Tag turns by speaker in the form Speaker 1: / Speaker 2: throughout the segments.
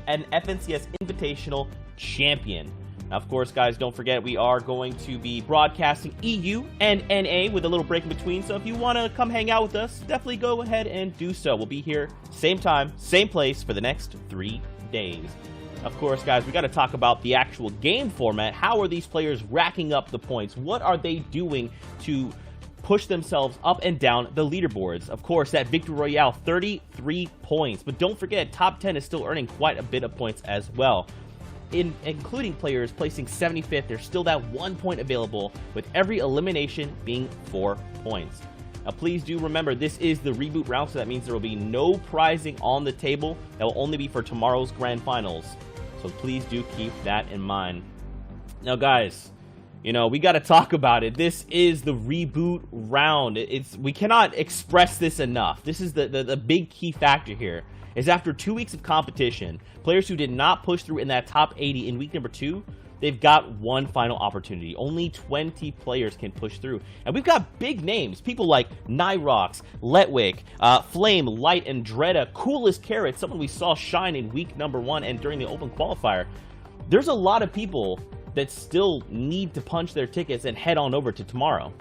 Speaker 1: an FNCS Invitational champion. Now, of course, guys, don't forget we are going to be broadcasting EU and NA with a little break in between. So if you want to come hang out with us, definitely go ahead and do so. We'll be here same time, same place for the next 3 days. Of course, guys, we got to talk about the actual game format. How are these players racking up the points? What are they doing to push themselves up and down the leaderboards? Of course, that Victory Royale, 33 points. But don't forget, top 10 is still earning quite a bit of points as well. Including players placing 75th, there's still that 1 point available, with every elimination being 4 points. Now, please do remember, this is the reboot round, so that means there will be no prizing on the table. That will only be for tomorrow's grand finals. So please do keep that in mind. Now, guys, you know, we got to talk about it. This is the reboot round. We cannot express this enough. This is the big key factor here. Is after 2 weeks of competition, players who did not push through in that top 80 in week number 2, they've got one final opportunity. Only 20 players can push through. And we've got big names. People like Nyrox, Letwick, Flame, Light, and Dreda, Coolest Carrot, someone we saw shine in week number 1 and during the open qualifier. There's a lot of people that still need to punch their tickets and head on over to tomorrow.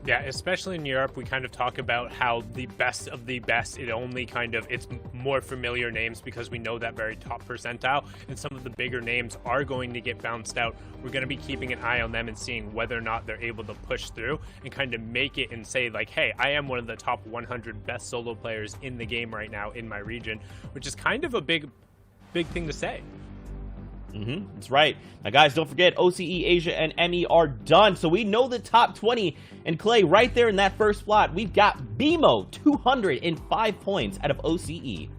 Speaker 2: Yeah, especially in Europe, we kind of talk about how the best of the best, it's more familiar names because we know that very top percentile, and some of the bigger names are going to get bounced out. We're going to be keeping an eye on them and seeing whether or not they're able to push through and kind of make it and say like, hey, I am one of the top 100 best solo players in the game right now in my region, which is kind of a big thing to say.
Speaker 1: That's right. Now, guys, don't forget, OCE, Asia, and ME are done. So we know the top 20. And Clay, right there in that first spot, we've got BMO, 205 points out of OCE.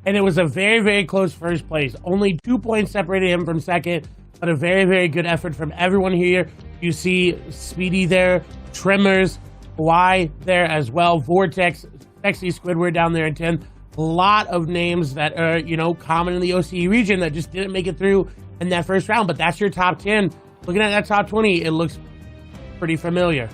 Speaker 3: And it was a very, very close first place. Only 2 points separated him from second, but a very, very good effort from everyone here. You see Speedy there, Tremors, Y there as well, Vortex, Sexy Squidward down there in 10th. A lot of names that are, you know, common in the OCE region that just didn't make it through in that first round. But that's your top 10. Looking at that top 20, it looks pretty familiar.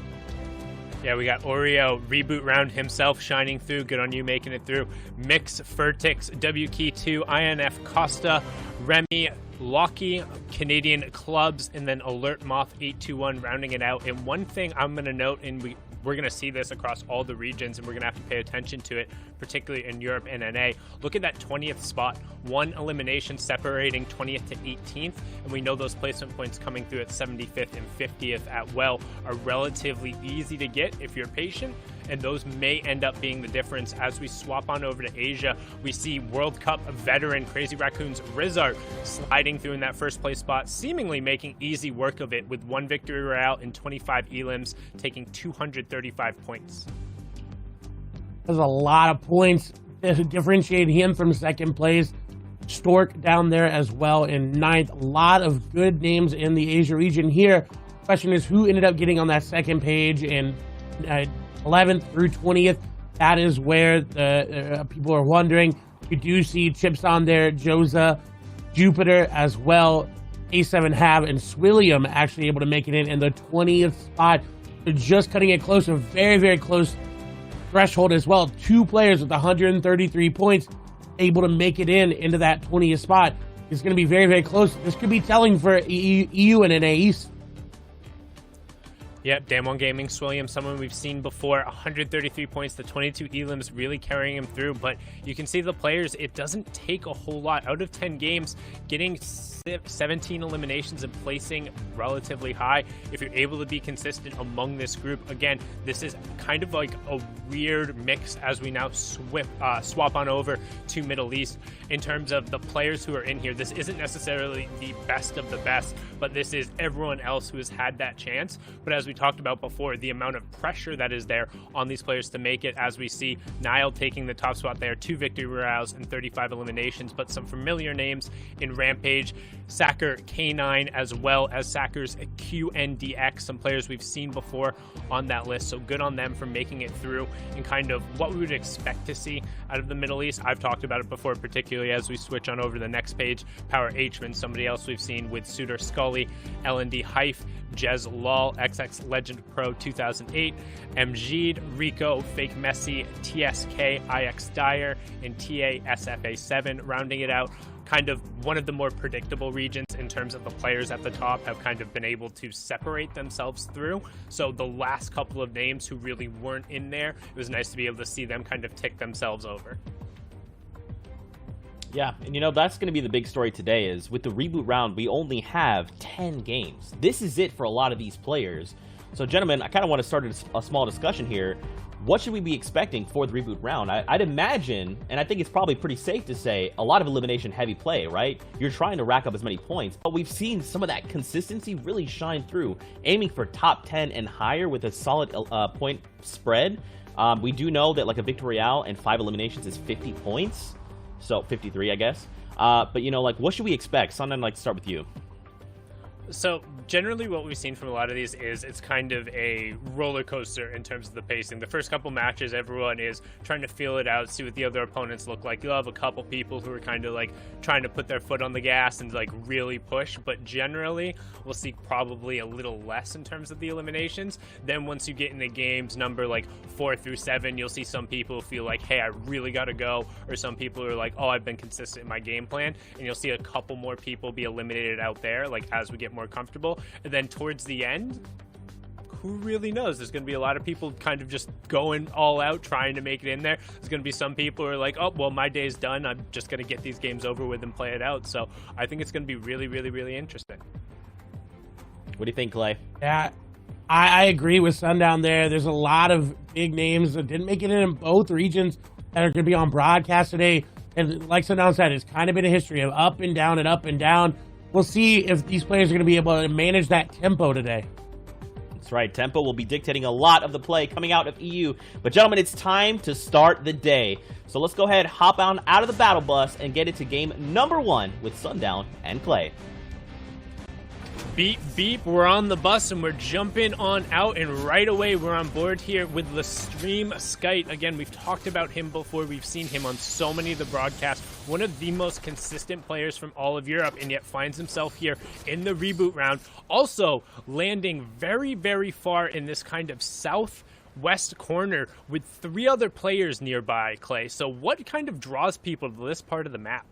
Speaker 2: Yeah, we got Oreo, Reboot Round himself shining through. Good on you making it through. Mix, Fertix, WK2, INF, Costa, Remy, Locky, Canadian Clubs, and then Alert Moth 821 rounding it out. And one thing I'm going to note, and we're going to see this across all the regions, and we're going to have to pay attention to it, particularly in Europe and NA. Look at that 20th spot. One elimination separating 20th to 18th, and we know those placement points coming through at 75th and 50th at well are relatively easy to get if you're patient, and those may end up being the difference. As we swap on over to Asia, we see World Cup veteran Crazy Raccoons Rizart sliding through in that first place spot, seemingly making easy work of it with 1 Victory Royale and 25 elims, taking 235 points.
Speaker 3: There's a lot of points that differentiate him from second place. Stork down there as well in 9th. A lot of good names in the Asia region here. Question is, who ended up getting on that second page in 11th through 20th? That is where the people are wondering. You do see Chips on there, Joza, Jupiter as well, A7 Have, and Swilliam actually able to make it in the 20th spot. They're just cutting it close, a very, very close threshold as well. 2 players with 133 points able to make it into that 20th spot. It's going to be very, very close. This could be telling for EU and NA East.
Speaker 2: Yep, Damwon Gaming, Swilliam, someone we've seen before, 133 points, the 22 elims really carrying him through, but you can see the players, it doesn't take a whole lot. Out of 10 games, getting 17 eliminations and placing relatively high, if you're able to be consistent among this group. Again, this is kind of like a weird mix as we now swap on over to Middle East. In terms of the players who are in here, this isn't necessarily the best of the best, but this is everyone else who has had that chance. But as we talked about before, the amount of pressure that is there on these players to make it, as we see Nile taking the top spot there, 2 Victory Royales and 35 eliminations, but some familiar names in Rampage, Sacker K9, as well as Sacker's QNDX, some players we've seen before on that list. So good on them for making it through and kind of what we would expect to see out of the Middle East. I've talked about it before, particularly as we switch on over to the next page. Power Hman, somebody else we've seen with Suitor Scully, LND Hyph, Jez Lol, XX Alex, Legend Pro 2008, Mjid, Rico, Fake Messi, TSK, IX Dyer, and TASFA7, rounding it out. Kind of one of the more predictable regions in terms of the players at the top have kind of been able to separate themselves through. So the last couple of names who really weren't in there, it was nice to be able to see them kind of tick themselves over.
Speaker 1: Yeah, and you know, that's going to be the big story today is with the reboot round, we only have 10 games. This is it for a lot of these players. So gentlemen, I kind of want to start a small discussion here. What should we be expecting for the reboot round? I'd imagine, and I think it's probably pretty safe to say, a lot of elimination heavy play, right? You're trying to rack up as many points, but we've seen some of that consistency really shine through, aiming for top 10 and higher with a solid point spread. We do know that like a Victory Royale and 5 eliminations is 50 points, so 53, I guess. But you know, like, what should we expect? Son, I'd like to start with you.
Speaker 2: So generally what we've seen from a lot of these is it's kind of a roller coaster in terms of the pacing. The first couple matches, everyone is trying to feel it out, see what the other opponents look like. You'll have a couple people who are kind of like trying to put their foot on the gas and like really push, but generally we'll see probably a little less in terms of the eliminations. Then once you get into games number like 4 through 7, you'll see some people feel like, hey, I really got to go, or some people are like, oh, I've been consistent in my game plan, and you'll see a couple more people be eliminated out there like as we get more comfortable. And then towards the end, who really knows? There's going to be a lot of people kind of just going all out trying to make it in there. There's going to be some people who are like, oh, well, my day's done, I'm just going to get these games over with and play it out. So I think it's going to be really, really, really interesting.
Speaker 1: What do you think, Clay?
Speaker 3: Yeah, I agree with Sundown there. There's a lot of big names that didn't make it in both regions that are going to be on broadcast today. And like Sundown said, it's kind of been a history of up and down and up and down. We'll see if these players are going to be able to manage that tempo today.
Speaker 1: That's right. Tempo will be dictating a lot of the play coming out of EU. But gentlemen, it's time to start the day. So let's go ahead, hop on out of the battle bus and get into game number 1 with Sundown and Clay.
Speaker 2: Beep, beep, we're on the bus and we're jumping on out, and right away we're on board here with Lestream Skite. Again, we've talked about him before. We've seen him on so many of the broadcasts. One of the most consistent players from all of Europe, and yet finds himself here in the reboot round. Also landing very, very far in this kind of southwest corner with 3 other players nearby, Clay. So what kind of draws people to this part of the map?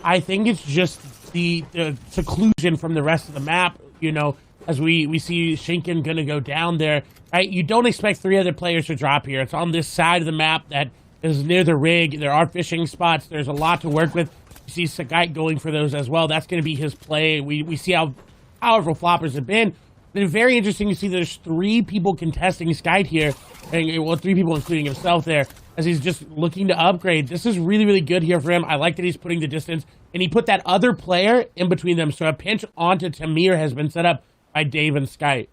Speaker 3: I think it's just the seclusion from the rest of the map, you know, as we see Shinken going to go down there. Right? You don't expect 3 other players to drop here. It's on this side of the map that is near the rig. There are fishing spots. There's a lot to work with. You see Sagai going for those as well. That's going to be his play. We see how powerful floppers have been. It's very interesting to see there's 3 people contesting Skite here. And, well, 3 people including himself there, as he's just looking to upgrade. This is really, really good here for him. I like that he's putting the distance, and he put that other player in between them. So a pinch onto Tamir has been set up by Dave and Skite.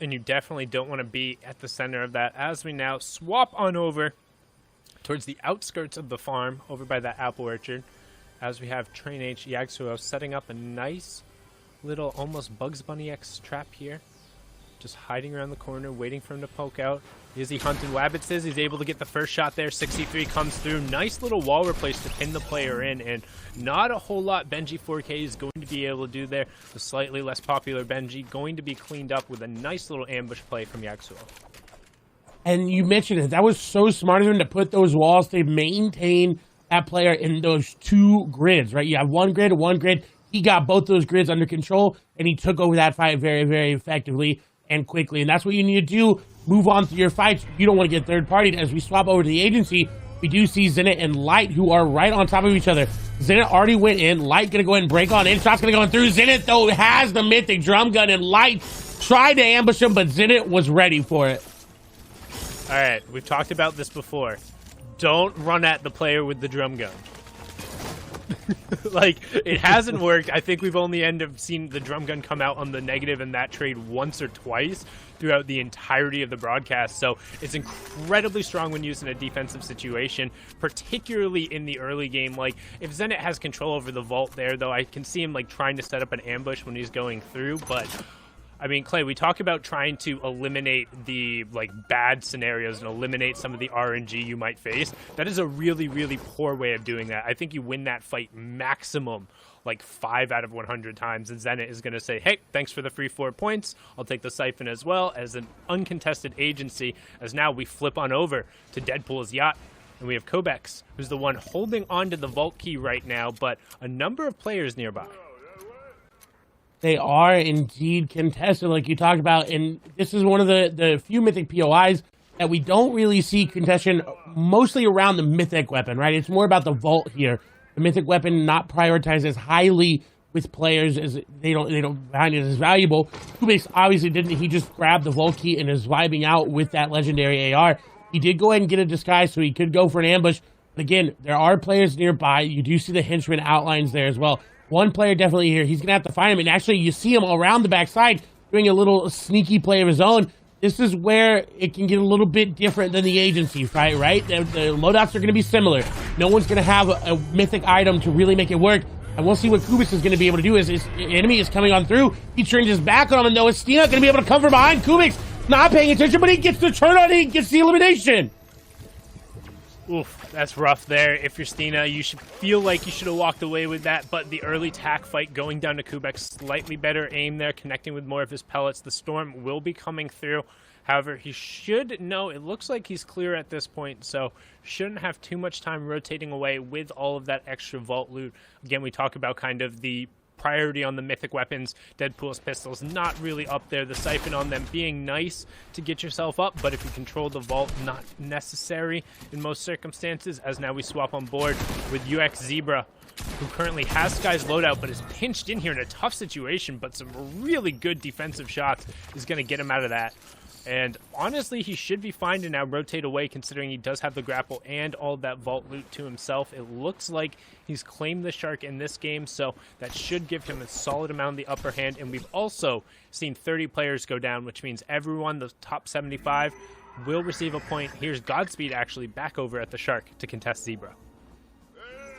Speaker 2: And you definitely don't want to be at the center of that, as we now swap on over towards the outskirts of the farm, over by that apple orchard, as we have Train H Yagsuo setting up a nice little almost Bugs Bunny-X trap here. Just hiding around the corner, waiting for him to poke out. Is he hunting Wabbits? He's able to get the first shot there. 63 comes through. Nice little wall replace to pin the player in, and not a whole lot Benji 4K is going to be able to do there. The slightly less popular Benji going to be cleaned up with a nice little ambush play from Yagsuo.
Speaker 3: And you mentioned it. That was so smart of him to put those walls to maintain that player in those 2 grids, right? You have one grid. He got both those grids under control, and he took over that fight very, very effectively and quickly. And that's what you need to do. Move on through your fights. You don't want to get third-partied. As we swap over to the agency, we do see Zenit and Light, who are right on top of each other. Zenit already went in. Light going to go ahead and break on in. Shot's going to go in through. Zenit, though, has the mythic drum gun, and Light tried to ambush him, but Zenit was ready for it.
Speaker 2: All right, we've talked about this before. Don't run at the player with the drum gun. Like, it hasn't worked. I think we've only seen the drum gun come out on the negative in that trade once or twice throughout the entirety of the broadcast. So it's incredibly strong when used in a defensive situation, particularly in the early game. Like, if Zenit has control over the vault there, though, I can see him like trying to set up an ambush when he's going through, but I mean, Clay, we talk about trying to eliminate the bad scenarios and eliminate some of the RNG you might face. That is a really, really poor way of doing that. I think you win that fight maximum 5 out of 100 times, and Zenit is going to say, hey, thanks for the free 4 points. I'll take the Siphon as well as an uncontested agency, as now we flip on over to Deadpool's yacht. And we have Kobex, who's the one holding on to the vault key right now, but a number of players nearby.
Speaker 3: They are indeed contested, like you talked about, and this is one of the few Mythic POIs that we don't really see contention mostly around the Mythic weapon, right? It's more about the vault here. The Mythic weapon not prioritized as highly with players as they don't find it as valuable. Kubix obviously didn't. He just grabbed the vault key and is vibing out with that legendary AR. He did go ahead and get a disguise, so he could go for an ambush. But again, there are players nearby. You do see the henchman outlines there as well. One player definitely here. He's going to have to find him. And actually, you see him around the backside doing a little sneaky play of his own. This is where it can get a little bit different than the agency fight, right? The loadouts are going to be similar. No one's going to have a mythic item to really make it work. And we'll see what Kubis is going to be able to do as his enemy is coming on through. He turns his back on him, and though it's Stina going to be able to come from behind. Kubix not paying attention, but he gets the turn on and he gets the elimination.
Speaker 2: Oof, that's rough there. If you're Stina, you should feel like you should have walked away with that, but the early tack fight going down to Kubek, slightly better aim there, connecting with more of his pellets. The storm will be coming through. However, he should know, it looks like he's clear at this point, so shouldn't have too much time rotating away with all of that extra vault loot. Again, we talk about kind of the priority on the mythic weapons. Deadpool's pistols not really up there. The Siphon on them being nice to get yourself up, but if you control the vault, not necessary in most circumstances, as now we swap on board with UX Zebra, who currently has Sky's loadout, but is pinched in here in a tough situation, but some really good defensive shots is going to get him out of that. And honestly, he should be fine to now rotate away, considering he does have the grapple and all that vault loot to himself. It looks like he's claimed the shark in this game, so that should give him a solid amount of the upper hand. And we've also seen 30 players go down, which means everyone, the top 75, will receive a point. Here's Godspeed actually back over at the shark to contest Zebra.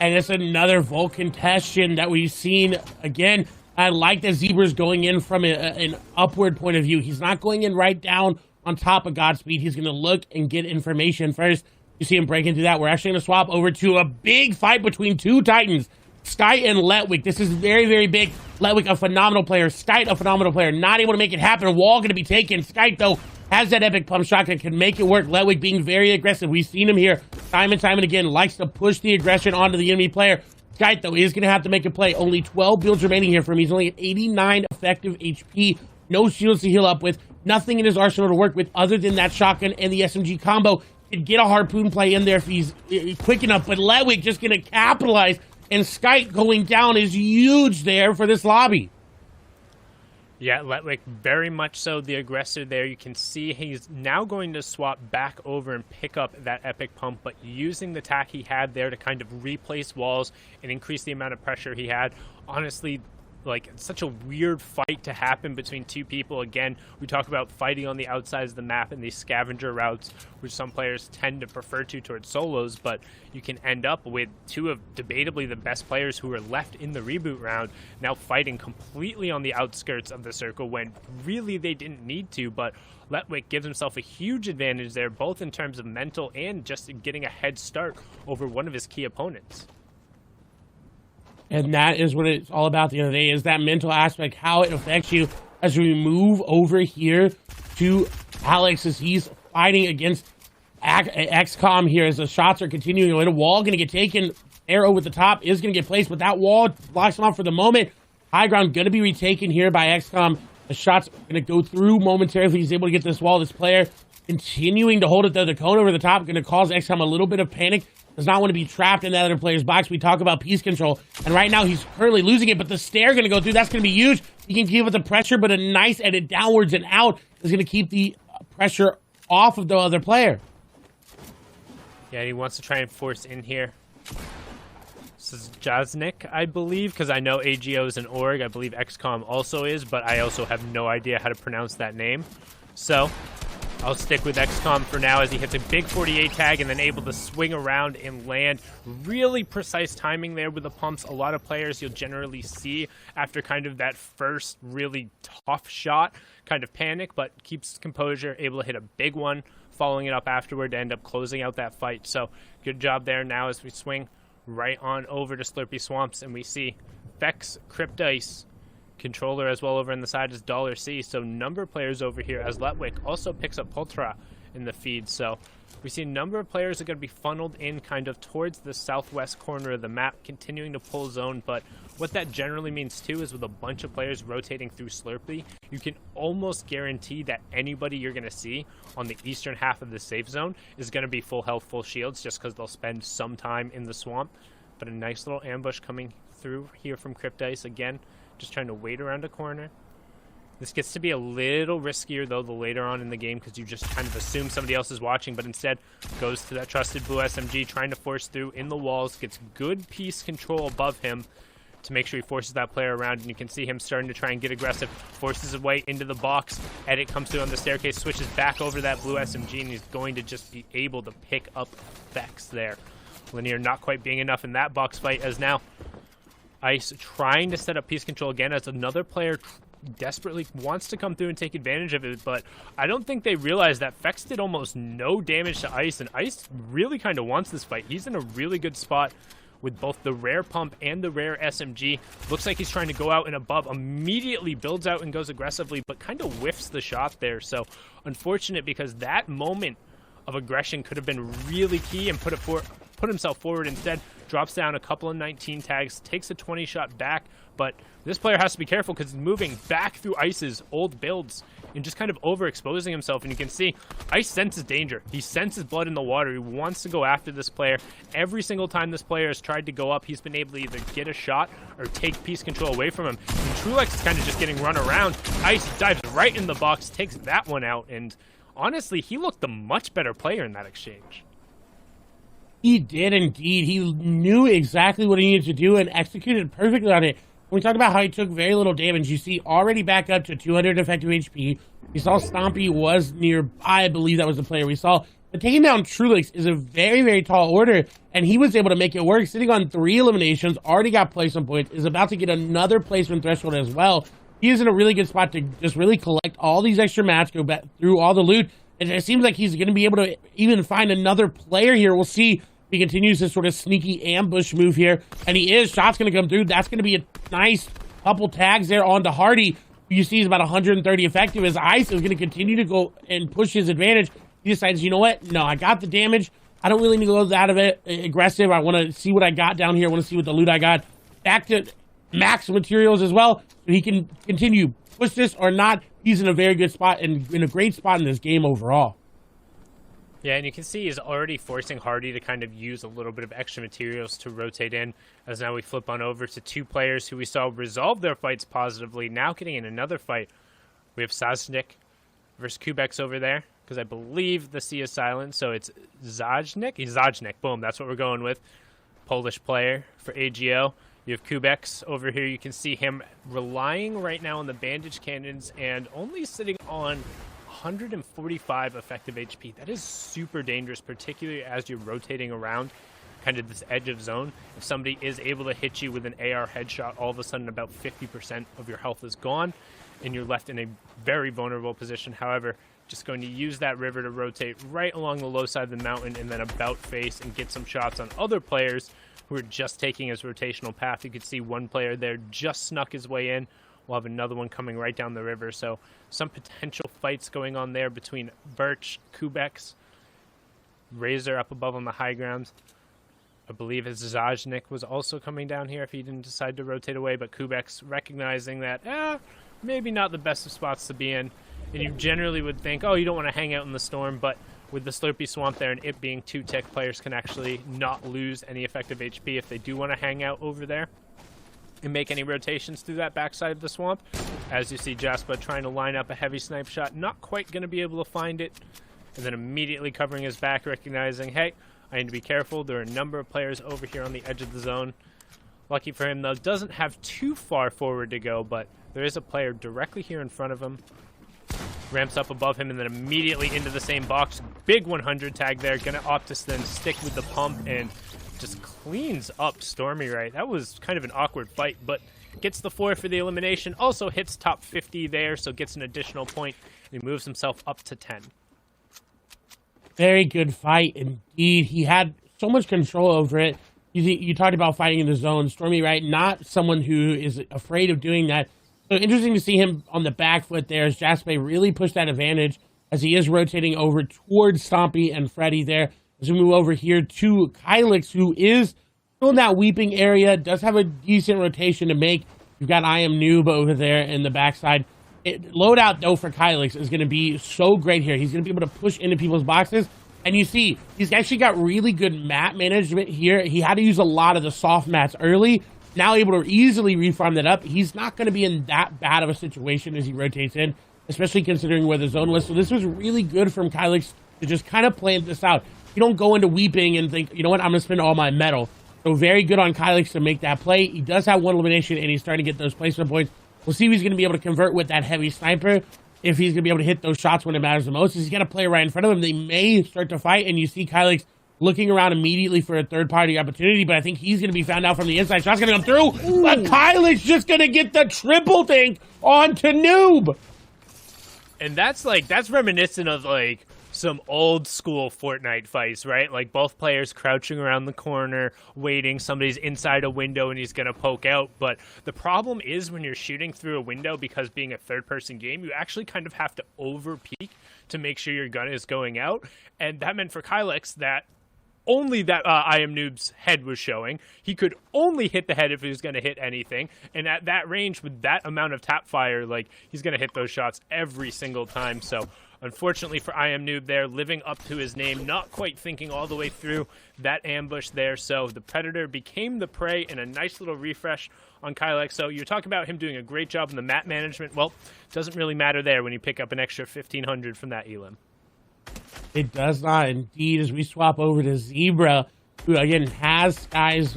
Speaker 3: And it's another vault contestation that we've seen again. I like that Zebra's going in from an upward point of view. He's not going in right down on top of Godspeed. He's going to look and get information first. You see him breaking through that. We're actually going to swap over to a big fight between two Titans, Sky and Letwick. This is very, very big. Letwick, a phenomenal player. Sky, a phenomenal player. Not able to make it happen. Wall going to be taken. Sky, though, has that epic pump shotgun, can make it work. Letwick being very aggressive. We've seen him here time and time and again. Likes to push the aggression onto the enemy player. Sky, though, is going to have to make a play. Only 12 builds remaining here for him. He's only at 89 effective HP. No shields to heal up with. Nothing in his arsenal to work with other than that shotgun and the SMG combo. Could get a harpoon play in there if he's quick enough. But Ledwig just going to capitalize. And Sky going down is huge there for this lobby.
Speaker 2: Yeah, Letwick very much so the aggressor there. You can see he's now going to swap back over and pick up that epic pump, but using the tack he had there to kind of replace walls and increase the amount of pressure he had. Honestly, like, it's such a weird fight to happen between two people. Again, we talk about fighting on the outsides of the map and these scavenger routes, which some players tend to prefer towards solos, but you can end up with two of debatably the best players who are left in the reboot round now fighting completely on the outskirts of the circle when really they didn't need to. But Letwick gives himself a huge advantage there, both in terms of mental and just getting a head start over one of his key opponents.
Speaker 3: And that is what it's all about at the end of the day, is that mental aspect, how it affects you as we move over here to Alex as he's fighting against XCOM here as the shots are continuing. A wall going to get taken. Arrow with the top is going to get placed, but that wall blocks him off for the moment. High ground going to be retaken here by XCOM. The shot's going to go through momentarily. He's able to get this wall. This player continuing to hold it there. The cone over the top going to cause XCOM a little bit of panic. Does not want to be trapped in that other player's box. We talk about piece control, and right now he's currently losing it, but the stair going to go through. That's going to be huge. He can keep it the pressure, but a nice edit downwards and out is going to keep the pressure off of the other player.
Speaker 2: Yeah, he wants to try and force in here. This is Jaznik, I believe, because I know AGO is an org. I believe XCOM also is, but I also have no idea how to pronounce that name. So I'll stick with XCOM for now as he hits a big 48 tag and then able to swing around and land. Really precise timing there with the pumps. A lot of players you'll generally see after kind of that first really tough shot kind of panic, but keeps composure, able to hit a big one, following it up afterward to end up closing out that fight. So good job there. Now as we swing right on over to Slurpy Swamps and we see Vex, Cryptice, controller as well over on the side is $C. So number of players over here as Letwick also picks up Pultra in the feed. So we see a number of players are going to be funneled in kind of towards the southwest corner of the map, continuing to pull zone. But what that generally means too is with a bunch of players rotating through Slurpy, you can almost guarantee that anybody you're going to see on the eastern half of the safe zone is going to be full health, full shields, just because they'll spend some time in the swamp. But a nice little ambush coming through here from Cryptice again. Just trying to wait around a corner. This gets to be a little riskier, though, the later on in the game, because you just kind of assume somebody else is watching, but instead goes to that trusted blue SMG, trying to force through in the walls, gets good piece control above him to make sure he forces that player around, and you can see him starting to try and get aggressive, forces his way into the box. Edit comes through on the staircase, switches back over that blue SMG, and he's going to just be able to pick up Vex there. Linear not quite being enough in that box fight, as now Ice trying to set up piece control again as another player desperately wants to come through and take advantage of it, but I don't think they realize that Vex did almost no damage to Ice, and Ice really kind of wants this fight. He's in a really good spot with both the rare pump and the rare SMG. Looks like he's trying to go out and above, immediately builds out and goes aggressively, but kind of whiffs the shot there. So unfortunate, because that moment of aggression could have been really key and put himself forward. Instead drops down a couple of 19 tags, takes a 20 shot back, but this player has to be careful because he's moving back through Ice's old builds and just kind of overexposing himself. And you can see Ice senses danger. He senses blood in the water. He wants to go after this player. Every single time this player has tried to go up, he's been able to either get a shot or take piece control away from him. And Trulex is kind of just getting run around. Ice dives right in the box, takes that one out, and honestly, he looked the much better player in that exchange.
Speaker 3: He did indeed. He knew exactly what he needed to do and executed perfectly on it. When we talk about how he took very little damage, you see already back up to 200 effective HP. We saw Stompy was nearby, I believe that was the player we saw. But taking down Trulix is a very, very tall order, and he was able to make it work, sitting on 3 eliminations, already got placement points, is about to get another placement threshold as well. He is in a really good spot to just really collect all these extra mats, go back through all the loot, and it seems like he's going to be able to even find another player here. We'll see if he continues this sort of sneaky ambush move here, and he is. Shot's going to come through. That's going to be a nice couple tags there onto Hardy. You see he's about 130 effective as Ice is going to continue to go and push his advantage. He decides, you know what? No, I got the damage. I don't really need to go out of it aggressive. I want to see what I got down here. I want to see what the loot I got. Back to max materials as well, so he can continue push this or not. He's in a very good spot and in a great spot in this game overall.
Speaker 2: Yeah, and you can see he's already forcing Hardy to kind of use a little bit of extra materials to rotate in, as now we flip on over to 2 players who we saw resolve their fights positively. Now getting in another fight, we have Zajnik versus Kubex over there, because I believe the C is silent, so it's Zajnik? Zajnik, boom, that's what we're going with. Polish player for AGO. You have Kubex over here. You can see him relying right now on the bandage cannons and only sitting on 145 effective HP. That is super dangerous, particularly as you're rotating around kind of this edge of zone. If somebody is able to hit you with an AR headshot, all of a sudden about 50% of your health is gone and you're left in a very vulnerable position. However, just going to use that river to rotate right along the low side of the mountain and then about face and get some shots on other players who are just taking his rotational path. You can see one player there just snuck his way in. We'll have another one coming right down the river. So some potential fights going on there between Birch, Kubex, Razor up above on the high ground. I believe his Zajnik was also coming down here if he didn't decide to rotate away, but Kubex recognizing that maybe not the best of spots to be in. And you generally would think, oh, you don't want to hang out in the storm, but with the Slurpy Swamp there and it being 2 tick, players can actually not lose any effective HP if they do want to hang out over there and make any rotations through that backside of the swamp. As you see Jaspa trying to line up a heavy snipe shot, not quite going to be able to find it, and then immediately covering his back, recognizing, hey, I need to be careful. There are a number of players over here on the edge of the zone. Lucky for him, though, doesn't have too far forward to go, but there is a player directly here in front of him. Ramps up above him and then immediately into the same box. Big 100 tag there. Gonna opt to then stick with the pump and just cleans up Stormy Right. That was kind of an awkward fight, but gets the 4 for the elimination. Also hits top 50 there, so gets an additional point. And he moves himself up to 10.
Speaker 3: Very good fight indeed. He had so much control over it. You talked about fighting in the zone. Stormy Right, not someone who is afraid of doing that. So interesting to see him on the back foot there as Jasper really pushed that advantage as he is rotating over towards Stompy and Freddy there. As we move over here to Kylix, who is still in that weeping area, does have a decent rotation to make. You've got I Am Noob over there in the backside. Loadout, though, for Kylix is going to be so great here. He's going to be able to push into people's boxes. And you see, he's actually got really good map management here. He had to use a lot of the soft mats early. Now able to easily refarm that up. He's not going to be in that bad of a situation as he rotates in, especially considering where the zone was. So this was really good from Kylix to just kind of plan this out. You don't go into weeping and think, you know what, I'm going to spend all my metal. So very good on Kylix to make that play. He does have one elimination, and he's starting to get those placement points. We'll see if he's going to be able to convert with that heavy sniper, if he's going to be able to hit those shots when it matters the most. He's got a player right in front of him. They may start to fight, and you see Kylix looking around immediately for a third-party opportunity, but I think he's going to be found out from the inside. Shot's going to come through, but Kylix just going to get the triple dink onto Noob.
Speaker 2: And that's reminiscent of, like, some old school Fortnite fights, right? Like both players crouching around the corner, waiting, somebody's inside a window and he's going to poke out. But the problem is when you're shooting through a window, because being a third-person game, you actually kind of have to over-peek to make sure your gun is going out. And that meant for Kylix that only that I Am Noob's head was showing. He could only hit the head if he was going to hit anything. And at that range, with that amount of tap fire, like, he's going to hit those shots every single time. So unfortunately for I Am Noob there, living up to his name, not quite thinking all the way through that ambush there. So the Predator became the prey, and a nice little refresh on Kylix. So you're talking about him doing a great job in the map management. Well, doesn't really matter there when you pick up an extra 1,500 from that elim.
Speaker 3: It does not indeed, as we swap over to Zebra, who again has Sky's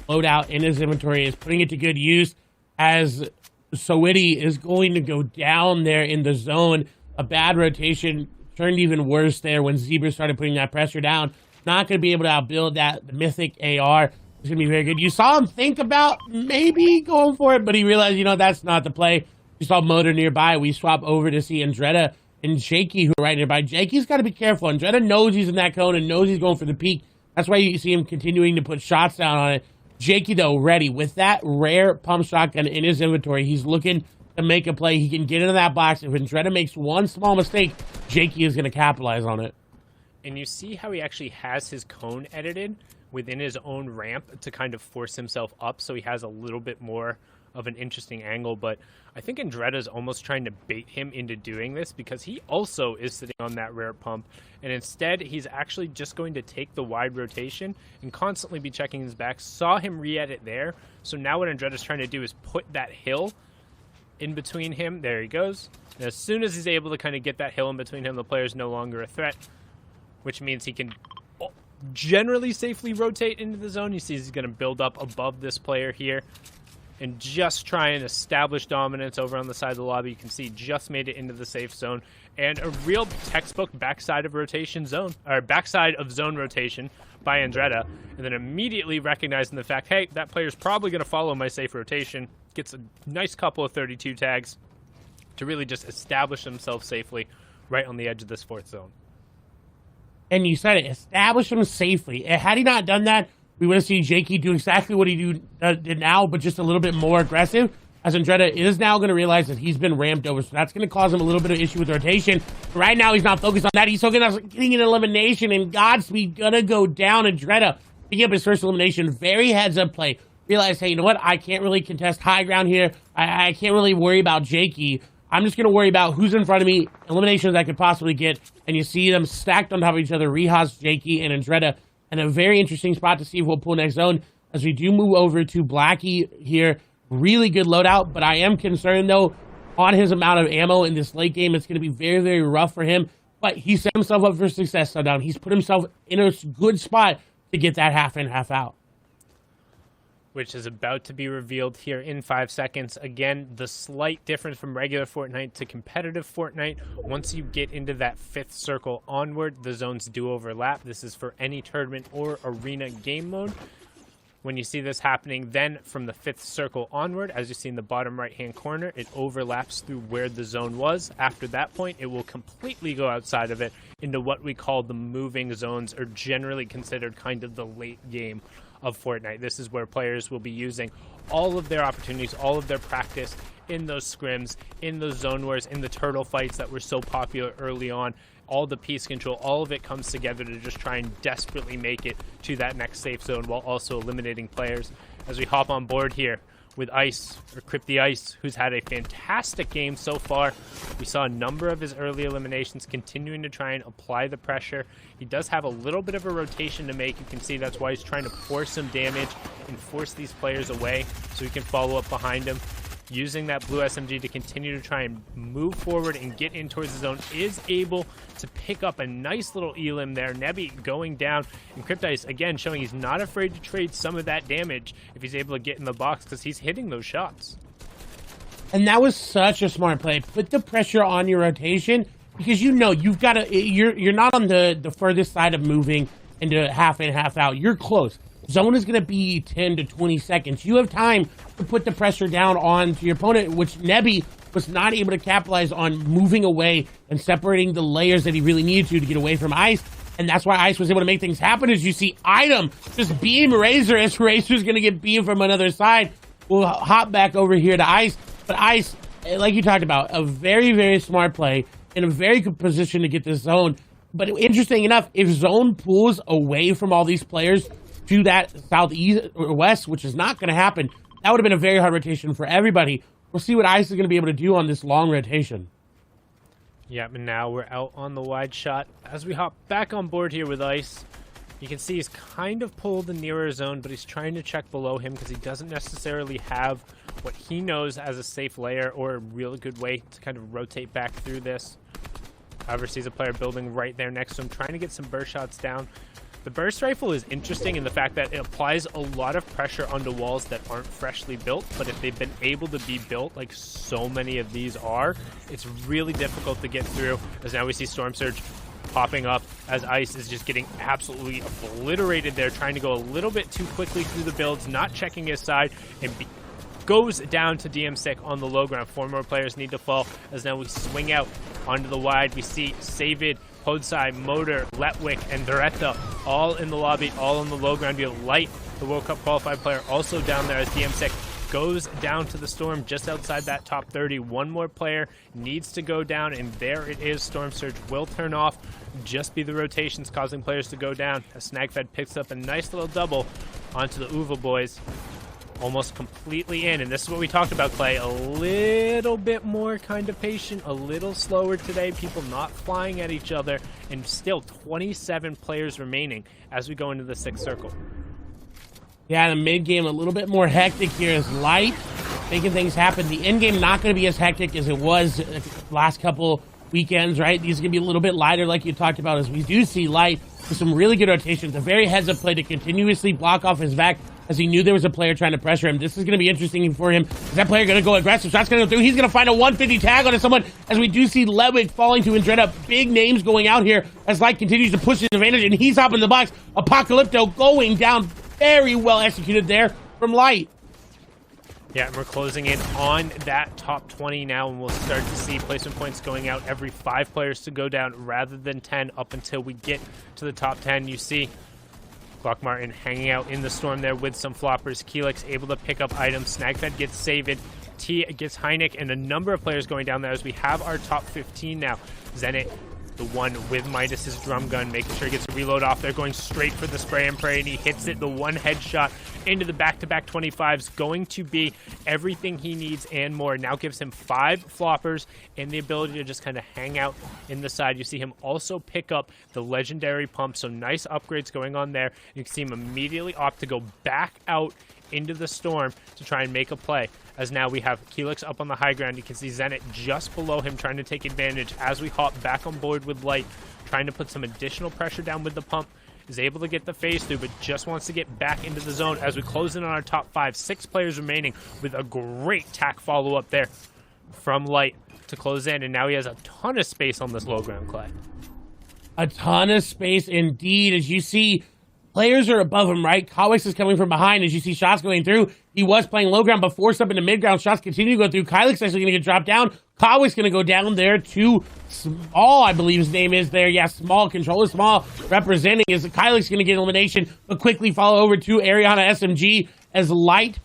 Speaker 3: loadout in his inventory, is putting it to good use as Sowity is going to go down there in the zone. A bad rotation turned even worse there when Zebra started putting that pressure down. Not going to be able to outbuild that. The Mythic AR is going to be very good. You saw him think about maybe going for it, but he realized, you know, that's not the play. You saw Motor nearby. We swap over to see Andretta and Jakey, who are right nearby. Jakey's got to be careful. Andretta knows he's in that cone and knows he's going for the peak. That's why you see him continuing to put shots down on it. Jakey, though, ready. With that rare pump shotgun in his inventory, he's looking to make a play. He can get into that box. If Andretta makes one small mistake, Jakey is going to capitalize on it.
Speaker 2: And you see how he actually has his cone edited within his own ramp to kind of force himself up, so he has a little bit more of an interesting angle. But I think Andretta's almost trying to bait him into doing this, because he also is sitting on that rare pump, and instead he's actually just going to take the wide rotation and constantly be checking his back. Saw him re-edit there, so now what Andretta's trying to do is put that hill in between him. There he goes. And as soon as he's able to kind of get that hill in between him, the player's no longer a threat, which means he can generally safely rotate into the zone. You see he's going to build up above this player here and just try and establish dominance over on the side of the lobby. You can see just made it into the safe zone, and a real textbook backside of rotation zone, or backside of zone rotation by Andretta, and then immediately recognizing the fact, hey, that player's probably going to follow my safe rotation. Gets a nice couple of 32 tags to really just establish himself safely right on the edge of this fourth zone.
Speaker 3: And you said it, establish him safely. Had he not done that, we would have seen Jakey do exactly what he did now, but just a little bit more aggressive, as Andretta is now going to realize that he's been ramped over, so that's going to cause him a little bit of issue with rotation. But right now, he's not focused on that. He's focused on getting an elimination, and Godspeed going to go down. Andretta picking up his first elimination. Very heads-up play. Realize, hey, you know what? I can't really contest high ground here. I can't really worry about Jakey. I'm just going to worry about who's in front of me, eliminations I could possibly get. And you see them stacked on top of each other, Rehaz, Jakey, and Andretta. And a very interesting spot to see if we'll pull next zone, as we do move over to Blackie here. Really good loadout, but I am concerned, though, on his amount of ammo in this late game. It's going to be very, very rough for him. But he set himself up for success showdown. He's put himself in a good spot to get that half in, half out.
Speaker 2: which is about to be revealed here in 5 seconds. Again, the slight difference from regular Fortnite to competitive Fortnite. Once you get into that 5th circle onward, the zones do overlap. This is for any tournament or arena game mode. When you see this happening, then from the 5th circle onward, as you see in the bottom right-hand corner, it overlaps through where the zone was. After that point, it will completely go outside of it into what we call the moving zones, or generally considered kind of the late game of Fortnite. This is where players will be using all of their opportunities, all of their practice in those scrims, in those zone wars, in the turtle fights that were so popular early on. All the piece control, all of it comes together to just try and desperately make it to that next safe zone while also eliminating players. As we hop on board here with Ice, or Crypty Ice, who's had a fantastic game so far. We saw a number of his early eliminations continuing to try and apply the pressure. He does have a little bit of a rotation to make. You can see that's why he's trying to force some damage and force these players away so he can follow up behind him. Using that blue SMG to continue to try and move forward and get in towards the zone, is able to pick up a nice little elim there. Nebby going down, and Cryptice again showing he's not afraid to trade some of that damage if he's able to get in the box, because he's hitting those shots.
Speaker 3: And that was such a smart play. Put the pressure on your rotation, because you know you've got to. You're not on the furthest side of moving into half in, half out. You're close. Zone is going to be 10 to 20 seconds. You have time to put the pressure down onto your opponent, which Nebby was not able to capitalize on, moving away and separating the layers that he really needed to get away from Ice. And that's why Ice was able to make things happen. As you see Item just beam Razor, as Razor's going to get beamed from another side. We'll hop back over here to Ice. But Ice, like you talked about, a very, very smart play in a very good position to get this zone. But interesting enough, if zone pulls away from all these players to that southeast or west, which is not going to happen, that would have been a very hard rotation for everybody. We'll see what Ice is going to be able to do on this long rotation.
Speaker 2: Yep, and now we're out on the wide shot. As we hop back on board here with Ice, you can see he's kind of pulled the nearer zone, but he's trying to check below him because he doesn't necessarily have what he knows as a safe layer or a really good way to kind of rotate back through this. However, sees a player building right there next to him, trying to get some burst shots down. The burst rifle is interesting in the fact that it applies a lot of pressure onto walls that aren't freshly built, but if they've been able to be built, like so many of these are, it's really difficult to get through. As now we see Storm Surge popping up as Ice is just getting absolutely obliterated there, trying to go a little bit too quickly through the builds, not checking his side, and goes down to DM Sick on the low ground. 4 more players need to fall, as now we swing out onto the wide. We see Savid, Podsai, Motor, Letwick, and Doretta all in the lobby, all on the low ground. You have Light, the World Cup qualified player, also down there as DM Sick goes down to the Storm just outside that top 30. 1 more player needs to go down, and there it is. Storm Surge will turn off, just be the rotations causing players to go down. As Snagfed picks up a nice little double onto the Uva boys. Almost completely in, and this is what we talked about, Clay. A little bit more kind of patient, a little slower today, people not flying at each other, and still 27 players remaining as we go into the 6th circle.
Speaker 3: Yeah, the mid game a little bit more hectic here as Light making things happen. The end game not going to be as hectic as it was last couple weekends, right? These are going to be a little bit lighter, like you talked about, as we do see Light with some really good rotations. A very heads-up play to continuously block off his vac, as he knew there was a player trying to pressure him. This is going to be interesting for him. Is that player going to go aggressive? Shots going to go through. He's going to find a 150 tag onto someone, as we do see Ledwig falling to Andretta. Big names going out here as Light continues to push his advantage, and he's hopping the box. Apocalypto going down. Very well executed there from Light.
Speaker 2: Yeah, and we're closing in on that top 20 now, and we'll start to see placement points going out every 5 players to go down rather than 10 up until we get to the top 10. You see Glock Martin hanging out in the Storm there with some floppers. Keelix able to pick up items. Snagfed gets saved. T gets Heineck, and a number of players going down there as we have our top 15 now. Zenit, the one with Midas's drum gun, making sure he gets a reload off there, going straight for the spray and pray, and he hits it. The one headshot into the back-to-back 25s, going to be everything he needs and more. Now gives him 5 floppers and the ability to just kind of hang out in the side. You see him also pick up the legendary pump, so nice upgrades going on there. You can see him immediately opt to go back out into the Storm to try and make a play. As now we have Keelix up on the high ground. You can see Zenit just below him trying to take advantage as we hop back on board with Light, trying to put some additional pressure down with the pump is able to get the phase through, but just wants to get back into the zone as we close in on our top 5. 6 players remaining with a great tack follow-up there from Light to close in, and now he has a ton of space on this low ground, Clay.
Speaker 3: A ton of space indeed. As you see, players are above him, right? Kawix is coming from behind. As you see shots going through, he was playing low ground, but forced up into mid ground. Shots continue to go through. Kylix actually going to get dropped down. Kawix going to go down there to Small, I believe his name is there. Yeah, Small, controller Small, representing as Kylix going to get elimination, but quickly follow over to Ariana SMG as Light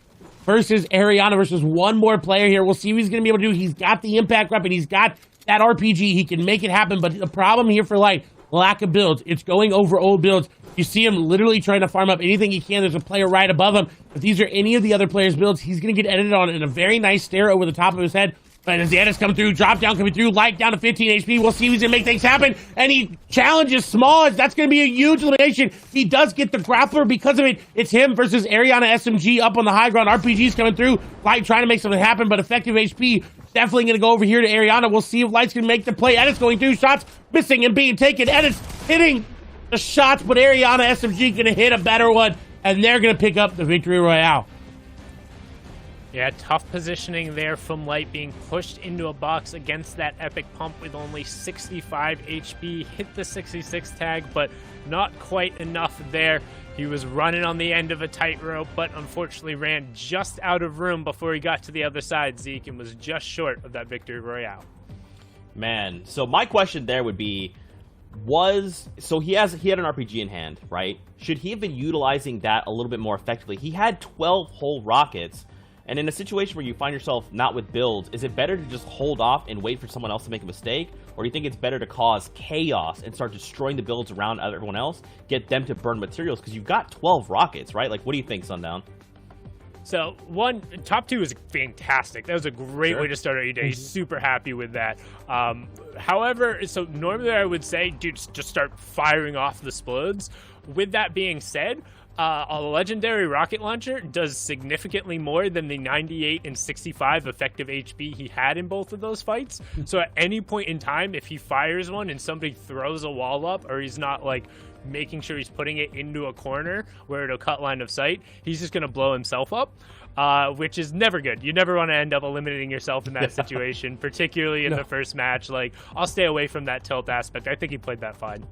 Speaker 3: versus Ariana versus one more player here. We'll see what he's going to be able to do. He's got the impact weapon. He's got that RPG. He can make it happen, but the problem here for Light, lack of builds. It's going over old builds. You see him literally trying to farm up anything he can. There's a player right above him. If these are any of the other players' builds, he's going to get edited on in a very nice stare over the top of his head. But as the edits come through, drop down coming through, Light down to 15 HP. We'll see if he's going to make things happen. And he challenges Small. That's going to be a huge elimination. He does get the grappler because of it. It's him versus Ariana SMG up on the high ground. RPG's coming through. Light trying to make something happen, but effective HP definitely going to go over here to Ariana. We'll see if Light's going to make the play. Edits going through, shots missing and being taken. Edits hitting the shots, but Ariana SMG going to hit a better one, and they're going to pick up the victory royale.
Speaker 2: Yeah, tough positioning there from Light, being pushed into a box against that epic pump with only 65 HP. Hit the 66 tag, but not quite enough there. He was running on the end of a tightrope, but unfortunately ran just out of room before he got to the other side, Zeke, and was just short of that victory royale.
Speaker 1: Man, so my question there would be, so he had an RPG in hand, right? Should he have been utilizing that a little bit more effectively? He had 12 whole rockets. And in a situation where you find yourself not with builds, is it better to just hold off and wait for someone else to make a mistake? Or do you think it's better to cause chaos and start destroying the builds around everyone else, get them to burn materials? Because you've got 12 rockets, right? Like, what do you think, Sundown?
Speaker 2: So, top 2 is fantastic. That was a great way to start our day. Super happy with that. However, so normally I would say, dude, just start firing off the splodes. With that being said, a legendary rocket launcher does significantly more than the 98 and 65 effective HP he had in both of those fights. So at any point in time, if he fires one and somebody throws a wall up, or he's not like making sure he's putting it into a corner where it'll cut line of sight, he's just going to blow himself up, which is never good. You never want to end up eliminating yourself in that situation, particularly in the first match. Like, I'll stay away from that tilt aspect. I think he played that fine.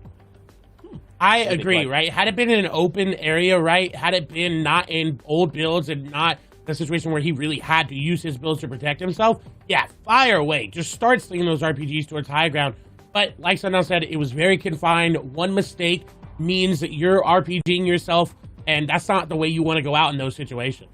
Speaker 3: I agree, right? Had it been in an open area, right? Had it been not in old builds and not a situation where he really had to use his builds to protect himself, yeah, fire away. Just start slinging those RPGs towards high ground. But like Sundown said, it was very confined. One mistake means that you're RPGing yourself, and that's not the way you want to go out in those situations.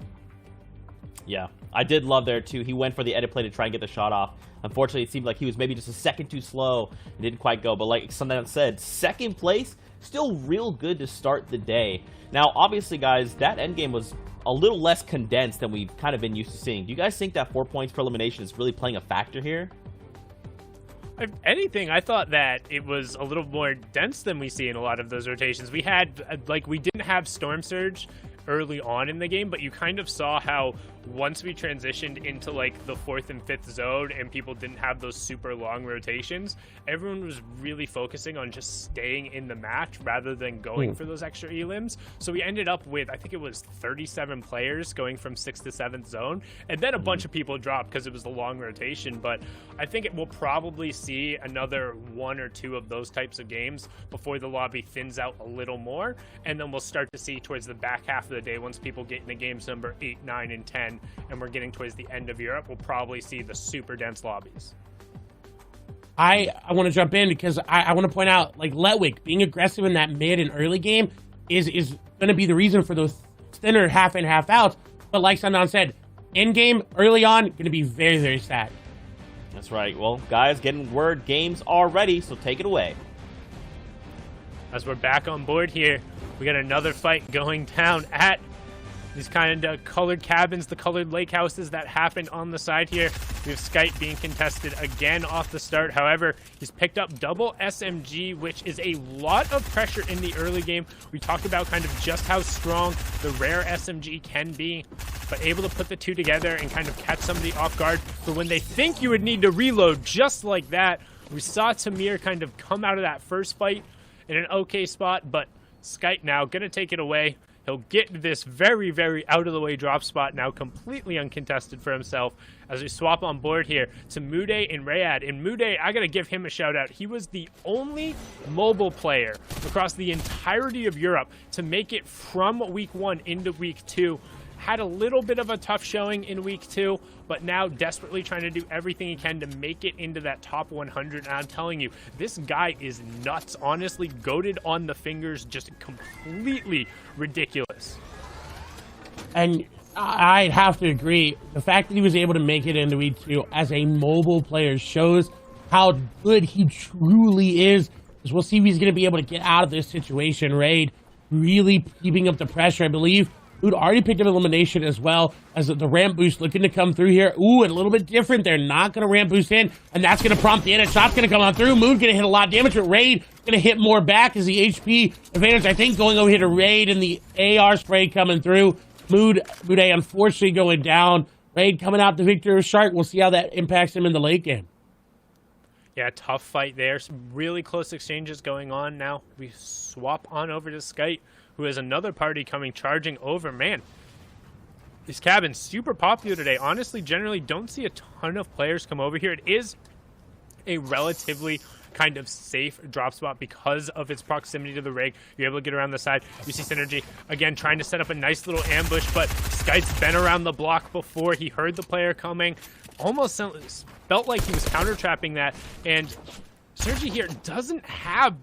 Speaker 1: Yeah, I did love there, too. He went for the edit play to try and get the shot off. Unfortunately, it seemed like he was maybe just a second too slow and didn't quite go. But like Sundown said, second place, still real good to start the day. Now, obviously, guys, that endgame was a little less condensed than we've kind of been used to seeing. Do you guys think that 4 points per elimination is really playing a factor here?
Speaker 2: If anything, I thought that it was a little more dense than we see in a lot of those rotations. We had, we didn't have Storm Surge early on in the game, but you kind of saw how once we transitioned into like the 4th and 5th zone and people didn't have those super long rotations, everyone was really focusing on just staying in the match rather than going for those extra elims. So we ended up with, I think it was 37 players going from 6th to 7th zone, and then a bunch of people dropped because it was the long rotation. But I think it will probably see another 1 or 2 of those types of games before the lobby thins out a little more, and then we'll start to see towards the back half of the day, once people get into games number 8, 9, and 10, and we're getting towards the end of Europe, we'll probably see the super dense lobbies.
Speaker 3: I want to jump in because I want to point out, like, Letwick being aggressive in that mid and early game is going to be the reason for those thinner half in, half outs. But like Sundown said, in game, early on, going to be very, very sad.
Speaker 1: That's right. Well, guys, getting word games are ready, so take it away.
Speaker 2: As we're back on board here, we got another fight going down at these kind of colored cabins, the colored lake houses that happened on the side here. We have Skype being contested again off the start. However, he's picked up double SMG, which is a lot of pressure in the early game. We talked about kind of just how strong the rare SMG can be, but able to put the two together and kind of catch somebody off guard for when they think you would need to reload, just like that. We saw Tamir kind of come out of that first fight in an okay spot, but Skype now going to take it away. He'll get this very, very out-of-the-way drop spot now completely uncontested for himself as we swap on board here to Mude and Rayad. And Mude, I got to give him a shout-out. He was the only mobile player across the entirety of Europe to make it from Week 1 into Week 2. Had a little bit of a tough showing in Week 2, but now desperately trying to do everything he can to make it into that top 100. And I'm telling you, this guy is nuts. Honestly, goated on the fingers, just completely ridiculous.
Speaker 3: And I'd have to agree. The fact that he was able to make it into Week 2 as a mobile player shows how good he truly is. Because we'll see if he's going to be able to get out of this situation. Raid really keeping up the pressure, I believe. Who'd already picked up elimination as well as the ramp boost looking to come through here. Ooh, and a little bit different. They're not going to ramp boost in, and that's going to prompt the edit. Shot's going to come on through. Moon going to hit a lot of damage, but Raid going to hit more back as the HP advantage, I think, going over here to Raid and the AR spray coming through. Mood unfortunately going down. Raid coming out the victor of Shark. We'll see how that impacts him in the late game.
Speaker 2: Yeah, tough fight there. Some really close exchanges going on now. We swap on over to Skype, who has another party coming charging over. Man, this cabin's super popular today. Honestly, generally don't see a ton of players come over here. It is a relatively kind of safe drop spot because of its proximity to the rig. You're able to get around the side. You see Synergy, again, trying to set up a nice little ambush, but Skype's been around the block before. He heard the player coming. Almost felt like he was counter-trapping that, and Synergy here doesn't have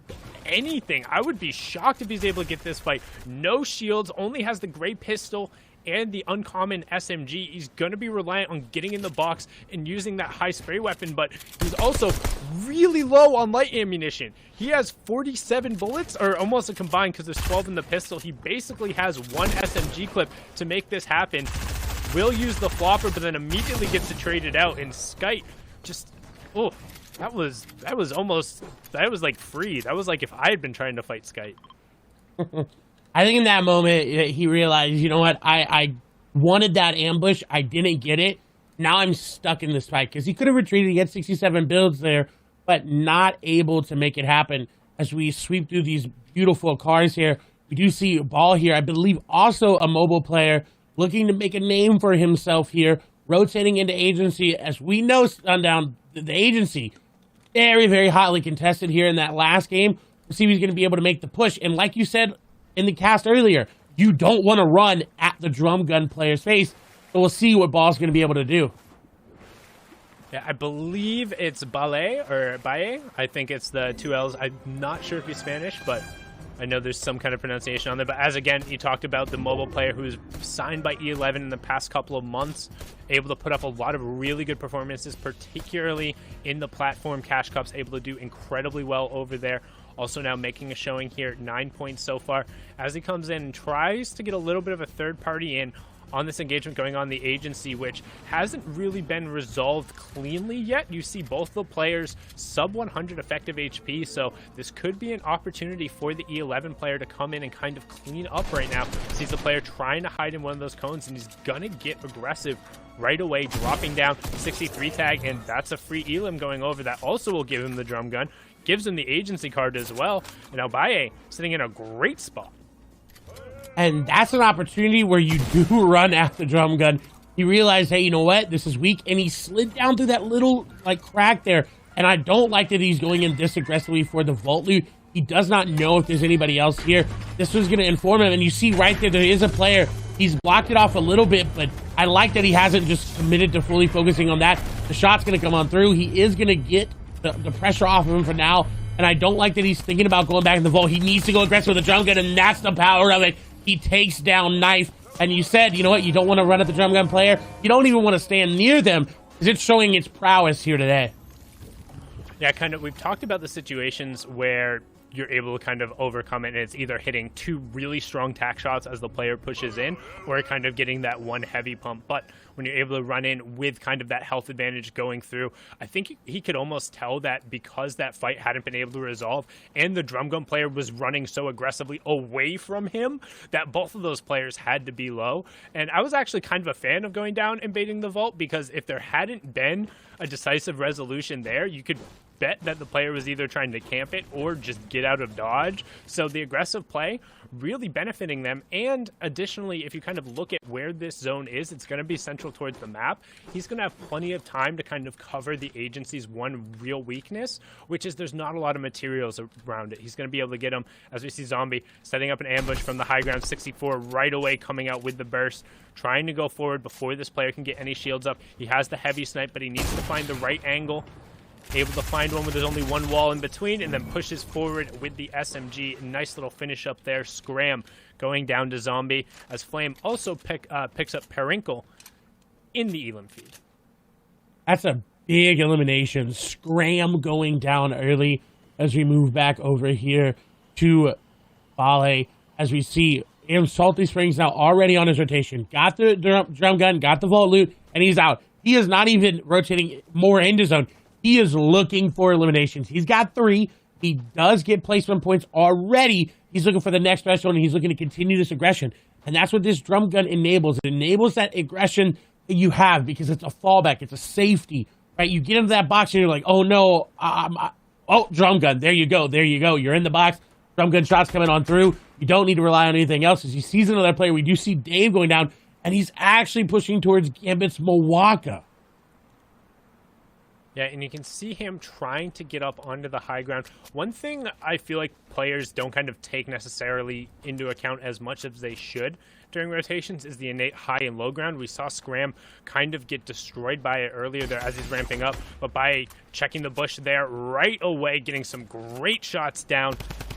Speaker 2: anything. I would be shocked if he's able to get this fight. No shields, only has the gray pistol and the uncommon SMG. He's going to be reliant on getting in the box and using that high spray weapon, but he's also really low on light ammunition. He has 47 bullets, or almost a combined because there's 12 in the pistol. He basically has one SMG clip to make this happen. Will use the flopper, but then immediately gets it traded out, and Skype just, oh, that was like free. That was like if I had been trying to fight Skype.
Speaker 3: I think in that moment, he realized, you know what, I wanted that ambush. I didn't get it. Now I'm stuck in this fight. Because he could have retreated. He had 67 builds there, but not able to make it happen. As we sweep through these beautiful cars here, we do see Ball here. I believe also a mobile player looking to make a name for himself here, rotating into agency. As we know, Sundown, the agency, very, very hotly contested here in that last game. We'll see if he's going to be able to make the push. And like you said in the cast earlier, you don't want to run at the drum gun player's face. So we'll see what Ball's going to be able to do.
Speaker 2: Yeah, I believe it's Ballet or Baye. I think it's the two L's. I'm not sure if he's Spanish, but I know there's some kind of pronunciation on there. But as again, you talked about the mobile player who's signed by E11 in the past couple of months, able to put up a lot of really good performances, particularly in the platform Cash Cups, able to do incredibly well over there. Also now making a showing here, 9 points so far, as he comes in and tries to get a little bit of a third party in on this engagement going on the agency, which hasn't really been resolved cleanly yet. You see both the players sub 100 effective HP, so this could be an opportunity for the E11 player to come in and kind of clean up right now. Sees the player trying to hide in one of those cones, and he's gonna get aggressive right away, dropping down 63 tag, and that's a free elim going over. That also will give him the drum gun, gives him the agency card as well, and now Baye sitting in a great spot.
Speaker 3: And that's an opportunity where you do run at the drum gun. He realized, hey, you know what? This is weak. And he slid down through that little, like, crack there. And I don't like that he's going in this aggressively for the vault loot. He does not know if there's anybody else here. This was going to inform him. And you see right there is a player. He's blocked it off a little bit, but I like that he hasn't just committed to fully focusing on that. The shot's going to come on through. He is going to get the pressure off of him for now. And I don't like that he's thinking about going back in the vault. He needs to go aggressive with the drum gun, and that's the power of it. He takes down Knife, and you said, you know what, you don't want to run at the drum gun player. You don't even want to stand near them, because it's showing its prowess here today.
Speaker 2: Yeah, kind of, we've talked about the situations where you're able to kind of overcome it, and it's either hitting two really strong tack shots as the player pushes in, or kind of getting that one heavy pump. But when you're able to run in with kind of that health advantage going through, I think he could almost tell that because that fight hadn't been able to resolve, and the drum gun player was running so aggressively away from him, that both of those players had to be low. And I was actually kind of a fan of going down and baiting the vault, because if there hadn't been a decisive resolution there, you could bet that the player was either trying to camp it or just get out of dodge. So the aggressive play really benefiting them. And additionally, if you kind of look at where this zone is, it's going to be central towards the map. He's going to have plenty of time to kind of cover the agency's one real weakness, which is there's not a lot of materials around it. He's going to be able to get them, as we see Zombie setting up an ambush from the high ground 64 right away, coming out with the burst, trying to go forward before this player can get any shields up. He has the heavy snipe, but he needs to find the right angle. Able to find one where there's only one wall in between, and then pushes forward with the SMG. Nice little finish up there. Scram going down to Zombie, as Flame also picks up Perinkle in the Elam feed.
Speaker 3: That's a big elimination. Scram going down early as we move back over here to Bale, as we see him. Salty Springs now already on his rotation. Got the drum gun, got the vault loot, and he's out. He is not even rotating more into zone. He is looking for eliminations. He's got 3. He does get placement points already. He's looking for the next threshold, and he's looking to continue this aggression. And that's what this drum gun enables. It enables that aggression that you have because it's a fallback. It's a safety, right? You get into that box, and you're like, oh, no. Oh, drum gun. There you go. There you go. You're in the box. Drum gun shots coming on through. You don't need to rely on anything else. As he sees another player, we do see Dave going down, and he's actually pushing towards Gambit's Milwaukee.
Speaker 2: Yeah, and you can see him trying to get up onto the high ground. One thing I feel like players don't kind of take necessarily into account as much as they should during rotations is the innate high and low ground. We saw Scram kind of get destroyed by it earlier there as he's ramping up, but by checking the bush there right away, getting some great shots down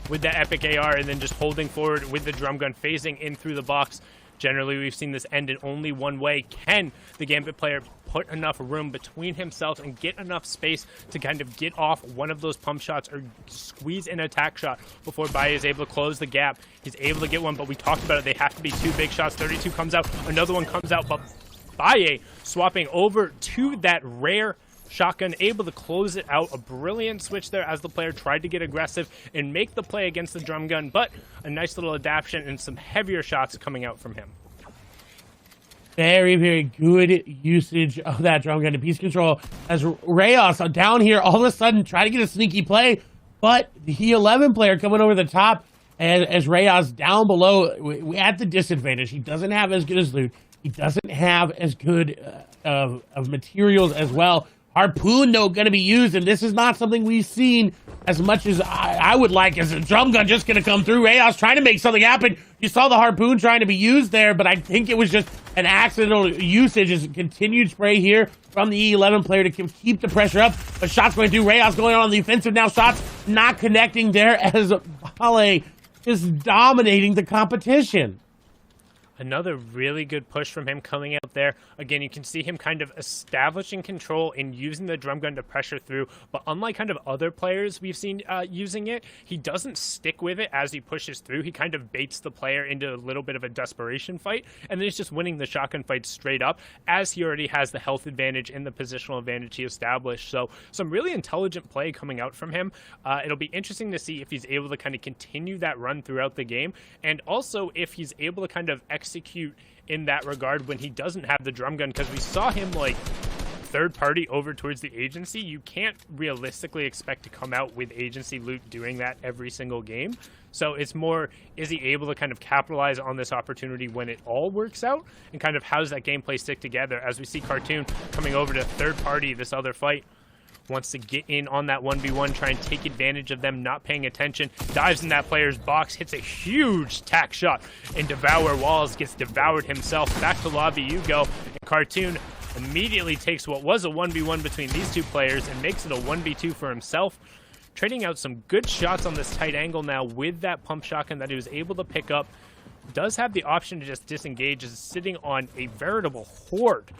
Speaker 2: with that epic AR, and then just holding forward with the drum gun, phasing in through the box. Generally, we've seen this end in only one way. Can the Gambit player put enough room between himself and get enough space to kind of get off one of those pump shots or squeeze an attack shot before Baye is able to close the gap? He's able to get one, but we talked about it. They have to be 2 big shots. 32 comes out. Another one comes out, but Baye swapping over to that rare shotgun, able to close it out. A brilliant switch there as the player tried to get aggressive and make the play against the drum gun, but a nice little adaptation and some heavier shots coming out from him.
Speaker 3: Very, very good usage of that drum gun to piece control as Reyes down here all of a sudden try to get a sneaky play, but the 11 player coming over the top as Reyes down below at the disadvantage. He doesn't have as good as loot. He doesn't have as good of materials as well. Harpoon, though, going to be used, and this is not something we've seen as much as I would like. As a drum gun just going to come through. Reyes trying to make something happen. You saw the harpoon trying to be used there, but I think it was just an accidental usage. As continued spray here from the E11 player to keep the pressure up. But shots going through. Reyes going on the offensive now. Shots not connecting there as Bale is dominating the competition.
Speaker 2: Another really good push from him coming out there. Again, you can see him kind of establishing control and using the drum gun to pressure through. But unlike kind of other players we've seen using it, he doesn't stick with it as he pushes through. He kind of baits the player into a little bit of a desperation fight. And then he's just winning the shotgun fight straight up as he already has the health advantage and the positional advantage he established. So some really intelligent play coming out from him. It'll be interesting to see if he's able to kind of continue that run throughout the game. And also if he's able to kind of execute in that regard when he doesn't have the drum gun, because we saw him like third party over towards the agency. You can't realistically expect to come out with agency loot doing that every single game. So it's more, is he able to kind of capitalize on this opportunity when it all works out, and kind of how does that gameplay stick together? As we see Cartoon coming over to third party this other fight, wants to get in on that 1v1, try and take advantage of them not paying attention, dives in that player's box, hits a huge tack shot, and Devour Walls gets devoured himself. Back to lobby you go, and Cartoon immediately takes what was a 1v1 between these two players and makes it a 1v2 for himself, trading out some good shots on this tight angle now with that pump shotgun that he was able to pick up. Does have the option to just disengage, is sitting on a veritable horde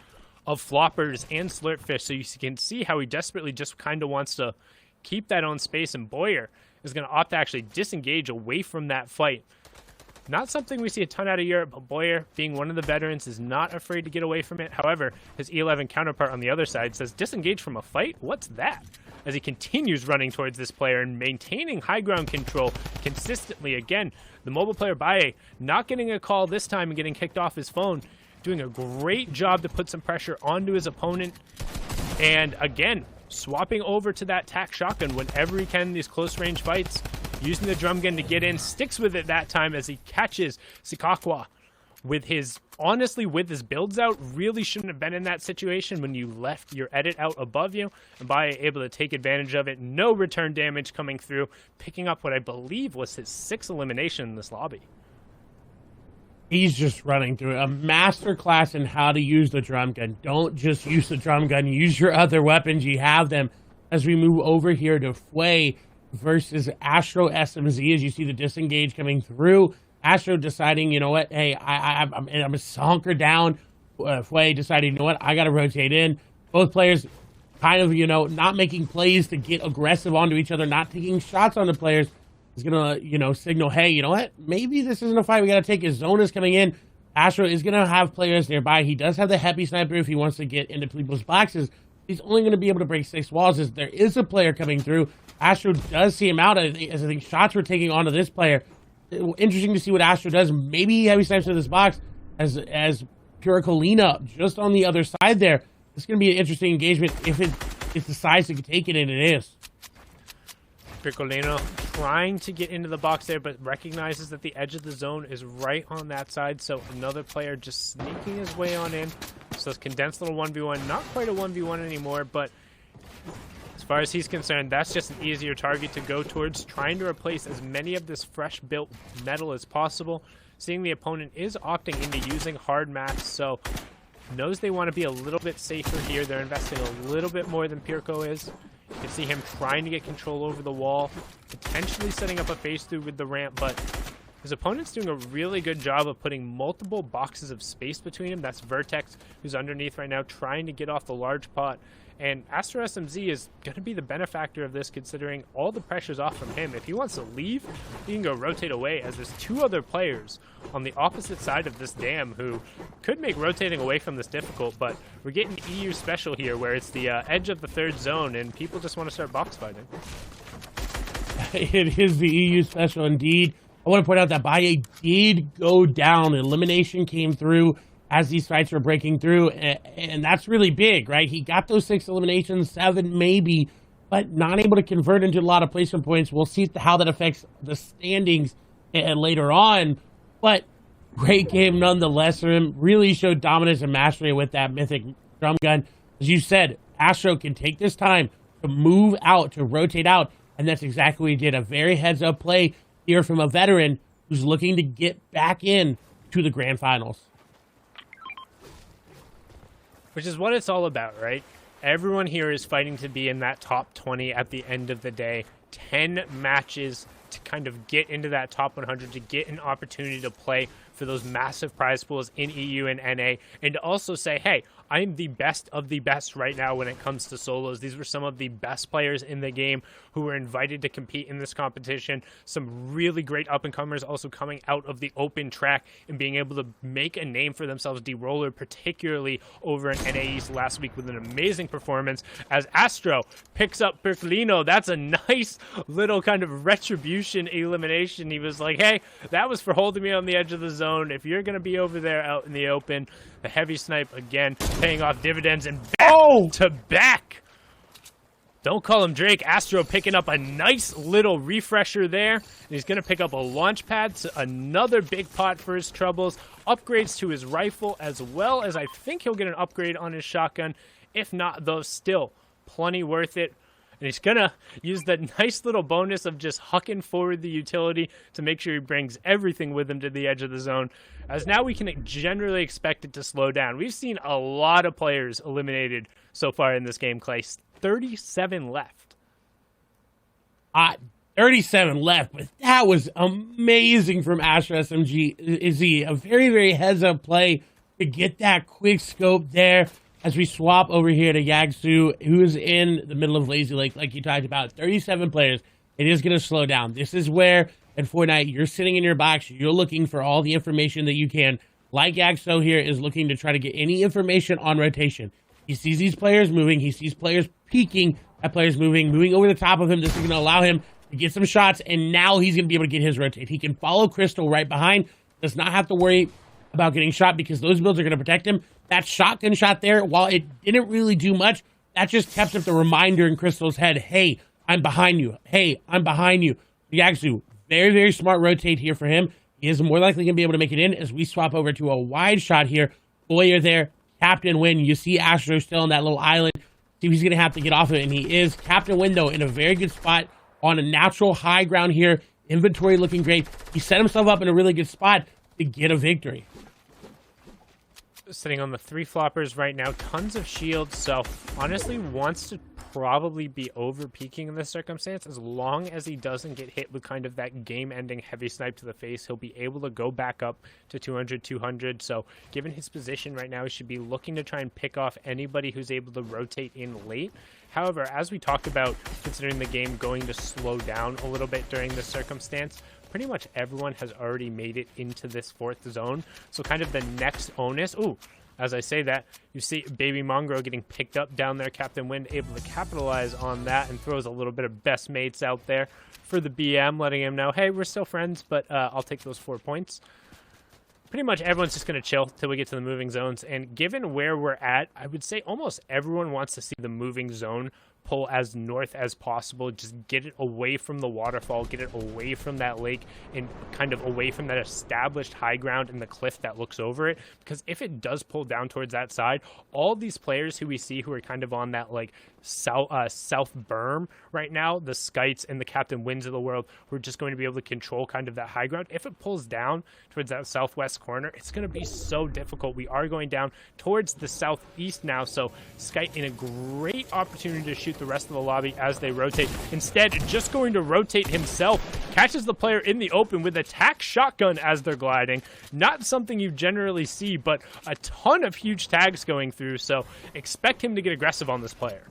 Speaker 2: of floppers and slurpfish, so you can see how he desperately just kind of wants to keep that own space, and Boyer is going to opt to actually disengage away from that fight. Not something we see a ton out of Europe, but Boyer, being one of the veterans, is not afraid to get away from it. However, his E11 counterpart on the other side says, disengage from a fight? What's that? As he continues running towards this player and maintaining high ground control consistently. Again, the mobile player Baye not getting a call this time and getting kicked off his phone, doing a great job to put some pressure onto his opponent. And again, swapping over to that tac shotgun whenever he can in these close range fights, using the drum gun to get in, sticks with it that time as he catches Sikakwa with his, honestly, with his builds out. Really shouldn't have been in that situation when you left your edit out above you, and by able to take advantage of it. No return damage coming through, picking up what I believe was his 6th elimination in this lobby.
Speaker 3: He's just running through a master class in how to use the drum gun. Don't just use the drum gun, use your other weapons. You have them. As we move over here to Fway versus Astro SMZ, as you see the disengage coming through. Astro deciding, you know what, hey, I'm a hunker down. Fway deciding, you know what, I got to rotate in. Both players kind of, you know, not making plays to get aggressive onto each other, not taking shots on the players. Is going to, you know, signal, hey, you know what, maybe this isn't a fight we got to take. His zone is coming in. Astro is going to have players nearby. He does have the heavy sniper if he wants to get into people's boxes. He's only going to be able to break 6 walls as there is a player coming through. Astro does see him out as I think shots were taking onto this player. Interesting to see what Astro does. Maybe he heavy snipes to this box as Puricolina just on the other side there. It's going to be an interesting engagement if it decides to take it, and it is.
Speaker 2: Piccolino trying to get into the box there, but recognizes that the edge of the zone is right on that side, so another player just sneaking his way on in. So it's condensed little 1v1, not quite a 1v1 anymore, but as far as he's concerned, that's just an easier target to go towards, trying to replace as many of this fresh built metal as possible. Seeing the opponent is opting into using hard mats, so knows they want to be a little bit safer here. They're investing a little bit more than Pirco is. You can see him trying to get control over the wall, potentially setting up a face through with the ramp, but his opponent's doing a really good job of putting multiple boxes of space between him. That's Vertex, who's underneath right now, trying to get off the large pot. And Astro SMZ is going to be the benefactor of this, considering all the pressure's off from him. If he wants to leave, he can go rotate away, as there's 2 other players on the opposite side of this dam who could make rotating away from this difficult, but we're getting EU special here, where it's the edge of the 3rd zone, and people just want to start box fighting.
Speaker 3: It is the EU special indeed. I want to point out that Baye did go down. Elimination came through as these fights were breaking through, and that's really big, right? He got those 6 eliminations, 7 maybe, but not able to convert into a lot of placement points. We'll see how that affects the standings later on, but great game nonetheless for him. Really showed dominance and mastery with that mythic drum gun. As you said, Astro can take this time to move out, to rotate out, and that's exactly what he did. A very heads-up play here from a veteran who's looking to get back in to the grand finals.
Speaker 2: Which is what it's all about, right? Everyone here is fighting to be in that top 20 at the end of the day. 10 matches to kind of get into that top 100, to get an opportunity to play for those massive prize pools in EU and NA, and to also say, hey, I'm the best of the best right now when it comes to solos. These were some of the best players in the game who were invited to compete in this competition. Some really great up-and-comers also coming out of the open track and being able to make a name for themselves. D-Roller, particularly over in NA East last week with an amazing performance, as Astro picks up Percolino. That's a nice little kind of retribution elimination. He was like, hey, that was for holding me on the edge of the zone. If you're going to be over there out in the open, the heavy snipe again paying off dividends, and back to back. Don't call him Drake. Astro picking up a nice little refresher there. And he's going to pick up a launch pad, so another big pot for his troubles. Upgrades to his rifle, as well as I think he'll get an upgrade on his shotgun. If not, though, still plenty worth it. And he's going to use the nice little bonus of just hucking forward the utility to make sure he brings everything with him to the edge of the zone, as now we can generally expect it to slow down. We've seen a lot of players eliminated so far in this game, Clay. 37 left.
Speaker 3: 37 left, but that was amazing from Astro SMG. Is he a very, very heads-up play to get that quick scope there? As we swap over here to Yagsu, who's in the middle of Lazy Lake, like you talked about, 37 players. It is going to slow down. This is where, in Fortnite, you're sitting in your box, you're looking for all the information that you can. Like Yagsu here is looking to try to get any information on rotation. He sees these players moving, he sees players peeking at players moving over the top of him. This is going to allow him to get some shots, and now he's going to be able to get his rotate. He can follow Crystal right behind, does not have to worry about getting shot because those builds are going to protect him. That shotgun shot there, while it didn't really do much, that just kept up the reminder in Crystal's head, hey, I'm behind you. Hey, I'm behind you. He actually, very, very smart rotate here for him. He is more likely going to be able to make it in as we swap over to a wide shot here. Boyer there, Captain Win. You see Astro still on that little island. See if he's going to have to get off of it, and he is. Captain Win, though, in a very good spot on a natural high ground here. Inventory looking great. He set himself up in a really good spot to get a victory.
Speaker 2: Sitting on the 3 floppers right now, tons of shields, so honestly wants to probably be over peaking in this circumstance. As long as he doesn't get hit with kind of that game-ending heavy snipe to the face, he'll be able to go back up to 200. So given his position right now, he should be looking to try and pick off anybody who's able to rotate in late. However, as we talked about, considering the game going to slow down a little bit during this circumstance, pretty much everyone has already made it into this 4th zone. So kind of the next onus, as I say that, you see Baby Mongrel getting picked up down there. Captain Wind able to capitalize on that and throws a little bit of best mates out there for the BM, letting him know, hey, we're still friends, but I'll take those 4 points. Pretty much everyone's just going to chill till we get to the moving zones. And given where we're at, I would say almost everyone wants to see the moving zone pull as north as possible. Just get it away from the waterfall, get it away from that lake, and kind of away from that established high ground and the cliff that looks over it. Because if it does pull down towards that side, all these players who we see who are kind of on that like south berm right now, the Skites and the Captain Winds of the world, who are just going to be able to control kind of that high ground. If it pulls down towards that southwest corner, it's going to be so difficult. We are going down towards the southeast now, so Skite in a great opportunity to shoot the rest of the lobby as they rotate. Instead, just going to rotate himself, catches the player in the open with attack shotgun as they're gliding. Not something you generally see, but a ton of huge tags going through, so expect him to get aggressive on this player.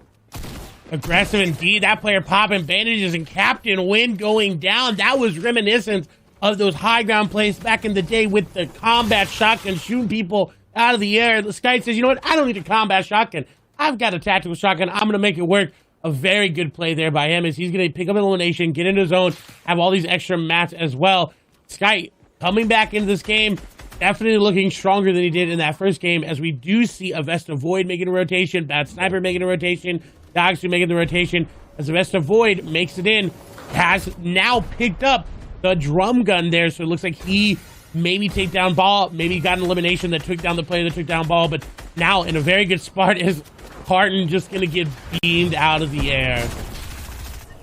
Speaker 3: Aggressive indeed. That player popping bandages and Captain Wind going down. That was reminiscent of those high ground plays back in the day with the combat shotgun shooting people out of the air. The Sky says, you know what? I don't need a combat shotgun. I've got a tactical shotgun. I'm going to make it work. A very good play there by him as he's going to pick up an elimination, get into his own, have all these extra mats as well. Sky coming back into this game, definitely looking stronger than he did in that first game, as we do see a Vesta Void making a rotation, Bad Sniper making a rotation, Dogsu making the rotation, as the Vesta Void makes it in, has now picked up the drum gun there, so it looks like he maybe take down ball, maybe got an elimination that took down the player that took down ball, but now in a very good spot is Harton just going to get beamed out of the air.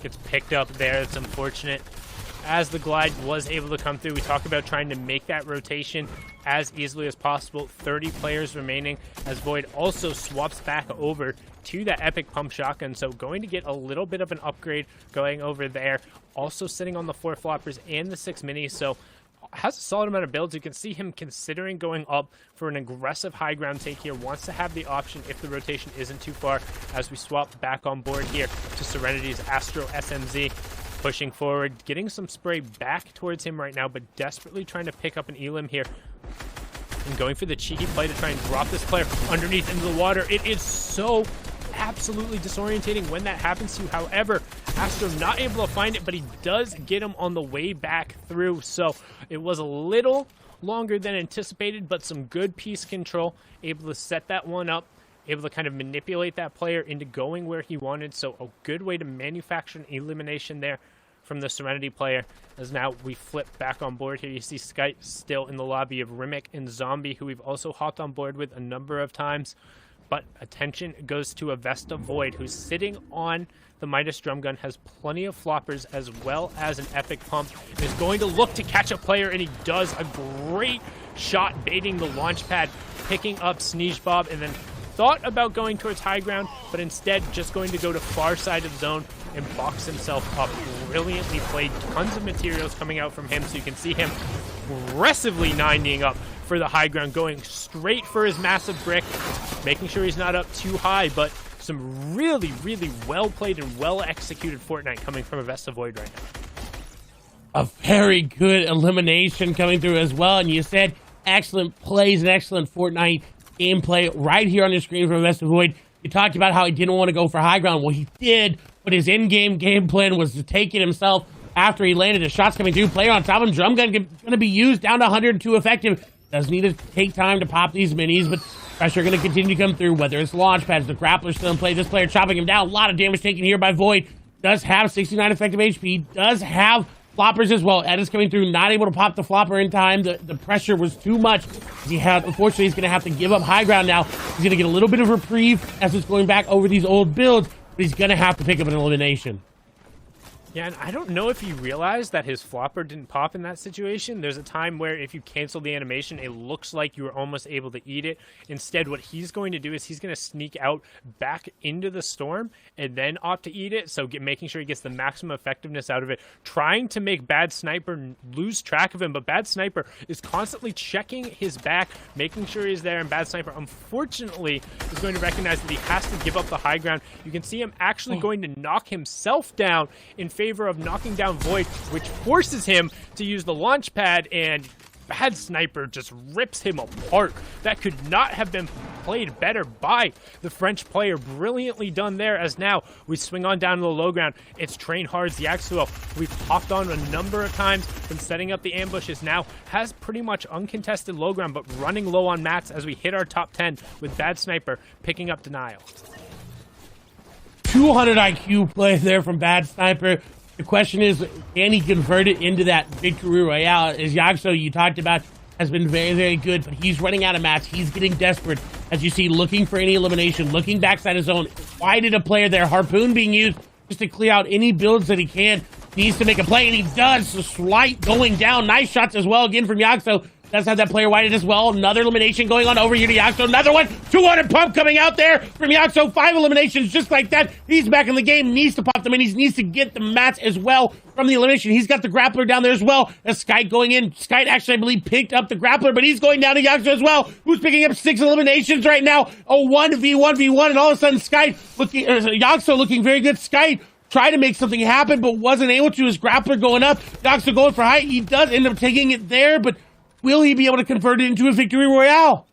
Speaker 2: Gets picked up there. It's unfortunate. As the glide was able to come through, we talked about trying to make that rotation as easily as possible. 30 players remaining as Void also swaps back over to that epic pump shotgun. So going to get a little bit of an upgrade going over there. Also sitting on the 4 floppers and the 6 minis. So has a solid amount of builds. You can see him considering going up for an aggressive high ground take here. Wants to have the option if the rotation isn't too far, as we swap back on board here to Serenity's Astro SMZ. Pushing forward, getting some spray back towards him right now, but desperately trying to pick up an Elim here. And going for the cheeky play to try and drop this player underneath into the water. It is so absolutely disorientating when that happens to you. However, Astro not able to find it, but he does get him on the way back through. So it was a little longer than anticipated, but some good piece control. Able to set that one up. Able to kind of manipulate that player into going where he wanted. So a good way to manufacture an elimination there from the Serenity player. As now we flip back on board here. You see Skype still in the lobby of Rimic and Zombie, who we've also hopped on board with a number of times. But attention goes to a Vesta Void, who's sitting on the Midas drum gun, has plenty of floppers as well as an epic pump, and is going to look to catch a player, and he does a great shot baiting the launch pad, picking up Sneeze Bob, and then thought about going towards high ground, but instead just going to go to far side of zone and box himself up. Brilliantly played. Tons of materials coming out from him, so you can see him aggressively 90ing up for the high ground, going straight for his massive brick, making sure he's not up too high, but some really, really well played and well executed Fortnite coming from a Vesta Void right now.
Speaker 3: A very good elimination coming through as well, and you said excellent plays and excellent Fortnite gameplay right here on your screen from Vesta Void. You talked about how he didn't want to go for high ground. Well, he did, but his in-game game plan was to take it himself after he landed. His shots coming through, player on top of him, drum gun going to be used down to 102 effective. Does need to take time to pop these minis, but Pressure going to continue to come through, whether it's launch pads, the grappler still in play. This player chopping him down. A lot of damage taken here by Void. Does have 69 effective HP. Does have floppers as well. Ed is coming through, not able to pop the flopper in time. The pressure was too much. Unfortunately, he's going to have to give up high ground now. He's going to get a little bit of reprieve as it's going back over these old builds, but he's going to have to pick up an elimination.
Speaker 2: Yeah, and I don't know if he realized that his flopper didn't pop in that situation. There's a time where if you cancel the animation, it looks like you were almost able to eat it. Instead, what he's going to do is he's going to sneak out back into the storm and then opt to eat it, so making sure he gets the maximum effectiveness out of it, trying to make Bad Sniper lose track of him, but Bad Sniper is constantly checking his back, making sure he's there, and Bad Sniper, unfortunately, is going to recognize that he has to give up the high ground. You can see him actually going to knock himself down in favor of knocking down Void, which forces him to use the launch pad, and Bad Sniper just rips him apart. That could not have been played better by the French player. Brilliantly done there, as now we swing on down to the low ground. It's Train Hard's Yaxuo. We've hopped on a number of times, been setting up the ambushes, now has pretty much uncontested low ground, but running low on mats as we hit our top 10 with Bad Sniper picking up Denial.
Speaker 3: 200 IQ play there from Bad Sniper. The question is, can he convert it into that victory royale? As Yaxo, you talked about, has been very, very good, but he's running out of mats. He's getting desperate, as you see, looking for any elimination, looking backside his zone. Why did a player there? Harpoon being used just to clear out any builds that he can. Needs to make a play, and he does. So slight going down. Nice shots as well, again, from Yaxo. Does have that player whited as well. Another elimination going on over here to Yaxo. Another one. 200 pump coming out there from Yaxo. 5 eliminations just like that. He's back in the game. Needs to pop them in. He needs to get the mats as well from the elimination. He's got the grappler down there as well. As Skite going in. Skite actually, I believe, picked up the grappler, but he's going down to Yaxo as well, who's picking up 6 eliminations right now. A 1v1v1, and all of a sudden Yaxo looking very good. Skite tried to make something happen, but wasn't able to. His grappler going up. Yaxo going for height. He does end up taking it there, but will he be able to convert it into a victory royale?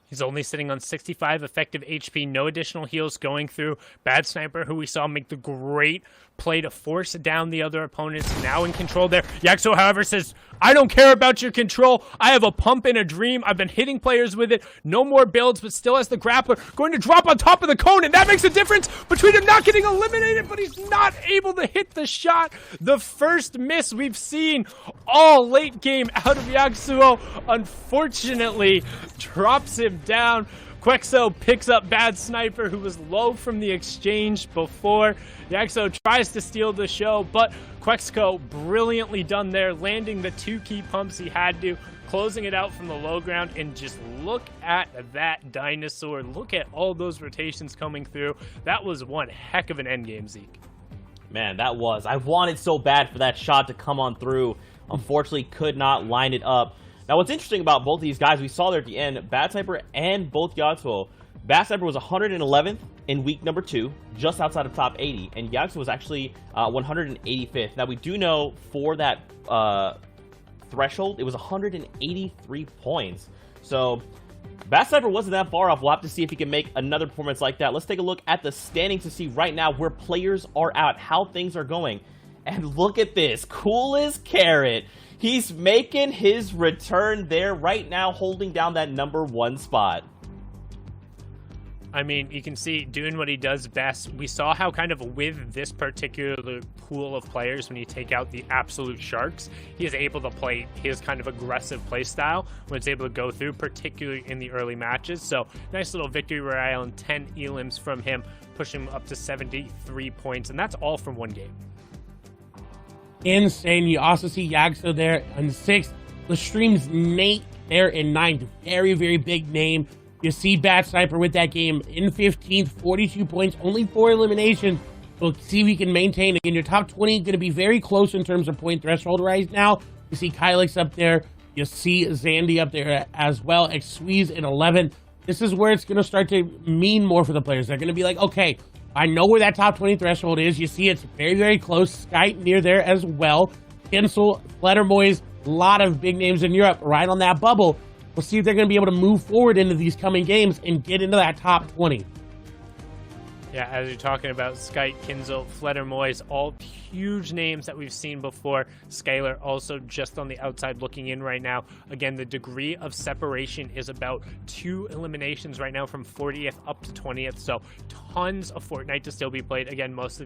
Speaker 2: He's only sitting on 65 effective HP, no additional heals going through. Bad Sniper, who we saw make the great play to force down the other opponents, now in control there. Yaxo, however, says, I don't care about your control. I have a pump and a dream. I've been hitting players with it. No more builds, but still has the grappler. Going to drop on top of the cone, and that makes a difference between him not getting eliminated, but he's not able to hit the shot. The first miss we've seen all late game out of Yaxuo, unfortunately, drops him down. Quexo picks up Bad Sniper, who was low from the exchange before. Yaxo tries to steal the show, but Quexo brilliantly done there, landing the 2 key pumps he had to, closing it out from the low ground, and just look at that dinosaur. Look at all those rotations coming through. That was one heck of an endgame, Zeke.
Speaker 1: Man, that was. I wanted so bad for that shot to come on through. Unfortunately, could not line it up. Now, what's interesting about both these guys, we saw there at the end, Bad Sniper and both Yaxo. Bad Sniper was 111th in week number 2, just outside of top 80, and Yaxo was actually 185th. Now, we do know for that threshold, it was 183 points. So, Bad Sniper wasn't that far off. We'll have to see if he can make another performance like that. Let's take a look at the standings to see right now where players are at, how things are going. And look at this, cool as carrot. He's making his return there right now, holding down that number 1 spot.
Speaker 2: I mean, you can see doing what he does best. We saw how kind of with this particular pool of players, when you take out the absolute sharks, he is able to play his kind of aggressive play style when it's able to go through, particularly in the early matches. So nice little victory royale and 10 elims from him, pushing him up to 73 points, and that's all from 1 game.
Speaker 3: Insane. You also see Yaxo there in 6th. The stream's Nate there in 9th. Very, very big name. You see Bad Sniper with that game in 15th, 42 points, only 4 eliminations. We'll see if we can maintain it. In your top 20, going to be very close in terms of point threshold right now. You see Kylix up there. You see Zandy up there as well. Xsqueeze in 11th. This is where it's going to start to mean more for the players. They're going to be like, okay, I know where that top 20 threshold is. You see it's very, very close. Skype near there as well. Tinsel, Fledermoys, a lot of big names in Europe right on that bubble. We'll see if they're going to be able to move forward into these coming games and get into that top 20.
Speaker 2: Yeah, as you're talking about Skype, Kinzel, Fledermoys, all huge names that we've seen before. Skylar also just on the outside looking in right now. Again, the degree of separation is about 2 eliminations right now from 40th up to 20th, so tons of Fortnite to still be played. Again, most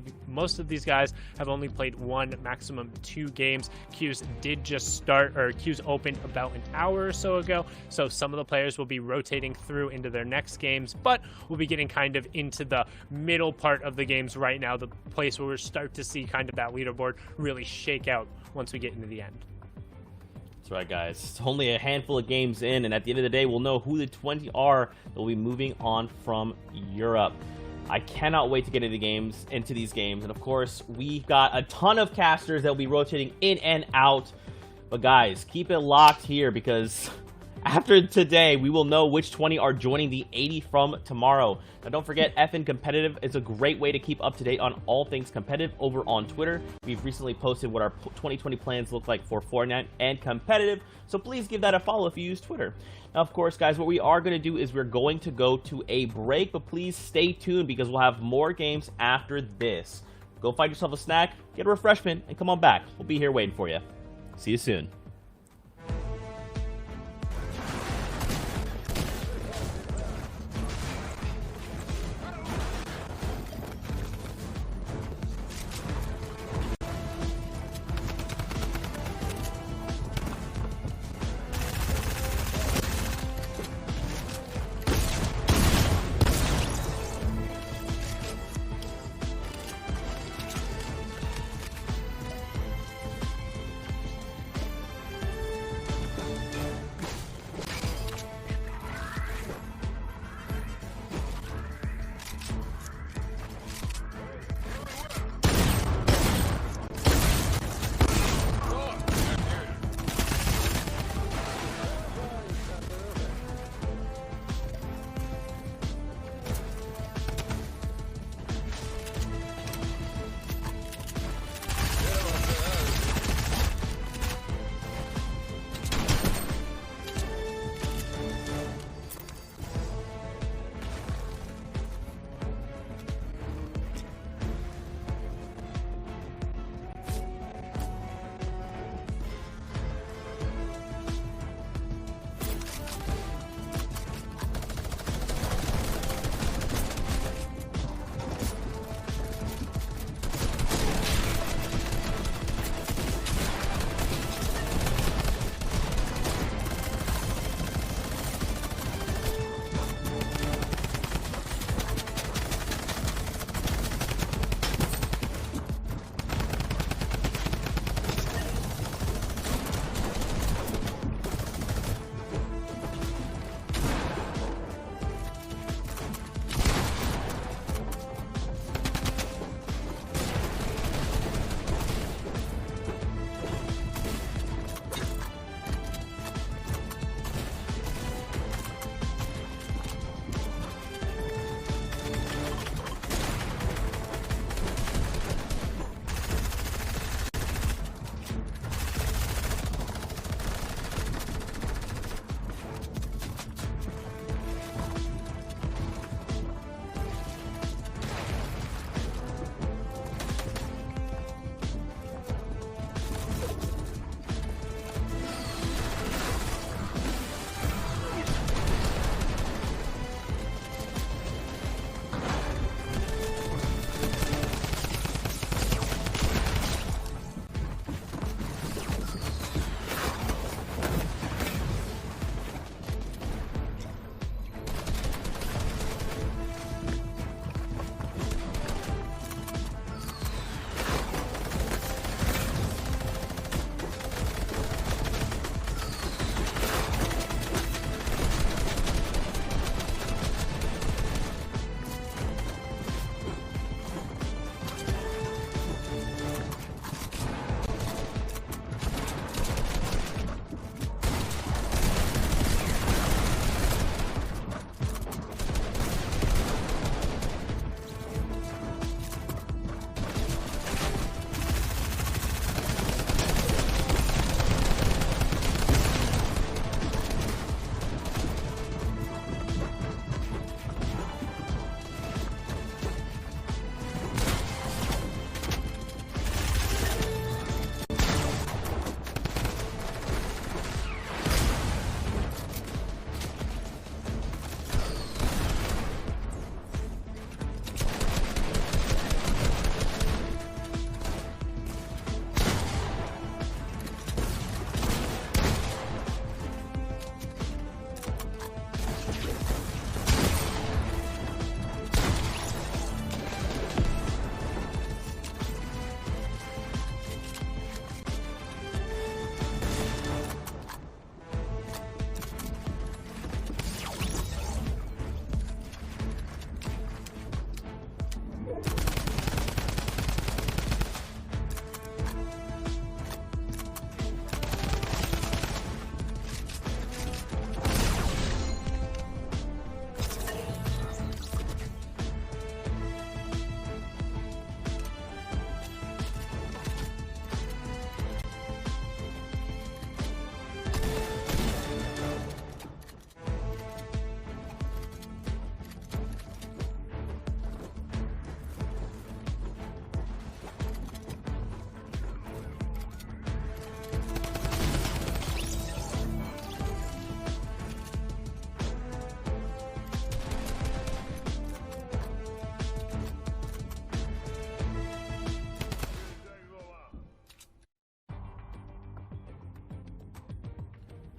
Speaker 2: of these guys have only played 1, maximum 2 games. Queues did just start, or queues opened about an hour or so ago, so some of the players will be rotating through into their next games, but we'll be getting kind of into the middle part of the games right now, the place where we'll start to see kind of that leaderboard really shake out once we get into the end.
Speaker 1: That's right, guys. It's only a handful of games in, and at the end of the day, we'll know who the 20 are that will be moving on from Europe. I cannot wait to get into these games, and of course, we've got a ton of casters that will be rotating in and out. But guys, keep it locked here, because after today, we will know which 20 are joining the 80 from tomorrow. Now, don't forget, FN Competitive is a great way to keep up to date on all things competitive over on Twitter. We've recently posted what our 2020 plans look like for Fortnite and competitive, so please give that a follow if you use Twitter. Now, of course, guys, what we are going to do is we're going to go to a break, but please stay tuned because we'll have more games after this. Go find yourself a snack, get a refreshment, and come on back. We'll be here waiting for you. See you soon.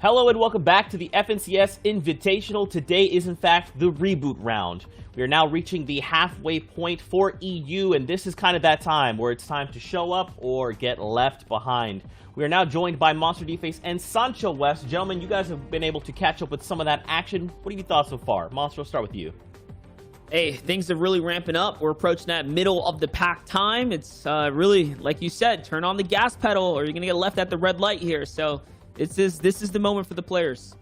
Speaker 1: Hello and welcome back to the FNCS Invitational. Today is in fact the reboot round. We are now reaching the halfway point for EU, and this is kind of that time where it's time to show up or get left behind. We are now joined by Monster D-Face and Sancho West. Gentlemen, you guys have been able to catch up with some of that action. What have you thought so far? Monster, we'll start with you.
Speaker 4: Hey, things are really ramping up. We're approaching that middle of the pack time. It's really, like you said, turn on the gas pedal or you're going to get left at the red light here. So this is the moment for the players.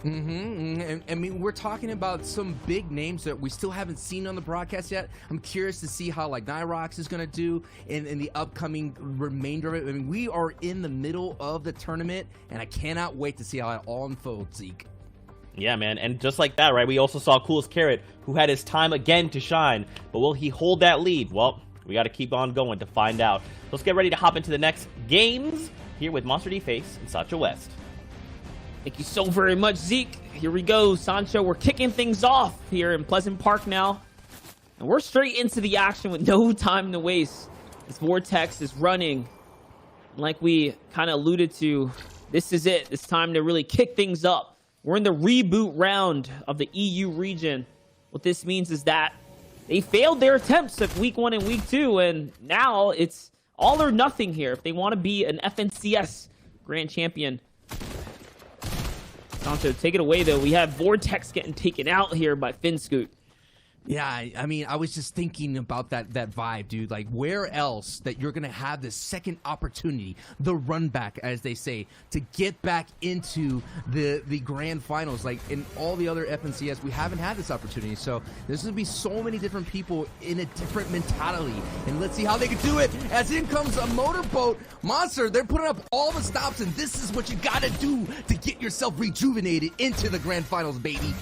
Speaker 5: And I mean, we're talking about some big names that we still haven't seen on the broadcast yet. I'm curious to see how like Nyrox is going to do in the upcoming remainder of it. I mean, we are in the middle of the tournament, and I cannot wait to see how it all unfolds, Zeke.
Speaker 1: Yeah, man, and just like that, right, we also saw Coolest Carrot, who had his time again to shine. But will he hold that lead? Well, we got to keep on going to find out. Let's get ready to hop into the next games here with Monster D-Face and Sancho West.
Speaker 4: Thank you so very much, Zeke. Here we go, Sancho. We're kicking things off here in Pleasant Park now. And we're straight into the action with no time to waste. This Vortex is running. Like we kind of alluded to, this is it. It's time to really kick things up. We're in the reboot round of the EU region. What this means is that they failed their attempts at week 1 and week 2, and now it's all or nothing here if they want to be an FNCS Grand Champion. Sancho, take it away, though. We have Vortex getting taken out here by FinScoot.
Speaker 5: Yeah, I mean, I was just thinking about that vibe, dude. Like, where else that you're going to have this second opportunity, the run back, as they say, to get back into the grand finals? Like, in all the other FNCS, we haven't had this opportunity. So there's going to be so many different people in a different mentality. And let's see how they can do it. As in comes a motorboat. Monster, they're putting up all the stops, and this is what you got to do to get yourself rejuvenated into the grand finals, baby.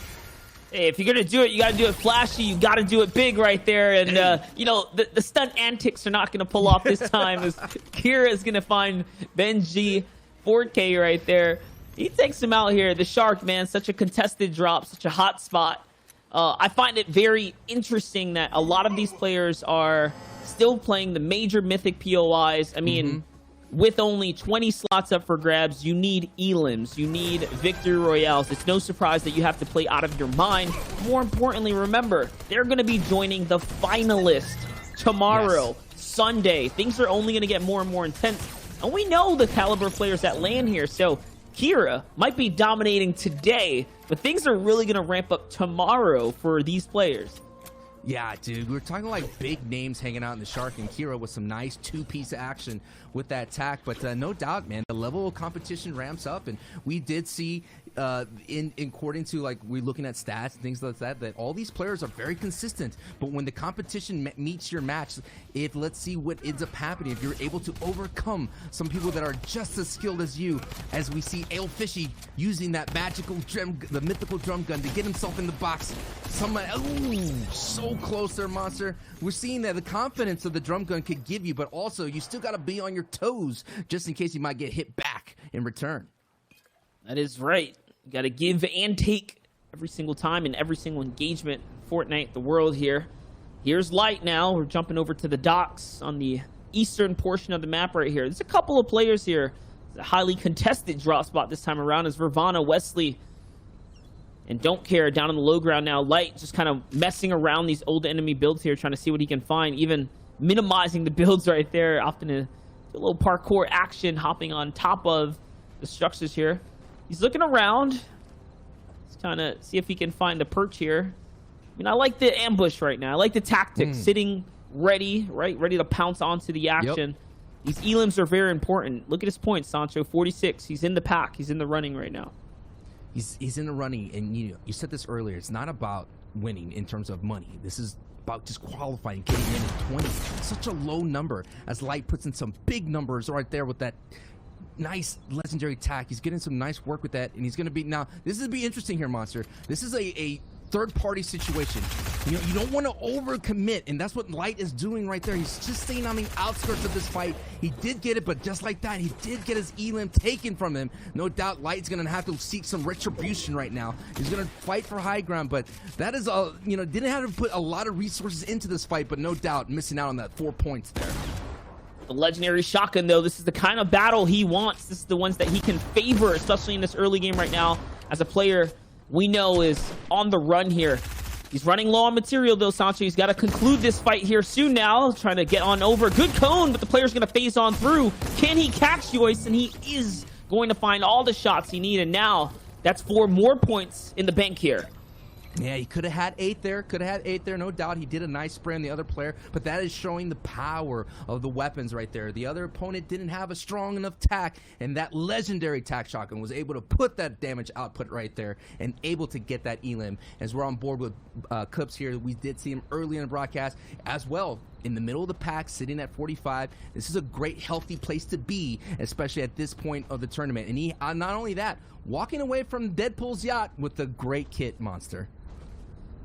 Speaker 4: Hey, if you're going to do it, you got to do it flashy. You got to do it big right there. And, you know, the stunt antics are not going to pull off this time as Kira is going to find Benji 4K right there. He takes him out here. The Shark, man, such a contested drop, such a hot spot. I find it very interesting that a lot of these players are still playing the major mythic POIs. I mean, with only 20 slots up for grabs, you need elims, you need victory royales. It's no surprise that you have to play out of your mind. More importantly, remember, they're going to be joining the finalists tomorrow, Sunday. Things are only going to get more and more intense. And we know the caliber of players that land here. So Kira might be dominating today, but things are really going to ramp up tomorrow for these players.
Speaker 5: Yeah, dude, we're talking like big names hanging out in the Shark and Kira with some nice two-piece action with that attack. But no doubt, man, the level of competition ramps up, and we did see according to like we're looking at stats and things like that all these players are very consistent. But when the competition meets your match, let's see what ends up happening. If you're able to overcome some people that are just as skilled as you, as we see Ale Fishy using that magical the mythical drum gun to get himself in the box. So close there, Monster. We're seeing that the confidence of the drum gun could give you, but also you still got to be on your toes just in case you might get hit back in return.
Speaker 4: That is right. You got to give and take every single time in every single engagement. Fortnite, the world here. Here's Light now. We're jumping over to the docks on the eastern portion of the map right here. There's a couple of players here. It's a highly contested drop spot this time around as Vervana, Wesley, and Don't Care down on the low ground now. Light just kind of messing around these old enemy builds here, trying to see what he can find, even minimizing the builds right there. Often a little parkour action, hopping on top of the structures here. He's looking around. He's trying to see if he can find a perch here. I mean, I like the ambush right now. I like the tactics, sitting ready, right? Ready to pounce onto the action. These elims are very important. Look at his points, Sancho, 46. He's in the pack. He's in the running right now.
Speaker 5: He's in the running, and you said this earlier. It's not about winning in terms of money. This is about just qualifying, getting in at 20. Such a low number as Light puts in some big numbers right there with that nice legendary attack. He's getting some nice work with that, and he's going to be now. This is going to be interesting here, Monster. This is a third-party situation. You don't want to overcommit, and that's what Light is doing right there. He's just staying on the outskirts of this fight. He did get it, but just like that, he did get his elim taken from him. No doubt Light's going to have to seek some retribution right now. He's going to fight for high ground, but that is, didn't have to put a lot of resources into this fight, but no doubt missing out on that 4 points there.
Speaker 4: The legendary shotgun, though, this is the kind of battle he wants. This is the ones that he can favor, especially in this early game right now. As a player we know is on the run here. He's running low on material, though, Sancho. He's got to conclude this fight here soon now. Trying to get on over. Good cone, but the player's going to phase on through. Can he catch Joyce? And he is going to find all the shots he needs. And now that's 4 more points in the bank here.
Speaker 5: Yeah, he could have had 8 there. Could have had 8 there, no doubt. He did a nice spray on the other player, but that is showing the power of the weapons right there. The other opponent didn't have a strong enough tack, and that legendary tack shotgun was able to put that damage output right there and able to get that elim. As we're on board with Cups here, we did see him early in the broadcast as well. In the middle of the pack, sitting at 45. This is a great, healthy place to be, especially at this point of the tournament. And he, not only that, walking away from Deadpool's yacht with a great kit, Monster.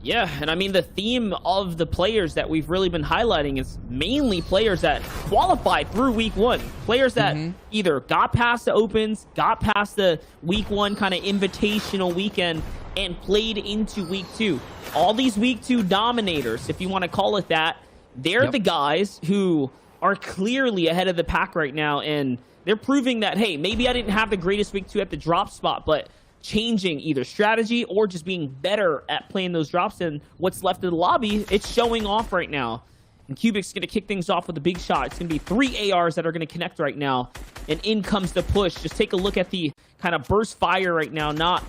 Speaker 4: Yeah, and I mean, the theme of the players that we've really been highlighting is mainly players that qualified through week 1. Players that either got past the opens, got past the week 1 kind of invitational weekend, and played into week 2. All these week 2 dominators, if you want to call it that, they're the guys who are clearly ahead of the pack right now, and they're proving that, hey, maybe I didn't have the greatest week 2 at the drop spot, but changing either strategy or just being better at playing those drops and what's left of the lobby, it's showing off right now. And Cubic's going to kick things off with a big shot. It's going to be 3 ARs that are going to connect right now, and in comes the push. Just take a look at the kind of burst fire right now, not,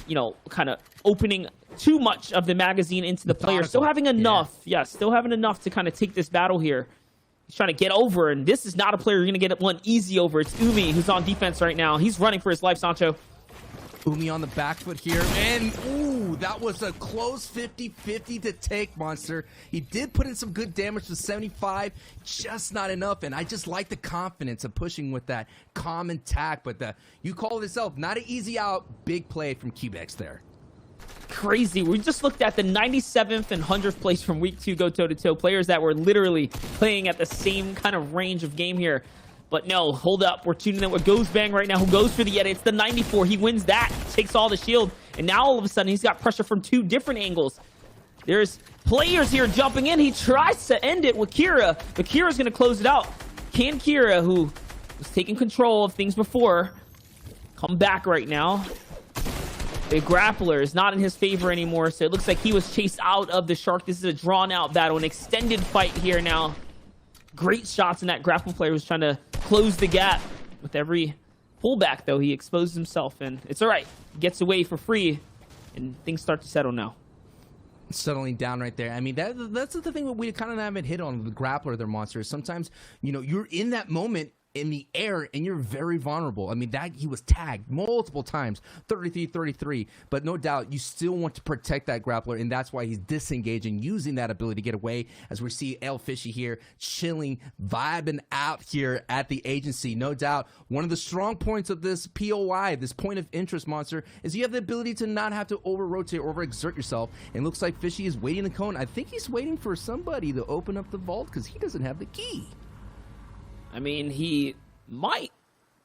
Speaker 4: you know, kind of opening too much of the magazine into the player. Still having enough, still having enough to kind of take this battle here. He's trying to get over, and this is not a player you're going to get one easy over. It's Umi who's on defense right now. He's running for his life, Sancho.
Speaker 5: Umi on the back foot here, and ooh, that was a close 50-50 to take, Monster. He did put in some good damage to 75, just not enough, and I just like the confidence of pushing with that common tack, but you call it yourself, not an easy out, big play from Cubex there.
Speaker 4: Crazy. We just looked at the 97th and 100th place from week 2 go toe-to-toe, players that were literally playing at the same kind of range of game here. But no, hold up. We're tuning in with Goes Bang right now, who goes for the edit. It's the 94. He wins that, takes all the shield, and now all of a sudden he's got pressure from 2 different angles. There's players here jumping in. He tries to end it with Kira, but Kira's going to close it out. Can Kira, who was taking control of things before, come back right now? The grappler is not in his favor anymore, so it looks like he was chased out of the Shark. This is a drawn-out battle, an extended fight here now. Great shots, and that grapple player was trying to close the gap. With every pullback, though, he exposed himself, and it's all right. Gets away for free, and things start to settle now.
Speaker 5: Settling down right there. I mean, that's the thing that we kind of haven't hit on, the grappler, their monsters. Sometimes, you know, you're in that moment in the air and you're very vulnerable. I mean, that he was tagged multiple times, 33, but no doubt you still want to protect that grappler, and that's why he's disengaging, using that ability to get away, as we see El Fishy here chilling, vibing out here at the agency. No doubt one of the strong points of this POI, this point of interest, Monster, is you have the ability to not have to over rotate or over exert yourself. And it looks like Fishy is waiting the cone. I think he's waiting for somebody to open up the vault because he doesn't have the key.
Speaker 4: I mean, he might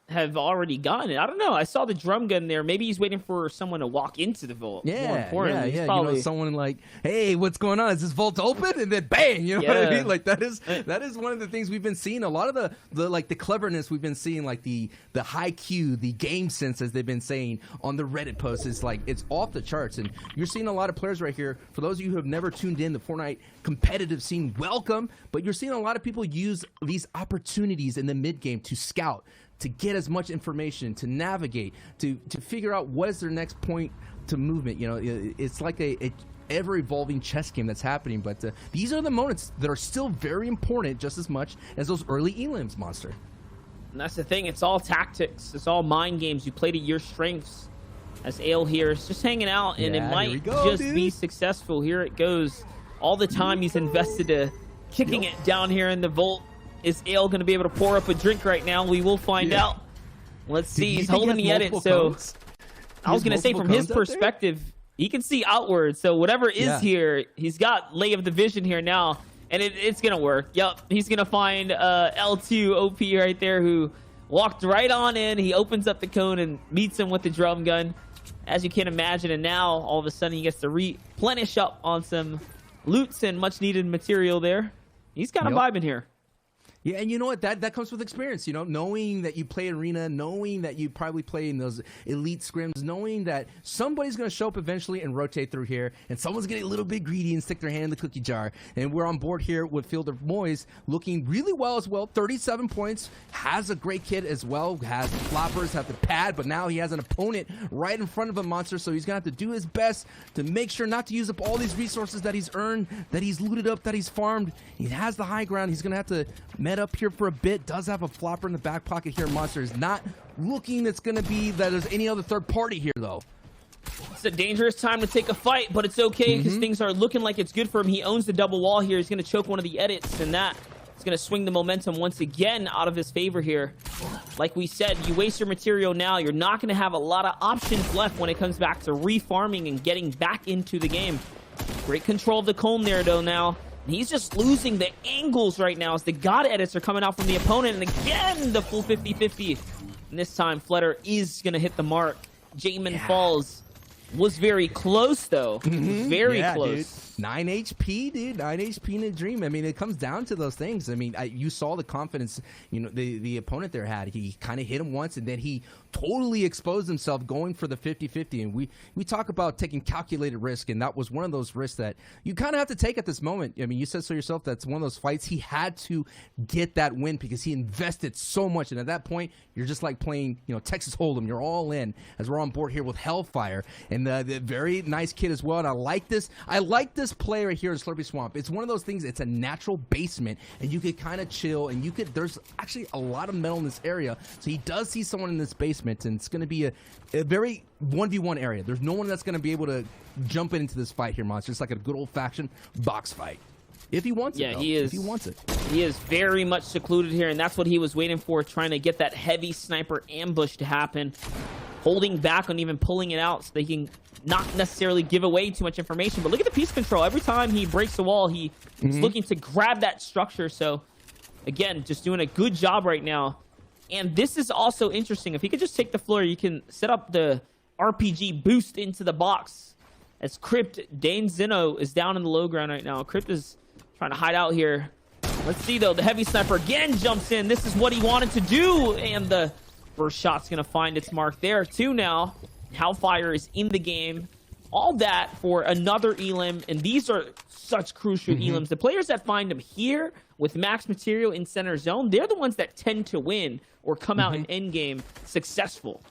Speaker 4: have already gotten it. I don't know. I saw the drum gun there. Maybe he's waiting for someone to walk into the vault.
Speaker 5: Yeah,
Speaker 4: Probably...
Speaker 5: You know, someone like, hey, what's going on? Is this vault open? And then bang, you know what I mean? Like that is one of the things we've been seeing. A lot of the cleverness we've been seeing, like the high Q, the game sense, as they've been saying on the Reddit posts, is like it's off the charts. And you're seeing a lot of players right here. For those of you who have never tuned in the Fortnite competitive scene, welcome. But you're seeing a lot of people use these opportunities in the mid game to scout, to get as much information, to navigate, to figure out what is their next point to movement. You know, it's like a ever-evolving chess game that's happening. But these are the moments that are still very important, just as much as those early elims, Monster.
Speaker 4: And that's the thing. It's all tactics. It's all mind games. You play to your strengths. As Ale here is just hanging out, and it might be successful. Here it goes. All the time he's invested to kicking it down here in the vault. Is Ale going to be able to pour up a drink right now? We will find out. Let's see. He's holding the edit, so I was going to say from his perspective, he can see outward. So whatever is here, he's got lay of the vision here now, and it's going to work. Yep, he's going to find L2 OP right there, who walked right on in. He opens up the cone and meets him with the drum gun, as you can imagine. And now all of a sudden he gets to replenish up on some loots and much needed material there. He's kind of vibing here.
Speaker 5: Yeah, and you know what? That comes with experience, you know, knowing that you play arena, knowing that you probably play in those elite scrims, knowing that somebody's going to show up eventually and rotate through here, and someone's going to get a little bit greedy and stick their hand in the cookie jar. And we're on board here with Fielder Moyes, looking really well as well. 37 points, has a great kid as well, has floppers, have the pad, but now he has an opponent right in front of him, Monster, so he's going to have to do his best to make sure not to use up all these resources that he's earned, that he's looted up, that he's farmed. He has the high ground. He's going to have to met up here for a bit. Does have a flopper in the back pocket here. Monster is not looking it's going to be that there's any other third party here, though.
Speaker 4: It's a dangerous time to take a fight, but it's okay because things are looking like it's good for him. He owns the double wall here. He's going to choke one of the edits, and that is going to swing the momentum once again out of his favor here. Like we said, you waste your material now, you're not going to have a lot of options left when it comes back to refarming and getting back into the game. Great control of the cone there, though, now. He's just losing the angles right now as the God edits are coming out from the opponent. And again, the full 50-50. And this time, Flutter is going to hit the mark. Jamin Falls was very close, though. Very close.
Speaker 5: Dude. 9 HP, dude. 9 HP in a dream. I mean, it comes down to those things. I mean, you saw the confidence, you know, the opponent there had. He kind of hit him once, and then he totally exposed himself going for the 50-50. And we talk about taking calculated risk, and that was one of those risks that you kind of have to take at this moment. I mean, you said so yourself. That's one of those fights he had to get that win because he invested so much. And at that point, you're just like playing, you know, Texas Hold'em. You're all in as we're on board here with Hellfire. And the very nice kid as well. And I like this play right here in Slurpy Swamp. It's one of those things, it's a natural basement, and you could kind of chill, and there's actually a lot of metal in this area, so he does see someone in this basement, and it's going to be a very 1v1 area. There's no one that's going to be able to jump into this fight here, Monster. It's like a good old-fashioned box fight. If he wants it, though.
Speaker 4: He is.
Speaker 5: If he wants it.
Speaker 4: He is very much secluded here, and that's what he was waiting for, trying to get that heavy sniper ambush to happen, holding back on even pulling it out so they can not necessarily give away too much information. But look at the piece control. Every time he breaks the wall, he's looking to grab that structure. So, again, just doing a good job right now. And this is also interesting. If he could just take the floor, you can set up the RPG boost into the box. As Crypt, Dane Zeno is down in the low ground right now. Crypt is trying to hide out here. Let's see, though. The heavy sniper again jumps in. This is what he wanted to do. And the first shot's going to find its mark there, too, now. Hellfire is in the game. All that for another elim, and these are such crucial elims. The players that find them here with max material in center zone, they're the ones that tend to win or come out in endgame successful.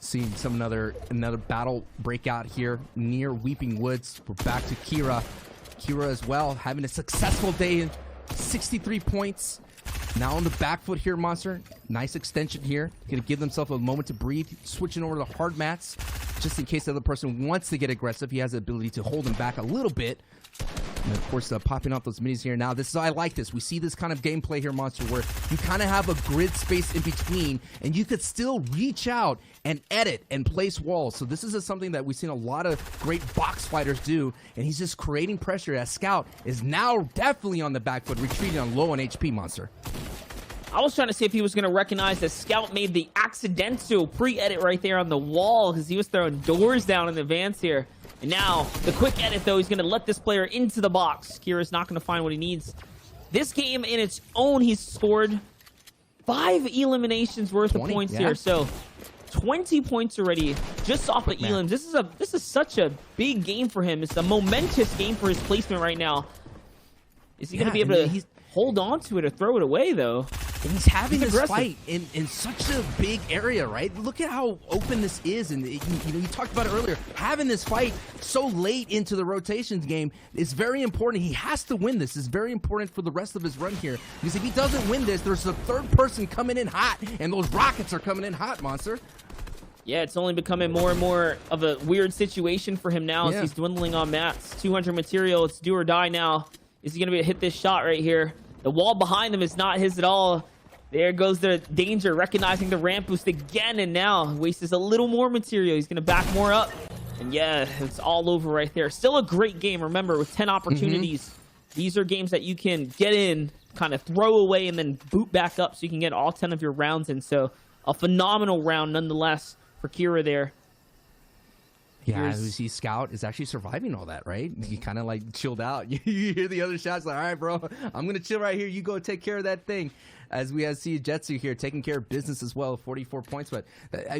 Speaker 5: Seeing another battle breakout here near Weeping Woods. We're back to Kira. Kira as well, having a successful day, 63 points. Now on the back foot here, Monster. Nice extension here. Going to give themselves a moment to breathe. Switching over to hard mats, just in case the other person wants to get aggressive. He has the ability to hold him back a little bit. And of course, popping off those minis here. Now, I like this. We see this kind of gameplay here, Monster, where you kind of have a grid space in between, and you could still reach out and edit and place walls. So this is something that we've seen a lot of great box fighters do, and he's just creating pressure as Scout is now definitely on the back foot, retreating on low on HP, Monster.
Speaker 4: I was trying to see if he was going to recognize that Scout made the accidental pre-edit right there on the wall because he was throwing doors down in advance here. And now, the quick edit, though, he's going to let this player into the box. Kira's not going to find what he needs. This game in its own, he's scored 5 eliminations worth of points here. So, 20 points already just off of elims. This is such a big game for him. It's a momentous game for his placement right now. Is he going to be able to hold on to it or throw it away, though?
Speaker 5: And he's having this fight in such a big area, right? Look at how open this is. And you talked about it earlier. Having this fight so late into the rotations game is very important. He has to win this. It's very important for the rest of his run here. Because if he doesn't win this, there's a third person coming in hot. And those rockets are coming in hot, Monster.
Speaker 4: Yeah, it's only becoming more and more of a weird situation for him now as he's dwindling on mats. 200 material. It's do or die now. Is he going to be able to hit this shot right here? The wall behind him is not his at all. There goes the danger, recognizing the ramp boost again, and now wastes a little more material. He's going to back more up. And yeah, it's all over right there. Still a great game, remember, with 10 opportunities. These are games that you can get in, kind of throw away, and then boot back up so you can get all 10 of your rounds in. So a phenomenal round nonetheless for Kira there.
Speaker 5: Yeah,
Speaker 1: Here's-
Speaker 5: we see Scout is actually surviving all that, right? He kind of like chilled out. You hear the other shots, like, all right, bro, I'm going to chill right here. You go take care of that thing. As we see Jetsu here taking care of business as well, 44 points. But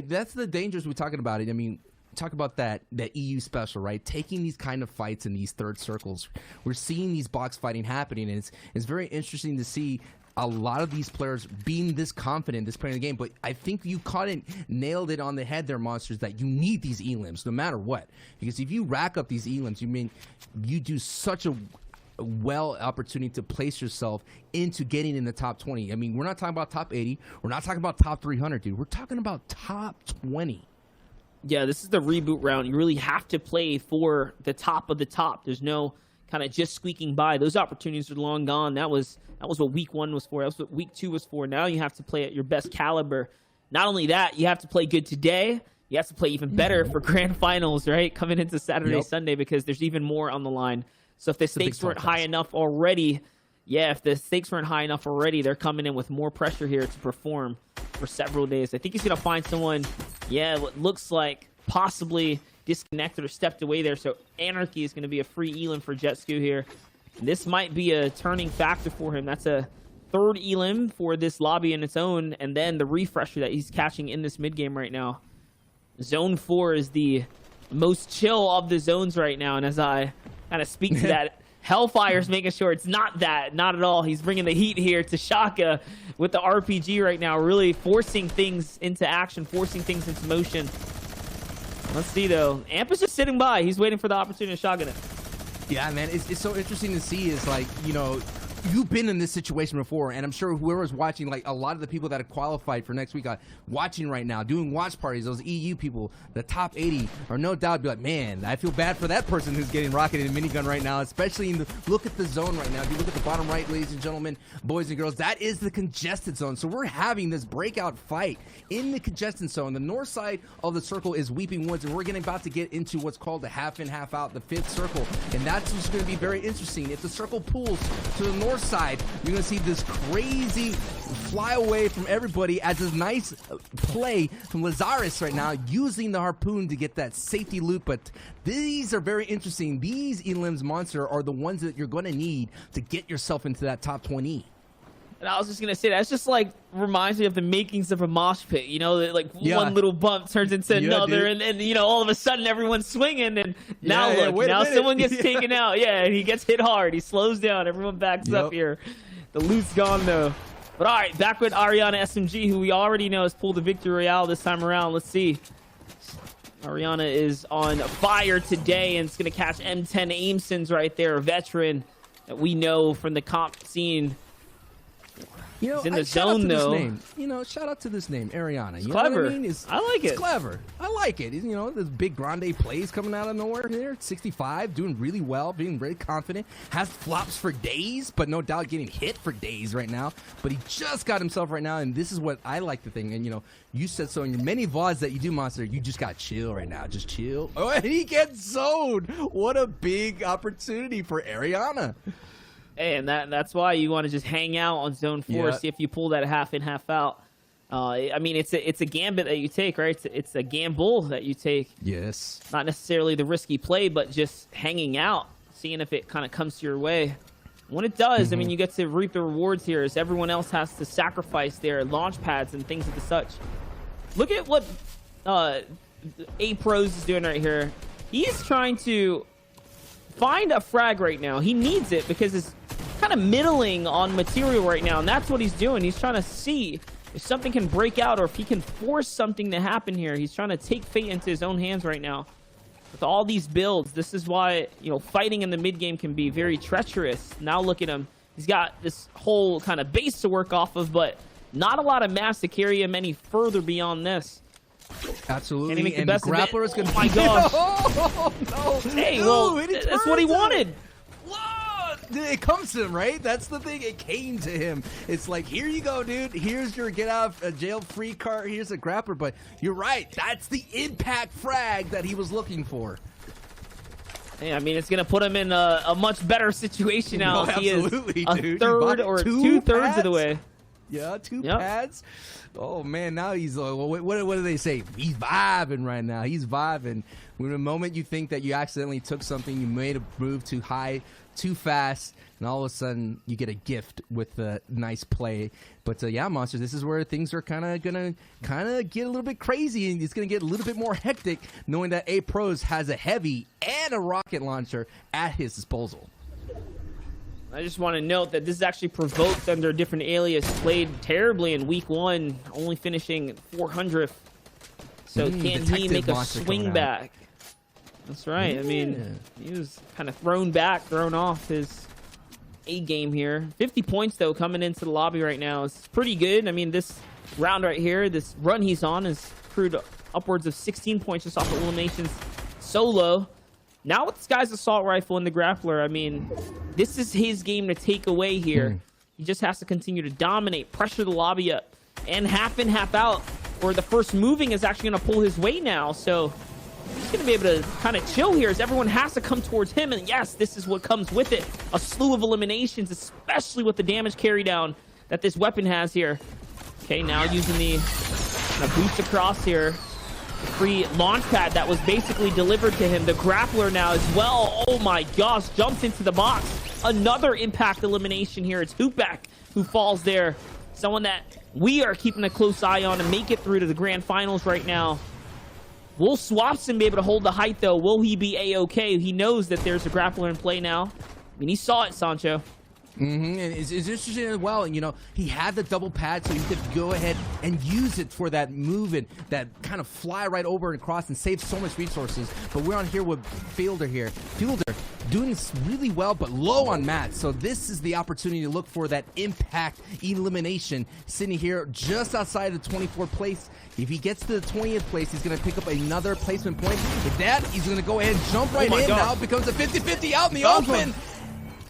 Speaker 5: that's the dangers we're talking about. I mean, talk about that EU special, right? Taking these kind of fights in these third circles. We're seeing these box fighting happening, and it's very interesting to see a lot of these players being this confident this point in the game. But I think you nailed it on the head there, Monsters, that you need these elims no matter what. Because if you rack up these elims, you do such a well opportunity to place yourself into getting in the top 20. I mean, we're not talking about top 80. We're not talking about top 300, dude. We're talking about top 20.
Speaker 4: Yeah, this is the reboot round. You really have to play for the top of the top. There's no kind of just squeaking by. Those opportunities are long gone. That was what week 1 was for. That was what week 2 was for. Now you have to play at your best caliber. Not only that, you have to play good today. You have to play even better for grand finals, right? Coming into Saturday, Sunday, because there's even more on the line. So if the stakes weren't high enough already, they're coming in with more pressure here to perform for several days. I think he's going to find someone, what looks like possibly disconnected or stepped away there. So Anarchy is going to be a free elim for Jetsu here. And this might be a turning factor for him. That's a 3rd elim for this lobby in its own, and then the refresher that he's catching in this mid game right now. Zone 4 is the most chill of the zones right now, and as I kind of speak to that, Hellfire's making sure it's not at all. He's bringing the heat here to Shaka with the RPG right now, really forcing things into action, forcing things into motion. Let's see, though. Amp is just sitting by. He's waiting for the opportunity to shotgun it.
Speaker 5: Yeah, man, it's so interesting to see. Is like, you've been in this situation before, and I'm sure whoever's watching, like a lot of the people that have qualified for next week are watching right now, doing watch parties, those EU people, the top 80 are no doubt be like, man, I feel bad for that person who's getting rocketed in minigun right now, especially look at the zone right now. If you look at the bottom right, ladies and gentlemen, boys and girls, that is the congested zone. So we're having this breakout fight in the congested zone. The north side of the circle is Weeping Woods, and we're about to get into what's called the half in, half out, the 5th circle, and that's what's going to be very interesting. If the circle pulls to the north side, you're going to see this crazy fly away from everybody as a nice play from Lazarus right now, using the harpoon to get that safety loop. But these are very interesting. These elims, Monster, are the ones that you're going to need to get yourself into that top 20.
Speaker 4: And I was just going to say, that's just like reminds me of the makings of a mosh pit, like one little bump turns into another, and all of a sudden everyone's swinging, and now someone gets taken out, and he gets hit hard, he slows down, everyone backs up here. The loot's gone though. But all right, back with Ariana SMG, who we already know has pulled the Victory Royale this time around. Let's see. Ariana is on fire today, and it's going to catch M10 Aimsons right there, a veteran that we know from the comp scene. He's in the zone, though.
Speaker 5: Shout out to this name, Ariana.
Speaker 4: It's clever.
Speaker 5: What I mean?
Speaker 4: I like it.
Speaker 5: It's clever. I like it. This big grande plays coming out of nowhere here. 65, doing really well, being very confident. Has flops for days, but no doubt getting hit for days right now. But he just got himself right now, and this is what I like the thing. And, you said so in your many VODs that you do, Monster. You just got chill right now. Just chill. Oh, and he gets zoned. What a big opportunity for Ariana.
Speaker 4: Hey, and that's why you want to just hang out on zone 4, see if you pull that half in, half out. I mean, it's a gambit that you take, right? It's a gamble that you take.
Speaker 5: Yes.
Speaker 4: Not necessarily the risky play, but just hanging out, seeing if it kind of comes to your way. When it does, I mean, you get to reap the rewards here, as everyone else has to sacrifice their launch pads and things of the such. Look at what A-Pros is doing right here. He's trying to find a frag right now. He needs it because it's kind of middling on material right now, and that's what he's doing. He's trying to see if something can break out or if he can force something to happen here. He's trying to take fate into his own hands right now. With all these builds, this is why, fighting in the mid game can be very treacherous. Now look at him. He's got this whole kind of base to work off of, but not a lot of mass to carry him any further beyond this.
Speaker 5: Absolutely, and the grappler is going to...
Speaker 4: Oh my gosh.
Speaker 5: Oh, no.
Speaker 4: Hey, well, that's what he wanted.
Speaker 5: What? It comes to him, right? That's the thing. It came to him. It's like, here you go, dude. Here's your get out of jail free card. Here's a grappler. But you're right. That's the impact frag that he was looking for.
Speaker 4: Yeah, I mean, it's going to put him in a much better situation now.
Speaker 5: Oh,
Speaker 4: he is
Speaker 5: absolutely,
Speaker 4: a
Speaker 5: dude.
Speaker 4: third or 2/3 of the way.
Speaker 5: Yeah, two
Speaker 4: Yep.
Speaker 5: pads. Oh man, now he's what do they say? He's vibing right now. He's vibing. When the moment you think that you accidentally took something, you made a move too high, too fast, and all of a sudden you get a gift with a nice play. But yeah, Monsters, this is where things are gonna get a little bit crazy, and it's gonna get a little bit more hectic, knowing that A Pros has a heavy and a rocket launcher at his disposal.
Speaker 4: I just want to note that this is actually Provoked under a different alias. Played terribly in week 1, only finishing 400th. So can he
Speaker 5: Detective
Speaker 4: make a
Speaker 5: Monster
Speaker 4: swing
Speaker 5: coming out.
Speaker 4: back? That's right. I mean, he was kind of thrown off his A game here. 50 points, though, coming into the lobby right now. It's pretty good. I mean, this round right here, this run he's on, has accrued upwards of 16 points just off of eliminations solo. Now with this guy's assault rifle and the grappler, I mean, this is his game to take away here. He just has to continue to dominate, pressure the lobby up, and half in, half out, or the first moving is actually going to pull his weight now. So he's going to be able to kind of chill here as everyone has to come towards him. And yes, this is what comes with it. A slew of eliminations, especially with the damage carry down that this weapon has here. Okay, now using the boost across here. Free launch pad that was basically delivered to him. The grappler now as well. Oh my gosh, jumps into the box. Another impact elimination here. It's Hoopback who falls there. Someone that we are keeping a close eye on to make it through to the grand finals right now. Will Swapson be able to hold the height though? Will he be A-okay? He knows that there's a grappler in play now. I mean, he saw it, Sancho.
Speaker 5: And it's interesting as well. And, you know, he had the double pad, so he could go ahead and use it for that move and that kind of fly right over and across and save so much resources. But we're on here with Fielder here. Fielder doing this really well, but low on mats. So this is the opportunity to look for that impact elimination. Sitting here just outside of the 24th place. If he gets to the 20th place, he's going to pick up another placement point. With that, he's going to go ahead and jump right in. Now it becomes a 50-50 out in the open.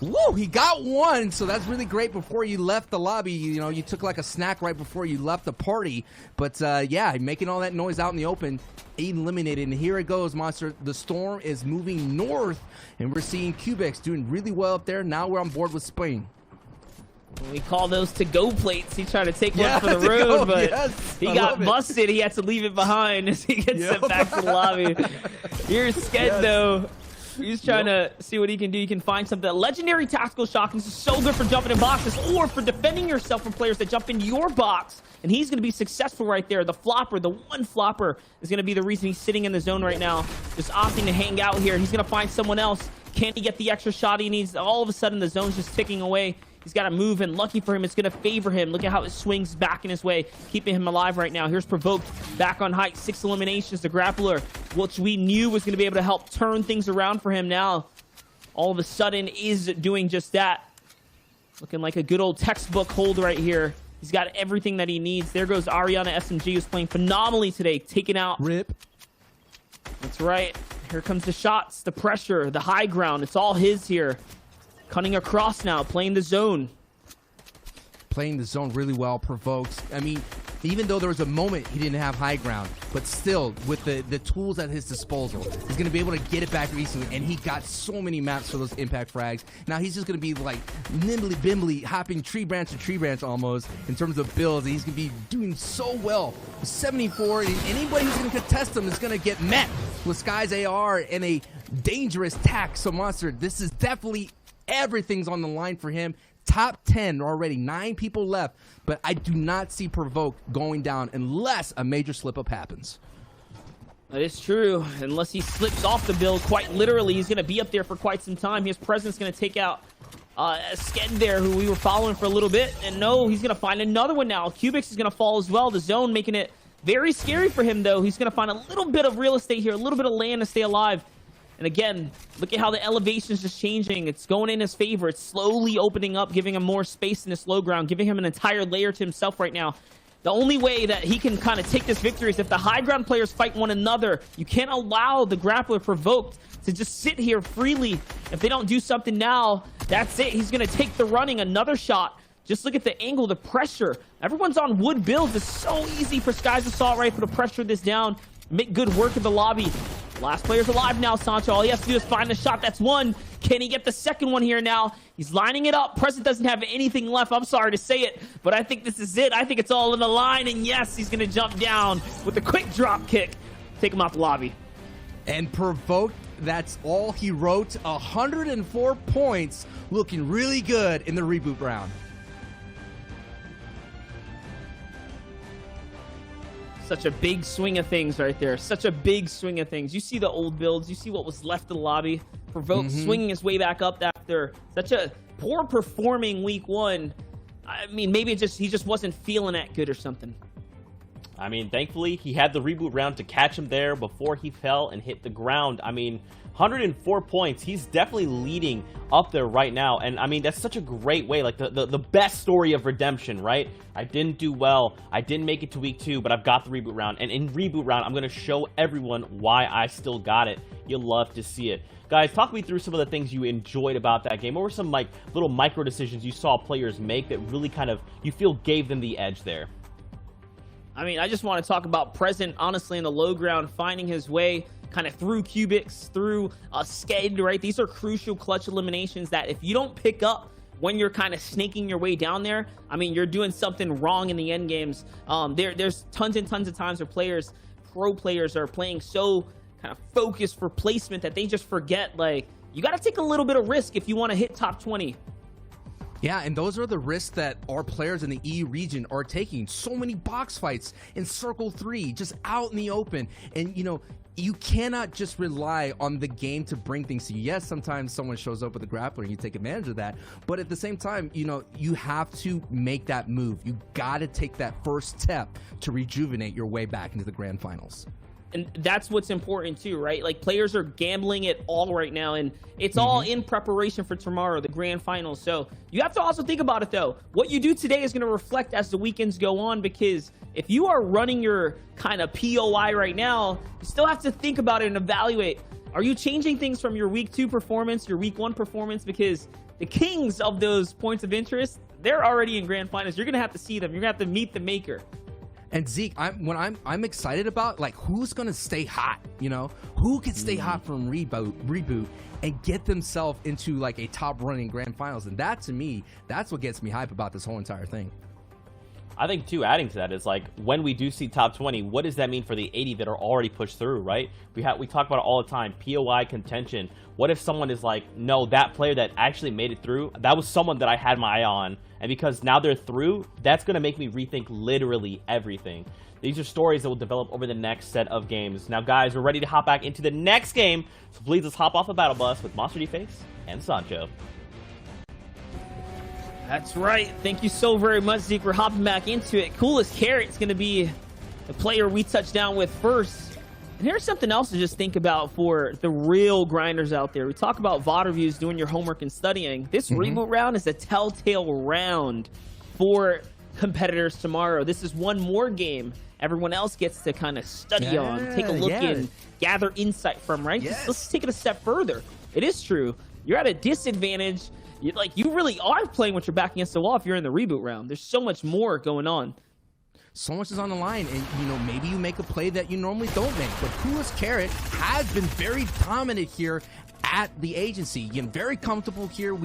Speaker 5: Woo, he got one, so that's really great. Before you left the lobby, you know, you took like a snack right before you left the party. But yeah, making all that noise out in the open, eliminated. And here it goes, Monster. The storm is moving north, and we're seeing Cubex doing really well up there. Now we're on board with Spain.
Speaker 4: We call those to-go plates. He tried to take one for the road, but he got busted. He had to leave it behind as he gets sent back to the lobby. Here's Sked, though. He's trying to see what he can do. You can find something. Legendary tactical shotguns is so good for jumping in boxes or for defending yourself from players that jump in your box. And he's going to be successful right there. The flopper, the one flopper, is going to be the reason he's sitting in the zone right now. Just opting to hang out here. He's going to find someone else. Can he get the extra shot he needs? All of a sudden, the zone's just ticking away. He's got to move, and lucky for him, it's going to favor him. Look at how it swings back in his way, keeping him alive right now. Here's Provoked back on height. 6 eliminations. The grappler, which we knew was going to be able to help turn things around for him now, all of a sudden is doing just that. Looking like a good old textbook hold right here. He's got everything that he needs. There goes Ariana SMG, who's playing phenomenally today, taking out.
Speaker 5: Rip.
Speaker 4: That's right. Here comes the shots, the pressure, the high ground. It's all his here. Cutting across now, playing the zone.
Speaker 5: Playing the zone really well, Provoked. I mean, even though there was a moment he didn't have high ground, but still, with the tools at his disposal, he's going to be able to get it back easily, and he got so many maps for those impact frags. Now he's just going to be like nimbly-bimbly, hopping tree branch to tree branch almost in terms of builds, and he's going to be doing so well. 74, and anybody who's going to contest him is going to get met with Sky's AR and a dangerous tack. So, Monster, this is definitely everything's on the line for him. Top 10 already, 9 people left, but I do not see Provoked going down unless a major slip-up happens.
Speaker 4: That is true. Unless he slips off the build, quite literally, he's going to be up there for quite some time. His presence is going to take out Sked there, who we were following for a little bit. And no, he's going to find another one now. Cubex is going to fall as well. The zone making it very scary for him, though. He's going to find a little bit of real estate here, a little bit of land to stay alive. And again, look at how the elevation is just changing. It's going in his favor. It's slowly opening up, giving him more space in this low ground, giving him an entire layer to himself right now. The only way that he can kind of take this victory is if the high ground players fight one another. You can't allow the grappler Provoked to just sit here freely. If they don't do something now, that's it. He's going to take the running, another shot. Just look at the angle, the pressure. Everyone's on wood builds. It's so easy for Sky's assault rifle to pressure this down, make good work of the lobby. Last player's alive now, Sancho. All he has to do is find the shot. That's one. Can he get the second one here now? He's lining it up. Present doesn't have anything left. I'm sorry to say it, but I think this is it. I think it's all in the line, and yes, he's going to jump down with a quick drop kick. Take him out the lobby.
Speaker 5: And provoked, that's all he wrote. 104 points, looking really good in the reboot round.
Speaker 4: Such a big swing of things right there. Such a big swing of things. You see the old builds. You see what was left of the lobby. Provoked swinging his way back up after such a poor performing week 1. I mean, maybe he just wasn't feeling that good or something.
Speaker 1: I mean, thankfully, he had the reboot round to catch him there before he fell and hit the ground. I mean, 104 points. He's definitely leading up there right now. And, I mean, that's such a great way. Like, the best story of redemption, right? I didn't do well. I didn't make it to week 2, but I've got the reboot round. And in reboot round, I'm going to show everyone why I still got it. You'll love to see it. Guys, talk me through some of the things you enjoyed about that game. What were some, like, little micro decisions you saw players make that really kind of, you feel, gave them the edge there?
Speaker 4: I mean, I just want to talk about Present, honestly, in the low ground, finding his way kind of through cubics, through sked, right? These are crucial clutch eliminations that if you don't pick up when you're kind of snaking your way down there, I mean, you're doing something wrong in the end games. There's tons and tons of times where pro players are playing so kind of focused for placement that they just forget, like, you got to take a little bit of risk if you want to hit top 20.
Speaker 5: Yeah, and those are the risks that our players in the EU region are taking. So many box fights in Circle 3, just out in the open. And, you know, you cannot just rely on the game to bring things to you. Yes, sometimes someone shows up with a grappler and you take advantage of that. But at the same time, you know, you have to make that move. You got to take that first step to rejuvenate your way back into the grand finals.
Speaker 4: And that's what's important too, right? Like, players are gambling it all right now, and it's all in preparation for tomorrow, the grand finals. So you have to also think about it, though. What you do today is going to reflect as the weekends go on, because if you are running your kind of POI right now, you still have to think about it and evaluate. Are you changing things from your week 2 performance, your week 1 performance? Because the kings of those points of interest, they're already in grand finals. You're going to have to see them. You're going to have to meet the maker.
Speaker 5: And Zeke, I'm excited about, like, who's gonna stay hot, you know, who can stay hot from reboot and get themselves into like a top running grand finals. And that, to me, that's what gets me hype about this whole entire thing.
Speaker 1: I think, too, adding to that is, like, when we do see top 20, what does that mean for the 80 that are already pushed through, right? We talk about it all the time, POI contention. What if someone is like, no, that player that actually made it through, that was someone that I had my eye on, and because now they're through, that's going to make me rethink literally everything. These are stories that will develop over the next set of games. Now, guys, we're ready to hop back into the next game, so please let's hop off the battle bus with Monster D-Face and Sancho.
Speaker 4: That's right. Thank you so very much, Zeke. We're hopping back into it. Coolest Carrot's going to be the player we touch down with first. And here's something else to just think about for the real grinders out there. We talk about VOD reviews, doing your homework and studying. This reboot round is a telltale round for competitors tomorrow. This is one more game everyone else gets to kind of study on, take a look and gather insight from, right? Let's take it a step further. It is true. You're at a disadvantage. You really are playing with your back against the wall if you're in the reboot round. There's so much more going on.
Speaker 5: So much is on the line, and, you know, maybe you make a play that you normally don't make. But Coolest Carrot has been very dominant here at the agency. You know, very comfortable here.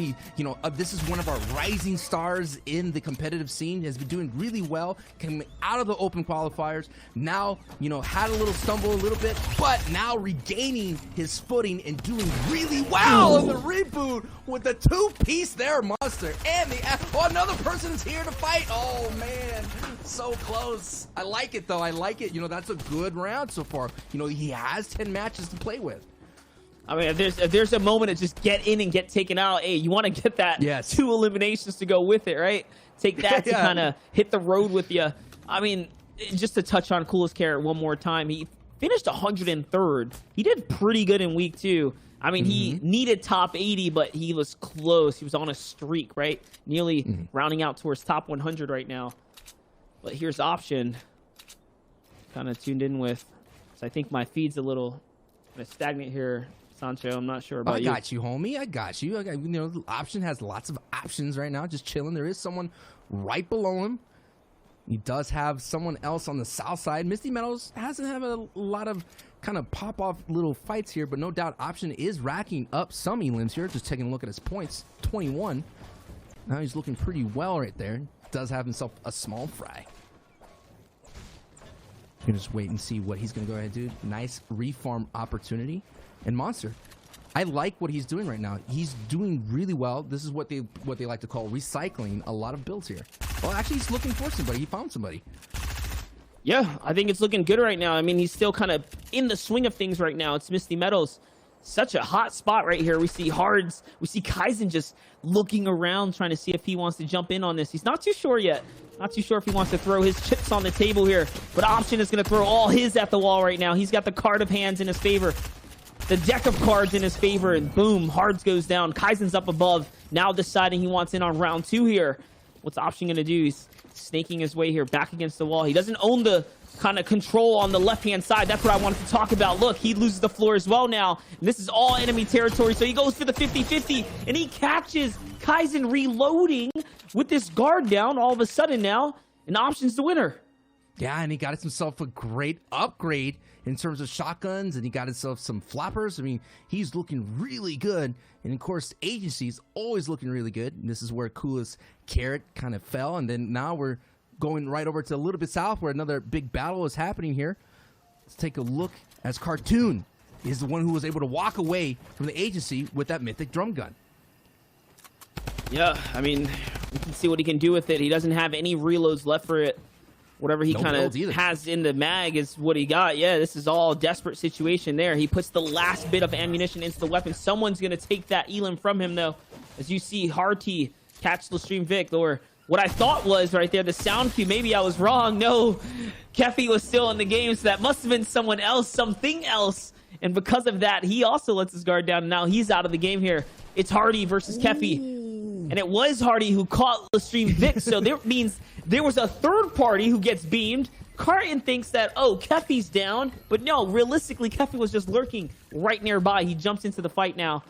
Speaker 5: This is one of our rising stars in the competitive scene. Has been doing really well, coming out of the open qualifiers. Now, you know, had a little stumble a little bit, but now regaining his footing and doing really well in the reboot with the 2-piece there, Monster. And another person is here to fight. Oh, man. So close. I like it, though. I like it. You know, that's a good round so far. You know, he has 10 matches to play with.
Speaker 4: I mean, if there's a moment to just get in and get taken out, hey, you want to get that 2 eliminations to go with it, right? Take that to kind of hit the road with you. I mean, just to touch on Coolest Carrot one more time, he finished 103rd. He did pretty good in week 2. I mean, he needed top 80, but he was close. He was on a streak, right? Nearly rounding out towards top 100 right now. But here's Option. Kind of tuned in with. So I think my feed's a little stagnant here, Sancho. I'm not sure about you.
Speaker 5: I got you, homie. I got you. You know, Option has lots of options right now, just chilling. There is someone right below him. He does have someone else on the south side. Misty Meadows hasn't had a lot of kind of pop off little fights here, but no doubt Option is racking up some elims here. Just taking a look at his points, 21. Now he's looking pretty well right there. Does have himself a small fry. You can just wait and see what he's going to go ahead and do. Nice refarm opportunity. And Monster, I like what he's doing right now. He's doing really well. This is what they like to call recycling a lot of builds here. Well, actually, he's looking for somebody. He found somebody.
Speaker 4: Yeah, I think it's looking good right now. I mean, he's still kind of in the swing of things right now. It's Misty Meadows. Such a hot spot right here. We see Hards. We see Kaizen just looking around, trying to see if he wants to jump in on this. He's not too sure yet. Not too sure if he wants to throw his chips on the table here. But Option is going to throw all his at the wall right now. He's got the card of hands in his favor. The deck of cards in his favor. And boom, Hards goes down. Kaizen's up above. Now deciding he wants in on round 2 here. What's Option going to do? He's snaking his way here back against the wall. He doesn't own the kind of control on the left-hand side. That's what I wanted to talk about. Look, he loses the floor as well now. And this is all enemy territory, so he goes for the 50-50, and he catches Kaizen reloading with this guard down all of a sudden now, and Option's the winner.
Speaker 5: Yeah, and he got himself a great upgrade in terms of shotguns, and he got himself some flappers. I mean, he's looking really good. And, of course, Agency is always looking really good. And this is where Coolest Carrot kind of fell, and then now we're going right over to a little bit south where another big battle is happening here. Let's take a look as Cartoon is the one who was able to walk away from the Agency with that mythic drum gun.
Speaker 4: Yeah, I mean, we can see what he can do with it. He doesn't have any reloads left for it. Whatever he kind of has in the mag is what he got. Yeah, this is all desperate situation there. He puts the last bit of ammunition into the weapon. Someone's going to take that elim from him, though. As you see Harty catch the Stream Vic, or what I thought was right there, the sound cue. Maybe I was wrong. No, Keffy was still in the game, so that must have been someone else, something else. And because of that, he also lets his guard down, and now he's out of the game here. It's Hardy versus Keffy. And it was Hardy who caught the Stream Vic, so that means there was a third party who gets beamed. Carton thinks that, oh, Keffy's down. But no, realistically, Keffy was just lurking right nearby. He jumps into the fight now.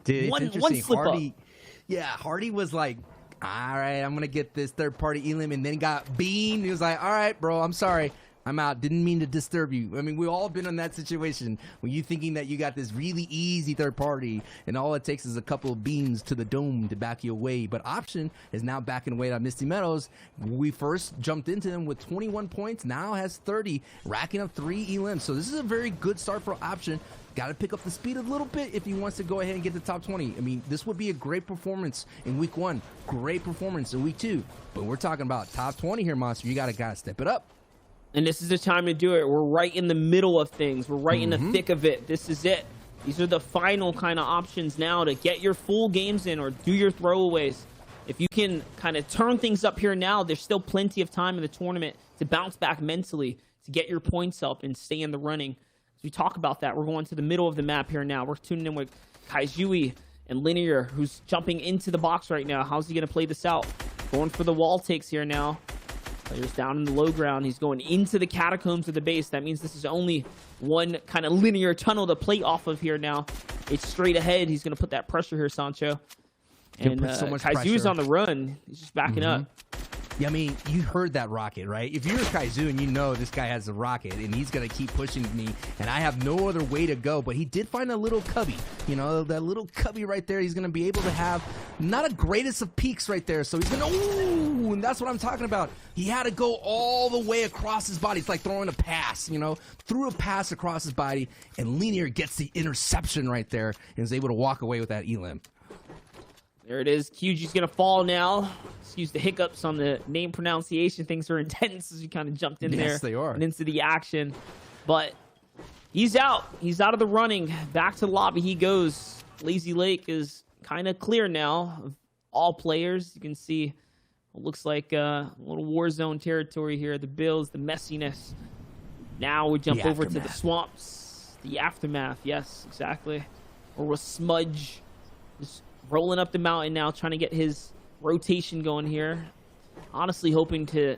Speaker 5: Dude,
Speaker 4: one
Speaker 5: interesting.
Speaker 4: slip
Speaker 5: Hardy,
Speaker 4: up.
Speaker 5: yeah, Hardy was like, all right, I'm going to get this third-party elim, and then got beamed. He was like, all right, bro, I'm sorry. I'm out. Didn't mean to disturb you. I mean, we've all been in that situation when you thinking that you got this really easy third party, and all it takes is a couple of beams to the dome to back you away. But Option is now backing away on Misty Meadows. We first jumped into him with 21 points, now has 30, racking up 3 elims. So this is a very good start for Option. Got to pick up the speed a little bit if he wants to go ahead and get the top 20. I mean, this would be a great performance in week 1, great performance in week 2. But we're talking about top 20 here, Monster. You got to step it up.
Speaker 4: And this is the time to do it. We're right in the middle of things. We're right in the thick of it. This is it. These are the final kind of options now to get your full games in or do your throwaways. If you can kind of turn things up here now, there's still plenty of time in the tournament to bounce back mentally, to get your points up and stay in the running. As we talk about that, we're going to the middle of the map here now. We're tuning in with Kaijui and Linear, who's jumping into the box right now. How's he going to play this out? Going for the wall takes here now. Player's down in the low ground. He's going into the catacombs of the base. That means this is only one kind of linear tunnel to play off of here now. It's straight ahead. He's going to put that pressure here, Sancho. And
Speaker 5: so much
Speaker 4: Kaizu's
Speaker 5: pressure
Speaker 4: on the run. He's just backing up.
Speaker 5: Yeah, I mean, you heard that rocket, right? If you're Kaizu and you know this guy has a rocket and he's going to keep pushing me and I have no other way to go, but he did find a little cubby. You know, that little cubby right there, he's going to be able to have not a greatest of peaks right there. So he's going to, ooh, and that's what I'm talking about. He had to go all the way across his body. It's like throwing a pass, you know, threw a pass across his body, and Linear gets the interception right there and is able to walk away with that elim.
Speaker 4: There it is. QG's going to fall now. Excuse the hiccups on the name pronunciation. Things are intense as you kind of jumped in there.
Speaker 5: Yes, they are.
Speaker 4: And into the action. But he's out. He's out of the running. Back to the lobby he goes. Lazy Lake is kind of clear now of all players. You can see what looks like a little war zone territory here. The builds, the messiness. Now we jump over to the swamps. The aftermath. Yes, exactly. Or with Smudge. Just rolling up the mountain now, trying to get his rotation going here. Honestly hoping to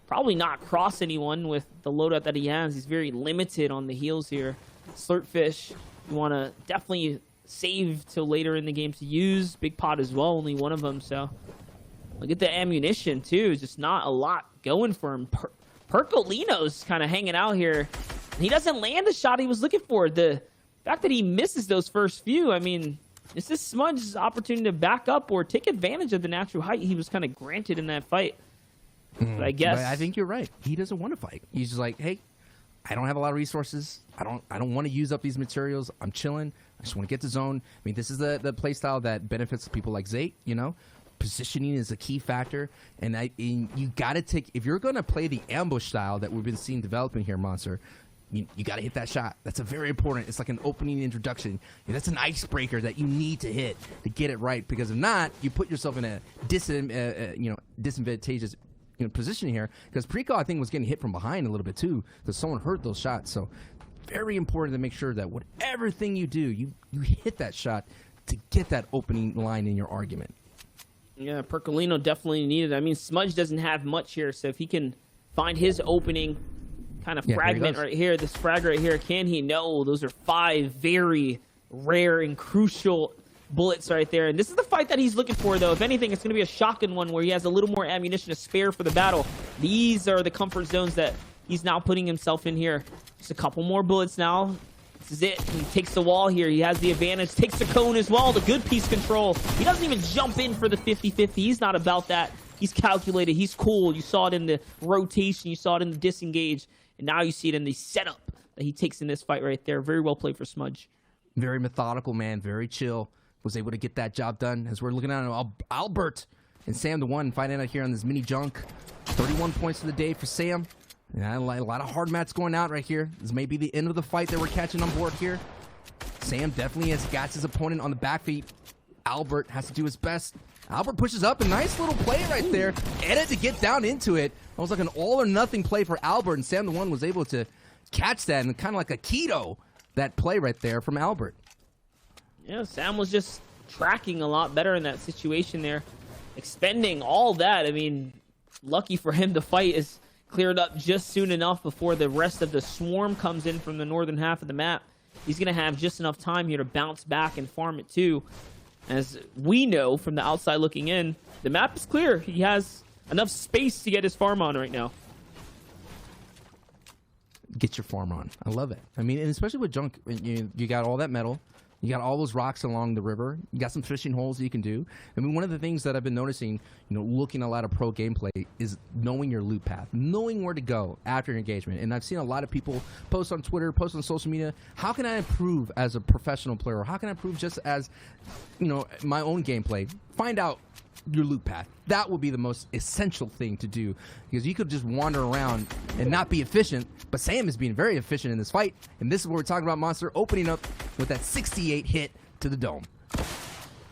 Speaker 4: probably not cross anyone with the loadout that he has. He's very limited on the heals here. Slurpfish, you want to definitely save till later in the game to use. Big pot as well, only one of them. So look at the ammunition too. Just not a lot going for him. Percolino's kind of hanging out here. He doesn't land the shot he was looking for. The fact that he misses those first few, I mean, this is Smudge's opportunity to back up or take advantage of the natural height he was kind of granted in that fight. But I guess...
Speaker 5: But I think you're right. He doesn't want to fight. He's just like, hey, I don't have a lot of resources. I don't want to use up these materials. I'm chilling. I just want to get to zone. I mean, this is the play style that benefits people like Zayt, you know? Positioning is a key factor, and you got to take, if you're going to play the ambush style that we've been seeing developing here, Monster, you got to hit that shot. That's a very important. It's like an opening introduction. That's an icebreaker that you need to hit to get it right, because if not, you put yourself in a disadvantageous position here, because Preco, I think, was getting hit from behind a little bit too, because someone hurt those shots. So very important to make sure that whatever thing you do, you hit that shot to get that opening line in your argument.
Speaker 4: Yeah, Percolino definitely needed. I mean, Smudge doesn't have much here, so if he can find his opening kind of fragment right here, this frag right here, can he? No, those are 5 very rare and crucial bullets right there. And this is the fight that he's looking for, though. If anything, it's going to be a shotgun one where he has a little more ammunition to spare for the battle. These are the comfort zones that he's now putting himself in here. Just a couple more bullets now. This is it. He takes the wall here. He has the advantage. Takes the cone as well. The good piece control. He doesn't even jump in for the 50-50. He's not about that. He's calculated. He's cool. You saw it in the rotation. You saw it in the disengage. And now you see it in the setup that he takes in this fight right there. Very well played for Smudge.
Speaker 5: Very methodical, man. Very chill. Was able to get that job done. As we're looking at Albert and Sam the One fighting out here on this mini junk. 31 points for the day for Sam. Yeah, a lot of hard mats going out right here. This may be the end of the fight that we're catching on board here. Sam definitely has got his opponent on the back feet. Albert has to do his best. Albert pushes up. A nice little play right there. Edit to get down into it. It was like an all-or-nothing play for Albert, and Sam the One was able to catch that, and kind of like a keto, that play right there from Albert.
Speaker 4: Yeah, Sam was just tracking a lot better in that situation there. Expending all that. I mean, lucky for him, the fight is cleared up just soon enough before the rest of the swarm comes in from the northern half of the map. He's going to have just enough time here to bounce back and farm it too. As we know from the outside looking in, the map is clear. He has enough space to get his farm on right now.
Speaker 5: Get your farm on. I love it. I mean, and especially with junk, you got all that metal. You got all those rocks along the river. You got some fishing holes that you can do. I mean, one of the things that I've been noticing, looking at a lot of pro gameplay, is knowing your loot path, knowing where to go after your engagement. And I've seen a lot of people post on Twitter, post on social media, how can I improve as a professional player? Or how can I improve just as, my own gameplay? Find out your loot path. That would be the most essential thing to do, because you could just wander around and not be efficient, but Sam is being very efficient in this fight, and this is what we're talking about, Monster, opening up with that 68 hit to the dome.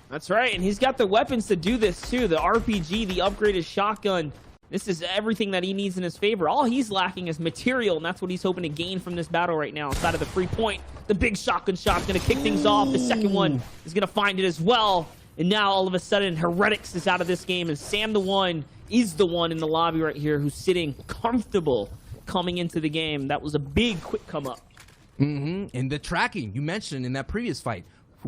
Speaker 4: That's right, and he's got the weapons to do this too. The RPG, the upgraded shotgun. This is everything that he needs in his favor. All he's lacking is material, and that's what he's hoping to gain from this battle right now. Inside of the free point, the big shotgun shot's going to kick things off. The second one is going to find it as well. And now, all of a sudden, Heretics is out of this game, and Sam the One is the one in the lobby right here who's sitting comfortable coming into the game. That was a big, quick come-up.
Speaker 5: And the tracking you mentioned in that previous fight,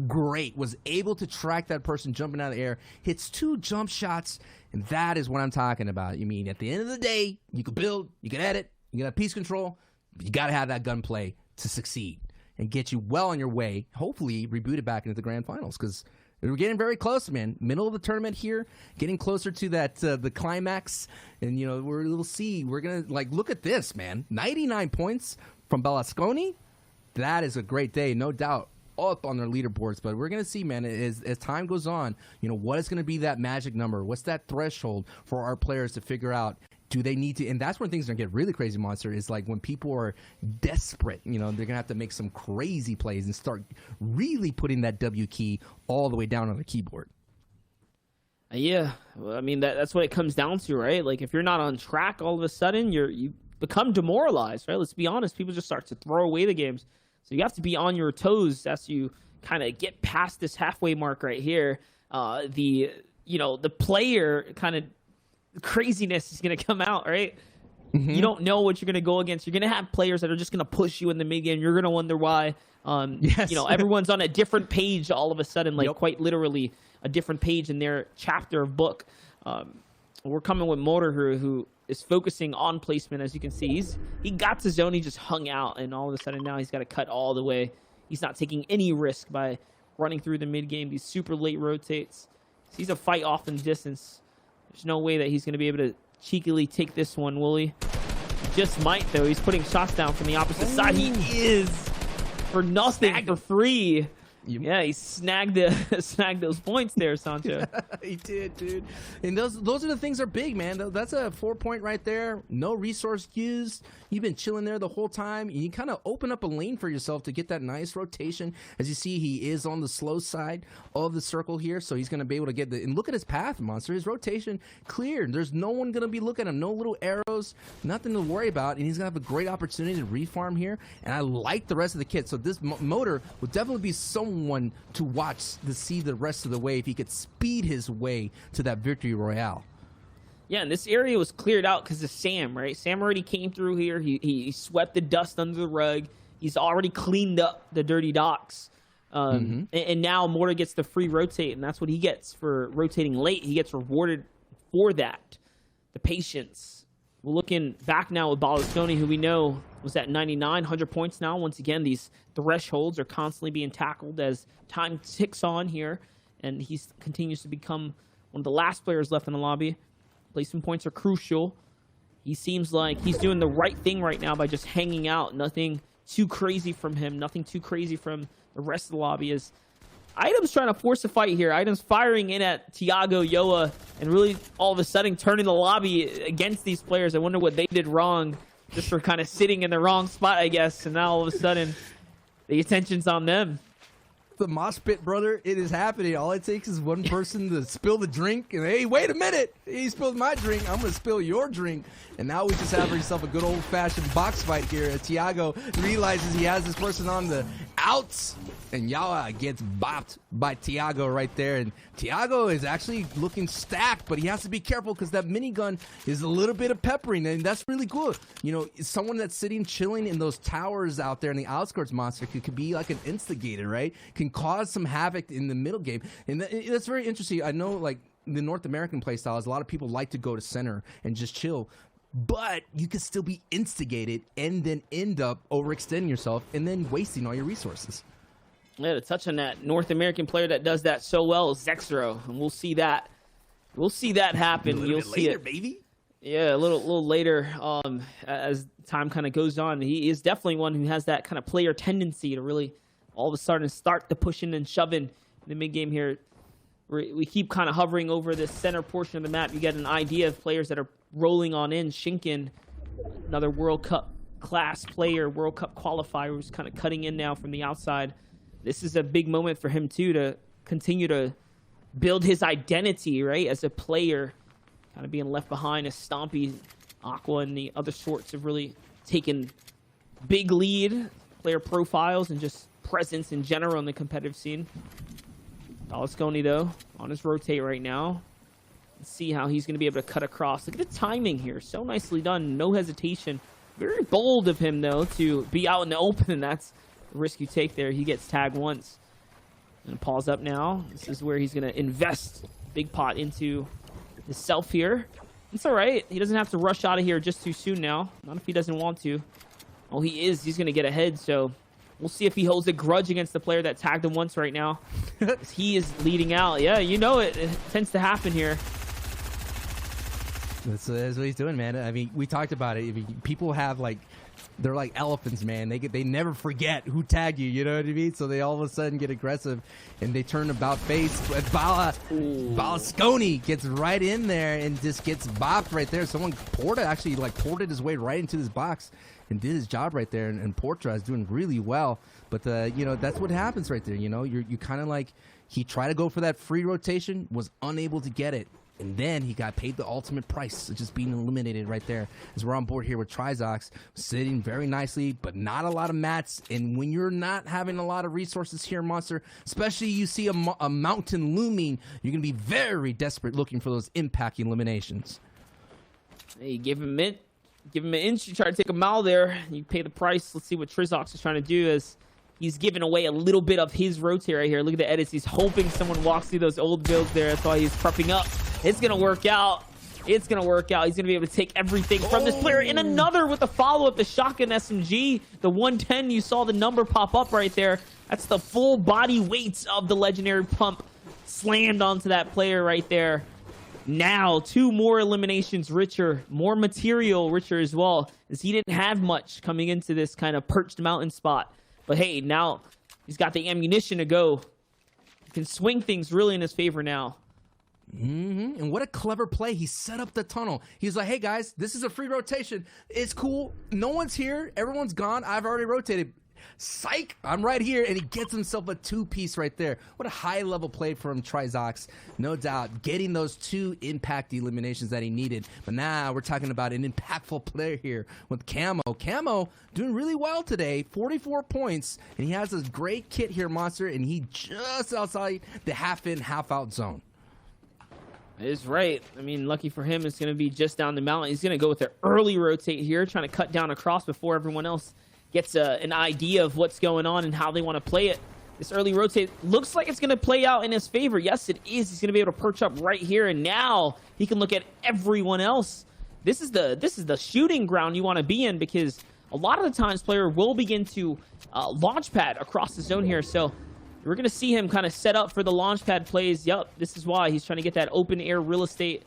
Speaker 5: great. Was able to track that person jumping out of the air, hits 2 jump shots, and that is what I'm talking about. You mean, at the end of the day, you can build, you can edit, you can have piece control, but you got to have that gunplay to succeed and get you well on your way, hopefully reboot it back into the grand finals, because we're getting very close, man. Middle of the tournament here, getting closer to that the climax, and we'll see. We're gonna look at this, man. 99 points from Belasconi. That is a great day, no doubt. Up on their leaderboards, but we're gonna see, man. As time goes on, what is gonna be that magic number? What's that threshold for our players to figure out? Do they need to? And that's when things are gonna get really crazy, Monster. Is like when people are desperate. They're gonna have to make some crazy plays and start really putting that W key all the way down on the keyboard.
Speaker 4: Yeah, well, I mean that's what it comes down to, right? Like if you're not on track, all of a sudden you become demoralized, right? Let's be honest. People just start to throw away the games. So you have to be on your toes as you kind of get past this halfway mark right here. The player kind of craziness is going to come out, right? You don't know what you're going to go against. You're going to have players that are just going to push you in the mid game. You're going to wonder why.
Speaker 5: Yes.
Speaker 4: Everyone's on a different page all of a sudden, quite literally a different page in their chapter of book. We're coming with Motor, who is focusing on placement. As you can see, he got to zone, he just hung out, and all of a sudden now he's got to cut all the way. He's not taking any risk by running through the mid game. These super late rotates. He's a fight off in distance. There's no way that he's going to be able to cheekily take this one, will he? Just might, though. He's putting shots down from the opposite side. He is for nothing, for free. Yeah, he snagged those points there, Sancho.
Speaker 5: He did, dude. And those are the things that are big, man. That's a 4-point right there. No resource used. You've been chilling there the whole time. You kind of open up a lane for yourself to get that nice rotation. As you see, he is on the slow side of the circle here, so he's going to be able to get and look at his path, Monster. His rotation cleared. There's no one going to be looking at him. No little arrows, nothing to worry about, and he's going to have a great opportunity to refarm here. And I like the rest of the kit. So this Motor would definitely be someone to watch to see the rest of the way if he could speed his way to that victory royale.
Speaker 4: Yeah, and this area was cleared out because of Sam, right? Sam already came through here. He swept the dust under the rug. He's already cleaned up the dirty docks. And now Mortar gets the free rotate, and that's what he gets for rotating late. He gets rewarded for that. The patience. We're looking back now with Berlusconi, who we know was at 99, 100 points now. Once again, these thresholds are constantly being tackled as time ticks on here, and he continues to become one of the last players left in the lobby. Placement points are crucial. He seems like he's doing the right thing right now by just hanging out. Nothing too crazy from him. Nothing too crazy from the rest of the lobby. As Items trying to force a fight here. Items firing in at Tiago, Yoa, and really all of a sudden turning the lobby against these players. I wonder what they did wrong just for kind of sitting in the wrong spot, I guess. And now all of a sudden the attention's on them.
Speaker 5: The mosh pit, brother, it is happening. All it takes is one person to spill the drink, and hey, wait a minute, he spilled my drink, I'm gonna spill your drink. And now we just have ourselves a good old-fashioned box fight here. Tiago realizes he has this person on the outs, and Yawa gets bopped by Tiago right there. And Tiago is actually looking stacked, but he has to be careful because that minigun is a little bit of peppering, and that's really good. You know, someone that's sitting, chilling in those towers out there in the outskirts, Monster, could be like an instigator, right? Can cause some havoc in the middle game. And that's very interesting. I know, like, the North American playstyles, a lot of people like to go to center and just chill. But you can still be instigated and then end up overextending yourself and then wasting all your resources.
Speaker 4: Yeah, to touch on that North American player that does that so well is Zexro, and we'll see that. We'll see that happen. You'll see
Speaker 5: later,
Speaker 4: it,
Speaker 5: baby.
Speaker 4: Yeah, a little later. As time kind of goes on, he is definitely one who has that kind of player tendency to really all of a sudden start the pushing and shoving in the mid game here. We keep kind of hovering over this center portion of the map. You get an idea of players that are rolling on in. Shinken, another World Cup class player, World Cup qualifier, who's kind of cutting in now from the outside. This is a big moment for him, too, to continue to build his identity, right, as a player. Kind of being left behind as Stompy, Aqua, and the other sorts have really taken big lead, player profiles, and just presence in general in the competitive scene. Berlusconi, though, on his rotate right now. Let's see how he's going to be able to cut across. Look at the timing here. So nicely done. No hesitation. Very bold of him, though, to be out in the open. That's the risk you take there. He gets tagged once. And pause up now. This is where he's going to invest big pot into himself here. It's all right. He doesn't have to rush out of here just too soon now. Not if he doesn't want to. Oh, he is. He's going to get ahead, so we'll see if he holds a grudge against the player that tagged him once right now. He is leading out. Yeah, you know it. It tends to happen here.
Speaker 5: That's what he's doing, man. I mean, we talked about it. I mean, people have, like, they're like elephants, man. They never forget who tagged you, you know what I mean? So they all of a sudden get aggressive, and they turn about face. But Berlusconi gets right in there and just gets bopped right there. Porta actually, like, ported his way right into this box and did his job right there, and Portra is doing really well. But, you know, that's what happens right there, you know? You kind of like, he tried to go for that free rotation, was unable to get it, and then he got paid the ultimate price, just being eliminated right there. As we're on board here with Trizox, sitting very nicely, but not a lot of mats. And when you're not having a lot of resources here, Monster, especially you see a mountain looming, you're going to be very desperate looking for those impacting eliminations.
Speaker 4: Hey, give him an inch, you try to take a mile there, you pay the price. Let's see what Trizox is trying to do as he's giving away a little bit of his rotate right here. Look at the edits. He's hoping someone walks through those old builds there. That's why he's prepping up. It's going to work out. It's going to work out. He's going to be able to take everything from this player. And another with the follow-up, the shotgun SMG. The 110, you saw the number pop up right there. That's the full body weight of the legendary pump slammed onto that player right there. Now, 2 more eliminations richer, more material richer as well, as he didn't have much coming into this kind of perched mountain spot. But hey, now he's got the ammunition to go. He can swing things really in his favor now.
Speaker 5: And what a clever play. He set up the tunnel. He's like, hey guys, this is a free rotation. It's cool. No one's here. Everyone's gone. I've already rotated. Psych, I'm right here. And he gets himself a 2-piece right there. What a high-level play from Trizox. No doubt, getting those 2 impact eliminations that he needed. But now we're talking about an impactful player here with Camo. Camo doing really well today, 44 points. And he has this great kit here, Monster, and he just outside the half-in, half-out zone.
Speaker 4: That is right. I mean, lucky for him, it's going to be just down the mountain. He's going to go with an early rotate here, trying to cut down across before everyone else gets an idea of what's going on and how they want to play it. This early rotate looks like it's going to play out in his favor. Yes, it is. He's going to be able to perch up right here, and now he can look at everyone else. This is the shooting ground you want to be in, because a lot of the times player will begin to launch pad across the zone here. So we're going to see him kind of set up for the launch pad plays. Yup, this is why he's trying to get that open air real estate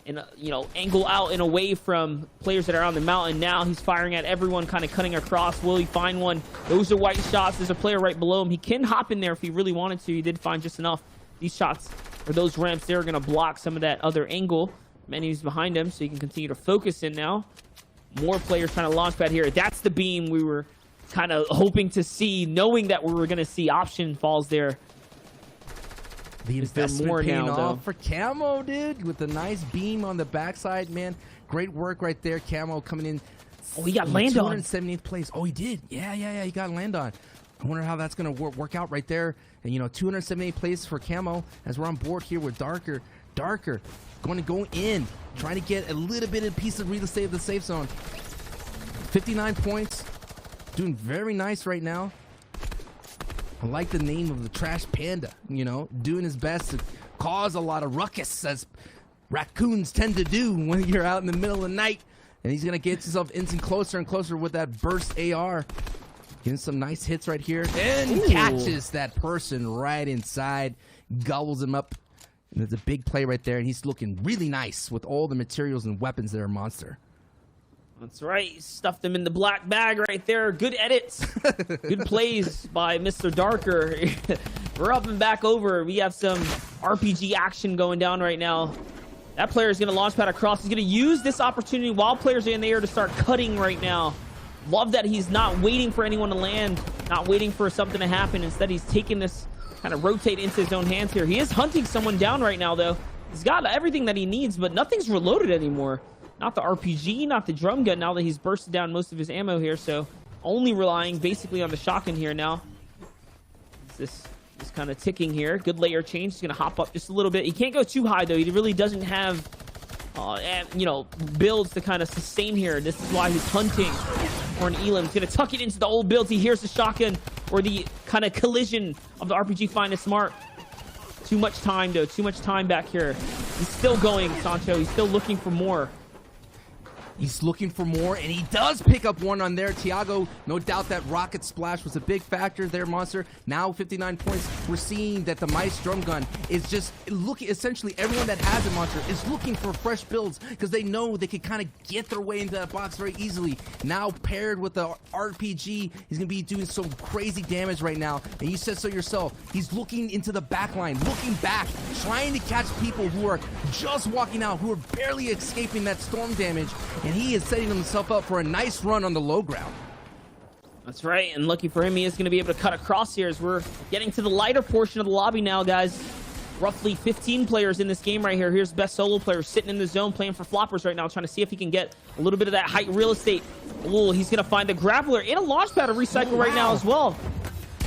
Speaker 4: and, you know, angle out and away from players that are on the mountain. Now he's firing at everyone, kind of cutting across. Will he find one? Those are white shots. There's a player right below him. He can hop in there if he really wanted to. He did find just enough. These shots, or those ramps there, are going to block some of that other angle. Menu's behind him, so he can continue to focus in now. More players trying to launch pad here. That's the beam we were kind of hoping to see, knowing that we were going to see option falls there.
Speaker 5: The investment paying off for Camo, dude, with a nice beam on the backside, man. Great work right there. Camo coming in.
Speaker 4: Oh, he got land on.
Speaker 5: 270th place. Oh, he did. Yeah. He got land on. I wonder how that's going to work out right there. And, you know, 278th place for Camo as we're on board here with Darker. Darker going to go in, trying to get a little bit of piece of real estate of the safe zone. 59 points. Doing very nice right now. I like the name of the Trash Panda, you know, doing his best to cause a lot of ruckus, as raccoons tend to do when you're out in the middle of the night. And he's going to get himself instant closer and closer with that burst AR. Getting some nice hits right here. And catches that person right inside, gobbles him up. And there's a big play right there, and he's looking really nice with all the materials and weapons that are Monster.
Speaker 4: That's right. He stuffed them in the black bag right there. Good edits. Good plays by Mr. Darker. We're up and back over. We have some RPG action going down right now. That player is going to launch pad across. He's going to use this opportunity while players are in the air to start cutting right now. Love that he's not waiting for anyone to land, not waiting for something to happen. Instead, he's taking this kind of rotate into his own hands here. He is hunting someone down right now, though. He's got everything that he needs, but nothing's reloaded anymore. Not the RPG, not the drum gun, now that he's bursted down most of his ammo here. So only relying basically on the shotgun here now. This kind of ticking here. Good layer change. He's going to hop up just a little bit. He can't go too high, though. He really doesn't have, you know, builds to kind of sustain here. This is why he's hunting for an Elam. He's going to tuck it into the old builds. He hears the shotgun or the kind of collision of the RPG Finest Smart. Too much time, though. Too much time back here. He's still going, Sancho. He's still looking for more.
Speaker 5: He's looking for more, and he does pick up one on there. Tiago, no doubt that rocket splash was a big factor there, Monster. Now 59 points. We're seeing that the Mice drum gun is just looking, essentially everyone that has a Monster is looking for fresh builds because they know they can kind of get their way into that box very easily. Now paired with the RPG, he's going to be doing some crazy damage right now. And you said so yourself. He's looking into the back line, looking back, trying to catch people who are just walking out, who are barely escaping that storm damage. And he is setting himself up for a nice run on the low ground.
Speaker 4: That's right, and lucky for him, he is going to be able to cut across here as we're getting to the lighter portion of the lobby now, guys. Roughly 15 players in this game right here. Here's best solo player sitting in the zone playing for floppers right now, trying to see if he can get a little bit of that height real estate. Oh, he's going to find the grappler and a launch pad to recycle right now as well.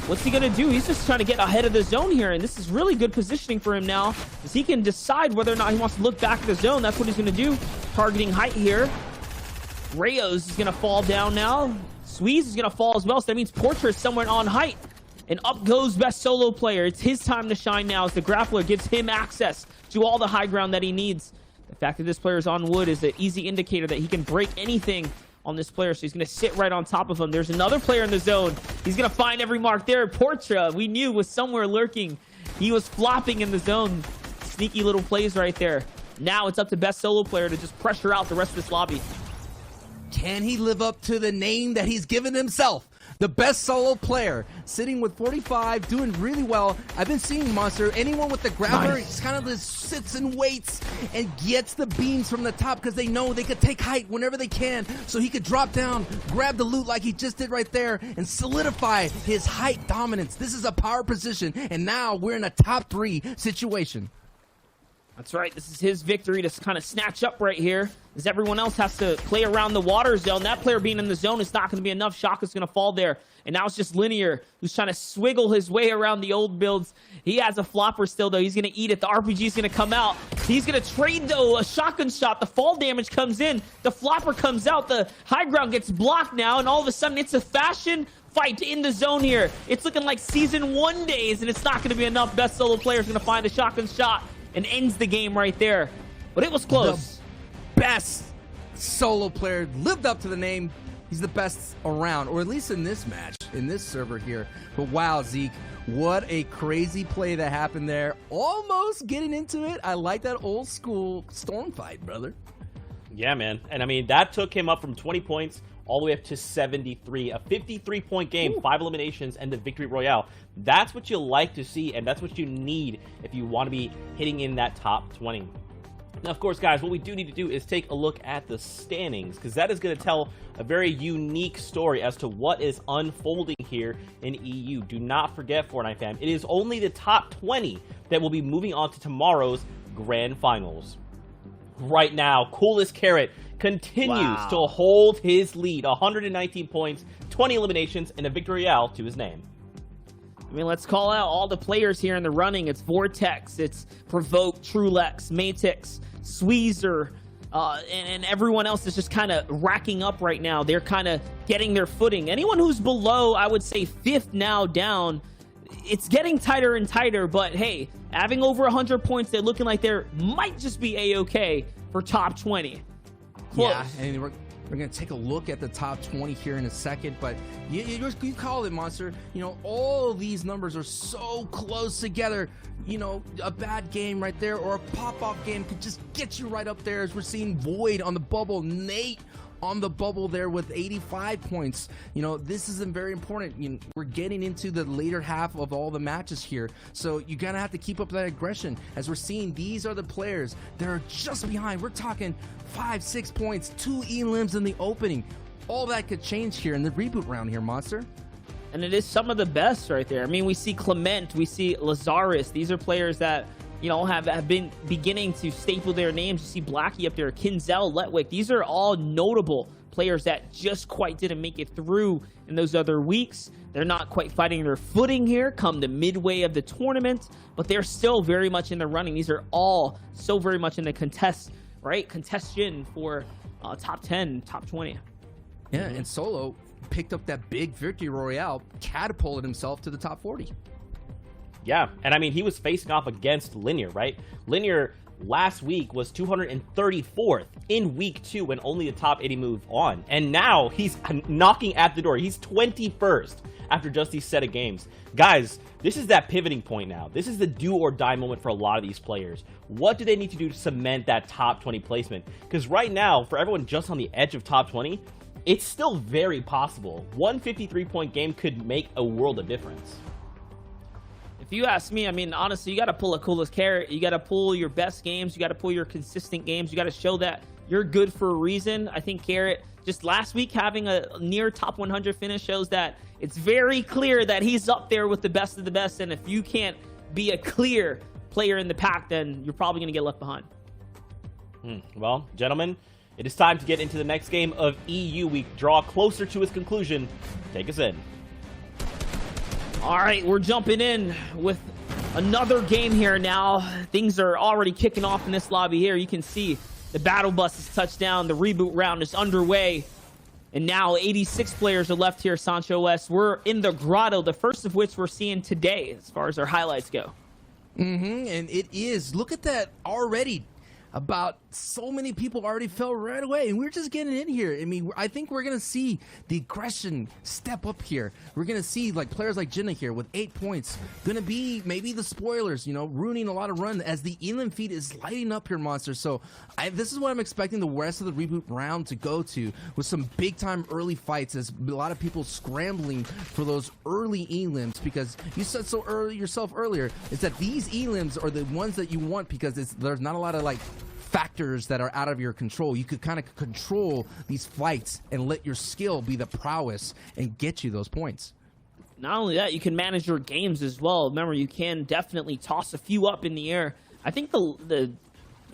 Speaker 4: What's he going to do? He's just trying to get ahead of the zone here, and this is really good positioning for him now, as he can decide whether or not he wants to look back at the zone. That's what he's going to do. Targeting height here. Rayos is going to fall down now. Squeeze is going to fall as well, so that means Portrait is somewhere on height. And up goes best solo player. It's his time to shine now as the grappler gives him access to all the high ground that he needs. The fact that this player is on wood is an easy indicator that he can break anything on this player, so he's going to sit right on top of him. There's another player in the zone. He's going to find every mark there. Portra, we knew, was somewhere lurking. He was flopping in the zone. Sneaky little plays right there. Now it's up to best solo player to just pressure out the rest of this lobby.
Speaker 5: Can he live up to the name that he's given himself? The best solo player, sitting with 45, doing really well. I've been seeing Monster. Anyone with the grabber, just kind of just sits and waits and gets the beams from the top because they know they could take height whenever they can. So he could drop down, grab the loot like he just did right there, and solidify his height dominance. This is a power position, and now we're in a top 3 situation.
Speaker 4: That's right. This is his victory to kind of snatch up right here, as everyone else has to play around the water zone. That player being in the zone is not going to be enough. Shaka's going to fall there. And now it's just Linear, who's trying to swiggle his way around the old builds. He has a flopper still, though. He's going to eat it. The RPG is going to come out. He's going to trade, though, a shotgun shot. The fall damage comes in. The flopper comes out. The high ground gets blocked now. And all of a sudden, it's a fashion fight in the zone here. It's looking like Season 1 days, and it's not going to be enough. Best solo player is going to find the shotgun shot and ends the game right there. But it was close.
Speaker 5: The best solo player lived up to the name. He's the best around, or at least in this match, in this server here. But wow, Zeke, what a crazy play that happened there. Almost getting into it. I like that old school storm fight, brother.
Speaker 1: Yeah, man. And I mean, that took him up from 20 points all the way up to 73. A 53-point game, Ooh. 5 eliminations, and the victory royale. That's what you like to see, and that's what you need if you want to be hitting in that top 20. Now, of course, guys, what we do need to do is take a look at the standings, because that is going to tell a very unique story as to what is unfolding here in EU. Do not forget, Fortnite fam, it is only the top 20 that will be moving on to tomorrow's grand finals. Right now, Coolest Carrot continues to hold his lead. 119 points, 20 eliminations, and a victory royale to his name.
Speaker 4: I mean, let's call out all the players here in the running. It's Vortex, it's Provoke, Trulex, Matix, Sweezer, and everyone else is just kind of racking up right now. They're kind of getting their footing. Anyone who's below, I would say, 5th now down, it's getting tighter and tighter, but hey, having over 100 points, they're looking like they might just be A-okay for top 20. Close.
Speaker 5: Yeah, and we're going to take a look at the top 20 here in a second, but you call it, Monster. You know, all these numbers are so close together. You know, a bad game right there or a pop-off game could just get you right up there, as we're seeing Void on the bubble, Nate on the bubble there with 85 points. You know, this is very important. You know, we're getting into the later half of all the matches here, so you gotta have to keep up that aggression. As we're seeing, these are the players that are just behind. We're talking 5-6 points, 2 elims in the opening. All that could change here in the reboot round here, Monster.
Speaker 4: And it is some of the best right there. I mean, we see Clement, we see Lazarus. These are players that, you know, have been beginning to staple their names. You see Blackie up there, Kinzel, Letwick. These are all notable players that just quite didn't make it through in those other weeks. They're not quite fighting their footing here come the midway of the tournament, but they're still very much in the running. These are all so very much in the contest, right? Contestation for top 10, top 20.
Speaker 5: Yeah, and Solo picked up that big victory royale, catapulted himself to the top 40.
Speaker 1: Yeah, and I mean, he was facing off against Linear, right? Linear last week was 234th in week 2 when only the top 80 moved on. And now he's knocking at the door. He's 21st after just these set of games. Guys, this is that pivoting point now. This is the do or die moment for a lot of these players. What do they need to do to cement that top 20 placement? Because right now, for everyone just on the edge of top 20, it's still very possible. One 53-point game could make a world of difference.
Speaker 4: If you ask me, I mean, honestly, you got to pull a Coolest Carrot. You got to pull your best games. You got to pull your consistent games. You got to show that you're good for a reason. I think Carrot, just last week, having a near top 100 finish shows that it's very clear that he's up there with the best of the best. And if you can't be a clear player in the pack, then you're probably going to get left behind.
Speaker 1: Well, gentlemen, it is time to get into the next game of EU. We draw closer to its conclusion. Take us in.
Speaker 4: All right, we're jumping in with another game here now. Things are already kicking off in this lobby here. You can see the battle bus has touched down. The reboot round is underway. And now 86 players are left here, Sancho West. We're in the grotto, the first of which we're seeing today as far as our highlights go.
Speaker 5: And it is, look at that already. About so many people already fell right away, and we're just getting in here. I mean, I think we're gonna see the aggression step up here. We're gonna see like players like Jenna here with 8 points, gonna be maybe the spoilers, you know, ruining a lot of run as the Elam feed is lighting up here, Monster. So this is what I'm expecting the rest of the reboot round to go to, with some big time early fights, as a lot of people scrambling for those early Elams, because you said so early yourself earlier, is that these Elams are the ones that you want because there's not a lot of like factors that are out of your control. You could kind of control these fights and let your skill be the prowess and get you those points.
Speaker 4: Not only that, you can manage your games as well. Remember, you can definitely toss a few up in the air. I think the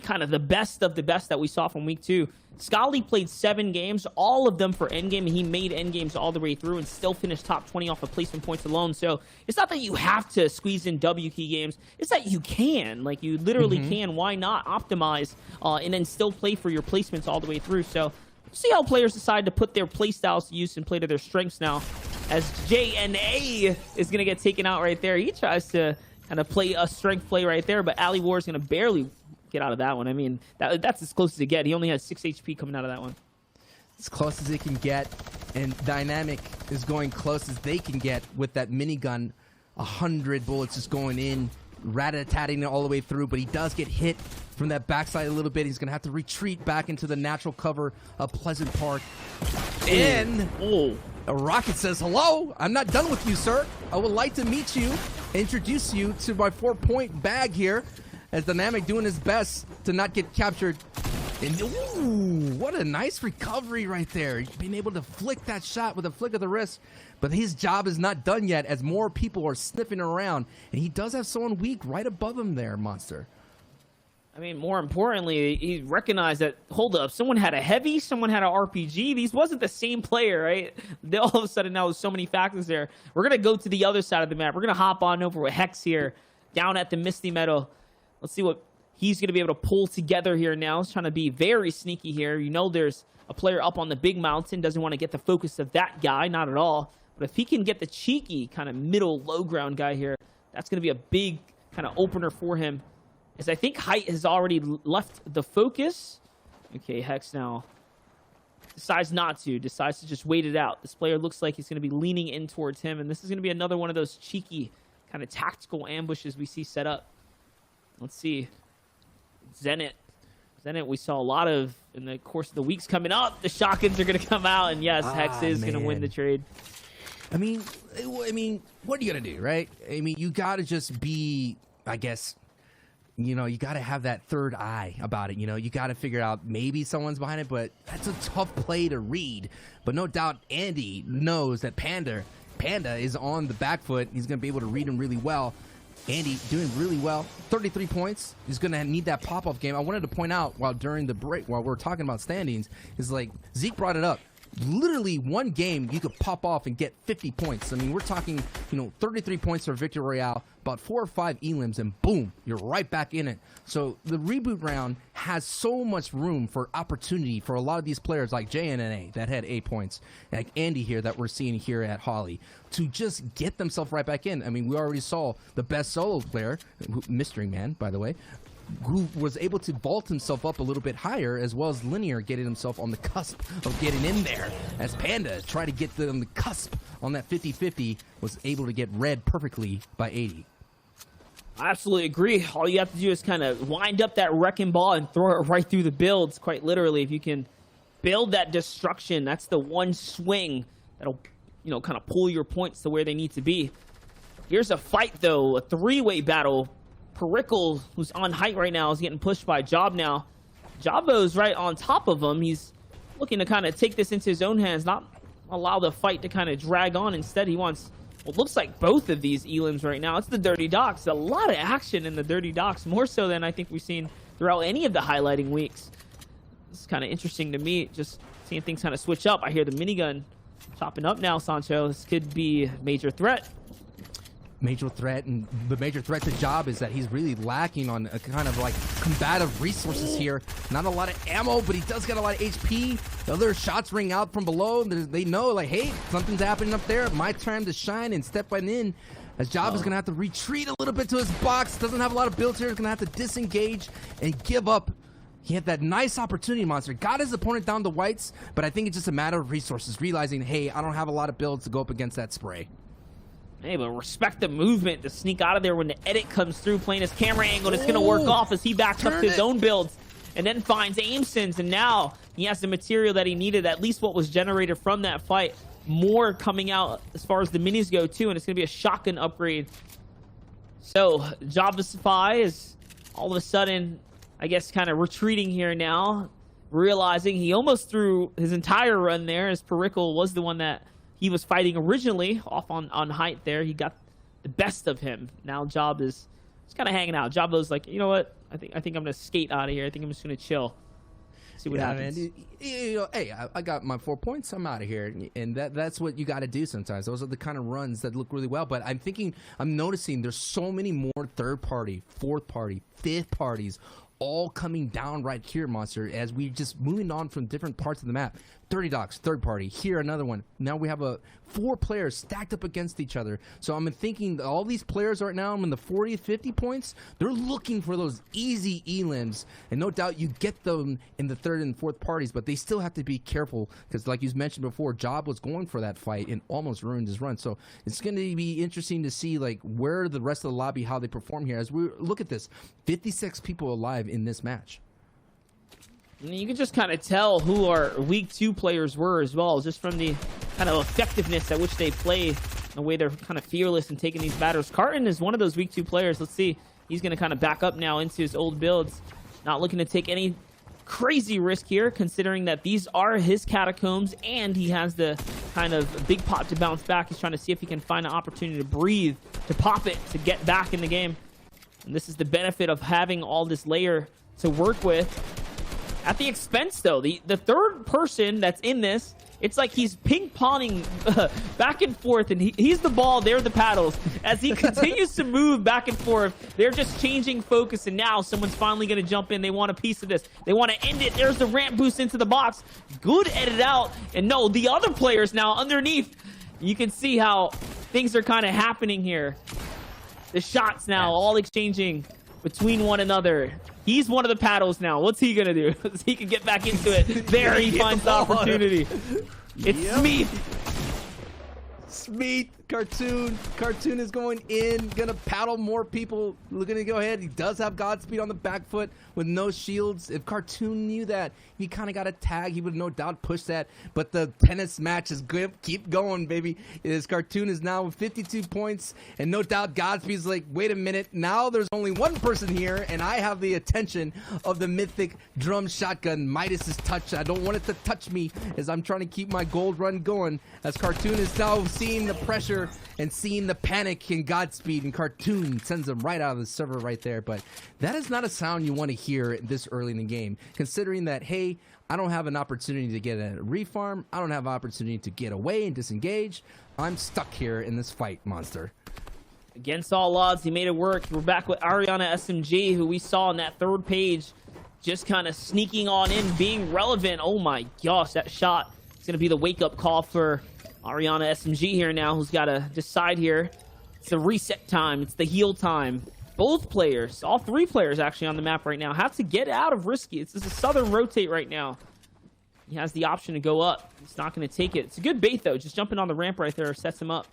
Speaker 4: kind of the best of the best that we saw from week 2, Scally played 7 games, all of them for Endgame, and he made Endgames all the way through and still finished top 20 off of placement points alone. So it's not that you have to squeeze in W key games, it's that you can. Like, you literally can. Why not optimize and then still play for your placements all the way through? So see how players decide to put their play styles to use and play to their strengths now, as JNA is going to get taken out right there. He tries to kind of play a strength play right there, but Ali War is going to barely get out of that one. I mean, that's as close as it get. He only has 6 HP coming out of that one.
Speaker 5: As close as it can get, and Dynamic is going close as they can get with that minigun. 100 bullets just going in, rat-a-tatting it all the way through, but he does get hit from that backside a little bit. He's going to have to retreat back into the natural cover of Pleasant Park. And a rocket says, hello, I'm not done with you, sir. I would like to meet you, introduce you to my 4-point bag here, as Dynamic doing his best to not get captured. And ooh, what a nice recovery right there. Being able to flick that shot with a flick of the wrist. But his job is not done yet, as more people are sniffing around. And he does have someone weak right above him there, Monster.
Speaker 4: I mean, more importantly, he recognized that, hold up, someone had a heavy, someone had an RPG. These wasn't the same player, right? All of a sudden now there's so many factors there. We're going to go to the other side of the map. We're going to hop on over with Hex here, down at the Misty Meadows. Let's see what he's going to be able to pull together here now. He's trying to be very sneaky here. You know there's a player up on the big mountain. Doesn't want to get the focus of that guy. Not at all. But if he can get the cheeky kind of middle low ground guy here, that's going to be a big kind of opener for him. As I think Height has already left the focus. Okay, Hex now decides not to. Decides to just wait it out. This player looks like he's going to be leaning in towards him. And this is going to be another one of those cheeky kind of tactical ambushes we see set up. Let's see. Zenit, we saw a lot of in the course of the weeks coming up. The shotguns are going to come out, and yes, Hex is going to win the trade.
Speaker 5: I mean, what are you going to do, right? I mean, you got to just be, I guess, you know, you got to have that third eye about it. You know, you got to figure out maybe someone's behind it, but that's a tough play to read. But no doubt Andy knows that Panda is on the back foot. He's going to be able to read him really well. Andy doing really well. 33 points. He's going to need that pop-off game. I wanted to point out during the break, while we're talking about standings, is like Zeke brought it up. Literally one game you could pop off and get 50 points. I mean, we're talking, you know, 33 points for Victory Royale, about 4 or 5 elims, and boom, you're right back in it. So the reboot round has so much room for opportunity for a lot of these players like JNNA that had 8 points, like Andy here that we're seeing here at Holly, to just get themselves right back in. I mean, we already saw the best solo player, Mystery Man, by the way, who was able to vault himself up a little bit higher, as well as Linear getting himself on the cusp of getting in there, as Panda tried to get on the cusp on that 50-50, was able to get read perfectly by 80.
Speaker 4: I absolutely agree. All you have to do is kind of wind up that wrecking ball and throw it right through the builds, quite literally. If you can build that destruction, that's the one swing that'll, you know, kind of pull your points to where they need to be. Here's a fight, though, a 3-way battle. Perickle, who's on Height right now, is getting pushed by Job now. Jabbo's right on top of him. He's looking to kind of take this into his own hands, not allow the fight to kind of drag on. Instead, he wants what looks like both of these elims right now. It's the Dirty Docks. A lot of action in the Dirty Docks, more so than I think we've seen throughout any of the highlighting weeks. This is kind of interesting to me, just seeing things kind of switch up. I hear the minigun chopping up now, Sancho. This could be a major threat.
Speaker 5: Major threat, and the major threat to Job is that he's really lacking on a kind of like combative resources here. Not a lot of ammo, but he does get a lot of HP. The other shots ring out from below. They know, like, hey, something's happening up there. My time to shine and step on in. As Job is going to have to retreat a little bit to his box. Doesn't have a lot of builds here. He's going to have to disengage and give up He had that nice opportunity, Monster. Got his opponent down to whites, but I think it's just a matter of resources, realizing, hey, I don't have a lot of builds to go up against that spray.
Speaker 4: Hey, but respect the movement to sneak out of there when the edit comes through, playing his camera angle, and it's going to work off as he backs up to his own builds and then finds Aimsons, and now he has the material that he needed, at least what was generated from that fight. More coming out as far as the minis go, too, and it's going to be a shotgun upgrade. So, Jobify is all of a sudden, I guess, kind of retreating here now, realizing he almost threw his entire run there, as Pericle was the one that he was fighting originally off on height there. He got the best of him. Now Job is kind of hanging out. Jabbo's like, you know what? I think I'm going to skate out of here. I think I'm just going to chill. See what happens.
Speaker 5: Man, hey, I got my 4 points. I'm out of here. And that's what you got to do sometimes. Those are the kind of runs that look really well. But I'm noticing there's so many more third party, fourth party, fifth parties all coming down right here, Monster, as we just moving on from different parts of the map. 30 Docs, third party, here another one. Now we have 4 players stacked up against each other. So I'm thinking all these players right now in the 40, 50 points, they're looking for those easy elims. And no doubt you get them in the third and fourth parties, but they still have to be careful because like you mentioned before, Job was going for that fight and almost ruined his run. So it's going to be interesting to see like where the rest of the lobby, how they perform here. As we look at this, 56 people alive in this match.
Speaker 4: And you can just kind of tell who our week 2 players were as well, just from the kind of effectiveness at which they play, the way they're kind of fearless in taking these battles. Carton is one of those week 2 players. Let's see. He's going to kind of back up now into his old builds. Not looking to take any crazy risk here, considering that these are his catacombs, and he has the kind of big pot to bounce back. He's trying to see if he can find an opportunity to breathe, to pop it, to get back in the game. And this is the benefit of having all this layer to work with. At the expense, though, the third person that's in this, it's like he's ping-ponging back and forth, and he's the ball, they're the paddles. As he continues to move back and forth, they're just changing focus, and now someone's finally going to jump in. They want a piece of this. They want to end it. There's the ramp boost into the box. Good edit out. And no, the other players now underneath, you can see how things are kind of happening here. The shots now all exchanging between one another. He's one of the paddles now. What's he going to do? He can get back into it. There he finds the opportunity. It's
Speaker 5: Smeet, Cartoon is going in, gonna paddle more people, looking to go ahead. He does have Godspeed on the back foot with no shields. If Cartoon knew that, he kind of got a tag, he would no doubt push that, but the tennis match is good. Keep going, baby. His Cartoon is now with 52 points, and no doubt Godspeed's like, wait a minute, now there's only one person here, and I have the attention of the mythic drum shotgun, Midas's touch. I don't want it to touch me as I'm trying to keep my gold run going, as Cartoon is now seeing the pressure and seeing the panic in Godspeed, and Cartoon sends him right out of the server right there. But that is not a sound you want to hear this early in the game, considering that, hey, I don't have an opportunity to get a refarm, I don't have an opportunity to get away and disengage. I'm stuck here in this fight, Monster.
Speaker 4: Against all odds, he made it work. We're back with Ariana SMG, who we saw on that third page, just kind of sneaking on in, being relevant. Oh my gosh, that shot is going to be the wake-up call for Ariana SMG here now, who's got to decide here. It's the reset time. It's the heal time. Both players, all 3 players actually on the map right now, have to get out of risky. It's a southern rotate right now. He has the option to go up. He's not going to take it. It's a good bait, though. Just jumping on the ramp right there sets him up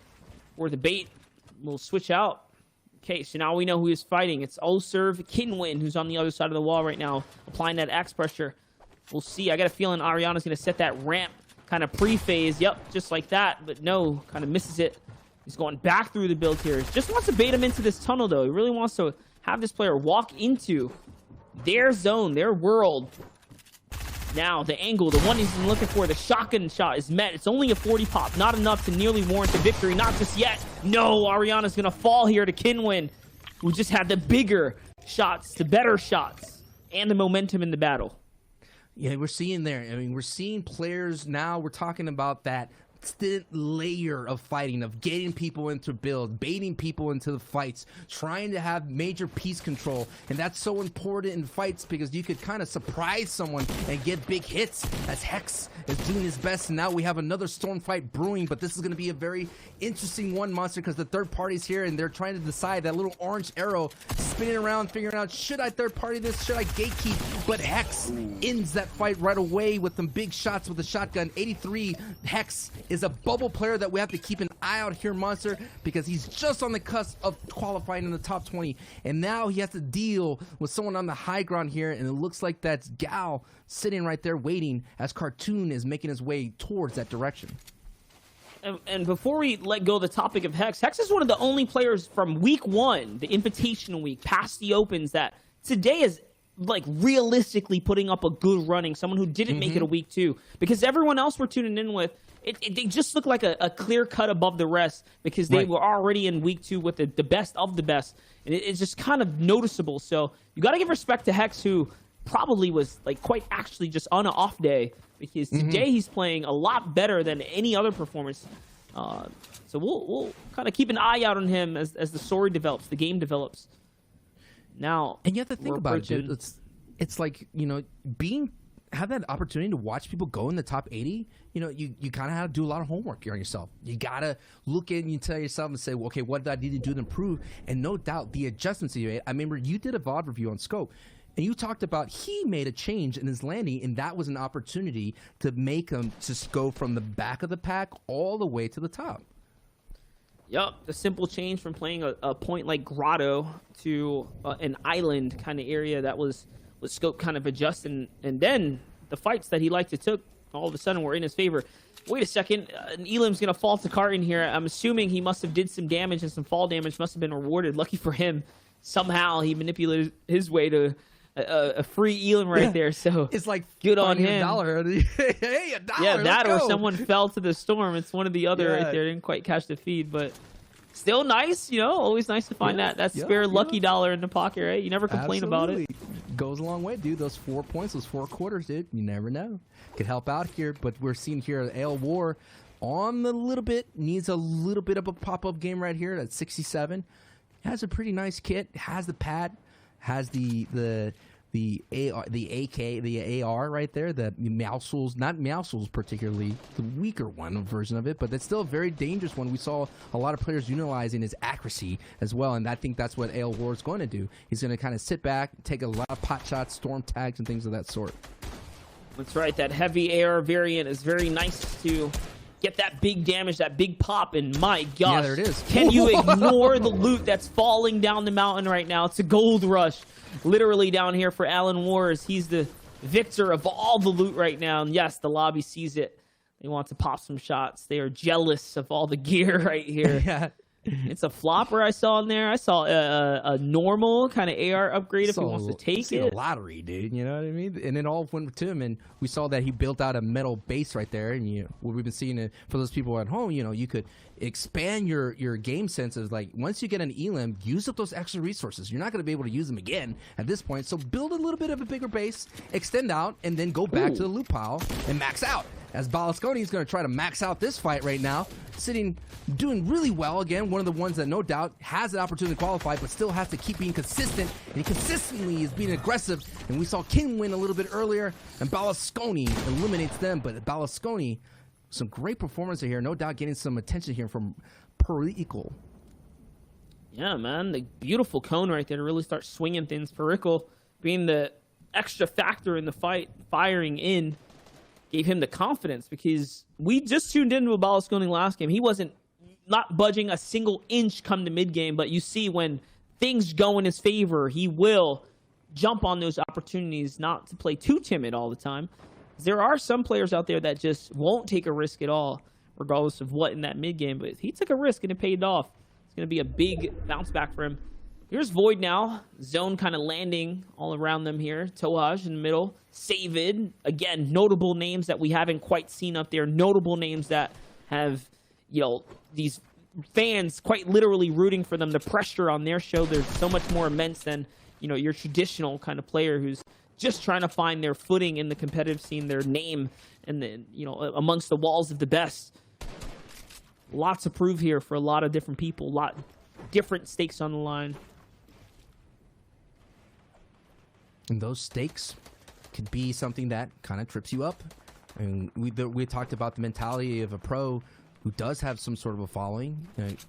Speaker 4: for the bait. We'll switch out. Okay, so now we know who is fighting. It's Oserv Kinwin, who's on the other side of the wall right now, applying that axe pressure. We'll see. I got a feeling Ariana's going to set that ramp kind of pre-phase. Yep, just like that. But no, kind of misses it. He's going back through the build here. Just wants to bait him into this tunnel, though. He really wants to have this player walk into their zone, their world. Now, the angle, the one he's been looking for, the shotgun shot is met. It's only a 40 pop. Not enough to nearly warrant the victory. Not just yet. No, Ariana's going to fall here to Kinwin, who just had the bigger shots, the better shots, and the momentum in the battle.
Speaker 5: Yeah, we're seeing there. I mean, we're seeing players now. We're talking about that constant layer of fighting, of getting people into build, baiting people into the fights, trying to have major piece control. And that's so important in fights because you could kind of surprise someone and get big hits, as Hex is doing his best. And now we have another storm fight brewing, but this is going to be a very interesting one, Monster, because the third party's here and they're trying to decide. That little orange arrow spinning around, figuring out, should I third party this? Should I gatekeep? But Hex ends that fight right away with some big shots with the shotgun. 83. Hex is a bubble player that we have to keep an eye out here, Monster, because he's just on the cusp of qualifying in the top 20. And now he has to deal with someone on the high ground here, and it looks like that's Gal sitting right there waiting as Cartoon is making his way towards that direction.
Speaker 4: And before we let go of the topic of Hex, Hex is one of the only players from week 1, the Invitational week, past the Opens, that today is like realistically putting up a good running, someone who didn't make it a week 2, because everyone else we're tuning in with, they just look like a clear cut above the rest because they were already in week 2 with the best of the best, and it's just kind of noticeable. So you got to give respect to Hex, who probably was like quite actually just on an off day, because today he's playing a lot better than any other performance. So we'll kind of keep an eye out on him as the story develops, the game develops. Now,
Speaker 5: and you have to think about it, dude. It's like, you know, have that opportunity to watch people go in the top 80. You know, you kind of have to do a lot of homework on yourself. You gotta look in and tell yourself and say, well, okay, what do I need to do to improve? And no doubt the adjustments you made. I remember you did a VOD review on Scope, and you talked about he made a change in his landing, and that was an opportunity to make him just go from the back of the pack all the way to the top.
Speaker 4: Yep, the simple change from playing a point like Grotto to an island kind of area that was Scope kind of adjusting, and then the fights that he liked to took all of a sudden were in his favor. Wait a second, Elam's going to fall to Carton here. I'm assuming he must have did some damage, and some fall damage must have been rewarded. Lucky for him, somehow he manipulated his way to a free Elam right there. So
Speaker 5: it's like
Speaker 4: good on him.
Speaker 5: Hey, $1.
Speaker 4: Yeah, that or
Speaker 5: go.
Speaker 4: someone fell to the storm. It's one or the other right there. Didn't quite catch the feed, but still nice. You know, always nice to find that spare lucky dollar in the pocket, right? You never complain about it.
Speaker 5: Goes a long way, dude. Those 4 points, those 4 quarters, dude. You never know. Could help out here, but we're seeing here Ale War on the little bit, needs a little bit of a pop-up game right here at 67. Has a pretty nice kit, has the pad, has the AR right there, the Meowscles, not Meowscles particularly, the weaker one version of it, but it's still a very dangerous one. We saw a lot of players utilizing his accuracy as well, and I think that's what Ale War is going to do. He's going to kind of sit back, take a lot of pot shots, storm tags, and things of that sort.
Speaker 4: That's right. That heavy AR variant is very nice to get that big damage, that big pop, and my gosh.
Speaker 5: Yeah, there it is.
Speaker 4: Can you ignore the loot that's falling down the mountain right now? It's a gold rush literally down here for Alan Wars. He's the victor of all the loot right now. And yes, the lobby sees it. They want to pop some shots. They are jealous of all the gear right here.
Speaker 5: Yeah.
Speaker 4: It's a flopper I saw in there. I saw a normal kind of AR upgrade if he wants to take it.
Speaker 5: A lottery, dude. You know what I mean? And it all went to him, and we saw that he built out a metal base right there. And what we've been seeing it for those people at home, you know, you could expand your game senses. Like once you get an Elam, use up those extra resources. You're not going to be able to use them again at this point. So build a little bit of a bigger base, extend out, and then go back to the loot pile and max out. As Balasconi is going to try to max out this fight right now, doing really well. Again, one of the ones that no doubt has an opportunity to qualify, but still has to keep being consistent. And he consistently is being aggressive. And we saw King win a little bit earlier, and Balasconi eliminates them. But Balasconi, some great performance here. No doubt getting some attention here from Pericle.
Speaker 4: Yeah, man. The beautiful cone right there to really start swinging things. Pericle being the extra factor in the fight, firing in. Gave him the confidence, because we just tuned into a Balasconi last game. He wasn't not budging a single inch come to mid game, but you see when things go in his favor, he will jump on those opportunities, not to play too timid all the time. There are some players out there that just won't take a risk at all, regardless of what in that mid game, but he took a risk and it paid off. It's going to be a big bounce back for him. Here's Void now. Zone kind of landing all around them here. Tohaj in the middle. Savid. Again, notable names that we haven't quite seen up there. Notable names that have, you know, these fans quite literally rooting for them. The pressure on their shoulders so much more immense than, you know, your traditional kind of player who's just trying to find their footing in the competitive scene, their name, and then, you know, amongst the walls of the best. lots to prove here for a lot of different people. A lot different stakes on the line.
Speaker 5: And those stakes could be something that kind of trips you up. I mean, we talked about the mentality of a pro who does have some sort of a following.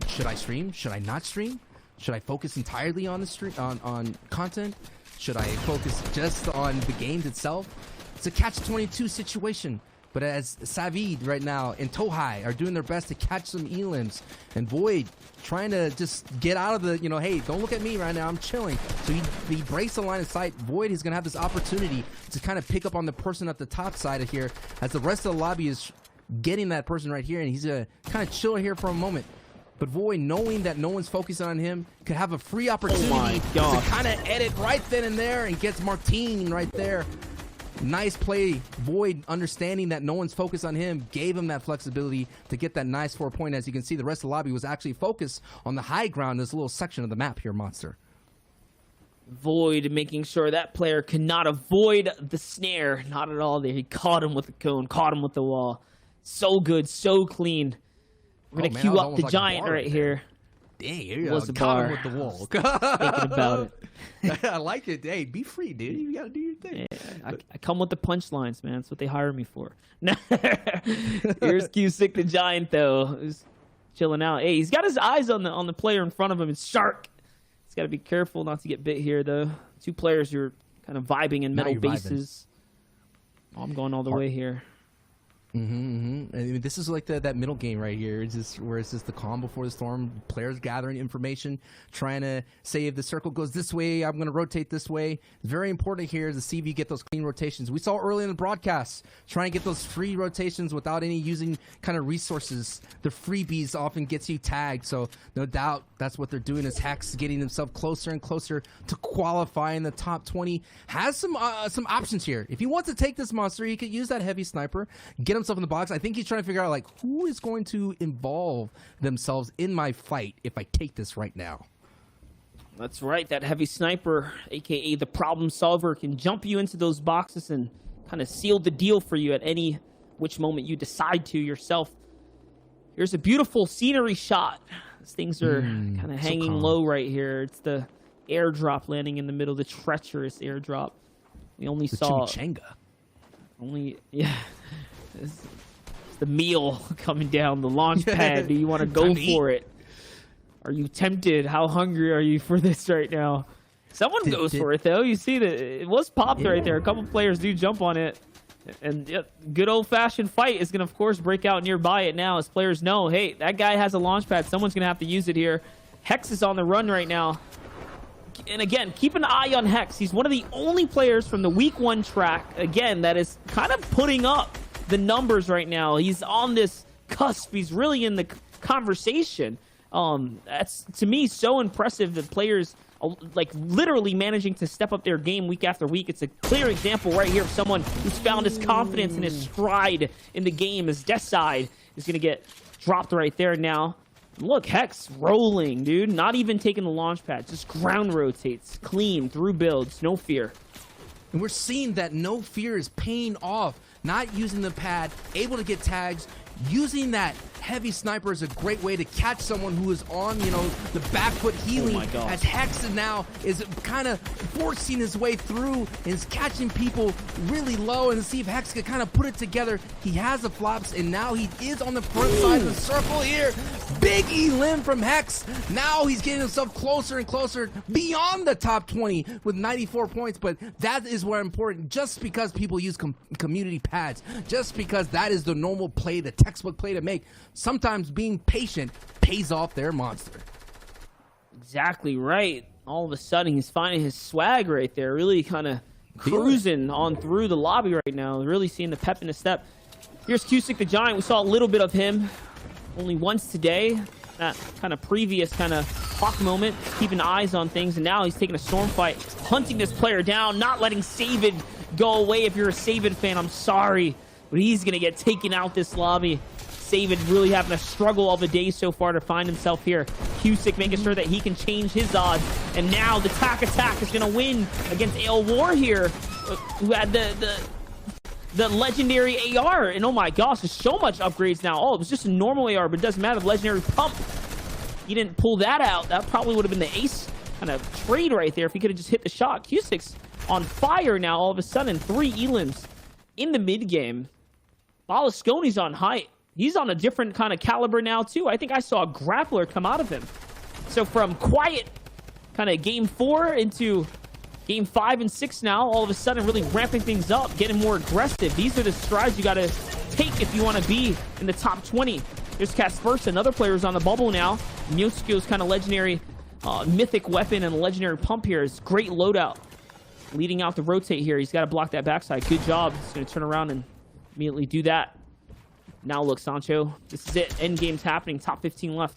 Speaker 5: Should I stream? Should I not stream? Should I focus entirely on the stream on content? Should I focus just on the games itself? It's a catch-22 situation. But as Savid right now and Tohai are doing their best to catch some elims, and Void trying to just get out of the, hey, don't look at me right now, I'm chilling. So he breaks the line of sight. Void is going to have this opportunity to kind of pick up on the person at the top side of here as the rest of the lobby is getting that person right here, and he's going to kind of chill here for a moment. But Void, knowing that no one's focusing on him, could have a free opportunity to kind of edit right then and there, and gets Martine right there. Nice play. Void, understanding that no one's focused on him, gave him that flexibility to get that nice 4-point. As you can see, the rest of the lobby was actually focused on the high ground, this little section of the map here, Monster.
Speaker 4: Void making sure that player cannot avoid the snare. Not at all there. He caught him with the cone, caught him with the wall. So good, so clean. We're going to queue up the
Speaker 5: like
Speaker 4: Giant right here.
Speaker 5: Dang, here
Speaker 4: was a
Speaker 5: caught him
Speaker 4: bar.
Speaker 5: with the wall.
Speaker 4: Thinking about it.
Speaker 5: I like it. Hey, be free, dude. You got to do your thing.
Speaker 4: Yeah, I come with the punchlines, man. That's what they hire me for. Here's Cusick the Giant, though. Who's chilling out. Hey, he's got his eyes on the player in front of him. It's Shark. He's got to be careful not to get bit here, though. Two players who are kind of vibing in metal bases. Oh, I'm going all the way here.
Speaker 5: I mean, this is like that middle game right here. It's just where it's just the calm before the storm. Players gathering information, trying to say if the circle goes this way, I'm going to rotate this way. It's very important here to see if you get those clean rotations. We saw early in the broadcast, trying to get those free rotations without any using kind of resources. The freebies often gets you tagged, so no doubt that's what they're doing. Is Hex getting himself closer and closer to qualifying the top 20. Has some options here. If he wants to take this monster, he could use that heavy sniper, get himself in the box. I think he's trying to figure out like who is going to involve themselves in my fight if I take this right now.
Speaker 4: That's right. That heavy sniper, aka the problem solver, can jump you into those boxes and kind of seal the deal for you at any which moment you decide to yourself. Here's a beautiful scenery shot. These things are kind of hanging low right here. It's the airdrop landing in the middle, the treacherous airdrop. We only saw
Speaker 5: chimichanga.
Speaker 4: It's the meal coming down the launch pad. Do you want to go for it? Are you tempted? How hungry are you for this right now? Someone goes for it, though. You see that it was popped right there. A couple players do jump on it. And good old-fashioned fight is going to, of course, break out nearby it now as players know, hey, that guy has a launch pad. Someone's going to have to use it here. Hex is on the run right now. And again, keep an eye on Hex. He's one of the only players from the Week 1 track, again, that is kind of putting up the numbers right now. He's on this cusp. He's really in the conversation. That's, to me, so impressive that players like literally managing to step up their game week after week. It's a clear example right here of someone who's found his confidence and his stride in the game. His death side is going to get dropped right there now. Look, Hex rolling, dude. Not even taking the launch pad. Just ground rotates. Clean, through builds. No fear.
Speaker 5: And we're seeing that no fear is paying off. Not using the pad, able to get tags. Using that heavy sniper is a great way to catch someone who is on, the back foot healing. As Hex now is kind of forcing his way through and is catching people really low, and see if Hex can kind of put it together. He has the flops, and now he is on the front side of the circle here. Big elim from Hex. Now he's getting himself closer and closer beyond the top 20 with 94 points, but that is where important. Just because people use community pads, just because that is the normal play, the textbook play to make, sometimes being patient pays off their monster.
Speaker 4: Exactly right. All of a sudden, he's finding his swag right there. Really kind of cruising on through the lobby right now. Really seeing the pep in his step. Here's Cusick the Giant. We saw a little bit of him only once today. That kind of previous kind of clock moment, keeping eyes on things. And now he's taking a storm fight, hunting this player down, not letting Savid go away. If you're a Savid fan, I'm sorry, but he's going to get taken out this lobby. Savid really having a struggle all the day so far to find himself here. Cusick making sure that he can change his odds. And now the tack attack is going to win against Ale War here, who had the the legendary AR. And oh my gosh, there's so much upgrades now. Oh, it was just a normal AR, but it doesn't matter. The legendary pump, he didn't pull that out. That probably would have been the ace kind of trade right there if he could have just hit the shot. Q6 on fire now all of a sudden. 3 elims in the mid game. Balasconi's on height. He's on a different kind of caliber now too. I think I saw a grappler come out of him. So from quiet kind of game 4 into game 5 and 6 now, all of a sudden really ramping things up, getting more aggressive. These are the strides you got to take if you want to be in the top 20. There's Kaspersa, another player who's on the bubble now. Mewtwo's kind of legendary mythic weapon and legendary pump here is great loadout. Leading out the rotate here. He's got to block that backside. Good job. He's going to turn around and immediately do that. Now look, Sancho. This is it. Endgame's happening. Top 15 left.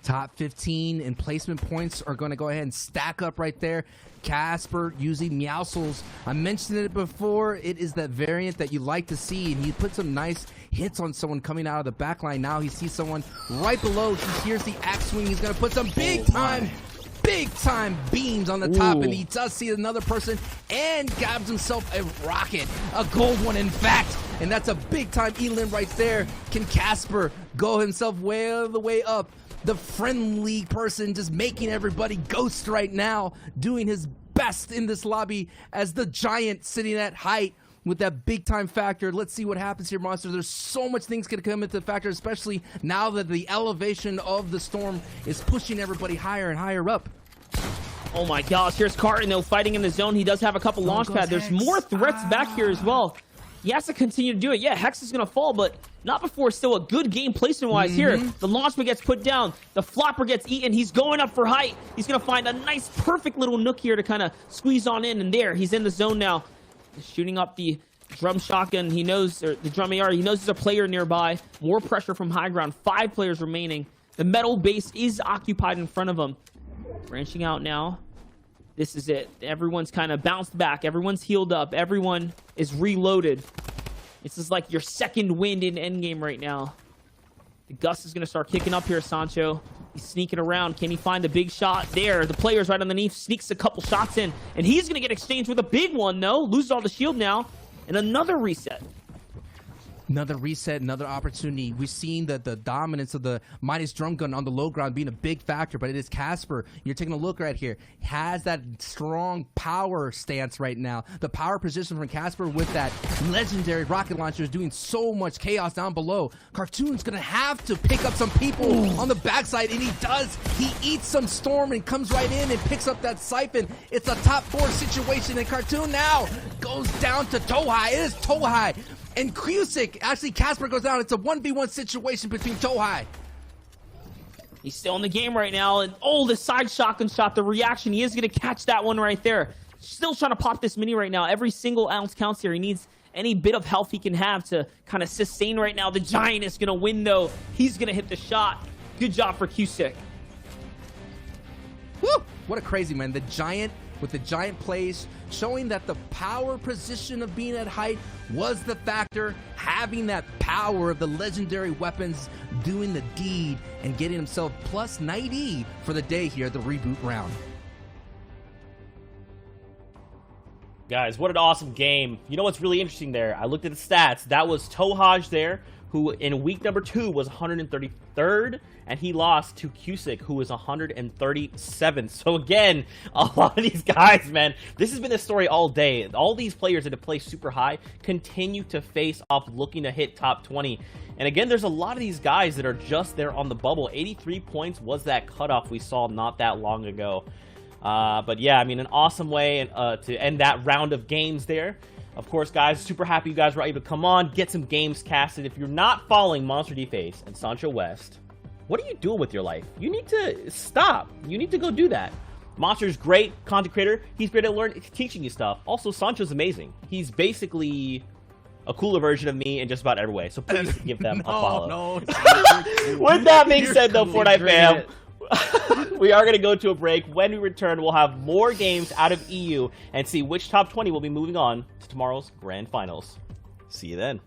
Speaker 5: Top 15 and placement points are going to go ahead and stack up right there. Casper using Meowscles. I mentioned it before. It is that variant that you like to see, and he put some nice hits on someone coming out of the back line. Now he sees someone right below. He hears the axe swing. He's going to put some big time beams on the top, and he does see another person and grabs himself a rocket, a gold one in fact, and that's a big time elim right there. Can Casper go himself way all the way up? The friendly person just making everybody ghost right now, doing his best in this lobby as the giant sitting at height with that big time factor. Let's see what happens here, Monsters. There's so much things going to come into the factor, especially now that the elevation of the storm is pushing everybody higher and higher up.
Speaker 4: Oh my gosh, here's Carton though fighting in the zone. He does have a couple launch pads. There's more threats back here as well. He has to continue to do it. Yeah, Hex is going to fall, but not before still a good game placement-wise here. The launch pad gets put down. The flopper gets eaten. He's going up for height. He's going to find a nice, perfect little nook here to kind of squeeze on in. And there, he's in the zone now. He's shooting up the drum shotgun. He knows, or the drum AR, he knows there's a player nearby. More pressure from high ground. 5 players remaining. The metal base is occupied in front of him. Branching out now. This is it. Everyone's kind of bounced back. Everyone's healed up. Everyone is reloaded. This is like your second wind in Endgame right now. The gust is going to start kicking up here, Sancho. He's sneaking around. Can he find the big shot? There, the player's right underneath. Sneaks a couple shots in. And he's going to get exchanged with a big one, though. Loses all the shield now. And another reset.
Speaker 5: Another reset, another opportunity. We've seen that the dominance of the Midas drum gun on the low ground being a big factor, but it is Casper. You're taking a look right here. Has that strong power stance right now. The power position from Casper with that legendary rocket launcher is doing so much chaos down below. Cartoon's going to have to pick up some people on the backside, and he does. He eats some storm and comes right in and picks up that siphon. It's a top 4 situation, and Cartoon now goes down to Tohai. It is Tohai. And Cusick, actually Casper goes down. It's a 1v1 situation between Tohai.
Speaker 4: He's still in the game right now. And oh, the side shotgun shot, the reaction. He is going to catch that one right there. Still trying to pop this mini right now. Every single ounce counts here. He needs any bit of health he can have to kind of sustain right now. The Giant is going to win, though. He's going to hit the shot. Good job for Cusick.
Speaker 5: Woo! What a crazy, man. The Giant with the Giant plays, showing that the power position of being at height was the factor, having that power of the legendary weapons doing the deed and getting himself plus 90 for the day here at the reboot round.
Speaker 1: Guys, what an awesome game. You know what's really interesting there? I looked at the stats. That was Tohaj there, who in week number 2 was 133rd, and he lost to Cusick, who was 137th. So again, a lot of these guys, man, this has been the story all day. All these players that have played super high continue to face off looking to hit top 20. And again, there's a lot of these guys that are just there on the bubble. 83 points was that cutoff we saw not that long ago. But yeah, I mean, an awesome way to end that round of games there. Of course, guys, super happy you guys were able to come on, get some games casted. If you're not following Monster D-Face and Sancho West, what are you doing with your life? You need to stop. You need to go do that. Monster's great content creator. He's great at teaching you stuff. Also, Sancho's amazing. He's basically a cooler version of me in just about every way. So please give them a follow.
Speaker 5: No.
Speaker 1: With that being said, though, Fortnite fam, we are going to go to a break. When we return, we'll have more games out of EU and see which top 20 will be moving on to tomorrow's grand finals. See you then.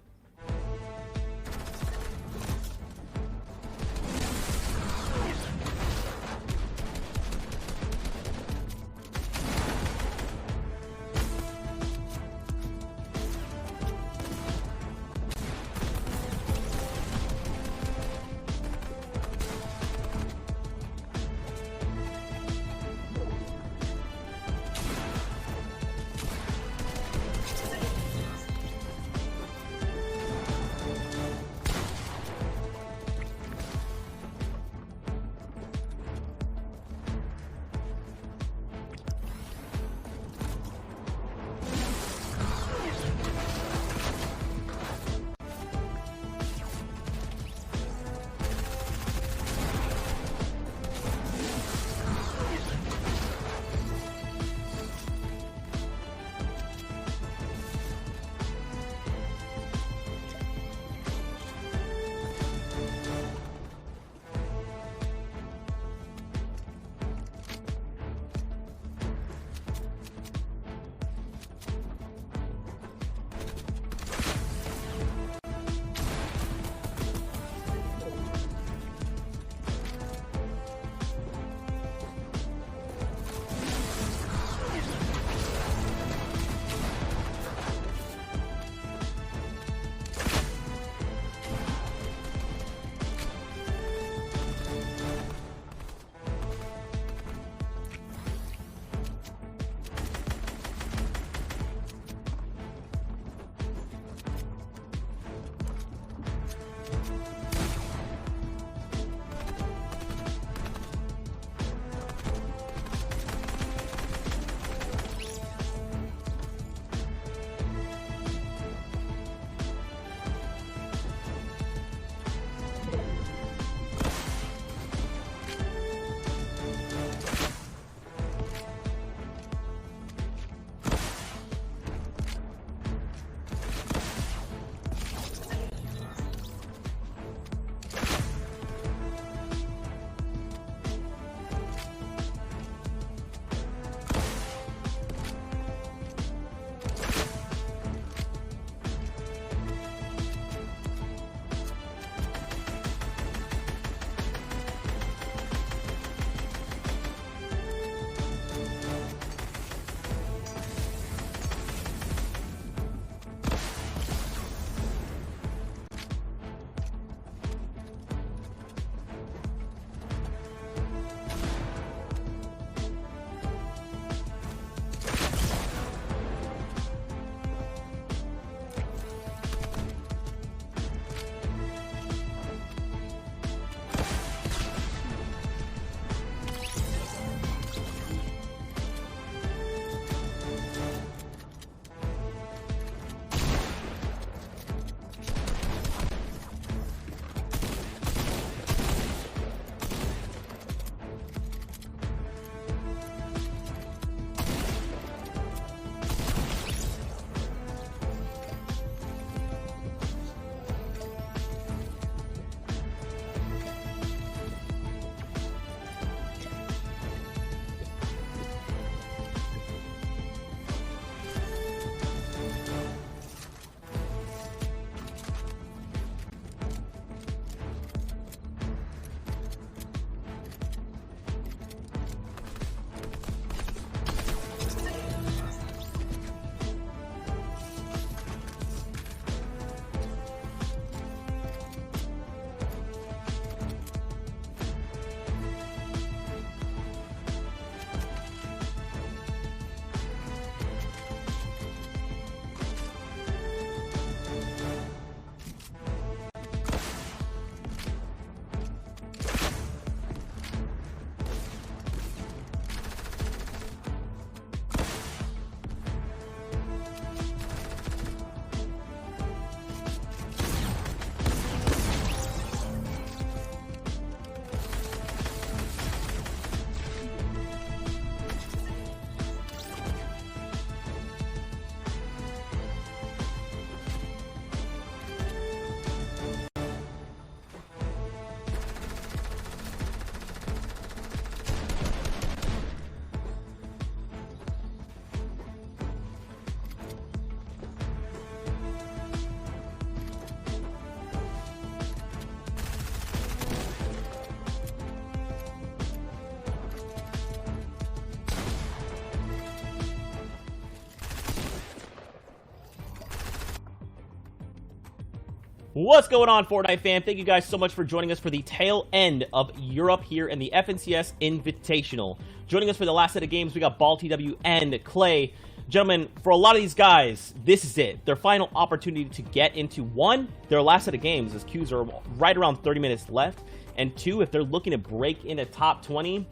Speaker 1: What's going on, Fortnite fam? Thank you guys so much for joining us for the tail end of Europe here in the FNCS Invitational. Joining us for the last set of games, we got Ball TW and Clay. Gentlemen, for a lot of these guys, this is it. Their final opportunity to get into, one, their last set of games, as queues are right around 30 minutes left, and two, if they're looking to break into top 20,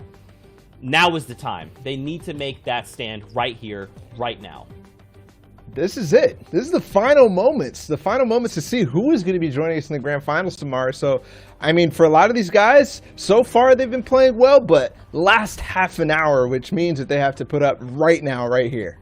Speaker 1: now is the time. They need to make that stand right here, right now.
Speaker 6: This is it. This is the final moments. The final moments to see who is going to be joining us in the grand finals tomorrow. So, I mean, for a lot of these guys, so far they've been playing well, but last half an hour, which means that they have to put up right now, right here.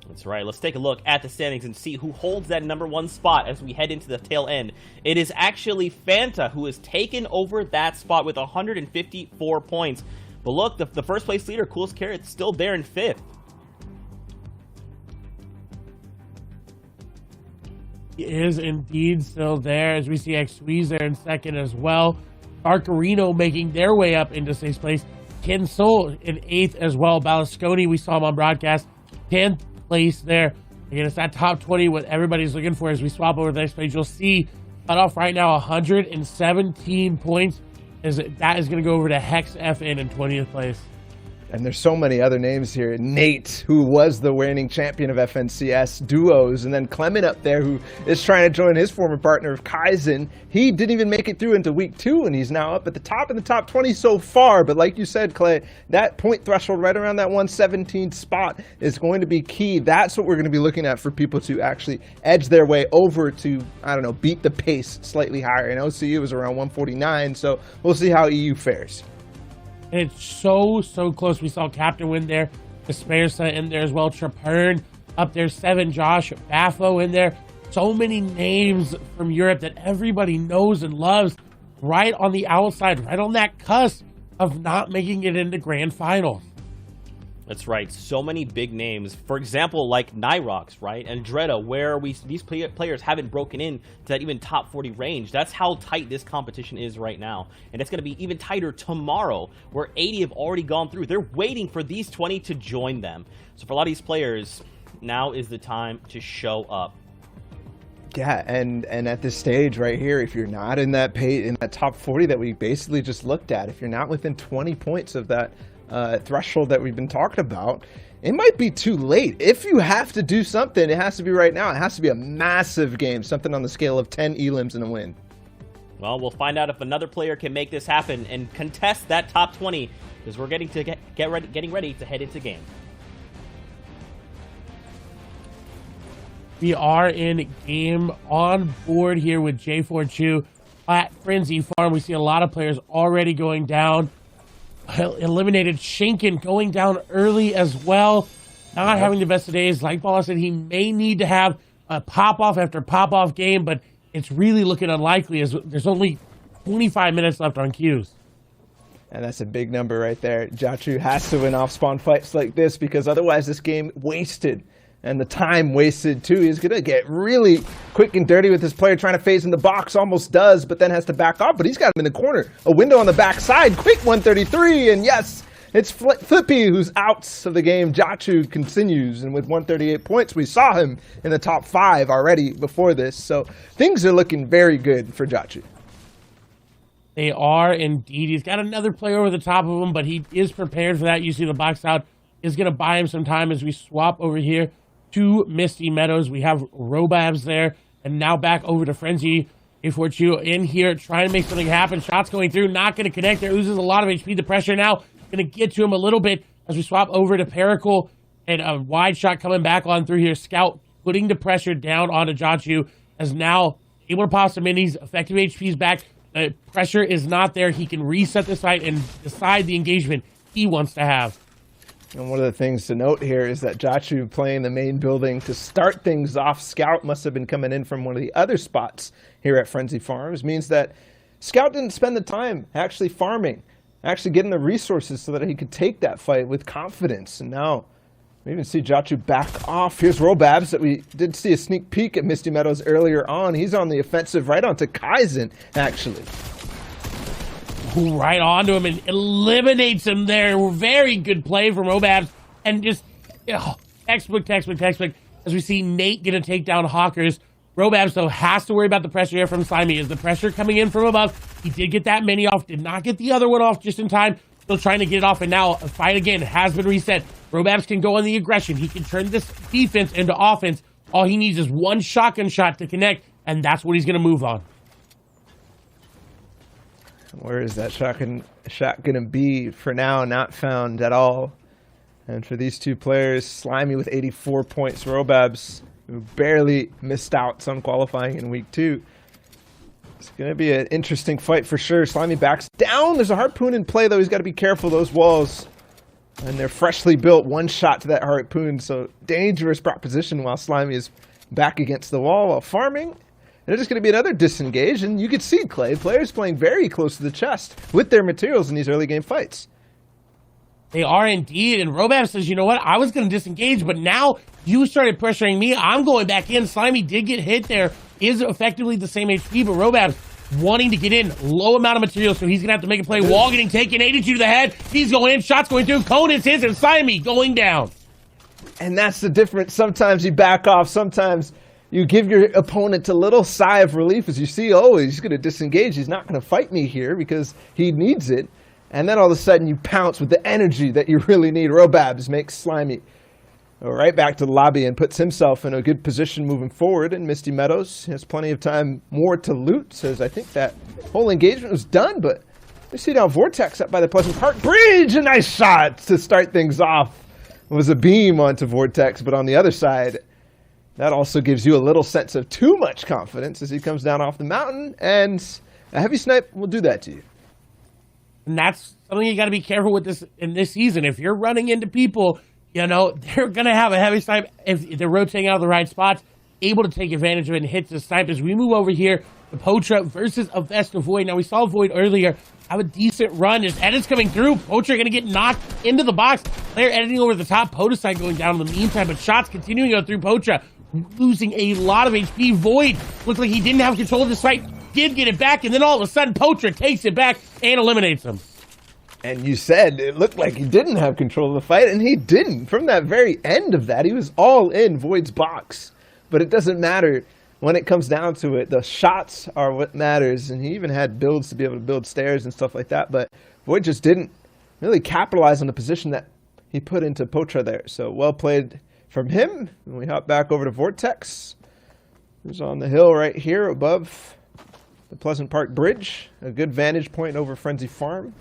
Speaker 1: That's right. Let's take a look at the standings and see who holds that #1 spot as we head into the tail end. It is actually Fanta who has taken over that spot with 154 points. But look, the first place leader, Coolest Carrot's still there in 5th.
Speaker 3: He is indeed still there, as we see X-Squeeze there in 2nd as well. Arcarino making their way up into 6th place. Ken Soul in 8th as well. Balasconi, we saw him on broadcast, 10th place there. Again, it's that top 20, what everybody's looking for. As we swap over to the next page, you'll see cut off right now 117 points. That is going to go over to Hex FN in 20th place.
Speaker 6: And there's so many other names here. Nate, who was the reigning champion of FNCS duos, and then Clement up there, who is trying to join his former partner of Kaizen. He didn't even make it through into week 2, and he's now up at the top in the top 20 so far. But like you said, Clay, that point threshold right around that 117 spot is going to be key. That's what we're going to be looking at for people to actually edge their way over to, I don't know, beat the pace slightly higher. And OCU was around 149, so we'll see how EU fares.
Speaker 3: And it's so close. We saw Captain win there. Despairsa in there as well. Trapern up there. 7. Josh Baffo in there. So many names from Europe that everybody knows and loves. Right on the outside. Right on that cusp of not making it into grand finals.
Speaker 1: That's right. So many big names. For example, like Nyrox, right? And Dredda, where these players haven't broken in to that even top 40 range. That's how tight this competition is right now. And it's going to be even tighter tomorrow, where 80 have already gone through. They're waiting for these 20 to join them. So for a lot of these players, now is the time to show up.
Speaker 6: Yeah, and at this stage right here, if you're not in that top 40 that we basically just looked at, if you're not within 20 points of that threshold that we've been talking about, it might be too late. If you have to do something, it has to be right now. It has to be a massive game, something on the scale of 10 elims and a win.
Speaker 1: Well, we'll find out if another player can make this happen and contest that top 20, because we're getting ready to head into game.
Speaker 3: We are in game on board here with J4Chu at Frenzy Farm. We see a lot of players already going down. Eliminated Shinken going down early as well. Not having the best of days. Like Ball said, he may need to have a pop-off after pop-off game, but it's really looking unlikely as there's only 25 minutes left on queues.
Speaker 6: And that's a big number right there. Jachu has to win off-spawn fights like this, because otherwise this game wasted. And the time wasted too. He's going to get really quick and dirty with this player trying to phase in the box. Almost does, but then has to back off. But he's got him in the corner. A window on the backside. Quick 133. And yes, it's Flippy who's out of the game. Jachu continues. And with 138 points, we saw him in the top 5 already before this. So things are looking very good for Jachu.
Speaker 3: They are indeed. He's got another player over the top of him, but he is prepared for that. You see the box out is going to buy him some time as we swap over here to Misty Meadows. We have Robabs there, and now back over to Frenzy. A4Chu in here trying to make something happen. Shots going through, not going to connect. There oozes a lot of HP. The pressure now going to get to him a little bit as we swap over to Pericle, and a wide shot coming back on through here. Scout putting the pressure down onto Jachu, as now able to pop some minis. Effective HP's back. The pressure is not there. He can reset the site and decide the engagement he wants to have.
Speaker 6: And one of the things to note here is that Jachu playing the main building to start things off. Scout must have been coming in from one of the other spots here at Frenzy Farms. Means that Scout didn't spend the time actually farming, actually getting the resources so that he could take that fight with confidence. And now we even see Jachu back off. Here's Robabs that we did see a sneak peek at Misty Meadows earlier on. He's on the offensive right onto Kaizen, actually.
Speaker 3: Right onto him and eliminates him there. Very good play from Robabs. And just textbook. As we see Nate going to take down Hawkers. Robabs, though, has to worry about the pressure here from Slimy. Is the pressure coming in from above? He did get that mini off, did not get the other one off just in time. Still trying to get it off, and now a fight again has been reset. Robabs can go on the aggression. He can turn this defense into offense. All he needs is one shotgun shot to connect, and that's what he's going to move on.
Speaker 6: Where is that shot gonna be? For now, not found at all. And for these two players, Slimy with 84 points, Robabs, who barely missed out on qualifying in week 2. It's gonna be an interesting fight for sure. Slimy backs down. There's a harpoon in play though. He's got to be careful. Those walls, and they're freshly built. One shot to that harpoon, so dangerous proposition while Slimy is back against the wall while farming. And there's going to be another disengage, and you can see, Clay, players playing very close to the chest with their materials in these early game fights.
Speaker 3: They are indeed, and Robab says, you know what, I was going to disengage, but now you started pressuring me. I'm going back in. Slimy did get hit there, is effectively the same HP, but Robab wanting to get in, low amount of material, so he's going to have to make a play. Wall getting taken, 82 to the head. He's going in, shots going through. Conan's his, and Slimy going down.
Speaker 6: And that's the difference. Sometimes you back off, sometimes you give your opponent a little sigh of relief as you see, oh, he's going to disengage. He's not going to fight me here because he needs it. And then all of a sudden you pounce with the energy that you really need. Robabs makes Slimy right back to the lobby and puts himself in a good position moving forward. And Misty Meadows has plenty of time more to loot. Says, I think that whole engagement was done, but we see now Vortex up by the Pleasant Park Bridge. A nice shot to start things off. It was a beam onto Vortex, but on the other side, that also gives you a little sense of too much confidence as he comes down off the mountain, and a heavy snipe will do that to you.
Speaker 3: And that's something you got to be careful with this in this season. If you're running into people, you know, they're going to have a heavy snipe if they're rotating out of the right spots, able to take advantage of it and hit the snipe. As we move over here, the Potra versus a Vesta Void. Now, we saw Void earlier have a decent run. As Edit's coming through, Potra going to get knocked into the box. Player editing over the top, Podicide going down in the meantime, but shots continuing to go through Potra. Losing a lot of HP. Void looked like he didn't have control of the fight, did get it back, and then all of a sudden Potra takes it back and eliminates him.
Speaker 6: And you said it looked like he didn't have control of the fight, and he didn't. From that very end of that, he was all in Void's box. But it doesn't matter when it comes down to it. The shots are what matters, and he even had builds to be able to build stairs and stuff like that, but Void just didn't really capitalize on the position that he put into Potra there. So well played from him. And we hop back over to Vortex, who's on the hill right here above the Pleasant Park Bridge. A good vantage point over Frenzy Farm.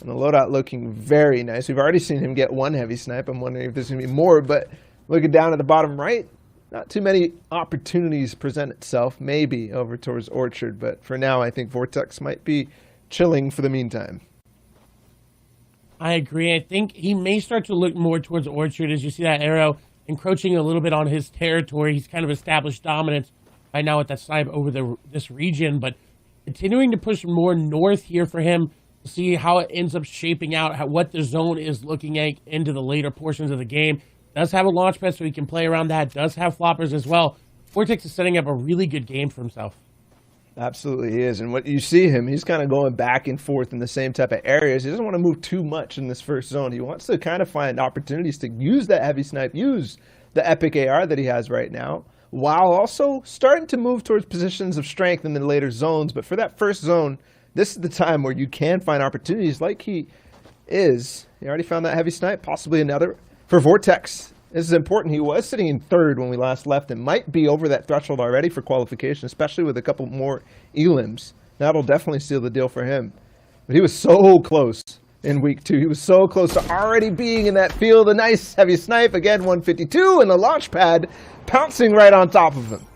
Speaker 6: And the loadout looking very nice. We've already seen him get one heavy snipe. I'm wondering if there's going to be more, but looking down at the bottom right, not too many opportunities present itself. Maybe over towards Orchard, but for now I think Vortex might be chilling for the meantime.
Speaker 3: I agree. I think he may start to look more towards Orchard as you see that arrow encroaching a little bit on his territory. He's kind of established dominance right now with that snipe over this region, but continuing to push more north here for him to see how it ends up shaping out, what the zone is looking at into the later portions of the game. Does have a launch pad so he can play around that. Does have floppers as well. Vortex is setting up a really good game for himself.
Speaker 6: Absolutely he is. And what you see him, he's kind of going back and forth in the same type of areas. He doesn't want to move too much in this first zone. He wants to kind of find opportunities to use that heavy snipe, use the epic AR that he has right now, while also starting to move towards positions of strength in the later zones. But for that first zone, this is the time where you can find opportunities like he is. He already found that heavy snipe, possibly another. For Vortex, this is important. He was sitting in third when we last left and might be over that threshold already for qualification, especially with a couple more elims. That'll definitely seal the deal for him. But he was so close in week 2. He was so close to already being in that field. A nice heavy snipe, again 152, and the launch pad pouncing right on top of him.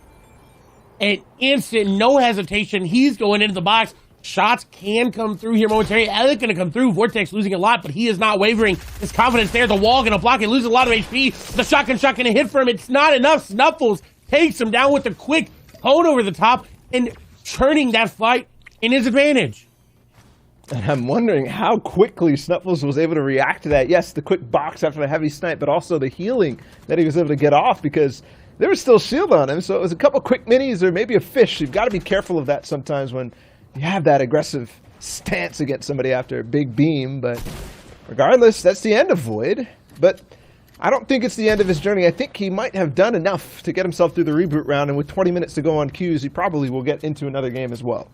Speaker 3: An instant, no hesitation. He's going into the box. Shots can come through here momentarily. Elliot going to come through. Vortex losing a lot, but he is not wavering. His confidence there. The wall going to block it. Loses a lot of HP. The shotgun shot going to hit for him. It's not enough. Snuffles takes him down with a quick cone over the top and turning that fight in his advantage.
Speaker 6: And I'm wondering how quickly Snuffles was able to react to that. Yes, the quick box after the heavy snipe, but also the healing that he was able to get off because there was still shield on him. So it was a couple quick minis or maybe a fish. You've got to be careful of that sometimes when you have that aggressive stance against somebody after a big beam, but regardless, that's the end of Void. But I don't think it's the end of his journey. I think he might have done enough to get himself through the reboot round, and with 20 minutes to go on queues, he probably will get into another game as well.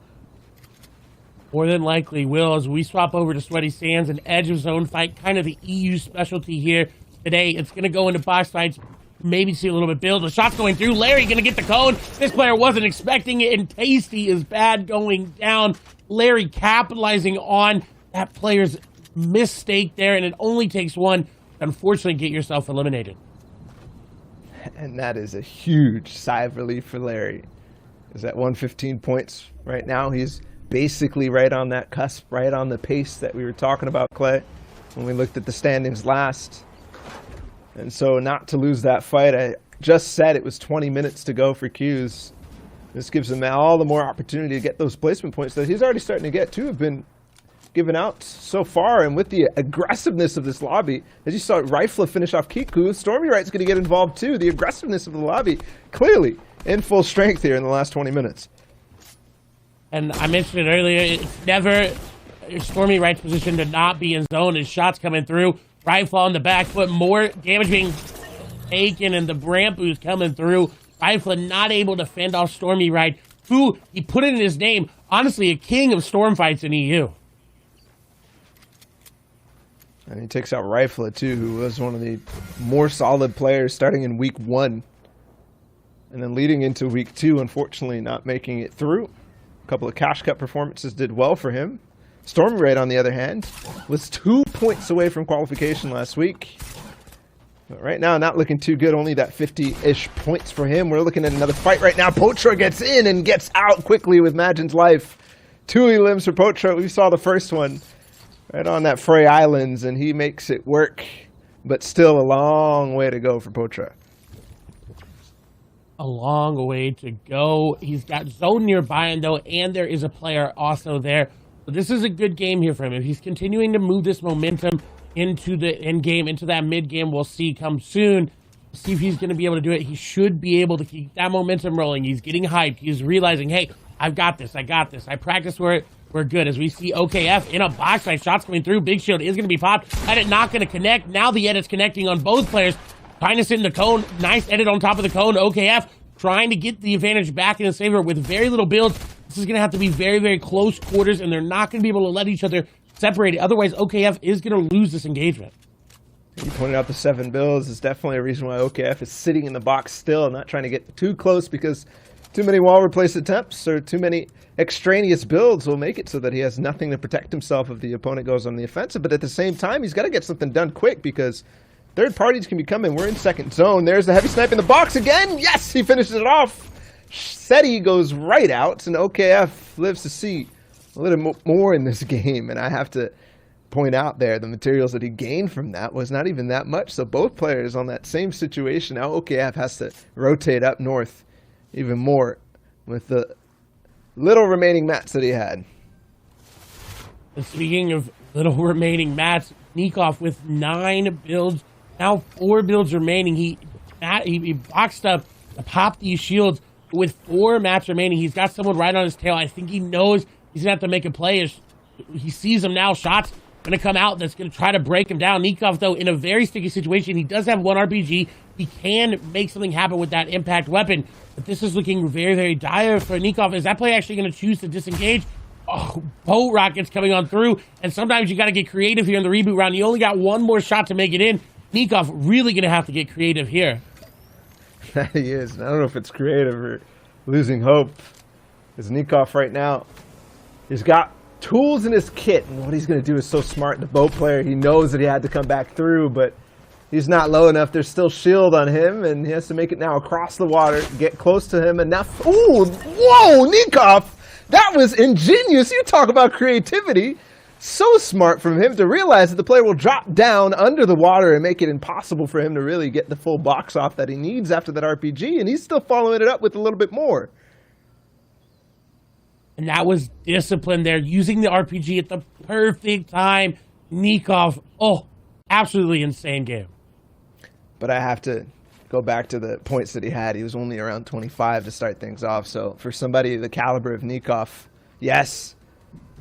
Speaker 3: More than likely will, as we swap over to Sweaty Sands, an edge of zone fight, kind of the EU specialty here today. It's going to go into box fights, maybe see a little bit build. The shot's going through. Larry going to get the cone. This player wasn't expecting it, and Tasty is bad going down. Larry capitalizing on that player's mistake there, and it only takes one. Unfortunately, get yourself eliminated.
Speaker 6: And that is a huge sigh of relief for Larry. He's at 115 points right now. He's basically right on that cusp, right on the pace that we were talking about, Clay, when we looked at the standings last. And so not to lose that fight, I just said it was 20 minutes to go for queues. This gives him all the more opportunity to get those placement points that he's already starting to get too, have been given out so far. And with the aggressiveness of this lobby, as you saw Rifle finish off Kiku, Stormy Right's going to get involved too. The aggressiveness of the lobby clearly in full strength here in the last 20 minutes.
Speaker 3: And I mentioned it earlier, it's never Stormy Right's position to not be in zone. His shots coming through, Rifle on the back foot, more damage being taken, and the ramp boost coming through. Rifle not able to fend off Stormy Right, who he put it in his name, honestly a king of storm fights in EU.
Speaker 6: And he takes out Rifle too, who was one of the more solid players starting in week 1. And then leading into week 2, unfortunately not making it through. A couple of cash cut performances did well for him. Stormy Raid, on the other hand, was 2 points away from qualification last week. But right now, not looking too good. Only that 50-ish points for him. We're looking at another fight right now. Potra gets in and gets out quickly with Majin's life. 2 elims for Potra. We saw the first one right on that Frey Islands, and he makes it work. But still a long way to go for Potra.
Speaker 3: A long way to go. He's got zone nearby him, though, and there is a player also there. So this is a good game here for him. If he's continuing to move this momentum into the end game, into that mid game, we'll see come soon. We'll see if he's going to be able to do it. He should be able to keep that momentum rolling. He's getting hyped. He's realizing, hey, I've got this. I got this. I practiced for it. We're good. As we see OKF in a box fight, shots coming through. Big Shield is going to be popped. Edit not going to connect. Now the edit's connecting on both players. Trying to sit in the cone. Nice edit on top of the cone. OKF trying to get the advantage back in his favor with very little builds. This is going to have to be very, very close quarters, and they're not going to be able to let each other separate it. Otherwise, OKF is going to lose this engagement.
Speaker 6: You pointed out the 7 builds is definitely a reason why OKF is sitting in the box still, not trying to get too close, because too many wall replace attempts or too many extraneous builds will make it so that he has nothing to protect himself if the opponent goes on the offensive. But at the same time, he's got to get something done quick, because third parties can be coming. We're in second zone. There's the heavy snipe in the box again. Yes, he finishes it off. SETI goes right out, and OKF lives to see a little more in this game. And I have to point out there, the materials that he gained from that was not even that much. So both players on that same situation. Now OKF has to rotate up north even more with the little remaining mats that he had.
Speaker 3: And speaking of little remaining mats, Nikov with 9 builds, now 4 builds remaining. He boxed up to pop these shields with 4 mats remaining. He's got someone right on his tail. I think he knows he's going to have to make a play. He sees him now. Shots going to come out that's going to try to break him down. Nikov, though, in a very sticky situation. He does have 1 RPG. He can make something happen with that impact weapon. But this is looking very, very dire for Nikov. Is that play actually going to choose to disengage? Oh, boat rockets coming on through. And sometimes you got to get creative here in the reboot round. You only got 1 more shot to make it in. Nikov really going to have to get creative here.
Speaker 6: That he is. I don't know if it's creative or losing hope. Because Nikov right now, he's got tools in his kit, and what he's going to do is so smart. The boat player, he knows that he had to come back through, but he's not low enough. There's still shield on him, and he has to make it now across the water, get close to him enough. Ooh, whoa, Nikov! That was ingenious. You talk about creativity. So smart from him to realize that the player will drop down under the water and make it impossible for him to really get the full box off that he needs after that RPG, and he's still following it up with a little bit more.
Speaker 3: And that was discipline there, using the RPG at the perfect time. Nikov, oh, absolutely insane game.
Speaker 6: But I have to go back to the points that he had. He was only around 25 to start things off, so for somebody the caliber of Nikov, yes,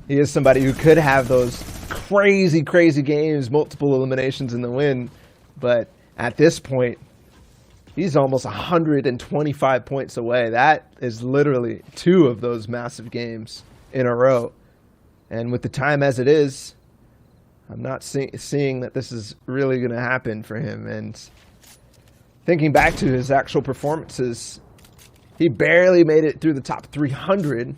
Speaker 6: he is somebody who could have those crazy, crazy games, multiple eliminations in the win, but at this point, he's almost 125 points away. That is literally 2 of those massive games in a row. And with the time as it is, I'm not seeing that this is really going to happen for him. And thinking back to his actual performances, he barely made it through the top 300.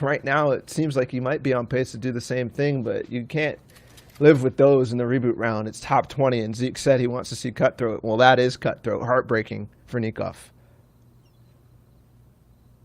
Speaker 6: Right now, it seems like he might be on pace to do the same thing, but you can't live with those in the reboot round. It's top 20, and Zeke said he wants to see Cutthroat. Well, that is Cutthroat. Heartbreaking for Nikov.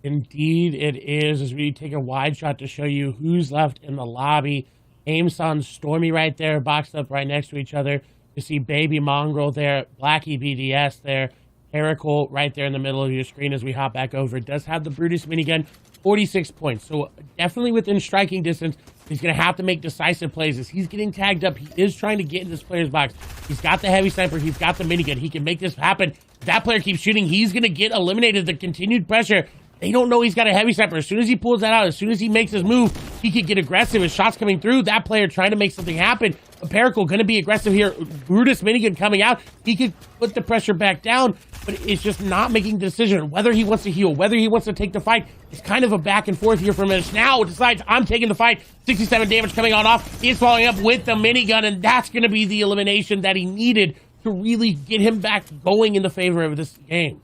Speaker 3: Indeed, it is. As we take a wide shot to show you who's left in the lobby. Aimson, Stormy right there, boxed up right next to each other. You see Baby Mongrel there, Blackie BDS there, Heracles right there in the middle of your screen as we hop back over. It does have the Brutus minigun, 46 points. So definitely within striking distance. He's going to have to make decisive plays as he's getting tagged up. He is trying to get in this player's box. He's got the heavy sniper. He's got the minigun. He can make this happen. If that player keeps shooting, he's going to get eliminated. The continued pressure. They don't know he's got a heavy sniper. As soon as he pulls that out, as soon as he makes his move, he could get aggressive. His shots coming through. That player trying to make something happen. Pericle going to be aggressive here. Brutus minigun coming out. He could put the pressure back down, but it's just not making the decision. Whether he wants to heal, whether he wants to take the fight. It's kind of a back and forth here for a minute. Now decides, I'm taking the fight. 67 damage coming on off. He's following up with the minigun, and that's going to be the elimination that he needed to really get him back going in the favor of this game.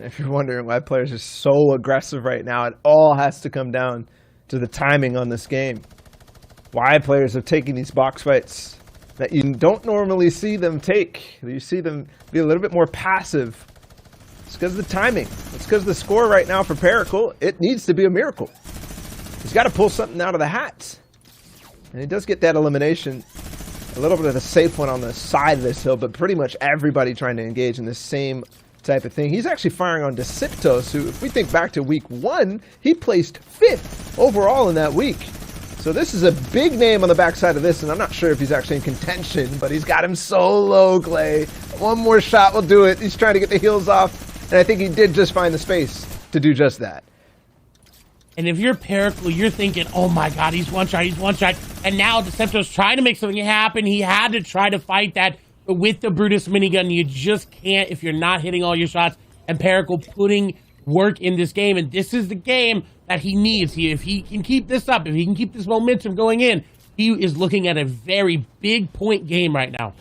Speaker 6: If you're wondering why players are so aggressive right now, it all has to come down to the timing on this game. Why players are taking these box fights that you don't normally see them take. You see them be a little bit more passive. It's because of the timing. It's because the score right now for Pericle, it needs to be a miracle. He's got to pull something out of the hat. And he does get that elimination. A little bit of a safe one on the side of this hill, but pretty much everybody trying to engage in the same type of thing. He's actually firing on Deceptos, who, if we think back to week 1, he placed 5th overall in that week. So this is a big name on the backside of this, and I'm not sure if he's actually in contention, but he's got him so low, Clay. One more shot will do it. He's trying to get the heels off, and I think he did just find the space to do just that.
Speaker 3: And if you're Pericle, you're thinking, oh my god, he's one shot. And now Decepto's trying to make something happen. He had to try to fight that. But with the Brutus minigun, you just can't if you're not hitting all your shots. And Pericle putting work in this game. And this is the game that he needs. If he can keep this up, if he can keep this momentum going in, he is looking at a very big point game right now.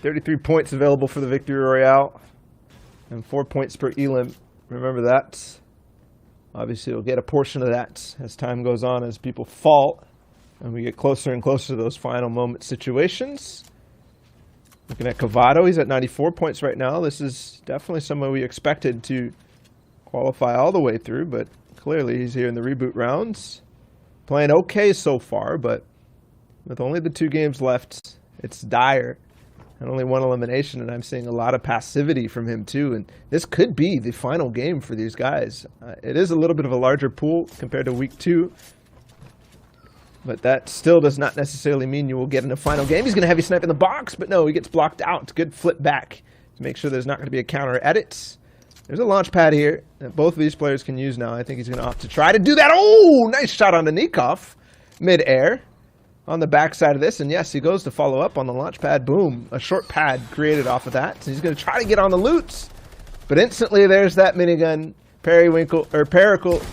Speaker 6: 33 points available for the Victory Royale. And 4 points per elim. Remember that. Obviously, we'll get a portion of that as time goes on, as people fall. And we get closer and closer to those final moment situations. Looking at Cavado, he's at 94 points right now. This is definitely someone we expected to qualify all the way through, but clearly he's here in the reboot rounds. Playing okay so far, but with only the 2 games left, it's dire. And only 1 elimination, and I'm seeing a lot of passivity from him too. And this could be the final game for these guys. It is a little bit of a larger pool compared to week 2. But that still does not necessarily mean you will get in the final game. He's going to heavy snipe in the box, but no, he gets blocked out. Good flip back to make sure there's not going to be a counter edit. There's a launch pad here that both of these players can use now. I think he's going to opt to try to do that. Oh, nice shot on the Nikov mid-air on the backside of this. And yes, he goes to follow up on the launch pad. Boom, a short pad created off of that. So he's going to try to get on the loots. But instantly there's that minigun. Pericle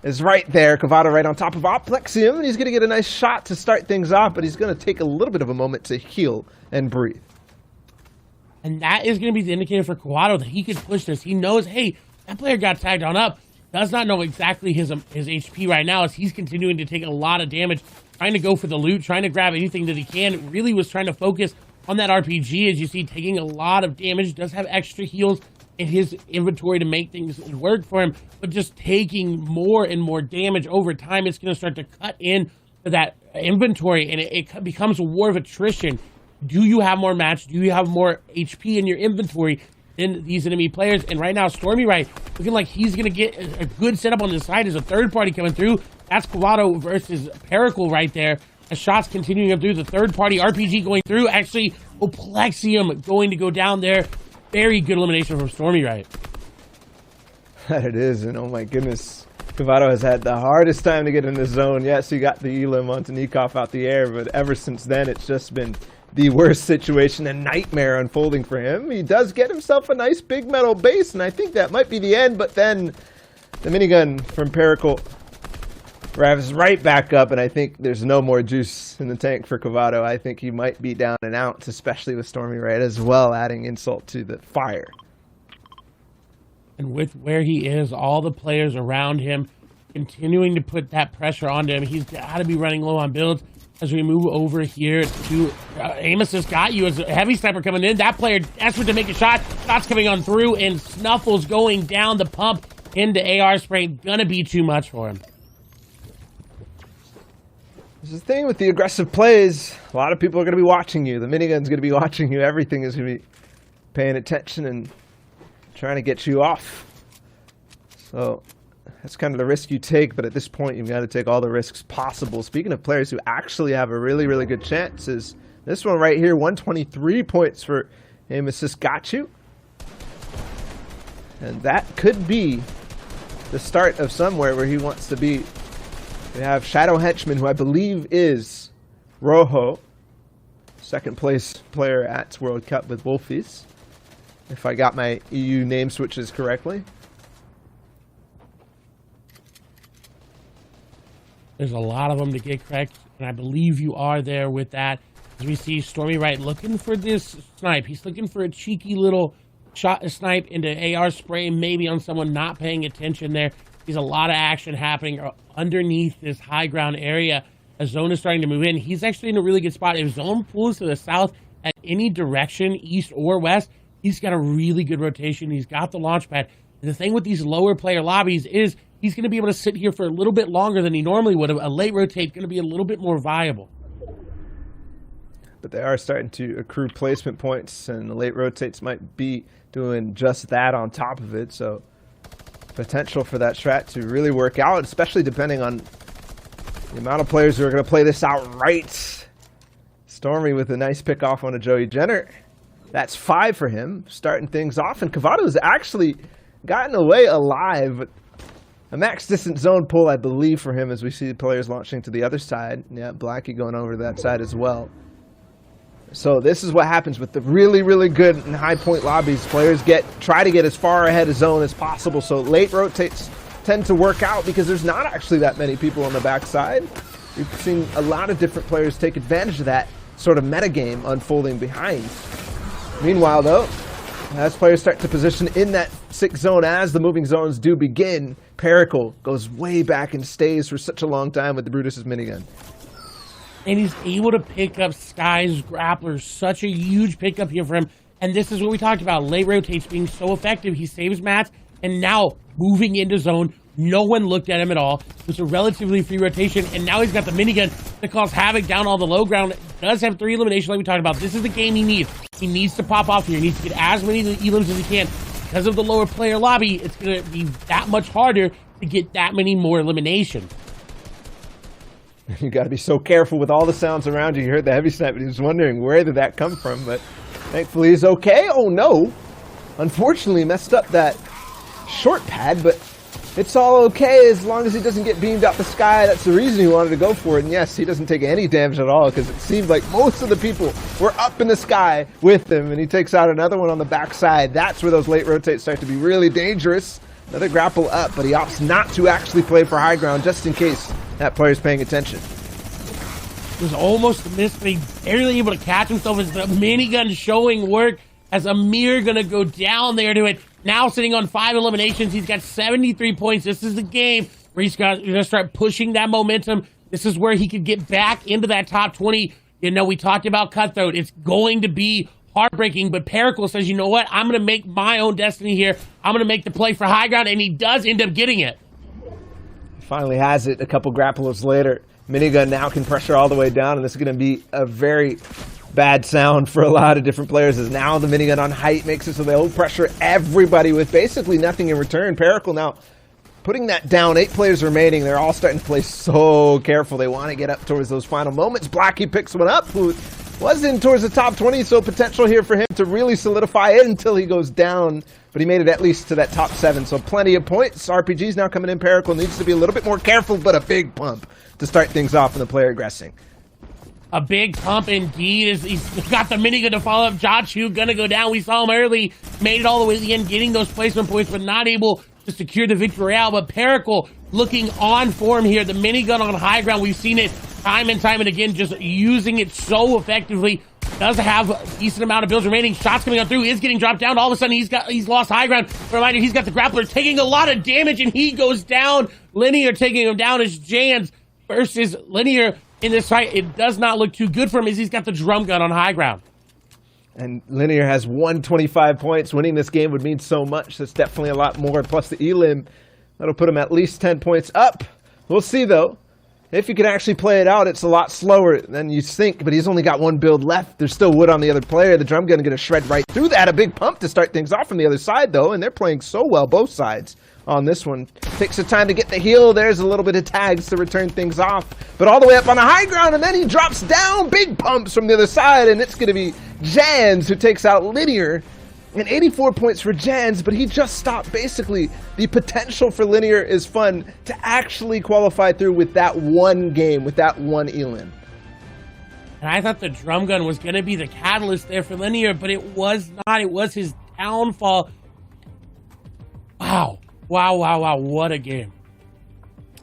Speaker 6: is right there. Cavado right on top of Oplexium, and he's going to get a nice shot to start things off, but he's going to take a little bit of a moment to heal and breathe.
Speaker 3: And that is going to be the indicator for Cavado that he could push this. He knows, hey, that player got tagged on up. Does not know exactly his HP right now as he's continuing to take a lot of damage, trying to go for the loot, trying to grab anything that he can. Really was trying to focus on that RPG, as you see, taking a lot of damage. Does have extra heals in his inventory to make things work for him, but just taking more and more damage over time. It's going to start to cut in to that inventory, and it becomes a war of attrition. Do you have more match? Do you have more HP in your inventory than these enemy players? And right now, Stormy right, looking like he's going to get a good setup on the side as a third party coming through. That's Cavado versus Pericle right there. The shots continuing up through, the third party RPG going through. Actually, Oplexium going to go down there. Very good elimination from Stormy right.
Speaker 6: That it is, and oh my goodness, Cavado has had the hardest time to get in the zone. Yes, he got the elim onto Nikov out the air, but ever since then, it's just been the worst situation, a nightmare unfolding for him. He does get himself a nice big metal base, and I think that might be the end, but then the minigun from Pericle revs right back up, and I think there's no more juice in the tank for Cavado. I think he might be down and out, especially with Stormy right as well, adding insult to the fire.
Speaker 3: And with where he is, all the players around him continuing to put that pressure onto him. He's got to be running low on builds. As we move over here to Amos has got you as a heavy sniper coming in. That player desperate to make a shot. Shots coming on through, and Snuffles going down the pump into AR spray. Gonna be too much for him.
Speaker 6: This is the thing with the aggressive plays. A lot of people are going to be watching you. The minigun's going to be watching you. Everything is going to be paying attention and trying to get you off. So that's kind of the risk you take, but at this point, you've got to take all the risks possible. Speaking of players who actually have a really, really good chance, is this one right here, 123 points for Amos got you. And that could be the start of somewhere where he wants to be. We have Shadow Henchman, who I believe is Rojo, second place player at World Cup with Wolfies, if I got my EU name switches correctly.
Speaker 3: There's a lot of them to get correct, and I believe you are there with that. As we see Stormy Wright looking for this snipe. He's looking for a cheeky little shot snipe into AR spray, maybe on someone not paying attention there. There's a lot of action happening underneath this high ground area as Zone is starting to move in. He's actually in a really good spot. If Zone pulls to the south at any direction, east or west, he's got a really good rotation. He's got the launch pad. And the thing with these lower player lobbies is he's going to be able to sit here for a little bit longer than he normally would. A late rotate going to be a little bit more viable.
Speaker 6: But they are starting to accrue placement points, and the late rotates might be doing just that on top of it. So potential for that strat to really work out, especially depending on the amount of players who are going to play this out right. Stormy with a nice pick off on a Joey Jenner. That's 5 for him, starting things off. And Cavado's actually gotten away alive. But a max distance zone pull, I believe, for him as we see the players launching to the other side. Yeah, Blackie going over to that side as well. So this is what happens with the really, really good and high point lobbies. Players try to get as far ahead of zone as possible. So late rotates tend to work out because there's not actually that many people on the backside. We've seen a lot of different players take advantage of that sort of metagame unfolding behind. Meanwhile, though, as players start to position in that 6 zone as the moving zones do begin, Pericle goes way back and stays for such a long time with the Brutus's minigun.
Speaker 3: And he's able to pick up Sky's grappler. Such a huge pickup here for him. And this is what we talked about. Late rotates being so effective. He saves mats. And now moving into zone. No one looked at him at all. It was a relatively free rotation. And now he's got the minigun that cause havoc down all the low ground. Does have 3 eliminations like we talked about. This is the game he needs. He needs to pop off here. He needs to get as many elims as he can. Because of the lower player lobby, it's going to be that much harder to get that many more eliminations.
Speaker 6: You got to be so careful with all the sounds around you. You heard the heavy snipe, and he was wondering where did that come from, but thankfully he's okay. Oh no! Unfortunately messed up that short pad, but it's all okay as long as he doesn't get beamed out the sky. That's the reason he wanted to go for it, and yes, he doesn't take any damage at all because it seemed like most of the people were up in the sky with him, and he takes out another one on the backside. That's where those late rotates start to be really dangerous. Another grapple up, but he opts not to actually play for high ground just in case that player's paying attention.
Speaker 3: It was almost a miss, but he barely able to catch himself as the minigun showing work as Amir gonna go down there to it. Now sitting on 5 eliminations, he's got 73 points. This is the game where he's gonna start pushing that momentum. This is where he could get back into that top 20. You know, we talked about Cutthroat. It's going to be heartbreaking, but Pericle says, you know what? I'm gonna make my own destiny here. I'm gonna make the play for high ground, and he does end up getting it.
Speaker 6: Finally has it a couple grapplers later. Minigun now can pressure all the way down, and this is going to be a very bad sound for a lot of different players, as now the minigun on height makes it so they'll pressure everybody with basically nothing in return. Pericle now putting that down. 8 players remaining. They're all starting to play so careful. They want to get up towards those final moments. Blackie picks one up, who was in towards the top 20, so potential here for him to really solidify it until he goes down. But he made it at least to that top 7, so plenty of points. RPG's now coming in. Pericle needs to be a little bit more careful, but a big pump to start things off in the player aggressing.
Speaker 3: A big pump indeed. He's got the minigun to follow up. Jachu gonna go down. We saw him early. Made it all the way to the end, getting those placement points, but not able to secure the victory royale. But Pericle looking on form here. The minigun on high ground. We've seen it time and time and again, just using it so effectively. Does have a decent amount of builds remaining. Shots coming on through. Is getting dropped down. All of a sudden, he's lost high ground. Reminder, he's got the grappler taking a lot of damage, and he goes down. Linear taking him down as Jans versus Linear. In this fight, it does not look too good for him as he's got the drum gun on high ground.
Speaker 6: And Linear has 125 points. Winning this game would mean so much. That's definitely a lot more. Plus the Elim, that'll put him at least 10 points up. We'll see, though. If you can actually play it out, it's a lot slower than you think. But he's only got one build left. There's still wood on the other player. The drum gun going to shred right through that. A big pump to start things off from the other side, though. And they're playing so well, both sides. On this one, takes the time to get the heal. There's a little bit of tags to return things off, but all the way up on the high ground, and then he drops down. Big pumps from the other side, and it's going to be Jans who takes out Linear. And 84 points for Jans, but he just stopped. Basically, the potential for Linear is fun to actually qualify through with that one game, with that one Elim.
Speaker 3: And I thought the drum gun was going to be the catalyst there for Linear, but it was not. It was his downfall. Wow. Wow, what a game.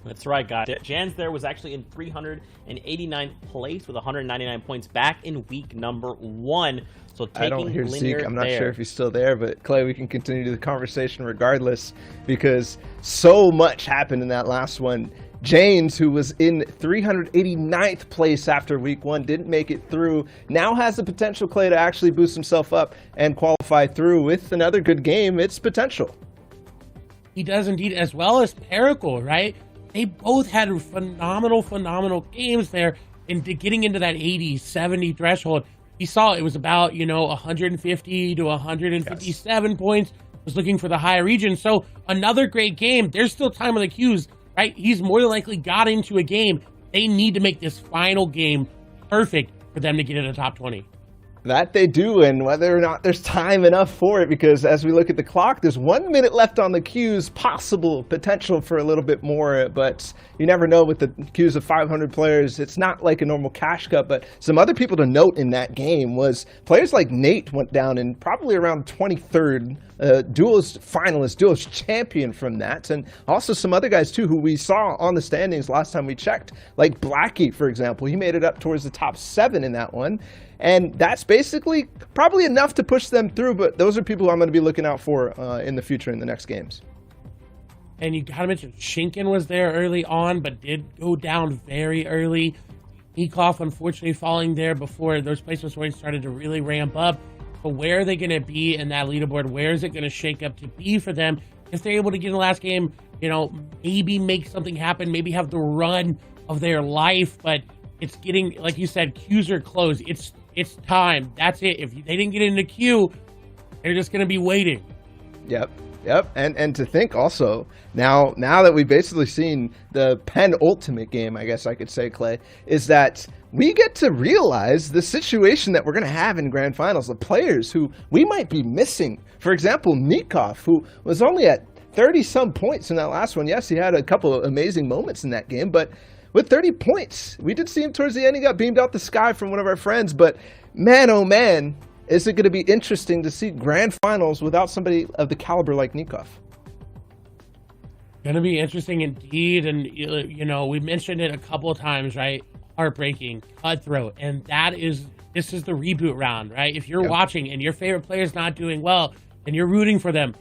Speaker 1: That's right, guys. Jans there was actually in 389th place with 199 points back in week number 1. So taking
Speaker 6: I don't hear
Speaker 1: Linear
Speaker 6: Zeke. I'm not
Speaker 1: there.
Speaker 6: sure if he's still there, but Clay, we can continue the conversation regardless because so much happened in that last one. James, who was in 389th place after week 1, didn't make it through. Now has the potential, Clay, to actually boost himself up and qualify through with another good game. It's potential.
Speaker 3: He does indeed, as well as Pericle, right? They both had phenomenal games there into getting into that 80, 70 threshold. We saw it was about, 150 to 157 points. Was looking for the higher region. So another great game. There's still time on the queues, right? He's more than likely got into a game. They need to make this final game perfect for them to get in the top 20.
Speaker 6: That they do, and whether or not there's time enough for it, because as we look at the clock, there's 1 minute left on the queues, possible potential for a little bit more, but you never know with the queues of 500 players. It's not like a normal cash cup, but some other people to note in that game was players like Nate went down in probably around 23rd, duos finalist, duos champion from that, and also some other guys too who we saw on the standings last time we checked, like Blackie, for example. He made it up towards the top 7 in that one. And that's basically probably enough to push them through, but those are people I'm going to be looking out for in the future in the next games.
Speaker 3: And you got to mention, Shinken was there early on, but did go down very early. Nikoff, unfortunately, falling there before those placement points started to really ramp up. But where are they going to be in that leaderboard? Where is it going to shake up to be for them? If they're able to get in the last game, maybe make something happen, maybe have the run of their life, but it's getting, like you said, queues are closed. It's time. That's it. If they didn't get in the queue, they're just going to be waiting.
Speaker 6: Yep. And to think also, now that we've basically seen the penultimate game, I guess I could say, Clay, is that we get to realize the situation that we're going to have in grand finals, the players who we might be missing. For example, Nikoff, who was only at 30-some points in that last one. Yes, he had a couple of amazing moments in that game, but with 30 points, we did see him towards the end. He got beamed out the sky from one of our friends, but man, oh man, is it going to be interesting to see grand finals without somebody of the caliber like Nikoff.
Speaker 3: Going to be interesting indeed, and we mentioned it a couple of times, right? Heartbreaking, cutthroat, and this is the reboot round, right? If you're watching and your favorite player's not doing well and you're rooting for them,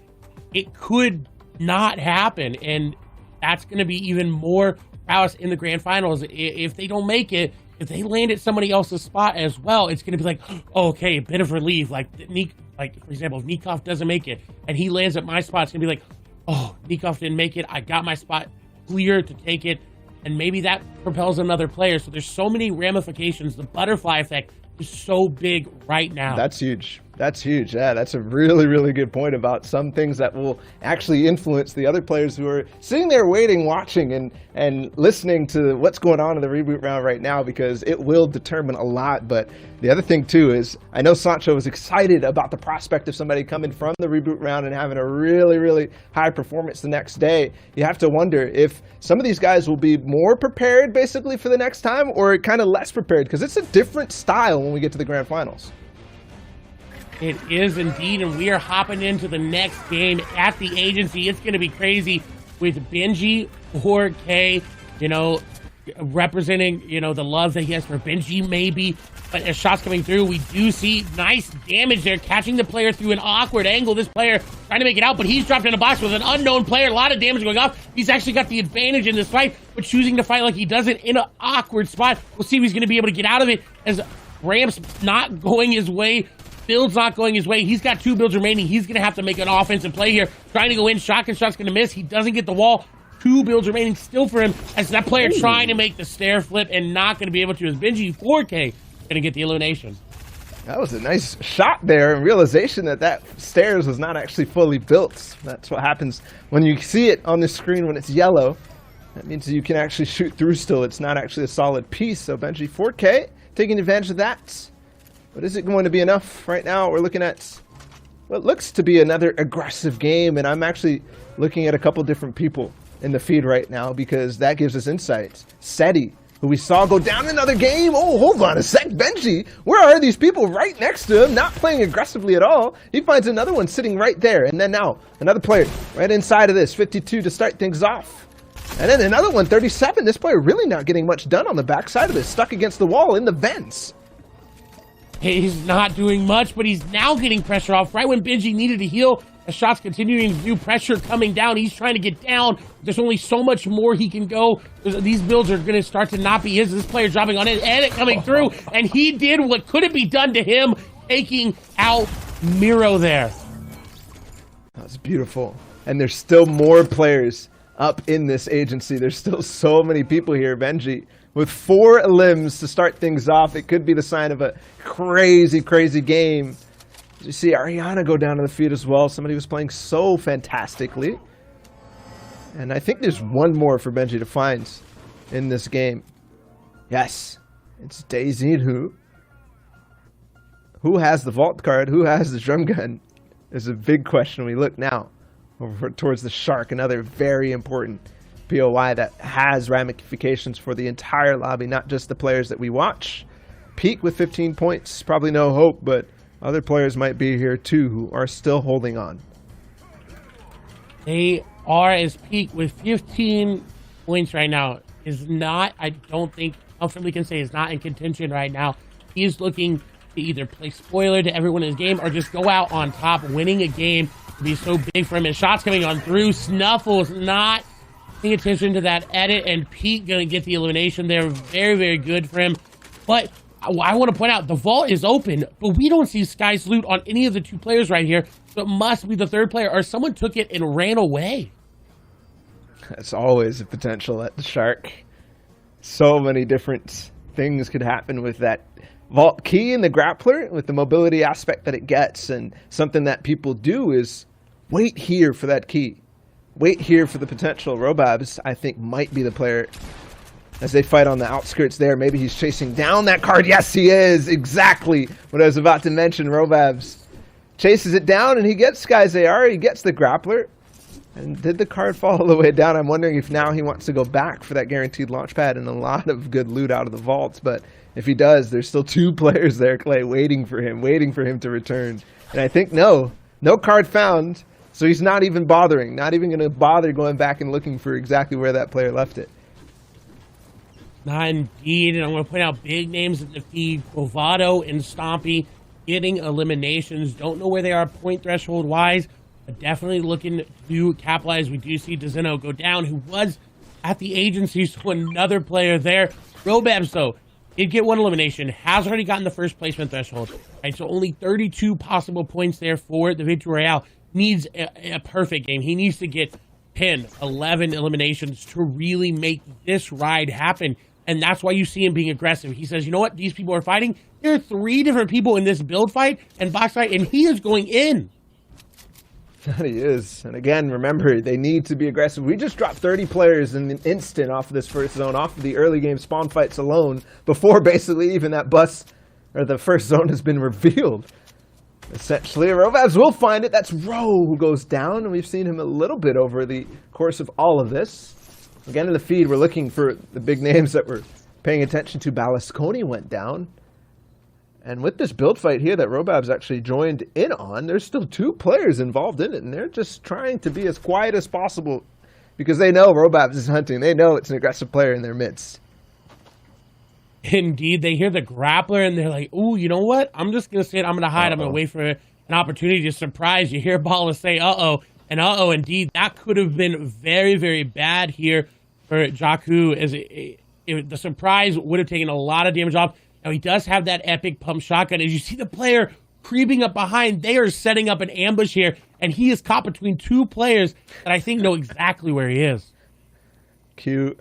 Speaker 3: it could not happen, and that's going to be even more prowess in the grand finals. If they don't make it, if they land at somebody else's spot as well, it's going to be like, okay, a bit of relief. Like for example, if Nikoff doesn't make it and he lands at my spot, it's going to be like, oh, Nikoff didn't make it. I got my spot clear to take it. And maybe that propels another player. So there's so many ramifications. The butterfly effect is so big right now.
Speaker 6: That's huge. That's huge. Yeah, that's a really, really good point about some things that will actually influence the other players who are sitting there waiting, watching, and listening to what's going on in the reboot round right now, because it will determine a lot. But the other thing, too, is I know Sancho was excited about the prospect of somebody coming from the reboot round and having a really, really high performance the next day. You have to wonder if some of these guys will be more prepared, basically, for the next time, or kind of less prepared, because it's a different style when we get to the grand finals.
Speaker 3: It is indeed, and we are hopping into the next game at the agency. It's going to be crazy with Benji 4K, you know, representing, you know, the love that he has for Benji, maybe. But as shots coming through, we do see nice damage there, catching the player through an awkward angle. This player trying to make it out, but he's dropped in a box with an unknown player. A lot of damage going off. He's actually got the advantage in this fight, but choosing to fight like he does it in an awkward spot. We'll see if he's going to be able to get out of it, as Ramp's not going his way. Build's not going his way. He's got 2 builds remaining. He's going to have to make an offensive play here. Trying to go in. Shotgun shot's going to miss. He doesn't get the wall. 2 builds remaining still for him, as that player trying to make the stair flip and not going to be able to. As Benji 4K going to get the elimination.
Speaker 6: That was a nice shot there, and realization that that stairs was not actually fully built. That's what happens when you see it on the screen when it's yellow. That means you can actually shoot through still. It's not actually a solid piece. So Benji 4K taking advantage of that. But is it going to be enough right now? We're looking at what looks to be another aggressive game, and I'm actually looking at a couple different people in the feed right now, because that gives us insights. Seti, who we saw go down another game. Oh, hold on a sec. Benji, where are these people right next to him, not playing aggressively at all? He finds another one sitting right there, and then now another player right inside of this, 52 to start things off. And then another one, 37. This player really not getting much done on the backside of this, stuck against the wall in the vents.
Speaker 3: He's not doing much, but he's now getting pressure off right when Benji needed to heal. The shot's continuing to do, pressure coming down. He's trying to get down. There's only so much more he can go. These builds are going to start to not be his. This player dropping on it, and it coming through, and he did what couldn't be done to him, taking out Miro there.
Speaker 6: That's beautiful. And there's still more players up in this agency. There's still so many people here. Benji with 4 limbs to start things off. It could be the sign of a crazy, crazy game. You see Ariana go down to the feed as well. Somebody was playing so fantastically. And I think there's one more for Benji to find in this game. Yes, it's Daisy. Who has the vault card? Who has the drum gun? Is a big question. We look now over towards the Shark, another very important POI that has ramifications for the entire lobby, not just the players that we watch. Peak with 15 points, probably no hope, but other players might be here too who are still holding on.
Speaker 3: They are, as Peak with 15 points right now, is not, I don't think, comfortably can say, is not in contention right now. He's looking to either play spoiler to everyone in his game or just go out on top, winning a game to be so big for him. His shots coming on through. Snuffles not paying attention to that edit, and Pete gonna get the elimination there. Very, very good for him. But I want to point out, the vault is open, but we don't see Sky's loot on any of the 2 players right here. So it must be the 3rd player, or someone took it and ran away.
Speaker 6: That's always a potential at the Shark. So many different things could happen with that vault key and the grappler, with the mobility aspect that it gets. And something that people do is wait here for that key. Wait here for the potential. Robabs, I think, might be the player as they fight on the outskirts there. Maybe he's chasing down that card. Yes, he is. Exactly what I was about to mention. Robabs chases it down, and he gets Sky's AR. He gets the grappler. And did the card fall all the way down? I'm wondering if now he wants to go back for that guaranteed launch pad and a lot of good loot out of the vaults. But if he does, there's still 2 players there, Clay, waiting for him to return. And I think no card found. So he's not even bothering, not even going to bother going back and looking for exactly where that player left it.
Speaker 3: Not indeed, and I'm going to point out big names in the feed. Bovado and Stompy getting eliminations. Don't know where they are point threshold-wise, but definitely looking to capitalize. We do see Dezeno go down, who was at the agency, so another player there. Robabs, though, did get 1 elimination, has already gotten the first placement threshold. Right, so only 32 possible points there for the Victory Royale. Needs a perfect game. He needs to get 10, 11 eliminations to really make this ride happen. and that's why you see him being aggressive. He says, you know what, these people are fighting. There are 3 different people in this build fight and box fight, and he is going in.
Speaker 6: That he is. And again, remember, they need to be aggressive. We just dropped 30 players in an instant off of this first zone, off of the early game spawn fights alone, before basically even that bus or the first zone has been revealed. Essentially, Rovabs will find it. That's Roe who goes down, and we've seen him a little bit over the course of all of this. Again, in the feed, we're looking for the big names that we're paying attention to. Balasconi went down. And with this build fight here that Robab's actually joined in on, there's still 2 players involved in it, and they're just trying to be as quiet as possible because they know Robabs is hunting. They know it's an aggressive player in their midst.
Speaker 3: Indeed, they hear the grappler, and they're like, ooh, you know what? I'm just going to sit, I'm going to hide, I'm going to wait for an opportunity to surprise. You hear Bala say, uh-oh, and uh-oh, indeed, that could have been very, very bad here for Jakku, as the surprise would have taken a lot of damage off. Now, he does have that epic pump shotgun. As you see the player creeping up behind, they are setting up an ambush here, and he is caught between 2 players that I think know exactly where he is.
Speaker 6: Cute.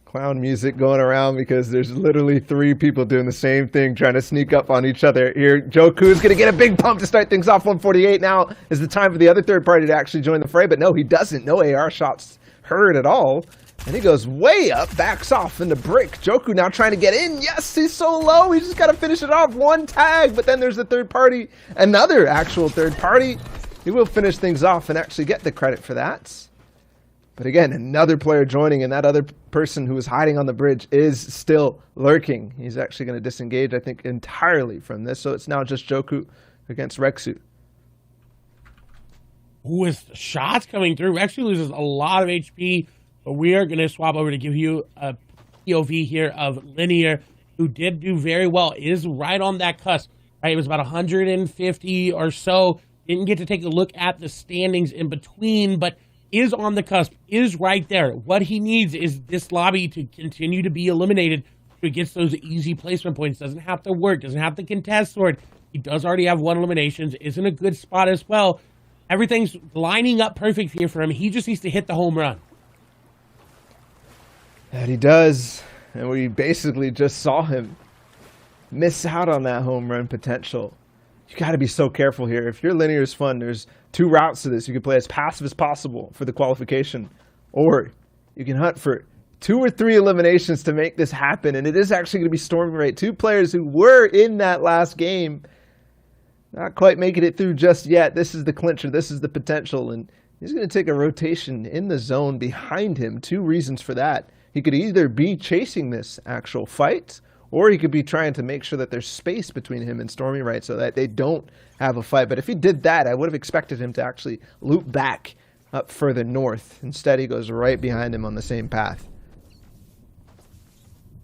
Speaker 6: Clown music going around because there's literally 3 people doing the same thing, trying to sneak up on each other. Here, Joku's going to get a big pump to start things off. 148 now is the time for the other third party to actually join the fray, but no, he doesn't. No AR shots heard at all. And he goes way up, backs off in the brick. Joku now trying to get in. Yes, he's so low. He just got to finish it off. 1 tag, but then there's the third party, another actual third party. He will finish things off and actually get the credit for that. But again, another player joining, and that other person who was hiding on the bridge is still lurking. He's actually going to disengage, I think, entirely from this. So it's now just Joku against Rexu.
Speaker 3: With shots coming through, Rexu loses a lot of HP. But we are going to swap over to give you a POV here of Linear, who did do very well, is right on that cusp. Right, it was about 150 or so. Didn't get to take a look at the standings in between, but is on the cusp, is right there. What he needs is this lobby to continue to be eliminated so he gets those easy placement points. Doesn't have to work, doesn't have to contest for it. He does already have 1 elimination, is in a good spot as well. Everything's lining up perfect here for him. He just needs to hit the home run.
Speaker 6: That he does, and we basically just saw him miss out on that home run potential. You got to be so careful here. If your linear is fun, there's 2 routes to this. You can play as passive as possible for the qualification, or you can hunt for 2 or 3 eliminations to make this happen, and it is actually going to be Stormy Right. 2 players who were in that last game, not quite making it through just yet. This is the clincher. This is the potential, and he's going to take a rotation in the zone behind him. 2 reasons for that. He could either be chasing this actual fight, or he could be trying to make sure that there's space between him and Stormy Right so that they don't have a fight. But if he did that, I would have expected him to actually loop back up further north. Instead, he goes right behind him on the same path.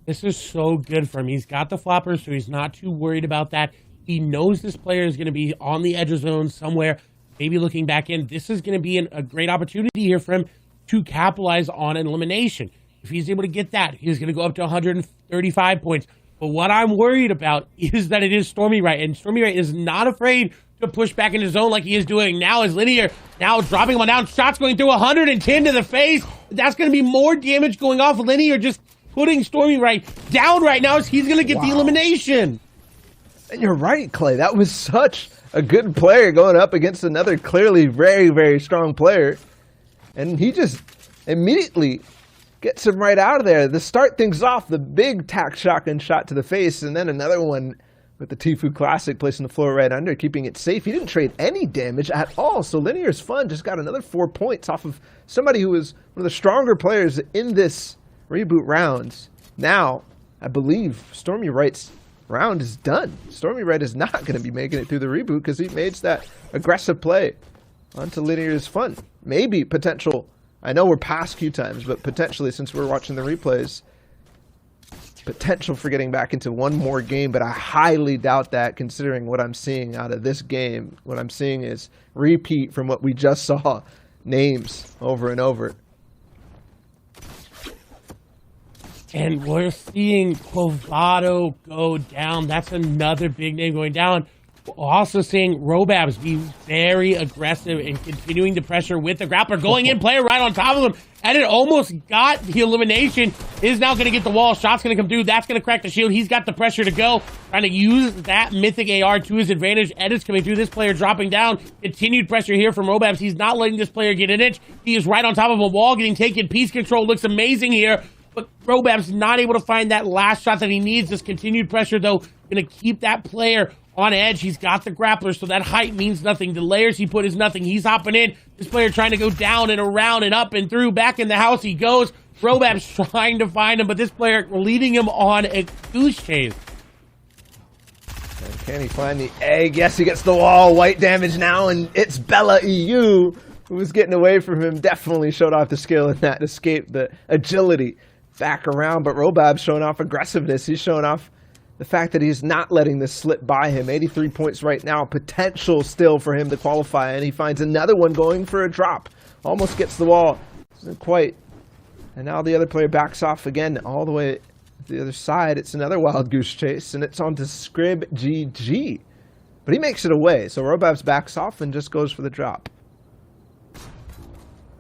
Speaker 3: This is so good for him. He's got the flopper, so he's not too worried about that. He knows this player is going to be on the edge of zone somewhere, maybe looking back in. This is going to be a great opportunity here for him to capitalize on an elimination. If he's able to get that, he's going to go up to 135 points. But what I'm worried about is that it is Stormy Right, and Stormy Right is not afraid to push back into zone like he is doing now as Linear, now dropping him on down, shots going through 110 to the face. That's going to be more damage going off. Linear just putting Stormy Right down right now as he's going to get the elimination.
Speaker 6: And you're right, Clay. That was such a good player going up against another clearly very, very strong player. And he just immediately gets him right out of there. To start things off, the big tack shotgun shot to the face, and then another one with the Tfue Classic placing the floor right under, keeping it safe. He didn't trade any damage at all, so Linear's Fun just got another 4 points off of somebody who was one of the stronger players in this reboot round. Now, I believe Stormy Right's round is done. Stormy Right is not going to be making it through the reboot because he made that aggressive play onto Linear's Fun. Maybe potential. I know we're past queue times, but potentially, since we're watching the replays, potential for getting back into one more game, but I highly doubt that considering what I'm seeing out of this game. What I'm seeing is repeat from what we just saw, names over and over.
Speaker 3: And we're seeing Quavado go down. That's another big name going down. Also seeing Robabs be very aggressive and continuing the pressure with the grappler. Going in, player right on top of him. And it almost got the elimination. Is now going to get the wall. Shot's going to come through. That's going to crack the shield. He's got the pressure to go. Trying to use that mythic AR to his advantage. Edit's coming through. This player dropping down. Continued pressure here from Robabs. He's not letting this player get an inch. He is right on top of a wall, getting taken. Piece control looks amazing here. But Robab's not able to find that last shot that he needs. This continued pressure, though, going to keep that player on edge. He's got the grappler, so that height means nothing. The layers he put is nothing. He's hopping in. This player trying to go down and around and up and through. Back in the house he goes. Robab's trying to find him, but this player leading him on a goose chase.
Speaker 6: And can he find the egg? Yes, he gets the wall. White damage now, and it's Bella EU who was getting away from him. Definitely showed off the skill in that escape, the agility back around. But Robab's showing off aggressiveness. He's showing off the fact that he's not letting this slip by him. 83 points right now. Potential still for him to qualify, and he finds another one going for a drop. Almost gets the wall. Doesn't quite. And now the other player backs off again all the way to the other side. It's another wild goose chase, and it's on to Scrib GG. But he makes it away, so Robabs backs off and just goes for the drop.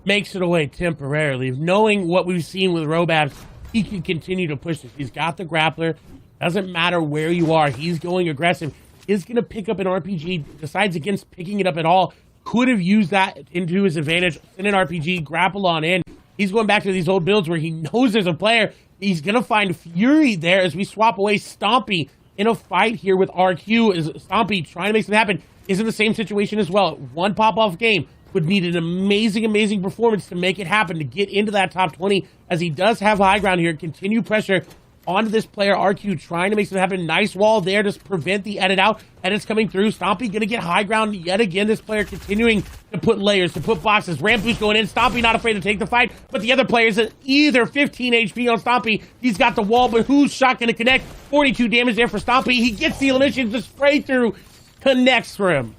Speaker 3: Makes it away temporarily. Knowing what we've seen with Robabs, he can continue to push this. He's got the grappler. Doesn't matter where you are. He's going aggressive. Is going to pick up an RPG. Decides against picking it up at all. Could have used that into his advantage. Send an RPG. Grapple on in. He's going back to these old builds where he knows there's a player. He's going to find Fury there as we swap away Stompy in a fight here with RQ. Is Stompy trying to make something happen. Is in the same situation as well. One pop-off game would need an amazing, amazing performance to make it happen, to get into that top 20, as he does have high ground here. Continue pressure onto this player, RQ, trying to make something happen. Nice wall there to prevent the edit out. Edit's coming through. Stompy going to get high ground yet again. This player continuing to put layers, to put boxes. Ramp boost going in. Stompy not afraid to take the fight, but the other players at either 15 HP on Stompy. He's got the wall, but who's shot going to connect? 42 damage there for Stompy. He gets the elimination, the spray through connects for him.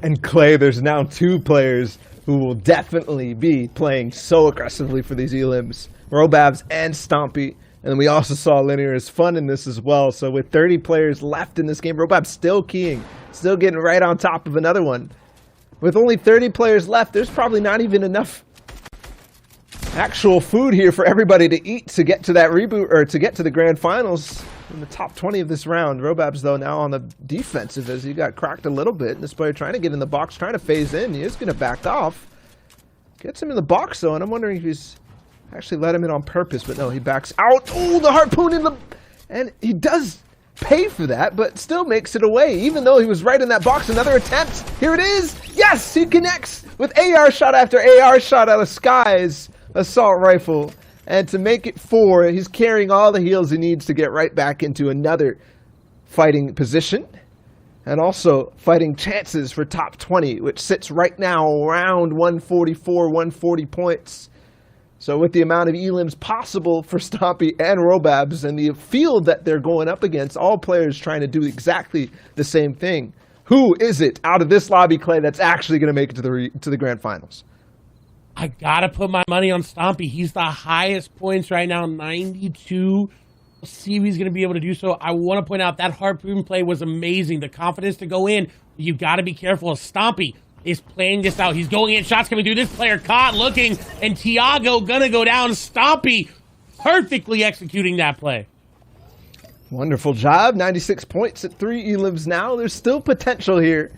Speaker 6: And Clay, there's now two players who will definitely be playing so aggressively for these elims. Robabs and Stompy. And then we also saw Linear is fun in this as well. So with 30 players left in this game, Robab's still keying. Still getting right on top of another one. With only 30 players left, there's probably not even enough actual food here for everybody to eat to get to that reboot, or to get to the grand finals in the top 20 of this round. Robab's, though, now on the defensive as he got cracked a little bit. And this player trying to get in the box, trying to phase in. He is going to back off. Gets him in the box, though, and I'm wondering if he's actually let him in on purpose, but no, he backs out. Oh, the harpoon in the... And he does pay for that, but still makes it away, even though he was right in that box. Another attempt. Here it is. Yes, he connects with AR shot after AR shot out of Sky's assault rifle. And to make it 4, he's carrying all the heals he needs to get right back into another fighting position. And also fighting chances for top 20, which sits right now around 144, 140 points. So with the amount of elims possible for Stompy and Robabs and the field that they're going up against, all players trying to do exactly the same thing. Who is it out of this lobby, Clay, that's actually going to make it to the grand finals?
Speaker 3: I got to put my money on Stompy. He's the highest points right now, 92. We'll see if he's going to be able to do so. I want to point out that harpoon play was amazing. The confidence to go in. You've got to be careful. Stompy is playing this out. He's going in, shots coming through. This player caught looking, and Tiago gonna go down. Stompy perfectly executing that play.
Speaker 6: Wonderful job. 96 points at 3 elims now. There's still potential here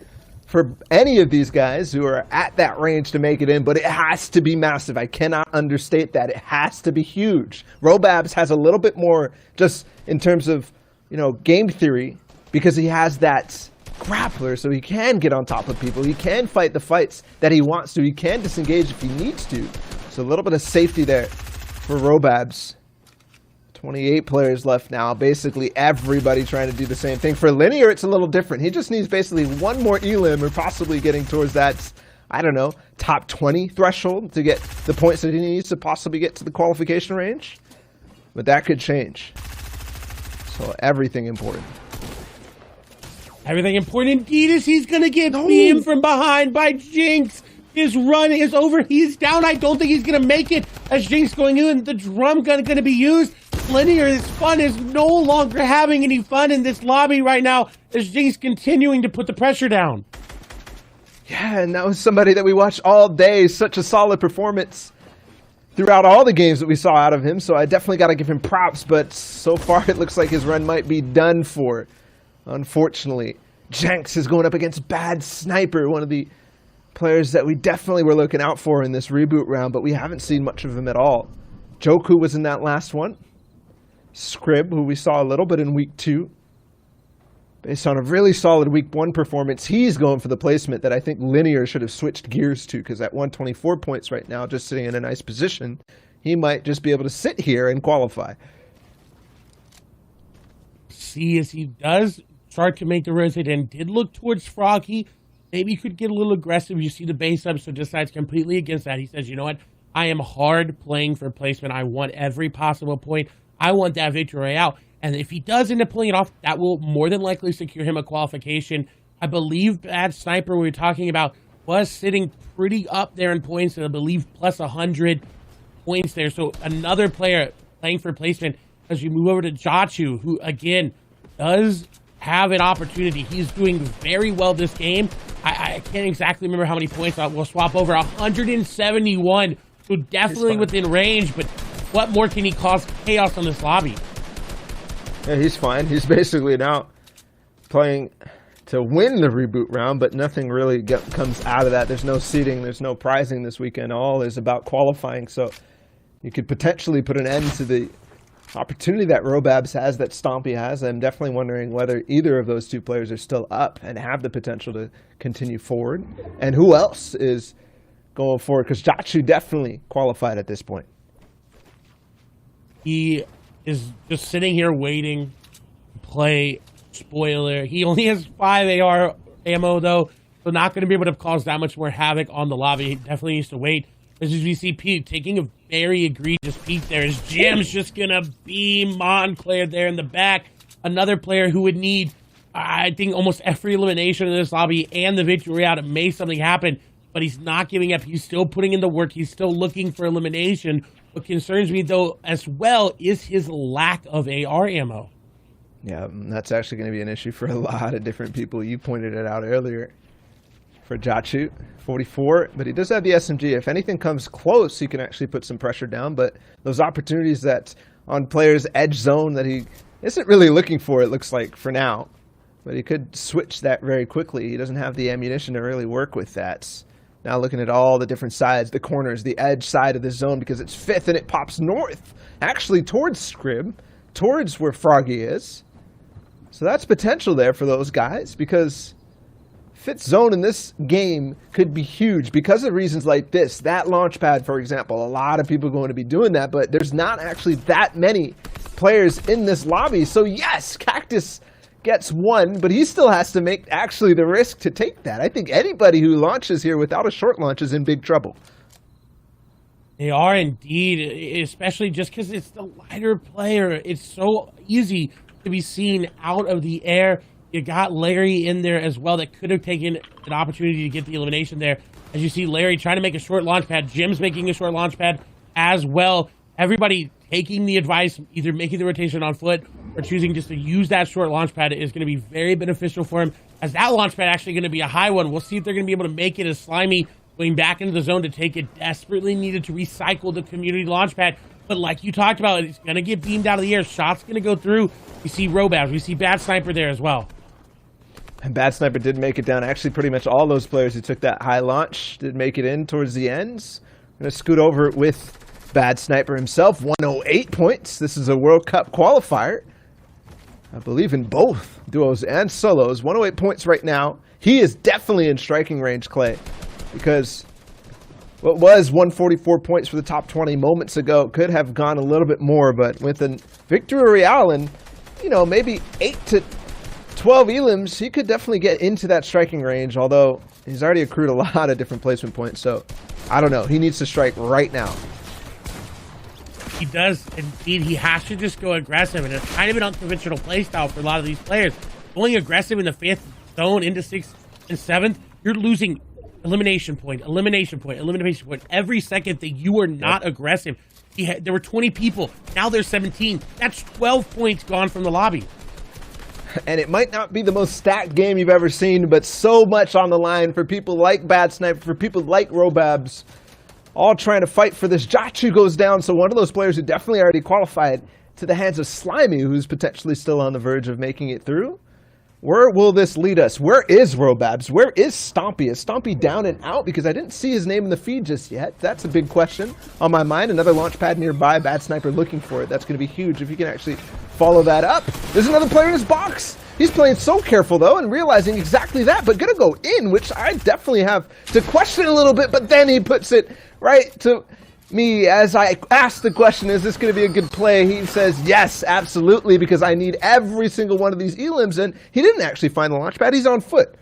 Speaker 6: for any of these guys who are at that range to make it in, but it has to be massive. I cannot understate that. It has to be huge. Robabs has a little bit more just in terms of, game theory, because he has that grappler, so he can get on top of people. He can fight the fights that he wants to. He can disengage if he needs to. So a little bit of safety there for Robabs. 28 players left now. Basically everybody trying to do the same thing. For Linear, it's a little different. He just needs basically one more elim, or possibly getting towards that, I don't know, top 20 threshold to get the points that he needs to possibly get to the qualification range. But that could change. So everything important.
Speaker 3: Everything important indeed is he's going to get beamed from behind by Jinx. His run is over. He's down. I don't think he's going to make it as Jinx going in. The drum gun going to be used. Linear, this fun is no longer having any fun in this lobby right now as Jinx continuing to put the pressure down.
Speaker 6: Yeah, and that was somebody that we watched all day. Such a solid performance throughout all the games that we saw out of him. So I definitely got to give him props, but so far it looks like his run might be done for, unfortunately. Jenks is going up against Bad Sniper, one of the players that we definitely were looking out for in this reboot round, but we haven't seen much of him at all. Joku was in that last one. Scrib, who we saw a little bit in week 2. Based on a really solid week 1 performance, he's going for the placement that I think Linear should have switched gears to, because at 124 points right now, just sitting in a nice position, he might just be able to sit here and qualify.
Speaker 3: See, as he does start to make the rotate and did look towards Froggy, maybe he could get a little aggressive. You see the base up, so decides completely against that. He says, you know what? I am hard playing for placement. I want every possible point. I want that victory royale. And if he does end up pulling it off, that will more than likely secure him a qualification. I believe Bad Sniper we were talking about was sitting pretty up there in points, and I believe plus 100 points there. So another player playing for placement as you move over to Jachu, who again does have an opportunity. He's doing very well this game. I can't exactly remember how many points. We'll swap over 171. So definitely within range, but what more can he cause chaos on this lobby?
Speaker 6: Yeah, he's fine. He's basically now playing to win the reboot round, but nothing really comes out of that. There's no seeding, there's no prizing this weekend. All is about qualifying, so you could potentially put an end to the opportunity that Robabs has, that Stompy has. I'm definitely wondering whether either of those two players are still up and have the potential to continue forward, and who else is going forward, because Jachu definitely qualified at this point.
Speaker 3: He is just sitting here waiting to play spoiler. He only has 5 AR ammo though, so not going to be able to cause that much more havoc on the lobby. He definitely needs to wait. As we see Pete taking a very egregious peek there, as Jim's just going to beam Montclair there in the back. Another player who would need, I think, almost every elimination in this lobby and the victory royale to make something happen, but he's not giving up. He's still putting in the work. He's still looking for elimination. What concerns me, though, as well, is his lack of AR ammo.
Speaker 6: Yeah, that's actually going to be an issue for a lot of different people. You pointed it out earlier. For Jachu, 44, but he does have the SMG. If anything comes close, he can actually put some pressure down, but those opportunities that on players' edge zone that he isn't really looking for, it looks like, for now. But he could switch that very quickly. He doesn't have the ammunition to really work with that. Now looking at all the different sides, the corners, the edge side of the zone, because it's 5th and it pops north, actually towards Scrib, towards where Froggy is. So that's potential there for those guys, because 5th zone in this game could be huge because of reasons like this. That launch pad, for example, a lot of people are going to be doing that, but there's not actually that many players in this lobby. So yes, Cactus gets 1, but he still has to make actually the risk to take that. I think anybody who launches here without a short launch is in big trouble.
Speaker 3: They are indeed, especially just because it's the lighter player. It's so easy to be seen out of the air. You got Larry in there as well that could have taken an opportunity to get the elimination there. As you see Larry trying to make a short launch pad. Jim's making a short launch pad as well. Everybody taking the advice, either making the rotation on foot or choosing just to use that short launch pad is going to be very beneficial for him. As that launch pad actually going to be a high one. We'll see if they're going to be able to make it as Slimy going back into the zone to take it. Desperately needed to recycle the community launch pad. But like you talked about, it's going to get beamed out of the air. Shots going to go through. We see Robab. We see Bad Sniper there as well.
Speaker 6: And Bad Sniper did make it down. Actually, pretty much all those players who took that high launch did make it in towards the ends. I'm going to scoot over with Bad Sniper himself. 108 points. This is a World Cup qualifier. I believe in both duos and solos. 108 points right now. He is definitely in striking range, Clay, because what was 144 points for the top 20 moments ago could have gone a little bit more, but with a victory royale and, you know, maybe 8 to 12 elims, he could definitely get into that striking range, although he's already accrued a lot of different placement points, so I don't know. He needs to strike right now.
Speaker 3: He does, indeed. He has to just go aggressive, and it's kind of an unconventional play style for a lot of these players. Going aggressive in the 5th zone into 6th and 7th, you're losing elimination point, elimination point, elimination point every second that you are not aggressive. There were 20 people. Now there's 17. That's 12 points gone from the lobby.
Speaker 6: And it might not be the most stacked game you've ever seen, but so much on the line for people like Bad Sniper, for people like Robabs, all trying to fight for this. Jachu goes down, so one of those players who definitely already qualified to the hands of Slimy, who's potentially still on the verge of making it through. Where will this lead us? Where is Robabs? Where is Stompy? Is Stompy down and out? Because I didn't see his name in the feed just yet. That's a big question on my mind. Another launch pad nearby. Bad Sniper looking for it. That's going to be huge if you can actually follow that up. There's another player in his box. He's playing so careful, though, and realizing exactly that, but going to go in, which I definitely have to question a little bit, but then he puts it right to me as I ask the question, is this going to be a good play? He says, yes, absolutely, because I need every single one of these elims, and he didn't actually find the launch pad. He's on foot.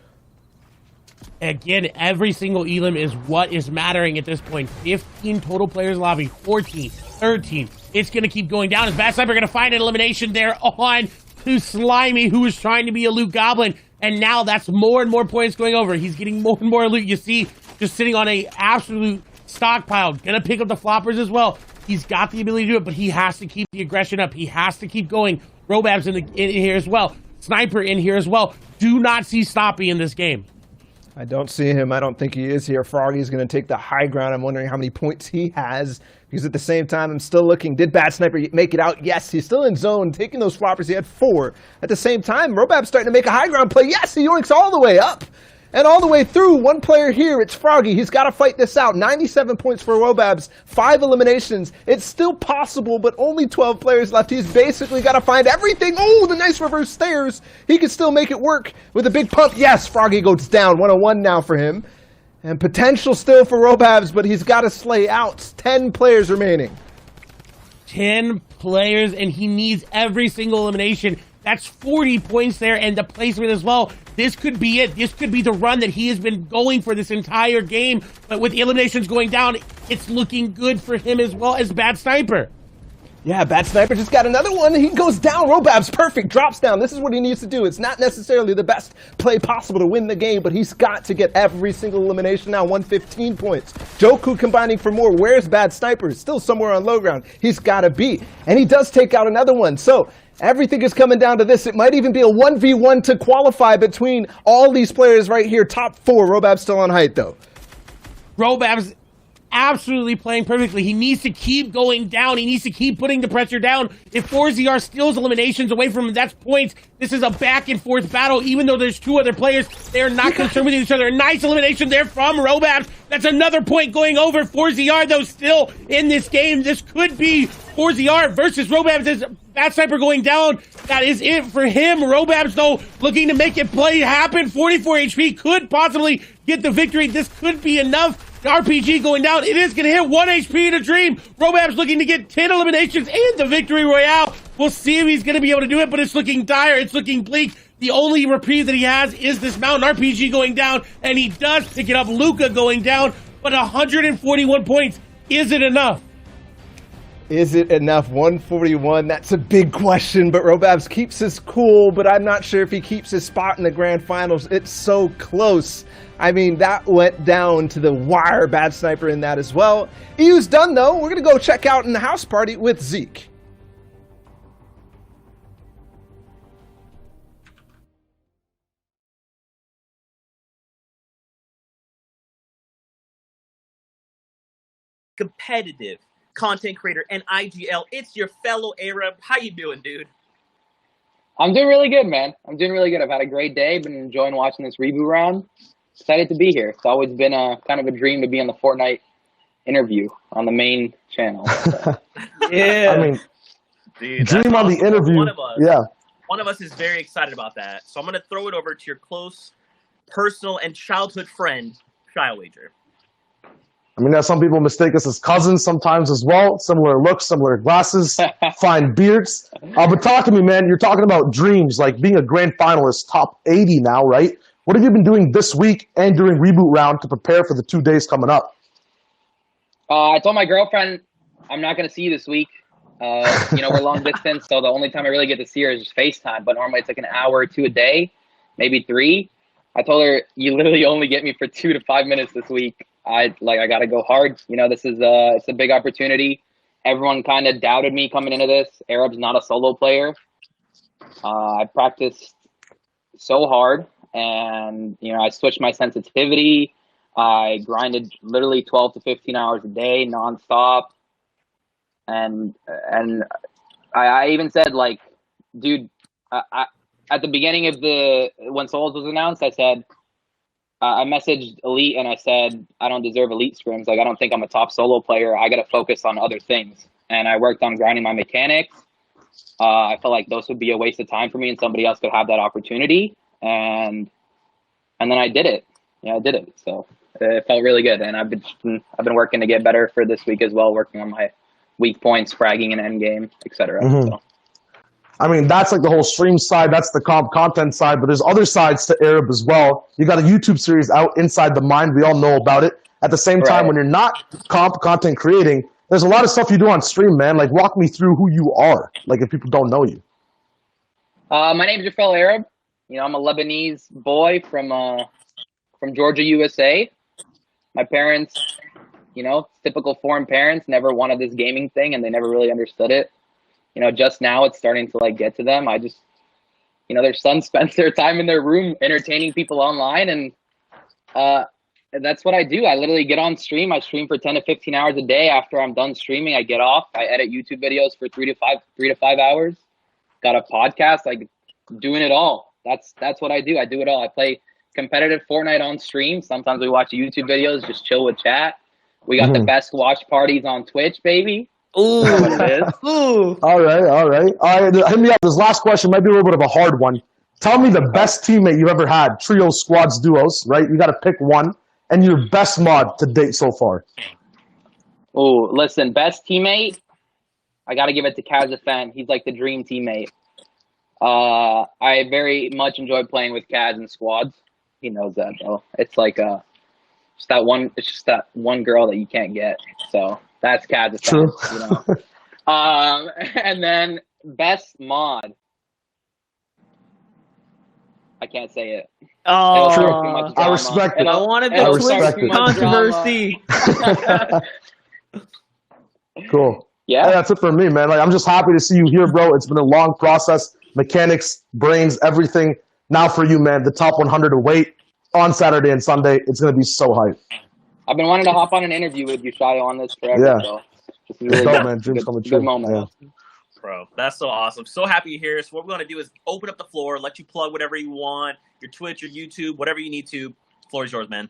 Speaker 3: Again, every single elim is what is mattering at this point. 15 total players lobby, 14, 13. It's going to keep going down. Is Bad Sniper going to find an elimination there on to Slimy, who is trying to be a loot goblin, and now that's more and more points going over. He's getting more and more loot. You see, just sitting on a absolute stockpile, gonna pick up the floppers as well. He's got the ability to do it, but he has to keep the aggression up. He has to keep going. Robab's in here as well. Sniper in here as well. Do not see Stoppy in this game.
Speaker 6: I don't see him. I don't think he is here. Froggy's going to take the high ground. I'm wondering how many points he has, because at the same time, I'm still looking. Did Bad Sniper make it out? Yes, he's still in zone, taking those floppers. He had 4. At the same time, Robab's starting to make a high ground play. Yes, he yoinks all the way up and all the way through. One player here, it's Froggy. He's got to fight this out. 97 points for Robabs, 5 eliminations. It's still possible, but only 12 players left. He's basically got to find everything. Oh, the nice reverse stairs. He can still make it work with a big pump. Yes, Froggy goes down. 101 now for him. And potential still for Robabs, but he's got to slay out. 10 players remaining.
Speaker 3: 10 players, and he needs every single elimination. That's 40 points there, and the placement as well. This could be it. This could be the run that he has been going for this entire game. But with eliminations going down, it's looking good for him as well as Bad Sniper.
Speaker 6: Yeah, Bad Sniper just got another one. He goes down. Robab's perfect. Drops down. This is what he needs to do. It's not necessarily the best play possible to win the game, but he's got to get every single elimination now. 115 points. Joku combining for more. Where's Bad Sniper? Still somewhere on low ground. He's got to beat. And he does take out another one. So everything is coming down to this. It might even be a 1v1 to qualify between all these players right here. Top 4. Robab's still on height, though.
Speaker 3: Robab's absolutely playing perfectly. He needs to keep going down. He needs to keep putting the pressure down. If 4ZR steals eliminations away from him, that's points. This is a back and forth battle. Even though there's 2 other players, they're not concerned with each other. Nice elimination there from Robabs. That's another point going over. 4ZR, though, still in this game. This could be 4ZR versus Robabs. As Bad Sniper going down. That is it for him. Robabs, though, looking to make it play happen. 44 HP could possibly get the victory. This could be enough. RPG going down. It is going to hit 1 HP in a dream. Robab's looking to get 10 eliminations and the victory royale. We'll see if he's going to be able to do it, but it's looking dire. It's looking bleak. The only reprieve that he has is this mountain. RPG going down, and he does pick it up. Luca going down, but 141 points. Is it enough?
Speaker 6: Is it enough? 141, that's a big question, but Robabs keeps his cool, but I'm not sure if he keeps his spot in the grand finals. It's so close. I mean, that went down to the wire. Bad Sniper in that as well. EU's done, though. We're going to go check out in the house party with Zeke.
Speaker 1: Competitive content creator and IGL. It's your fellow Arab. How you doing, dude?
Speaker 7: I'm doing really good, man. I'm doing really good. I've had a great day. Been enjoying watching this reboot round. Excited to be here. It's always been a kind of a dream to be on the Fortnite interview on the main channel. So.
Speaker 1: Yeah.
Speaker 8: I mean,
Speaker 1: dude,
Speaker 8: dream on the interview.
Speaker 1: One of us is very excited about that. So I'm going to throw it over to your close, personal, and childhood friend, Shy Wager.
Speaker 8: I mean, some people mistake us as cousins sometimes as well. Similar looks, similar glasses, fine beards. But talk to me, man. You're talking about dreams, like being a grand finalist, top 80 now, right? What have you been doing this week and during Reboot Round to prepare for the 2 days coming up?
Speaker 7: I told my girlfriend I'm not going to see you this week. We're long distance, so the only time I really get to see her is just FaceTime. But normally it's like an hour or 2 a day, maybe 3. I told her, you literally only get me for 2 to 5 minutes this week. I got to go hard. This is it's a big opportunity. everyone kind of doubted me coming into this. Arab's not a solo player. I practiced so hard, and I switched my sensitivity. I grinded literally 12 to 15 hours a day nonstop, and I even said, like, dude, at the beginning of when Souls was announced, I said, I messaged Elite and I said, I don't deserve Elite scrims. Like, I don't think I'm a top solo player. I got to focus on other things. And I worked on grinding my mechanics. I felt like those would be a waste of time for me and somebody else could have that opportunity. And then I did it. Yeah, I did it. So it felt really good. And I've been working to get better for this week as well, working on my weak points, fragging in endgame, etc. So.
Speaker 8: I mean, that's like the whole stream side. That's the comp content side. But there's other sides to Arab as well. You got a YouTube series out, Inside the Mind. We all know about it. At the same time, when you're not comp content creating, there's a lot of stuff you do on stream, man. Like, walk me through who you are. Like, if people don't know you.
Speaker 7: My name's your fellow Arab. I'm a Lebanese boy from Georgia, USA. My parents, typical foreign parents, never wanted this gaming thing, and they never really understood it. Just now it's starting to get to them. I just, their sons spend their time in their room entertaining people online, and that's what I do. I literally get on stream. I stream for 10 to 15 hours a day. After I'm done streaming, I get off. I edit YouTube videos for 3 to 5 hours. Got a podcast, like doing it all. That's what I do. I do it all. I play competitive Fortnite on stream. Sometimes we watch YouTube videos, just chill with chat. We got the best watch parties on Twitch, baby.
Speaker 4: Ooh.
Speaker 8: Ooh. All right. Hit me up. This last question might be a little bit of a hard one. Tell me the best teammate you've ever had. Trios, squads, duos, right? You got to pick one. And your best mod to date so far.
Speaker 7: Oh, listen, best teammate, I got to give it to Kazafan. He's like the dream teammate. I very much enjoy playing with Kaz in squads. He knows that, though. It's like just that one girl that you can't get. So that's Kazafan.
Speaker 8: True.
Speaker 7: And then best mod. I can't say it.
Speaker 4: Oh,
Speaker 8: I respect it.
Speaker 4: I wanted the Twitch controversy.
Speaker 8: Cool.
Speaker 7: Yeah.
Speaker 8: Hey, that's it for me, man. Like, I'm just happy to see you here, bro. It's been a long process. Mechanics, brains, everything. Now for you, man, the top 100 to wait on Saturday and Sunday. It's going to be so hype.
Speaker 7: I've been wanting to hop on an interview with you, Shayo, on this forever.
Speaker 8: Yeah.
Speaker 7: So this is really
Speaker 8: man. Dreams coming true.
Speaker 7: Good moment.
Speaker 8: Yeah.
Speaker 1: Bro, that's so awesome. So happy you're here. So what we're going to do is open up the floor, let you plug whatever you want, your Twitch, your YouTube, whatever you need to. The floor is yours, man.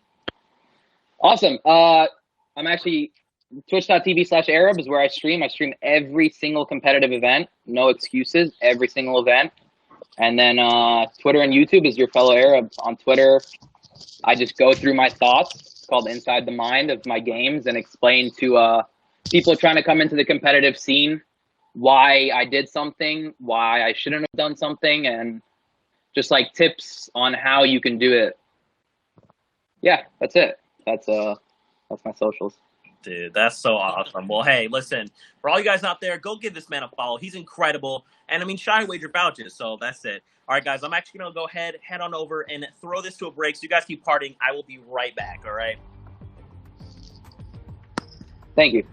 Speaker 7: Awesome. I'm actually twitch.tv/Arab is where I stream. I stream every single competitive event. No excuses. Every single event. And then Twitter and YouTube is your fellow Arab. On Twitter, I just go through my thoughts. It's called Inside the Mind of my games and explain to people trying to come into the competitive scene why I did something, why I shouldn't have done something, and just like tips on how you can do it. Yeah, that's it. That's my socials.
Speaker 1: Dude, that's so awesome. Well, hey, listen, for all you guys out there, go give this man a follow. He's incredible. And I mean, Shy Wager vouches, so that's it. All right, guys, I'm actually going to go head on over and throw this to a break. So you guys keep partying. I will be right back, all right?
Speaker 7: Thank you.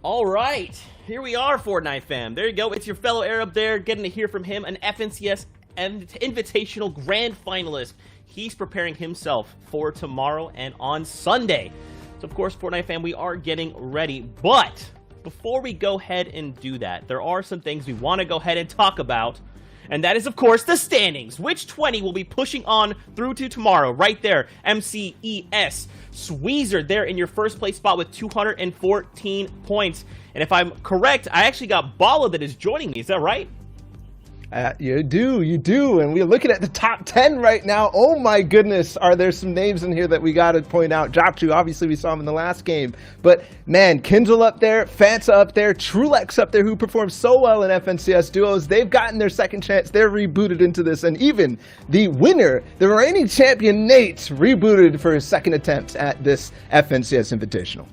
Speaker 1: All right, here we are, Fortnite fam. There you go. It's your fellow Arab there, getting to hear from him, an FNCS Invitational Grand Finalist. He's preparing himself for tomorrow and on Sunday. So, of course, Fortnite fam, we are getting ready. But before we go ahead and do that, there are some things we want to go ahead and talk about. And that is, of course, the standings. Which 20 will be pushing on through to tomorrow? Right there, MCES. Sweezer there in your first place spot with 214 points. And if I'm correct, I actually got Bala that is joining me. Is that right?
Speaker 6: You do. And we're looking at the top 10 right now. Oh my goodness, are there some names in here that we got to point out? Jopchu, obviously we saw him in the last game. But man, Kindle up there, Fanta up there, Trulex up there, who performed so well in FNCS duos. They've gotten their second chance. They're rebooted into this. And even the winner, the reigning champion, Nate, rebooted for his second attempt at this FNCS Invitational.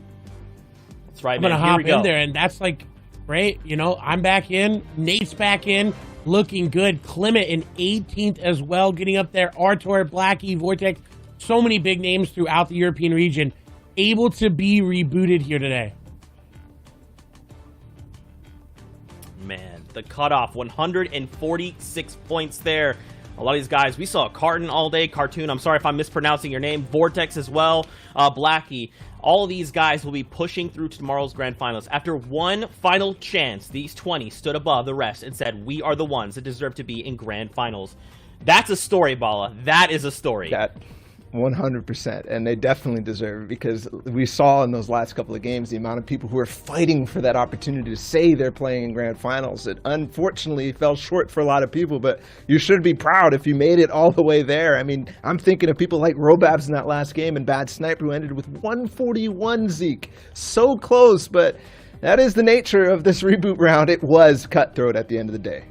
Speaker 1: That's right,
Speaker 3: I'm
Speaker 1: man.
Speaker 3: going to
Speaker 1: Here
Speaker 3: hop
Speaker 1: we go.
Speaker 3: in there, and that's like great. You know, I'm back in. Nate's back in. Looking good. Clement in 18th as well, getting up there. Artor, Blackie, Vortex, so many big names throughout the European region. able to be rebooted here today.
Speaker 1: Man, the cutoff, 146 points there. A lot of these guys, we saw Carton all day, Cartoon, I'm sorry if I'm mispronouncing your name, Vortex as well, Blackie. All of these guys will be pushing through to tomorrow's grand finals. After one final chance, these 20 stood above the rest and said, we are the ones that deserve to be in grand finals. That's a story, Bala. That is a story.
Speaker 6: That 100%, and they definitely deserve it, because we saw in those last couple of games the amount of people who are fighting for that opportunity to say they're playing in grand finals. It unfortunately fell short for a lot of people, but you should be proud if you made it all the way there. I mean, I'm thinking of people like Robabs in that last game and Bad Sniper, who ended with 141, Zeke. So close, but that is the nature of this reboot round. It was cutthroat at the end of the day.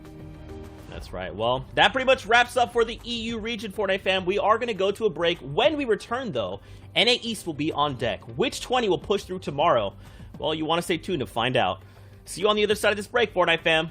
Speaker 1: That's right. Well, that pretty much wraps up for the EU region, Fortnite fam. We are going to go to a break. When we return, though, NA East will be on deck. Which 20 will push through tomorrow? Well, you want to stay tuned to find out. See you on the other side of this break, Fortnite fam.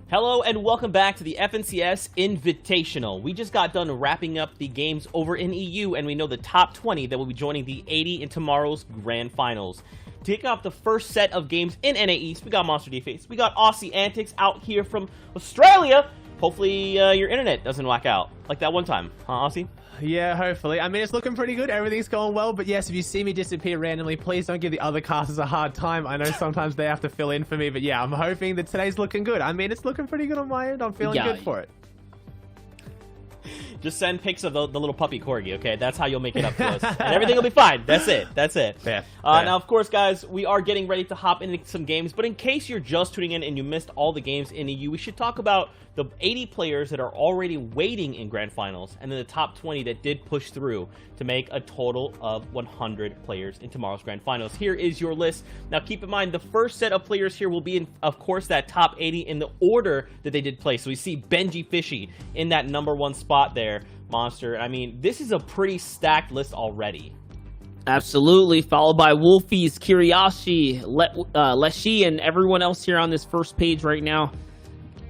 Speaker 1: Hello and welcome back to the FNCS Invitational. We just got done wrapping up the games over in EU, and we know the top 20 that will be joining the 80 in tomorrow's Grand Finals. To kick off the first set of games in NA East, we got Monster Deface, we got Aussie Antics out here from Australia. Hopefully your internet doesn't whack out like that one time, huh, Aussie?
Speaker 9: Yeah, hopefully. I mean, it's looking pretty good. Everything's going well. But yes, if you see me disappear randomly, please don't give the other casters a hard time. I know sometimes they have to fill in for me. But yeah, I'm hoping that today's looking good. I mean, it's looking pretty good on my end. I'm feeling good for it.
Speaker 1: Just send pics of the little puppy corgi, okay? That's how you'll make it up to us. And everything will be fine. That's it. That's it.
Speaker 9: Yeah.
Speaker 1: Now, of course, guys, we are getting ready to hop into some games. But in case you're just tuning in and you missed all the games in EU, we should talk about the 80 players that are already waiting in Grand Finals, and then the top 20 that did push through to make a total of 100 players in tomorrow's Grand Finals. Here is your list. Now, keep in mind, the first set of players here will be in, of course, that top 80 in the order that they did play. So we see Benji Fishy in that #1 spot there, Monster. I mean, this is a pretty stacked list already.
Speaker 4: Absolutely, followed by Wolfies, Kiriashi, Leshi, and everyone else here on this first page right now.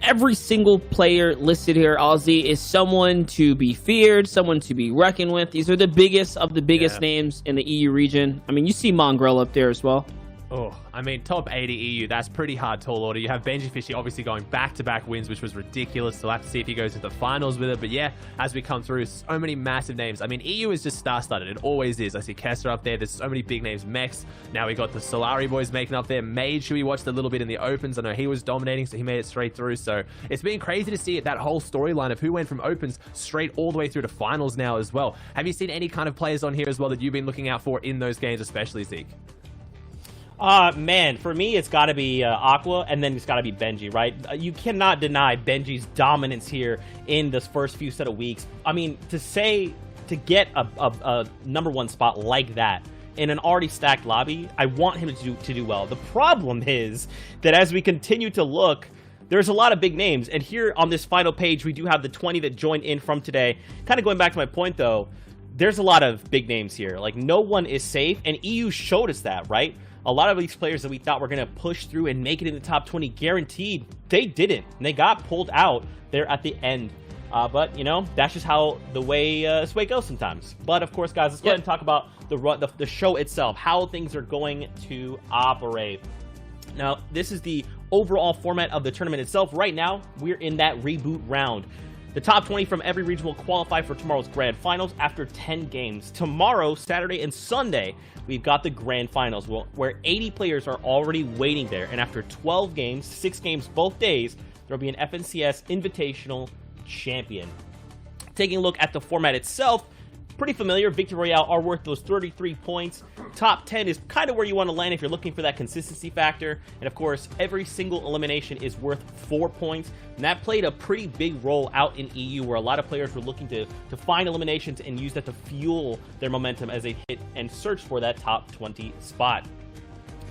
Speaker 4: Every single player listed here, Aussie, is someone to be feared, someone to be reckoned with. These are the biggest of the biggest names in the EU region. I mean, you see Mongrel up there as well.
Speaker 9: Oh, I mean, top 80 EU, that's pretty hard tall order. You have Benji Fishy obviously going back-to-back wins, which was ridiculous. So we'll have to see if he goes into the finals with it. But yeah, as we come through, so many massive names. I mean, EU is just star-studded. It always is. I see Kessler up there. There's so many big names. Mex. Now we got the Solari boys making up there. Mage, who we watched a little bit in the Opens. I know he was dominating, so he made it straight through. So it's been crazy to see it, that whole storyline of who went from Opens straight all the way through to finals now as well. Have you seen any kind of players on here as well that you've been looking out for in those games, especially, Zeke?
Speaker 1: Man, for me, it's got to be Aqua, and then it's got to be Benji, right? You cannot deny Benji's dominance here in this first few set of weeks. I mean, to get a #1 spot like that in an already stacked lobby, I want him to do well. The problem is that as we continue to look, there's a lot of big names, and here on this final page, we do have the 20 that joined in from today. Kind of going back to my point, though, there's a lot of big names here. Like, no one is safe, and EU showed us that, right? A lot of these players that we thought were going to push through and make it in the top 20 guaranteed, they didn't. And they got pulled out there at the end. But, you know, that's just how the way goes sometimes. But, of course, guys, let's go ahead and talk about the show itself, how things are going to operate. Now, this is the overall format of the tournament itself. Right now, we're in that reboot round. The top 20 from every region will qualify for tomorrow's Grand Finals after 10 games. Tomorrow, Saturday, and Sunday, we've got the Grand Finals, where 80 players are already waiting there. And after 12 games, 6 games both days, there will be an FNCS Invitational Champion. Taking a look at the format itself, pretty familiar. Victory Royale are worth those 33 points. Top 10 is kind of where you want to land if you're looking for that consistency factor. And of course, every single elimination is worth 4 points. And that played a pretty big role out in EU, where a lot of players were looking to find eliminations and use that to fuel their momentum as they hit and search for that top 20 spot.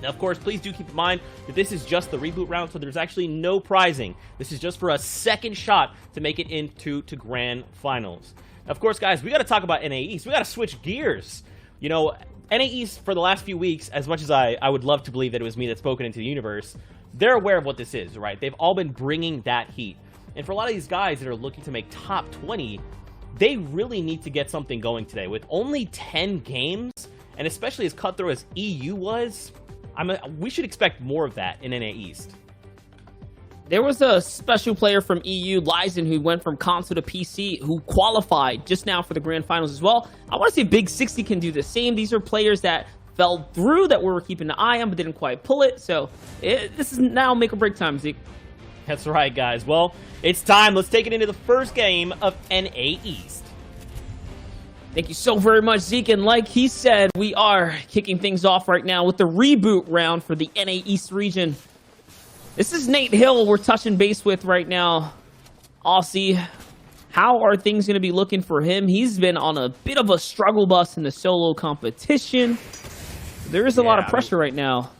Speaker 1: Now, of course, please do keep in mind that this is just the reboot round, so there's actually no prizing. This is just for a second shot to make it into Grand Finals. Of course, guys, we got to talk about NA East. We got to switch gears. You know, NA East for the last few weeks, as much as I would love to believe that it was me that's spoken into the universe, they're aware of what this is, right? They've all been bringing that heat. And for a lot of these guys that are looking to make top 20, they really need to get something going today. With only 10 games, and especially as cutthroat as EU was, we should expect more of that in NA East.
Speaker 4: There was a special player from EU, Lysen, who went from console to PC, who qualified just now for the Grand Finals as well. I want to see if Big 60 can do the same. These are players that fell through that we were keeping an eye on but didn't quite pull it. So this is now make or break time, Zeke.
Speaker 1: That's right, guys. Well, it's time. Let's take it into the first game of NA East.
Speaker 4: Thank you so very much, Zeke. And like he said, we are kicking things off right now with the reboot round for the NA East region. This is Nate Hill we're touching base with right now. Aussie, how are things going to be looking for him? He's been on a bit of a struggle bus in the solo competition. There is a lot of pressure right now.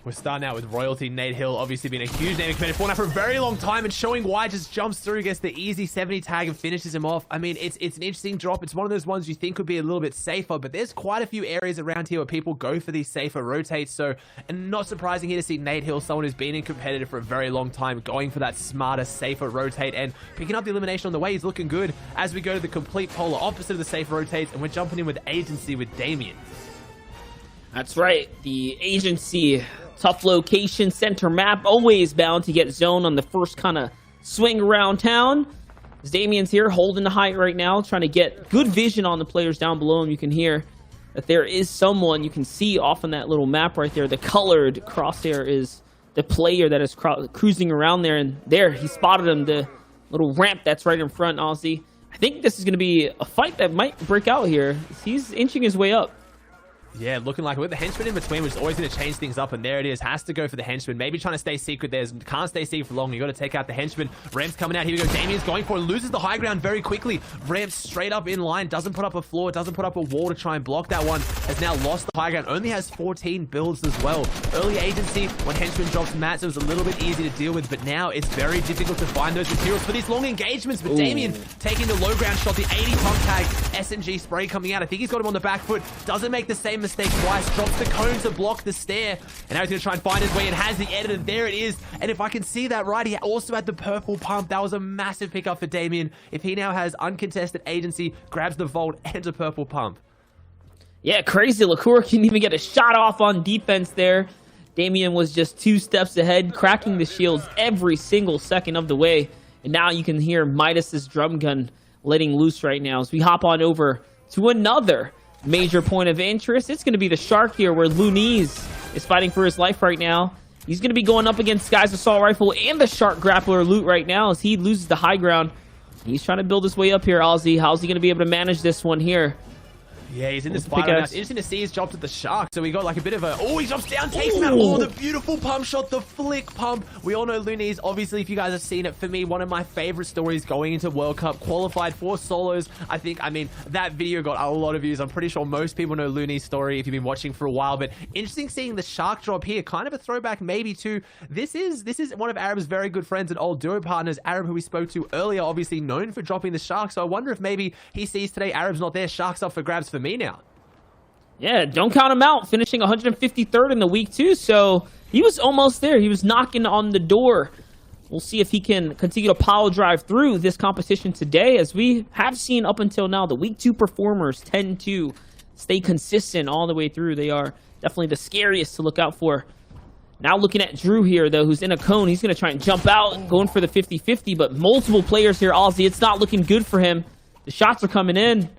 Speaker 9: We're starting out with Royalty. Nate Hill obviously been a huge name in competitive Fortnite for a very long time, and showing why just jumps through, gets the easy 70 tag and finishes him off. I mean, it's an interesting drop. It's one of those ones you think could be a little bit safer, but there's quite a few areas around here where people go for these safer rotates. So, and not surprising here to see Nate Hill, someone who's been in competitive for a very long time, going for that smarter, safer rotate and picking up the elimination on the way. He's looking good as we go to the complete polar opposite of the safer rotates, and we're jumping in with Agency with Damien.
Speaker 4: That's right. The Agency, tough location, center map, always bound to get zoned on the first kind of swing around town. As Damien's here holding the height right now, trying to get good vision on the players down below him. You can hear that there is someone you can see off on that little map right there. The colored crosshair is the player that is cruising around there, and there he spotted him, the little ramp that's right in front. Aussie, I think this is going to be a fight that might break out here. He's inching his way up.
Speaker 9: Yeah, looking like with the henchman in between, which is always going to change things up, and there it is. Has to go for the henchman. Maybe trying to stay secret there. Can't stay secret for long. You got to take out the henchman. Ramp's coming out. Here we go. Damien's going for it. Loses the high ground very quickly. Ramp's straight up in line. Doesn't put up a floor. Doesn't put up a wall to try and block that one. Has now lost the high ground. Only has 14 builds as well. Early Agency, when henchman drops mats, it was a little bit easy to deal with, but now it's very difficult to find those materials for these long engagements. But Damien taking the low ground shot, the 80 pump tag, SMG spray coming out. I think he's got him on the back foot. Doesn't make the same mistake twice. Drops the cone to block the stair, and now he's going to try and find his way, and has the edit, and there it is. And if I can see that right, he also had the purple pump. That was a massive pickup for Damien. If he now has uncontested Agency, grabs the vault and a purple pump.
Speaker 4: Yeah, crazy. LaCour couldn't even get a shot off on defense there. Damien was just 2 steps ahead, cracking the shields every single second of the way. And now you can hear Midas's drum gun letting loose right now as we hop on over to another major point of interest. It's going to be the Shark here, where Luniz is fighting for his life right now. He's going to be going up against Sky's Assault Rifle and the Shark Grappler loot right now as he loses the high ground. He's trying to build his way up here, Ozzy. How's he going to be able to manage this one here?
Speaker 9: Yeah, he's in this fight right now. It's interesting to see he's dropped at the Shark. So we got like a bit of a... Oh, he drops down, takes him out. Oh, the beautiful pump shot, the flick pump. We all know Luniz, obviously, if you guys have seen it, for me, one of my favorite stories going into World Cup. Qualified for solos. I mean, that video got a lot of views. I'm pretty sure most people know Luni's story if you've been watching for a while. But interesting seeing the Shark drop here. Kind of a throwback maybe to... This is one of Arab's very good friends and old duo partners. Arab, who we spoke to earlier, obviously known for dropping the Shark. So I wonder if maybe he sees today Arab's not there. Shark's up for grabs for me now.
Speaker 4: Yeah, don't count him out, finishing 153rd in the week too, so he was almost there. He was knocking on the door. We'll see if he can continue to pile drive through this competition today, as we have seen up until now, the week 2 performers tend to stay consistent all the way through. They are definitely the scariest to look out for. Now looking at Drew here, though, who's in a cone. He's going to try and jump out, going for the 50-50, but multiple players here, Ozzy. It's not looking good for him. The shots are coming in.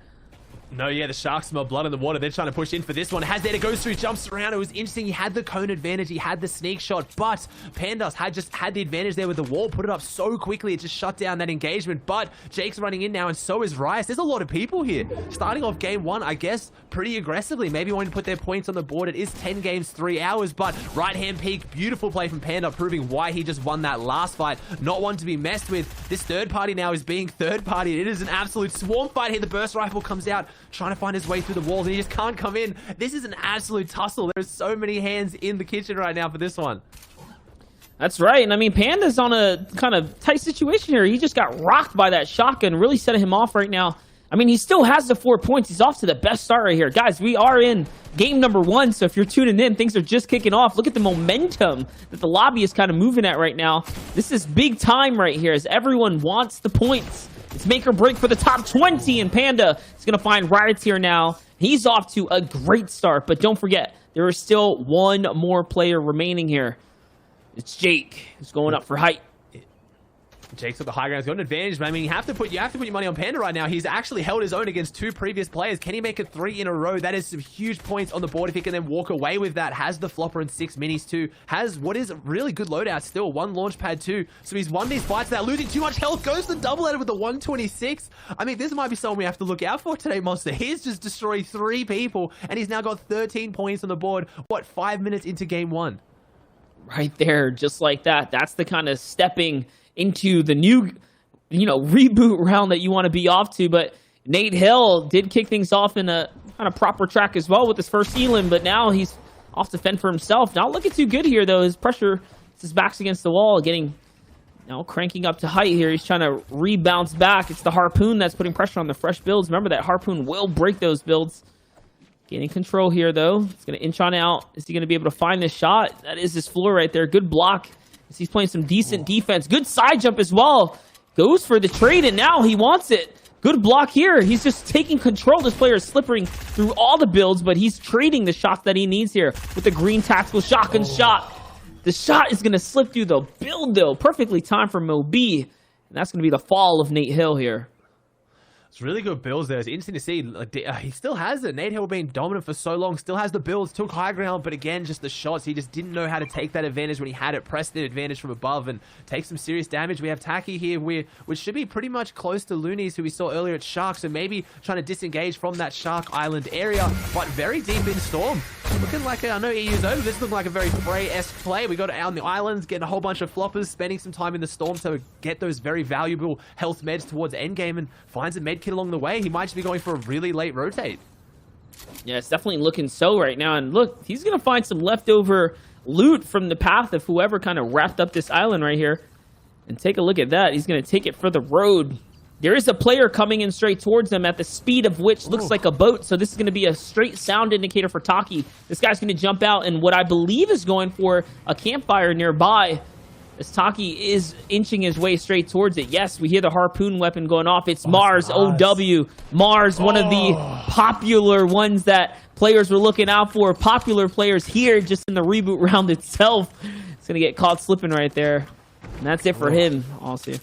Speaker 9: No, yeah, the Sharks smell blood in the water. They're trying to push in for this one. Has there to go through, jumps around. It was interesting. He had the cone advantage. He had the sneak shot, but Pandas had the advantage there with the wall. Put it up so quickly, it just shut down that engagement. But Jake's running in now, and so is Rice. There's a lot of people here. Starting off game 1, I guess, pretty aggressively. Maybe wanting to put their points on the board. It is 10 games, 3 hours, but right-hand peak, beautiful play from Panda, proving why he just won that last fight. Not one to be messed with. This third party now is being third party. It is an absolute swarm fight here. The burst rifle comes out, trying to find his way through the walls, and he just can't come in. This is an absolute tussle. There's so many hands in the kitchen right now for this one.
Speaker 4: That's right, and I mean, Panda's on a kind of tight situation here. He just got rocked by that shotgun, really setting him off right now. I mean, he still has the 4 points. He's off to the best start right here. Guys, we are in game number 1, so if you're tuning in, things are just kicking off. Look at the momentum that the lobby is kind of moving at right now. This is big time right here, as everyone wants the points. It's make or break for the top 20, and Panda is going to find Riots here now. He's off to a great start, but don't forget, there is still one more player remaining here. It's Jake, who's going up for height.
Speaker 9: Jake's got the high ground. He's got an advantage, but I mean, you have to put your money on Panda right now. He's actually held his own against 2 previous players. Can he make it 3 in a row? That is some huge points on the board if he can then walk away with that. Has the flopper and 6 minis too. Has what is a really good loadout still. 1 launch pad too. So he's won these fights without losing too much health. Goes to double header with the 126. I mean, this might be someone we have to look out for today, Monster. He's just destroyed 3 people, and he's now got 13 points on the board. What, 5 minutes into game 1?
Speaker 4: Right there, just like that. That's the kind of stepping into the new, reboot round that you want to be off to. But Nate Hill did kick things off in a kind of proper track as well with his first Elam, but now he's off to fend for himself. Not looking too good here, though. His pressure, his back's against the wall, getting now cranking up to height here. He's trying to rebounce back. It's the Harpoon that's putting pressure on the fresh builds. Remember that Harpoon will break those builds. Gaining control here, though. He's going to inch on out. Is he going to be able to find this shot? That is his floor right there. Good block. He's playing some decent defense. Good side jump as well. Goes for the trade, and now he wants it. Good block here. He's just taking control. This player is slipping through all the builds, but he's trading the shots that he needs here with the green tactical shotgun shot. The shot is going to slip through the build, though. Perfectly timed for Moby. And that's going to be the fall of Nate Hill here.
Speaker 9: It's really good builds there. It's interesting to see. He still has it. Nate Hill being dominant for so long, still has the builds, took high ground, but again, just the shots. He just didn't know how to take that advantage when he had it, press the advantage from above, and take some serious damage. We have Taki here, which should be pretty much close to Loonies, who we saw earlier at Shark, so maybe trying to disengage from that Shark Island area, but very deep in Storm. Looking like, I know EU's over, this looking like a very Frey-esque play. We got out on the islands, getting a whole bunch of floppers, spending some time in the Storm to get those very valuable health meds towards endgame, and finds a med kit along the way. He might just be going for a really late rotate.
Speaker 4: Yeah, it's definitely looking so right now. And look, he's going to find some leftover loot from the path of whoever kind of wrapped up this island right here. And take a look at that. He's going to take it for the road. There is a player coming in straight towards him at the speed of which looks like a boat. So this is going to be a straight sound indicator for Taki. This guy's going to jump out and what I believe is going for a campfire nearby. As Taki is inching his way straight towards it. Yes, we hear the Harpoon weapon going off. It's Mars, OW. Mars, one of the popular ones that players were looking out for. Popular players here just in the reboot round itself. It's going to get caught slipping right there. And that's it for him, honestly.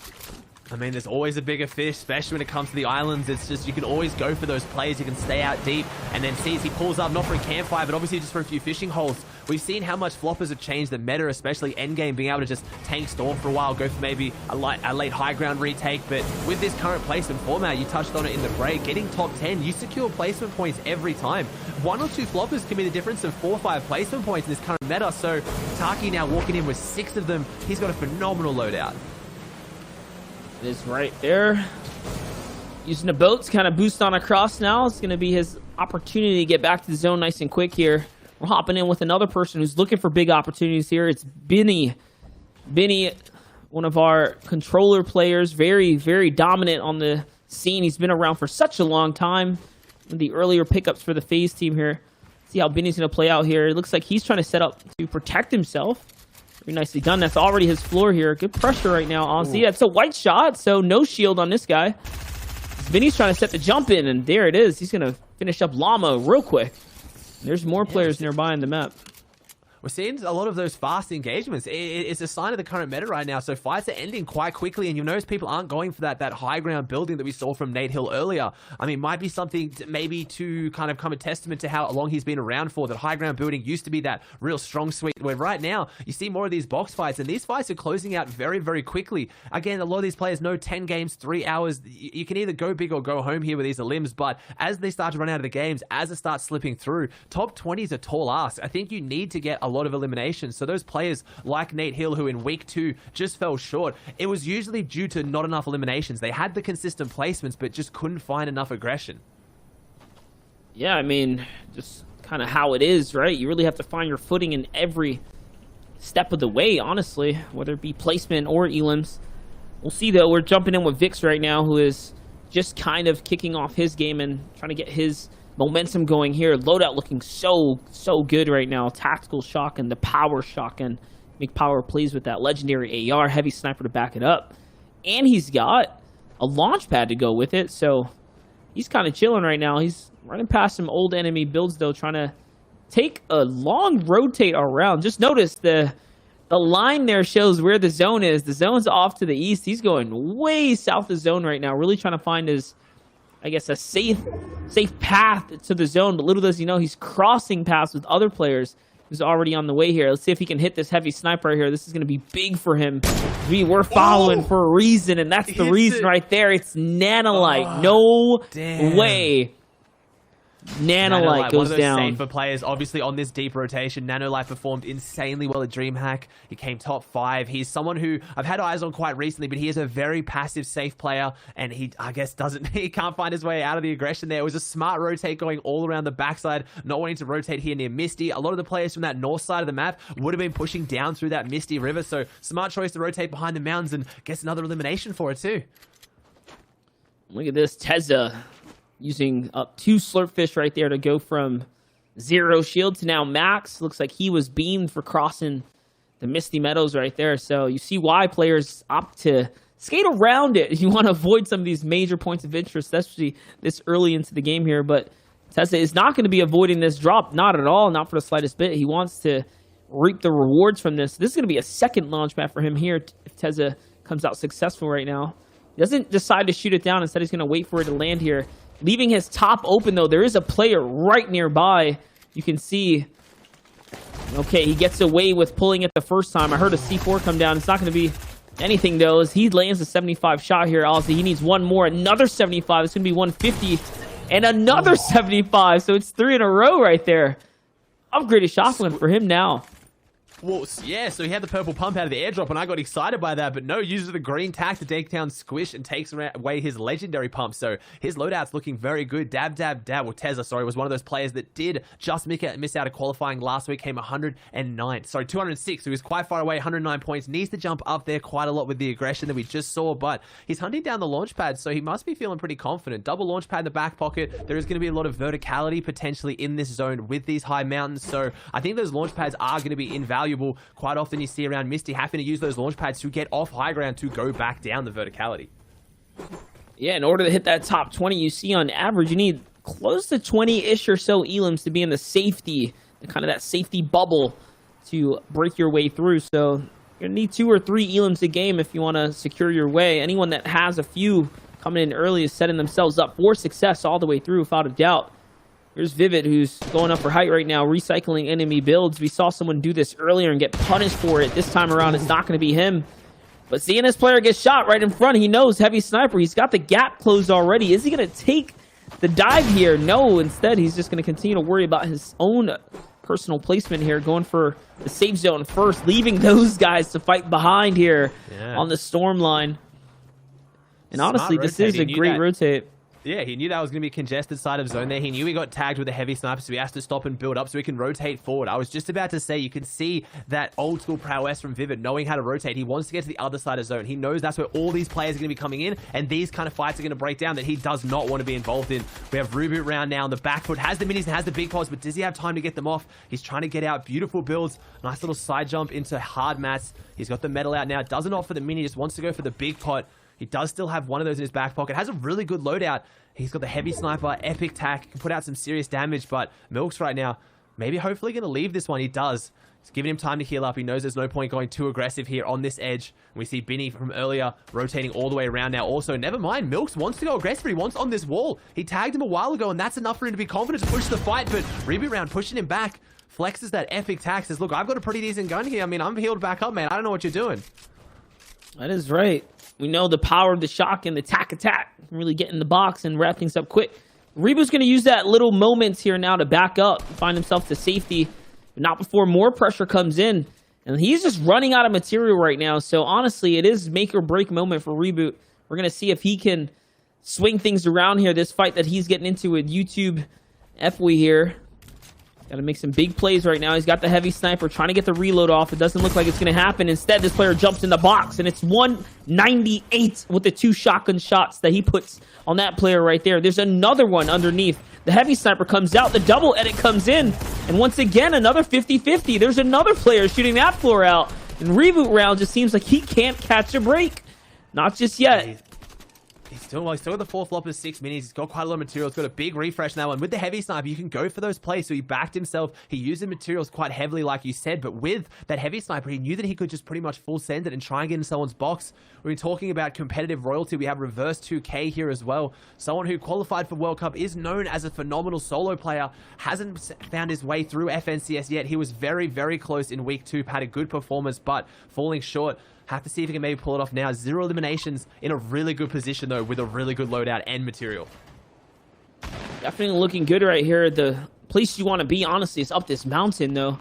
Speaker 9: I mean, there's always a bigger fish, especially when it comes to the islands. It's just, you can always go for those plays. You can stay out deep and then see as he pulls up, not for a campfire, but obviously just for a few fishing holes. We've seen how much floppers have changed the meta, especially endgame, being able to just tank Storm for a while, go for maybe a late high ground retake. But with this current placement format, you touched on it in the break, getting top 10, you secure placement points every time. 1 or 2 floppers can be the difference of 4 or 5 placement points in this current meta. So Taki now walking in with 6 of them. He's got a phenomenal loadout.
Speaker 4: It is right there. Using the boats, kind of boost on across now. It's going to be his opportunity to get back to the zone nice and quick here. We're hopping in with another person who's looking for big opportunities here. It's Benny. Benny, one of our controller players, very, very dominant on the scene. He's been around for such a long time. One of the earlier pickups for the FaZe team here. See how Benny's going to play out here. It looks like he's trying to set up to protect himself. Very nicely done. That's already his floor here. Good pressure right now, honestly. That's a white shot, so no shield on this guy. Benny's trying to set the jump in, and there it is. He's going to finish up Llama real quick. There's more players nearby in the map.
Speaker 9: We're seeing a lot of those fast engagements. It's a sign of the current meta right now. So fights are ending quite quickly, and you'll notice people aren't going for that high ground building that we saw from Nate Hill earlier. I mean, might be something maybe to kind of come a testament to how long he's been around for. That high ground building used to be that real strong suite, where right now you see more of these box fights, and these fights are closing out very, very quickly. Again, a lot of these players know 10 games, 3 hours. You can either go big or go home here with these limbs, but as they start to run out of the games, as it starts slipping through, top 20 is a tall ask. I think you need to get a lot of eliminations. So those players like Nate Hill, who in week 2 just fell short, it was usually due to not enough eliminations. They had the consistent placements, but just couldn't find enough aggression.
Speaker 4: Yeah, I mean, just kind of how it is, right? You really have to find your footing in every step of the way, honestly, whether it be placement or elims. We'll see, though. We're jumping in with Vix right now, who is just kind of kicking off his game and trying to get his momentum going here. Loadout looking so good right now. Tactical shotgun, the power shotgun. Make power plays with that legendary AR, heavy sniper to back it up. And he's got a launch pad to go with it, so he's kind of chilling right now. He's running past some old enemy builds, though, trying to take a long rotate around. Just notice the line there shows where the zone is. The zone's off to the east. He's going way south of zone right now, really trying to find his, I guess, a safe path to the zone. But little does he know, he's crossing paths with other players who's already on the way here. Let's see if he can hit this heavy sniper right here. This is going to be big for him. We're following for a reason, and that's the reason right there. It's Nanolite. No way. Nanolite goes
Speaker 9: one of those
Speaker 4: down.
Speaker 9: safer players, obviously on this deep rotation. Nanolite performed insanely well at DreamHack. He came top 5. He's someone who I've had eyes on quite recently, but he is a very passive, safe player, and he, I guess, he can't find his way out of the aggression there. It was a smart rotate going all around the backside, not wanting to rotate here near Misty. A lot of the players from that north side of the map would have been pushing down through that Misty River, so smart choice to rotate behind the mountains and gets another elimination for it too.
Speaker 4: Look at this, Tezza using up 2 Slurpfish right there to go from 0 shield to now max. Looks like he was beamed for crossing the Misty Meadows right there. So you see why players opt to skate around it. You want to avoid some of these major points of interest, especially this early into the game here. But Tezza is not going to be avoiding this drop, not at all, not for the slightest bit. He wants to reap the rewards from this. This is going to be a second launch pad for him here if Tezza comes out successful right now. He doesn't decide to shoot it down. Instead, he's going to wait for it to land here. Leaving his top open, though. There is a player right nearby. You can see. Okay, he gets away with pulling it the first time. I heard a C4 come down. It's not going to be anything, though, as he lands a 75 shot here. Obviously, he needs one more. Another 75. It's going to be 150. And another 75. So it's 3 in a row right there. Upgraded shotgun for him now.
Speaker 9: Well, yeah, so he had the purple pump out of the airdrop, and I got excited by that, but no, uses the green tack to take down Squish and takes away his legendary pump, so his loadout's looking very good. Dab, dab, dab. Well, Tezza, sorry, was one of those players that did just miss out of qualifying last week, came 109. Sorry, 206, so he was quite far away, 109 points. Needs to jump up there quite a lot with the aggression that we just saw, but he's hunting down the launch pad, so he must be feeling pretty confident. Double launch pad in the back pocket. There is going to be a lot of verticality potentially in this zone with these high mountains, so I think those launch pads are going to be invaluable. Quite often you see around Misty having to use those launch pads to get off high ground to go back down the verticality.
Speaker 4: Yeah, in order to hit that top 20, you see on average, you need close to 20-ish or so elims to be in the safety, kind of that safety bubble to break your way through. So you're going to need 2 or 3 elims a game if you want to secure your way. Anyone that has a few coming in early is setting themselves up for success all the way through without a doubt. Here's Vivid, who's going up for height right now, recycling enemy builds. We saw someone do this earlier and get punished for it. This time around, it's not going to be him. But seeing this player get shot right in front, he knows heavy sniper. He's got the gap closed already. Is he going to take the dive here? No, instead, he's just going to continue to worry about his own personal placement here, going for the safe zone first, leaving those guys to fight behind here on the storm line. And honestly, this is a great rotate.
Speaker 9: Yeah, he knew that was going to be a congested side of zone there. He knew he got tagged with a heavy sniper, so he has to stop and build up so he can rotate forward. I was just about to say, you can see that old school prowess from Vivid, knowing how to rotate. He wants to get to the other side of zone. He knows that's where all these players are going to be coming in, and these kind of fights are going to break down that he does not want to be involved in. We have Reboot Round now on the back foot, has the minis and has the big pods, but does he have time to get them off? He's trying to get out. Beautiful builds. Nice little side jump into hard mats. He's got the metal out now. Doesn't opt for the mini, just wants to go for the big pot. He does still have one of those in his back pocket. Has a really good loadout. He's got the heavy sniper, epic tack, can put out some serious damage, but Milk's right now, maybe hopefully going to leave this one. He does. He's giving him time to heal up. He knows there's no point going too aggressive here on this edge. We see Binny from earlier rotating all the way around now. Also, never mind, Milks wants to go aggressive. He wants on this wall. He tagged him a while ago, and that's enough for him to be confident to push the fight, but Reboot Round pushing him back. Flexes that epic tack, says, look, I've got a pretty decent gun here. I mean, I'm healed back up, man. I don't know what you're doing.
Speaker 4: That is right. We know the power of the shock and the tack attack. Really get in the box and wrap things up quick. Reboot's going to use that little moments here now to back up, find himself to safety, but not before more pressure comes in. And he's just running out of material right now. So honestly, it is make or break moment for Reboot. We're going to see if he can swing things around here. This fight that he's getting into with YouTube FW here. Got to make some big plays right now. He's got the heavy sniper trying to get the reload off. It doesn't look like it's going to happen. Instead, this player jumps in the box, and it's 198 with the 2 shotgun shots that he puts on that player right there. There's another one underneath. The heavy sniper comes out. The double edit comes in. And once again, another 50-50. There's another player shooting that floor out. And Reboot Round just seems like he can't catch a break. Not just yet.
Speaker 9: He's still got the 4th Loppers, 6 minis. He's got quite a lot of material. He's got a big refresh now. And with the heavy sniper, you can go for those plays. So he backed himself. He used the materials quite heavily, like you said. But with that heavy sniper, he knew that he could just pretty much full send it and try and get in someone's box. We've been talking about competitive royalty. We have Reverse 2K here as well. Someone who qualified for World Cup, is known as a phenomenal solo player. Hasn't found his way through FNCS yet. He was very, very close in week 2. Had a good performance, but falling short. Have to see if he can maybe pull it off now. 0 eliminations in a really good position, though, with a really good loadout and material.
Speaker 4: Definitely looking good right here. The place you want to be, honestly, is up this mountain, though.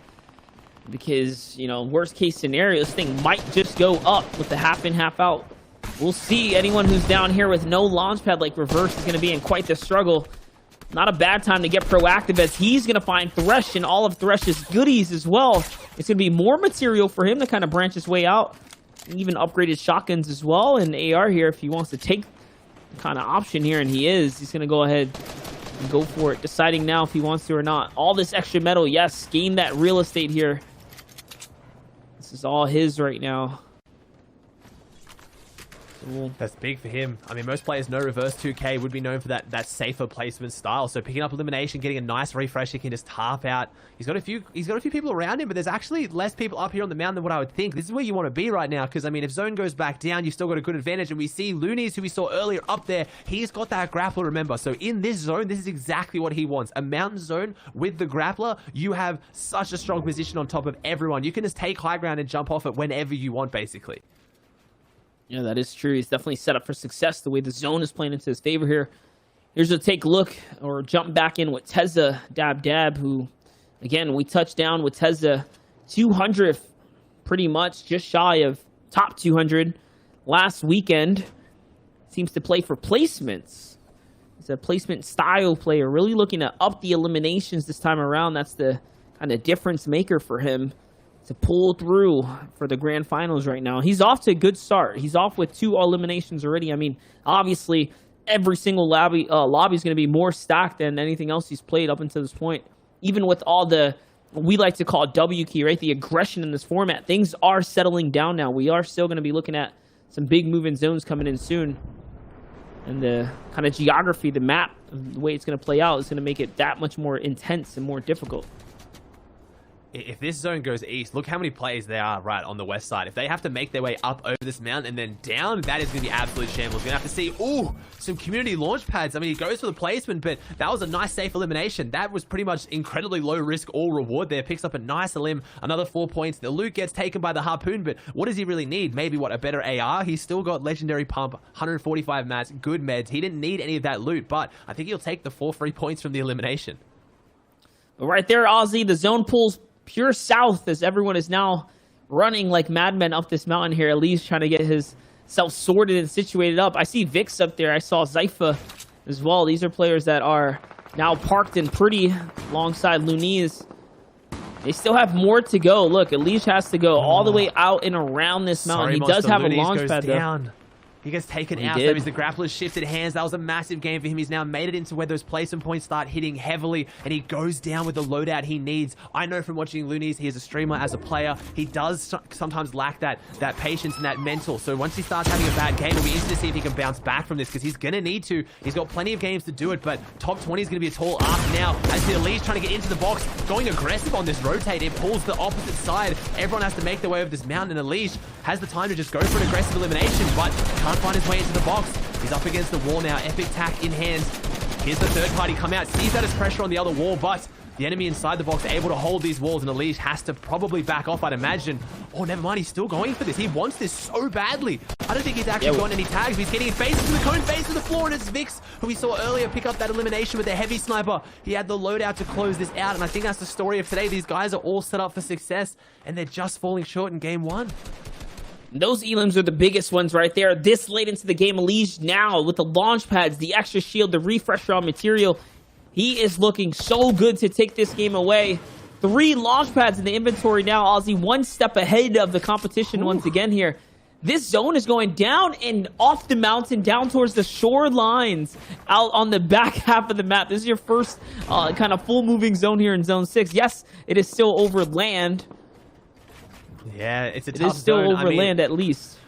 Speaker 4: Because, you know, worst case scenario, this thing might just go up with the half in, half out. We'll see. Anyone who's down here with no launch pad like Reverse is going to be in quite the struggle. Not a bad time to get proactive, as he's going to find Thresh and all of Thresh's goodies as well. It's going to be more material for him to kind of branch his way out. Even upgraded shotguns as well, and AR here if he wants to take the kind of option here, and he is. He's going to go ahead and go for it, deciding now if he wants to or not. All this extra metal, yes, gain that real estate here. This is all his right now.
Speaker 9: That's big for him. I mean, most players know Reverse 2K would be known for that safer placement style. So picking up elimination, getting a nice refresh, he can just half out. He's got a few people around him, but there's actually less people up here on the mountain than what I would think. This is where you want to be right now, because I mean, if zone goes back down, you've still got a good advantage. And we see Loonies, who we saw earlier up there, he's got that grappler, remember. So in this zone, this is exactly what he wants. A mountain zone with the grappler, you have such a strong position on top of everyone. You can just take high ground and jump off it whenever you want, basically.
Speaker 4: Yeah, that is true. He's definitely set up for success the way the zone is playing into his favor here. Here's a take a look, or jump back in with Tezza Dab, who, again, we touched down with Tezza 200th, pretty much, just shy of top 200 last weekend. Seems to play for placements. He's a placement style player, really looking to up the eliminations this time around. That's the kind of difference maker for him to pull through for the grand finals right now. He's off to a good start. He's off with 2 eliminations already. I mean, obviously, every single lobby is going to be more stacked than anything else he's played up until this point. Even with all the, we like to call W key, right? The aggression in this format. Things are settling down now. We are still going to be looking at some big moving zones coming in soon. And the kind of geography, the map, the way it's going to play out is going to make it that much more intense and more difficult.
Speaker 9: If this zone goes east, look how many players there are right on the west side. If they have to make their way up over this mountain and then down, that is going to be absolute shambles. We're going to have to see, some community launch pads. I mean, he goes for the placement, but that was a nice, safe elimination. That was pretty much incredibly low risk, all reward there. Picks up a nice elim, another 4 points. The loot gets taken by the harpoon, but what does he really need? Maybe, a better AR? He's still got legendary pump, 145 mats, good meds. He didn't need any of that loot, but I think he'll take the 4 free points from the elimination.
Speaker 4: But right there, Ozzy, the zone pulls pure south as everyone is now running like madmen up this mountain here. Elise trying to get himself sorted and situated up. I see Vix up there. I saw Zypha as well. These are players that are now parked in pretty alongside Loonies. They still have more to go. Look, Elise has to go all the way out and around this mountain. He does have a launch pad though.
Speaker 9: He gets taken out. That means the grappler shifted hands. That was a massive game for him. He's now made it into where those placement points start hitting heavily, and he goes down with the loadout he needs. I know from watching Loonies, he is a streamer as a player. He does sometimes lack that patience and that mental. So once he starts having a bad game, it'll be interesting to see if he can bounce back from this, because he's going to need to. He's got plenty of games to do it, but top 20 is going to be a tall ask now. As the Elise trying to get into the box, going aggressive on this rotate. It pulls the opposite side. Everyone has to make their way over this mountain, and Elise has the time to just go for an aggressive elimination, but can't find his way into the box. He's up against the wall now. Epic tack in hand. Here's the third party come out. Sees that as pressure on the other wall, but the enemy inside the box able to hold these walls, and Elise has to probably back off, I'd imagine. Oh, never mind. He's still going for this. He wants this so badly. I don't think he's actually gotten any tags. He's getting face to the cone, face to the floor, and it's Vix, who we saw earlier, pick up that elimination with a heavy sniper. He had the loadout to close this out, and I think that's the story of today. These guys are all set up for success, and they're just falling short in game 1.
Speaker 4: Those elims are the biggest ones right there. This late into the game, Elise now with the launch pads, the extra shield, the refresher on material. He is looking so good to take this game away. 3 launch pads in the inventory now. Ozzy 1 step ahead of the competition once again here. This zone is going down and off the mountain, down towards the shorelines, out on the back half of the map. This is your first kind of full moving zone here in Zone 6. Yes, it is still over land.
Speaker 9: Yeah, it's a tough
Speaker 4: zone. It is still
Speaker 9: zone.
Speaker 4: over land at least.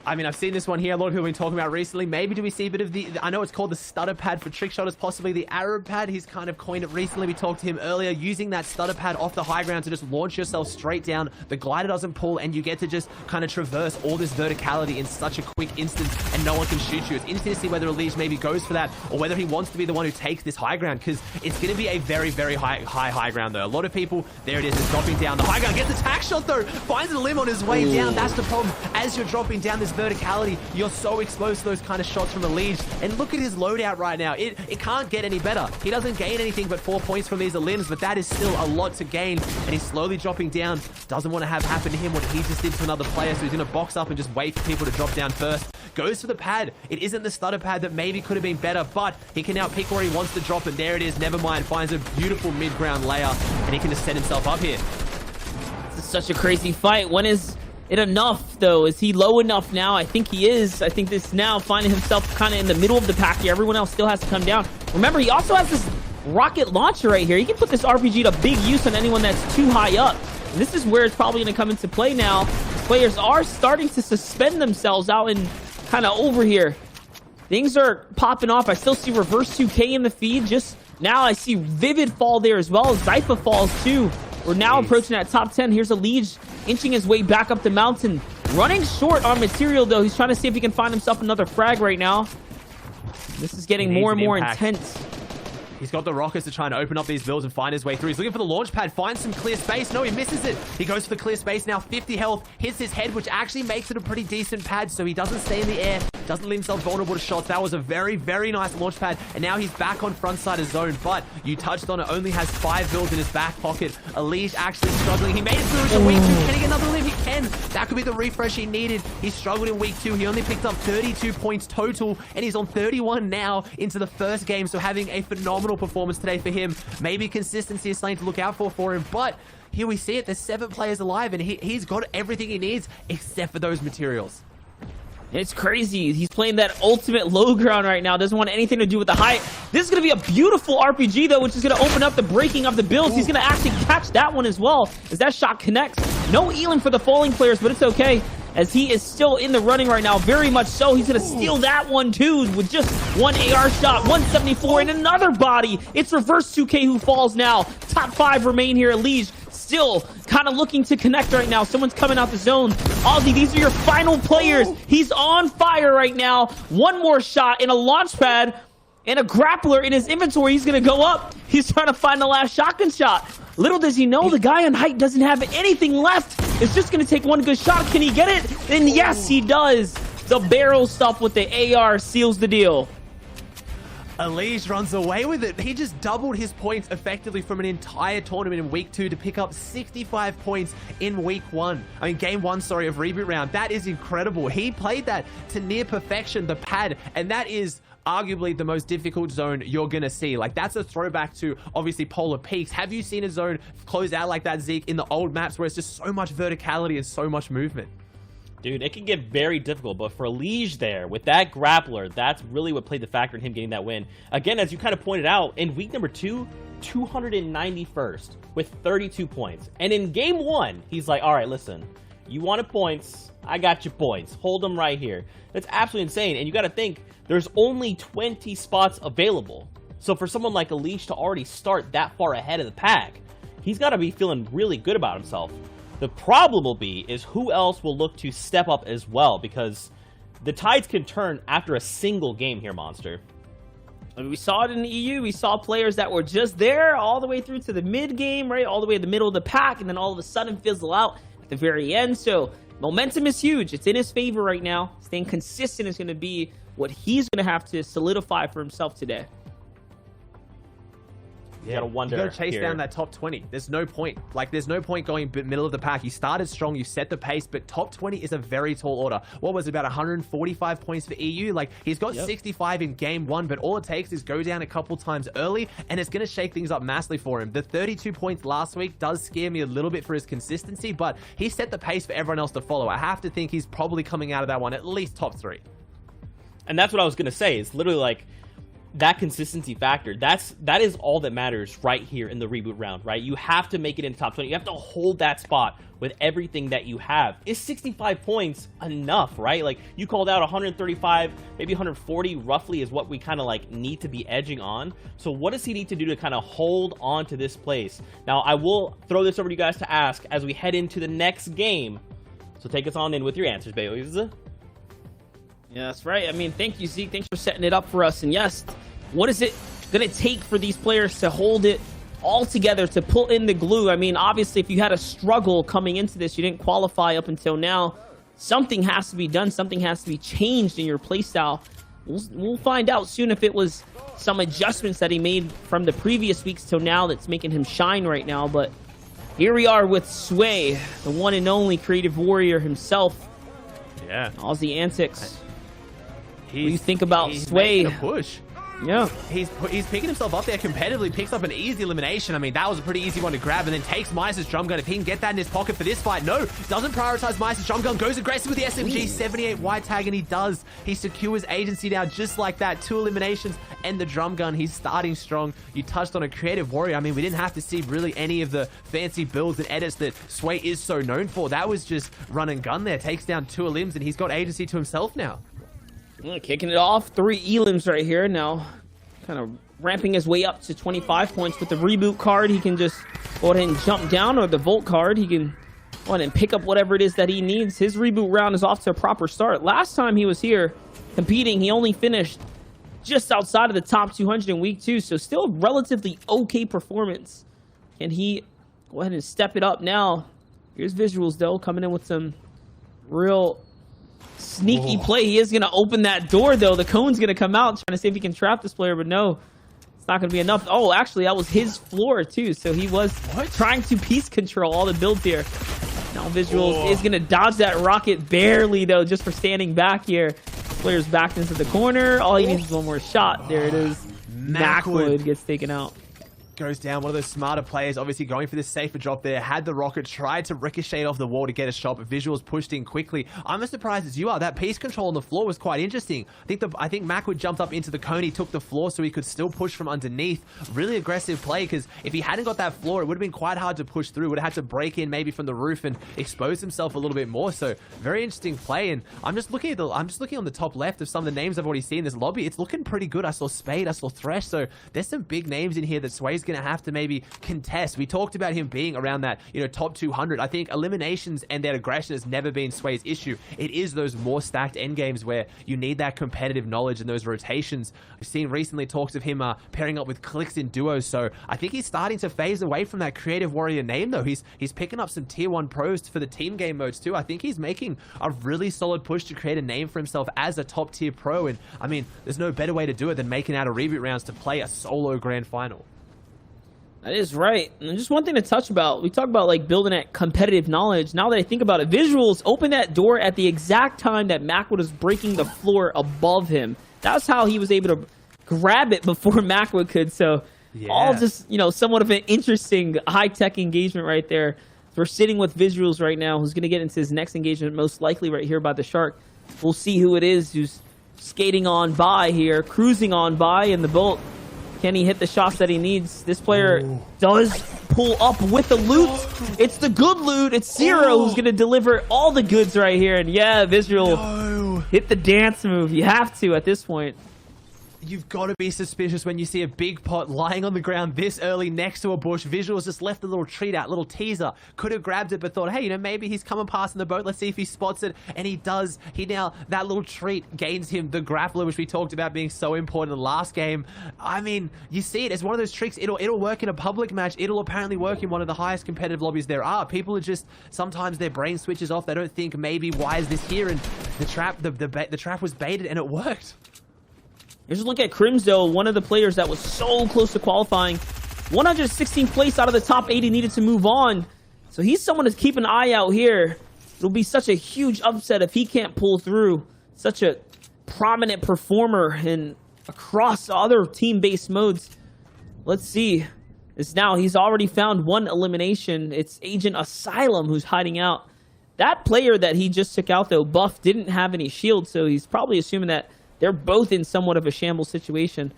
Speaker 9: I mean, I've seen this one here. A lot of people have been talking about recently. Maybe do we see a bit of the... I know it's called the stutter pad for trick shotters, possibly the Arab pad. He's kind of coined it recently. We talked to him earlier. Using that stutter pad off the high ground to just launch yourself straight down. The glider doesn't pull, and you get to just kind of traverse all this verticality in such a quick instance, and no one can shoot you. It's interesting to see whether Elise maybe goes for that, or whether he wants to be the one who takes this high ground, because it's going to be a very, very high ground, though. A lot of people... There it is. It's dropping down. The high ground gets the tack shot, though. Finds a limb on his way down. That's the problem. As you're dropping down, there's much verticality. You're so exposed to those kind of shots from Elige. And look at his loadout right now. It can't get any better. He doesn't gain anything but 4 points from these limbs, but that is still a lot to gain. And he's slowly dropping down. Doesn't want to have happen to him what he just did to another player, so he's going to box up and just wait for people to drop down first. Goes for the pad. It isn't the stutter pad that maybe could have been better, but he can now pick where he wants to drop, and there it is. Never mind. Finds a beautiful mid-ground layer, and he can just set himself up here.
Speaker 4: This is such a crazy fight. When is it enough, though? Is he low enough now? I think he is. I think this now finding himself kind of in the middle of the pack here. Everyone else still has to come down. Remember, he also has this rocket launcher right here. He can put this RPG to big use on anyone that's too high up. And this is where it's probably going to come into play now. Players are starting to suspend themselves out in kind of over here. Things are popping off. I still see reverse 2K in the feed. Just now I see Vivid fall there as well. Zypha falls too. We're now approaching that top 10. Here's Elige inching his way back up the mountain. Running short on material though. He's trying to see if he can find himself another frag right now. This is getting more and more intense.
Speaker 9: He's got the rockets to try and open up these builds and find his way through. He's looking for the launch pad, finds some clear space. No, he misses it. He goes for the clear space now, 50 health, hits his head, which actually makes it a pretty decent pad, so he doesn't stay in the air, doesn't leave himself vulnerable to shots. That was a very, very nice launch pad, and now he's back on front side of zone, but you touched on it, only has 5 builds in his back pocket. Elige actually struggling. He made it through into week 2. Can he get another limb? He can. That could be the refresh he needed. He struggled in week 2. He only picked up 32 points total, and he's on 31 now into the first game, so having a phenomenal performance today for him. Maybe consistency is something to look out for him, but here we see it. There's 7 players alive, and he's got everything he needs except for those materials.
Speaker 4: It's crazy. He's playing that ultimate low ground right now. Doesn't want anything to do with the height. This is going to be a beautiful RPG, though, which is going to open up the breaking of the builds. He's going to actually catch that one as well, as that shot connects. No Elam for the falling players, but it's okay, as he is still in the running right now. Very much so. He's going to steal that one, too, with just one AR shot. 174 and another body. It's reverse 2K who falls now. Top 5 remain here. Elige still kind of looking to connect right now. Someone's coming out the zone. Ozzy, these are your final players. He's on fire right now. One more shot in a launch pad and a grappler in his inventory. He's going to go up. He's trying to find the last shotgun shot. Little does he know, the guy on height doesn't have anything left. It's just going to take one good shot. Can he get it? And yes, he does. The barrel stuff with the AR seals the deal.
Speaker 9: Elige runs away with it. He just doubled his points effectively from an entire tournament in week 2 to pick up 65 points in week 1. I mean, game 1, sorry, of Reboot Round. That is incredible. He played that to near perfection, the pad, and that is arguably the most difficult zone you're gonna see. Like, that's a throwback to obviously Polar Peaks. Have you seen a zone close out like that, Zeke, in the old maps where it's just so much verticality and so much movement?
Speaker 1: Dude, it can get very difficult, but for Elige there, with that grappler, that's really what played the factor in him getting that win. Again, as you kind of pointed out, in week number 2, 291st with 32 points. And in game 1, he's like, all right, listen, you wanted points, I got your points. Hold them right here. That's absolutely insane. And you got to think, there's only 20 spots available. So for someone like Elige to already start that far ahead of the pack, he's got to be feeling really good about himself. The problem will be is who else will look to step up as well, because the tides can turn after a single game here, Monster.
Speaker 4: I mean, we saw it in the EU. We saw players that were just there all the way through to the mid game, right? All the way to the middle of the pack, and then all of a sudden fizzle out at the very end. So momentum is huge. It's in his favor right now. Staying consistent is going to be what he's going to have to solidify for himself today.
Speaker 1: You gotta wonder.
Speaker 9: You gotta chase
Speaker 1: here
Speaker 9: down that top 20. There's no point. Like, there's no point going middle of the pack. You started strong, you set the pace, but top 20 is a very tall order. What was it, about 145 points for EU? Like, he's got 65 in game 1, but all it takes is go down a couple times early, and it's gonna shake things up massively for him. The 32 points last week does scare me a little bit for his consistency, but he set the pace for everyone else to follow. I have to think he's probably coming out of that one at least top 3.
Speaker 1: And that's what I was gonna say. It's literally like that consistency factor. That is all that matters right here in the Reboot Round, right? You have to make it in the top 20. You have to hold that spot with everything that you have. Is 65 points enough, right? Like, you called out 135, maybe 140 roughly is what we kind of like need to be edging on. So what does he need to do to kind of hold on to this place? Now, I will throw this over to you guys to ask as we head into the next game. So take us on in with your answers, babies.
Speaker 4: Yeah, that's right. I mean, thank you, Zeke. Thanks for setting it up for us. And yes, what is it going to take for these players to hold it all together, to pull in the glue? I mean, obviously, if you had a struggle coming into this, you didn't qualify up until now. something has to be done. Something has to be changed in your playstyle. We'll find out soon if it was some adjustments that he made from the previous weeks till now that's making him shine right now. But here we are with Sway, the one and only creative warrior himself.
Speaker 9: Yeah.
Speaker 4: Aussie antics. What do you think about Sway?
Speaker 9: Making a push.
Speaker 4: Yeah.
Speaker 9: He's picking himself up there competitively, picks up an easy elimination. I mean, that was a pretty easy one to grab, and then takes Mice's drum gun. If he can get that in his pocket for this fight, no, doesn't prioritize Mice's drum gun, goes aggressive with the SMG, 78 white tag, and he does. He secures agency now just like that. 2 eliminations and the drum gun. He's starting strong. You touched on a creative warrior. I mean, we didn't have to see really any of the fancy builds and edits that Sway is so known for. That was just run and gun there. Takes down 2 elims, and he's got agency to himself now.
Speaker 4: Kicking it off, 3 elims right here now. Kind of ramping his way up to 25 points with the reboot card. He can just go ahead and jump down, or the Volt card. He can go ahead and pick up whatever it is that he needs. His reboot round is off to a proper start. Last time he was here competing, he only finished just outside of the top 200 in week 2, so still a relatively okay performance. Can he go ahead and step it up now? Here's visuals, though, coming in with some real sneaky play. He is going to open that door, though. The cone's going to come out, trying to see if he can trap this player, but no, it's not going to be enough. Oh, actually, that was his floor, too, so he was trying to piece control all the builds here. Now Visuals is going to dodge that rocket barely, though, just for standing back here. Player's backed into the corner. All he needs is one more shot. There it is. Macwood gets taken out.
Speaker 9: Goes down. One of those smarter players, obviously going for this safer drop there. Had the rocket, tried to ricochet off the wall to get a shot, but Visuals pushed in quickly. I'm as surprised as you are. That piece control on the floor was quite interesting. I think Macwood jumped up into the cone. He took the floor so he could still push from underneath. Really aggressive play, because if he hadn't got that floor, it would have been quite hard to push through. Would have had to break in maybe from the roof and expose himself a little bit more. So very interesting play. And I'm just looking on the top left of some of the names I've already seen in this lobby. It's looking pretty good. I saw Spade, I saw Thresh. So there's some big names in here that Sway's going to have to maybe contest. We talked about him being around that, top 200. I think eliminations and that aggression has never been Sway's issue. It is those more stacked endgames where you need that competitive knowledge and those rotations. We've seen recently talks of him pairing up with clicks in duos, so I think he's starting to phase away from that creative warrior name, though. He's picking up some tier 1 pros for the team game modes too. I think he's making a really solid push to create a name for himself as a top tier pro, and I mean, there's no better way to do it than making out of reboot rounds to play a solo grand final.
Speaker 4: That is right. And just one thing to touch about, we talk about like building that competitive knowledge. Now that I think about it, Visuals opened that door at the exact time that Macwood was breaking the floor above him. That's how he was able to grab it before Macwood could. So all just, somewhat of an interesting high-tech engagement right there. So we're sitting with Visuals right now, who's going to get into his next engagement, most likely right here by the Shark. We'll see who it is who's skating on by here, cruising on by in the Bolt. Can he hit the shots that he needs? This player does pull up with the loot. It's the good loot. It's Zero who's going to deliver all the goods right here. And yeah, Visual, hit the dance move. You have to at this point.
Speaker 9: You've got to be suspicious when you see a big pot lying on the ground this early next to a bush. Visuals just left a little treat out, little teaser. Could have grabbed it, but thought, hey, maybe he's coming past in the boat. Let's see if he spots it. And he does. That little treat gains him the grappler, which we talked about being so important in the last game. I mean, you see it. It's one of those tricks. It'll work in a public match. It'll apparently work in one of the highest competitive lobbies there are. People are just, sometimes their brain switches off. They don't think, maybe, why is this here? And the trap was baited, and it worked.
Speaker 4: Here's a look at Crimzo, one of the players that was so close to qualifying. 116th place out of the top 80, needed to move on. So he's someone to keep an eye out here. It'll be such a huge upset if he can't pull through. Such a prominent performer and across other team-based modes. Let's see. He's already found one elimination. It's Agent Asylum who's hiding out. That player that he just took out, though, Buff, didn't have any shield, so he's probably assuming that they're both in somewhat of a shambles situation.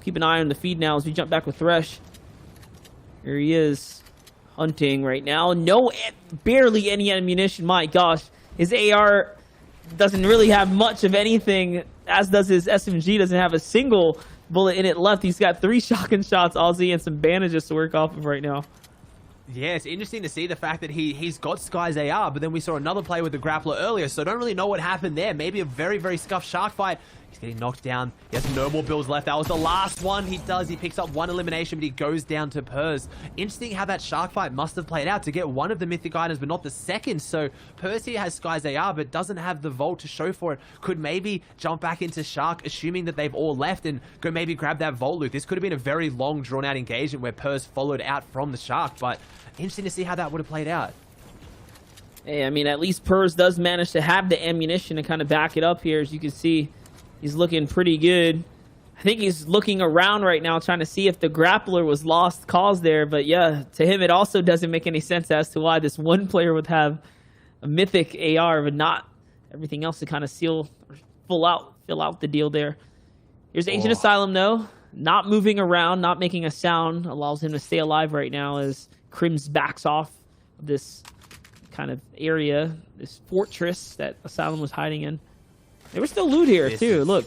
Speaker 4: Keep an eye on the feed now as we jump back with Thresh. Here he is, hunting right now. Barely any ammunition. My gosh, his AR doesn't really have much of anything, as does his SMG. Doesn't have a single bullet in it left. He's got 3 shotgun shots, Aussie, and some bandages to work off of right now.
Speaker 9: Yeah, it's interesting to see the fact that he's got Sky's AR, but then we saw another play with the grappler earlier, so I don't really know what happened there. Maybe a very, very scuffed shark fight. He's getting knocked down. He has no more builds left. That was the last one he does. He picks up one elimination, but he goes down to Purse. Interesting how that shark fight must have played out to get one of the mythic items, but not the second. So Purse here has Sky's AR, but doesn't have the vault to show for it. Could maybe jump back into Shark, assuming that they've all left, and go maybe grab that vault loot. This could have been a very long, drawn-out engagement where Purse followed out from the Shark, but interesting to see how that would have played out.
Speaker 4: Hey, I mean, at least Purse does manage to have the ammunition to kind of back it up here. As you can see, he's looking pretty good. I think he's looking around right now trying to see if the grappler was lost cause there. But yeah, to him, it also doesn't make any sense as to why this one player would have a mythic AR, but not everything else to kind of fill out the deal there. Here's Agent Asylum, though. Not moving around, not making a sound, allows him to stay alive right now as Crims backs off of this kind of area, this fortress that Asylum was hiding in. There was still loot here, too. Look.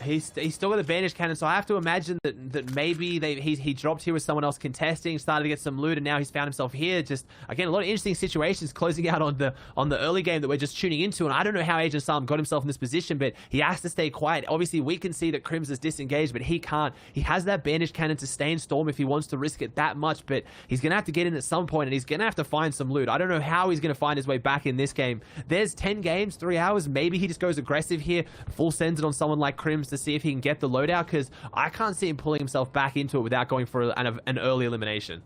Speaker 9: He's still got a bandage cannon, so I have to imagine that maybe he dropped here with someone else contesting, started to get some loot, and now he's found himself here. Just again, a lot of interesting situations closing out on the early game that we're just tuning into. And I don't know how Agent Asylum got himself in this position, but he has to stay quiet. Obviously, we can see that Crims is disengaged, but he can't. He has that bandage cannon to stay in Storm if he wants to risk it that much, but he's gonna have to get in at some point, and he's gonna have to find some loot. I don't know how he's gonna find his way back in this game. There's 10 games, 3 hours. Maybe he just goes aggressive here, full sends it on someone like Crims to see if he can get the loadout, because I can't see him pulling himself back into it without going for an early elimination.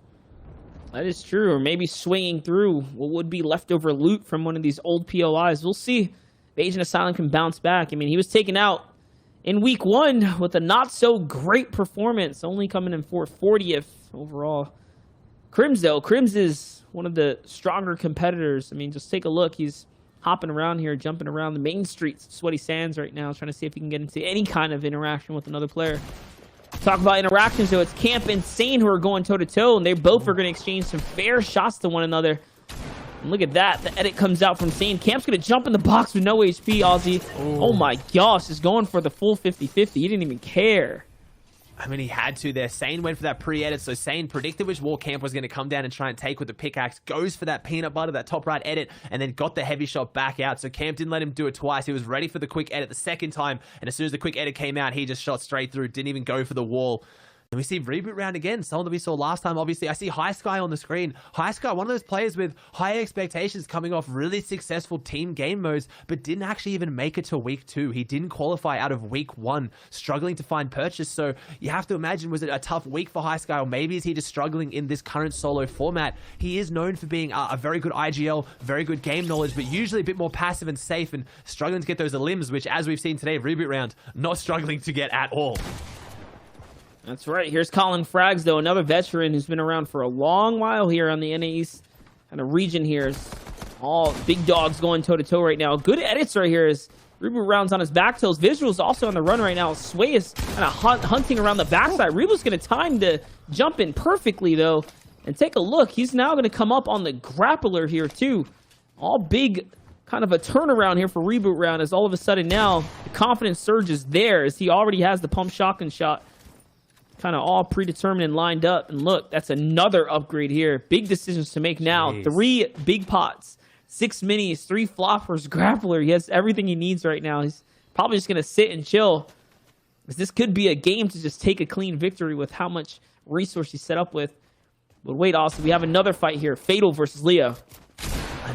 Speaker 4: That is true, or maybe swinging through what would be leftover loot from one of these old POIs. We'll see if Agent Asylum can bounce back. I mean, he was taken out in week 1 with a not-so-great performance, only coming in 440th overall. Crims, though, Crims is one of the stronger competitors. I mean, just take a look. He's hopping around here, jumping around the main streets of Sweaty Sands right now, trying to see if he can get into any kind of interaction with another player. Talk about interactions, though. It's Camp and Sane who are going toe-to-toe, and they both are going to exchange some fair shots to one another. And look at that. The edit comes out from Sane. Camp's going to jump in the box with no HP, Ozzy. Oh my gosh, just going for the full 50-50. He didn't even care.
Speaker 9: I mean, he had to there. Sane went for that pre-edit, so Sane predicted which wall Camp was going to come down and try and take with the pickaxe, goes for that peanut butter, that top right edit, and then got the heavy shot back out. So Camp didn't let him do it twice. He was ready for the quick edit the second time, and as soon as the quick edit came out, he just shot straight through, didn't even go for the wall. And we see Reboot Round again, someone that we saw last time. Obviously, I see High Sky on the screen. High Sky, one of those players with high expectations, coming off really successful team game modes, but didn't actually even make it to week 2. He didn't qualify out of week 1, struggling to find purchase. So you have to imagine, was it a tough week for High Sky, or maybe is he just struggling in this current solo format? He is known for being a very good IGL, very good game knowledge, but usually a bit more passive and safe, and struggling to get those elims, which, as we've seen today, Reboot Round, not struggling to get at all.
Speaker 4: That's right. Here's Colin Fraggs, though, another veteran who's been around for a long while here on the NA East kind of region here. All big dogs going toe-to-toe right now. Good edits right here as Reboot Round's on his back tails. Visual's also on the run right now. Sway is kind of hunting around the backside. Reboot's going to time to jump in perfectly, though. And take a look. He's now going to come up on the grappler here, too. All big kind of a turnaround here for Reboot Round, as all of a sudden now the confidence surge is there as he already has the pump shotgun shot kind of all predetermined and lined up. And look, that's another upgrade here. Big decisions to make now.
Speaker 9: Jeez.
Speaker 4: 3 big pots, 6 minis, 3 floppers, grappler. He has everything he needs right now. He's probably just going to sit and chill, because this could be a game to just take a clean victory with how much resource he's set up with. But wait, also, we have another fight here. Fatal versus Leo.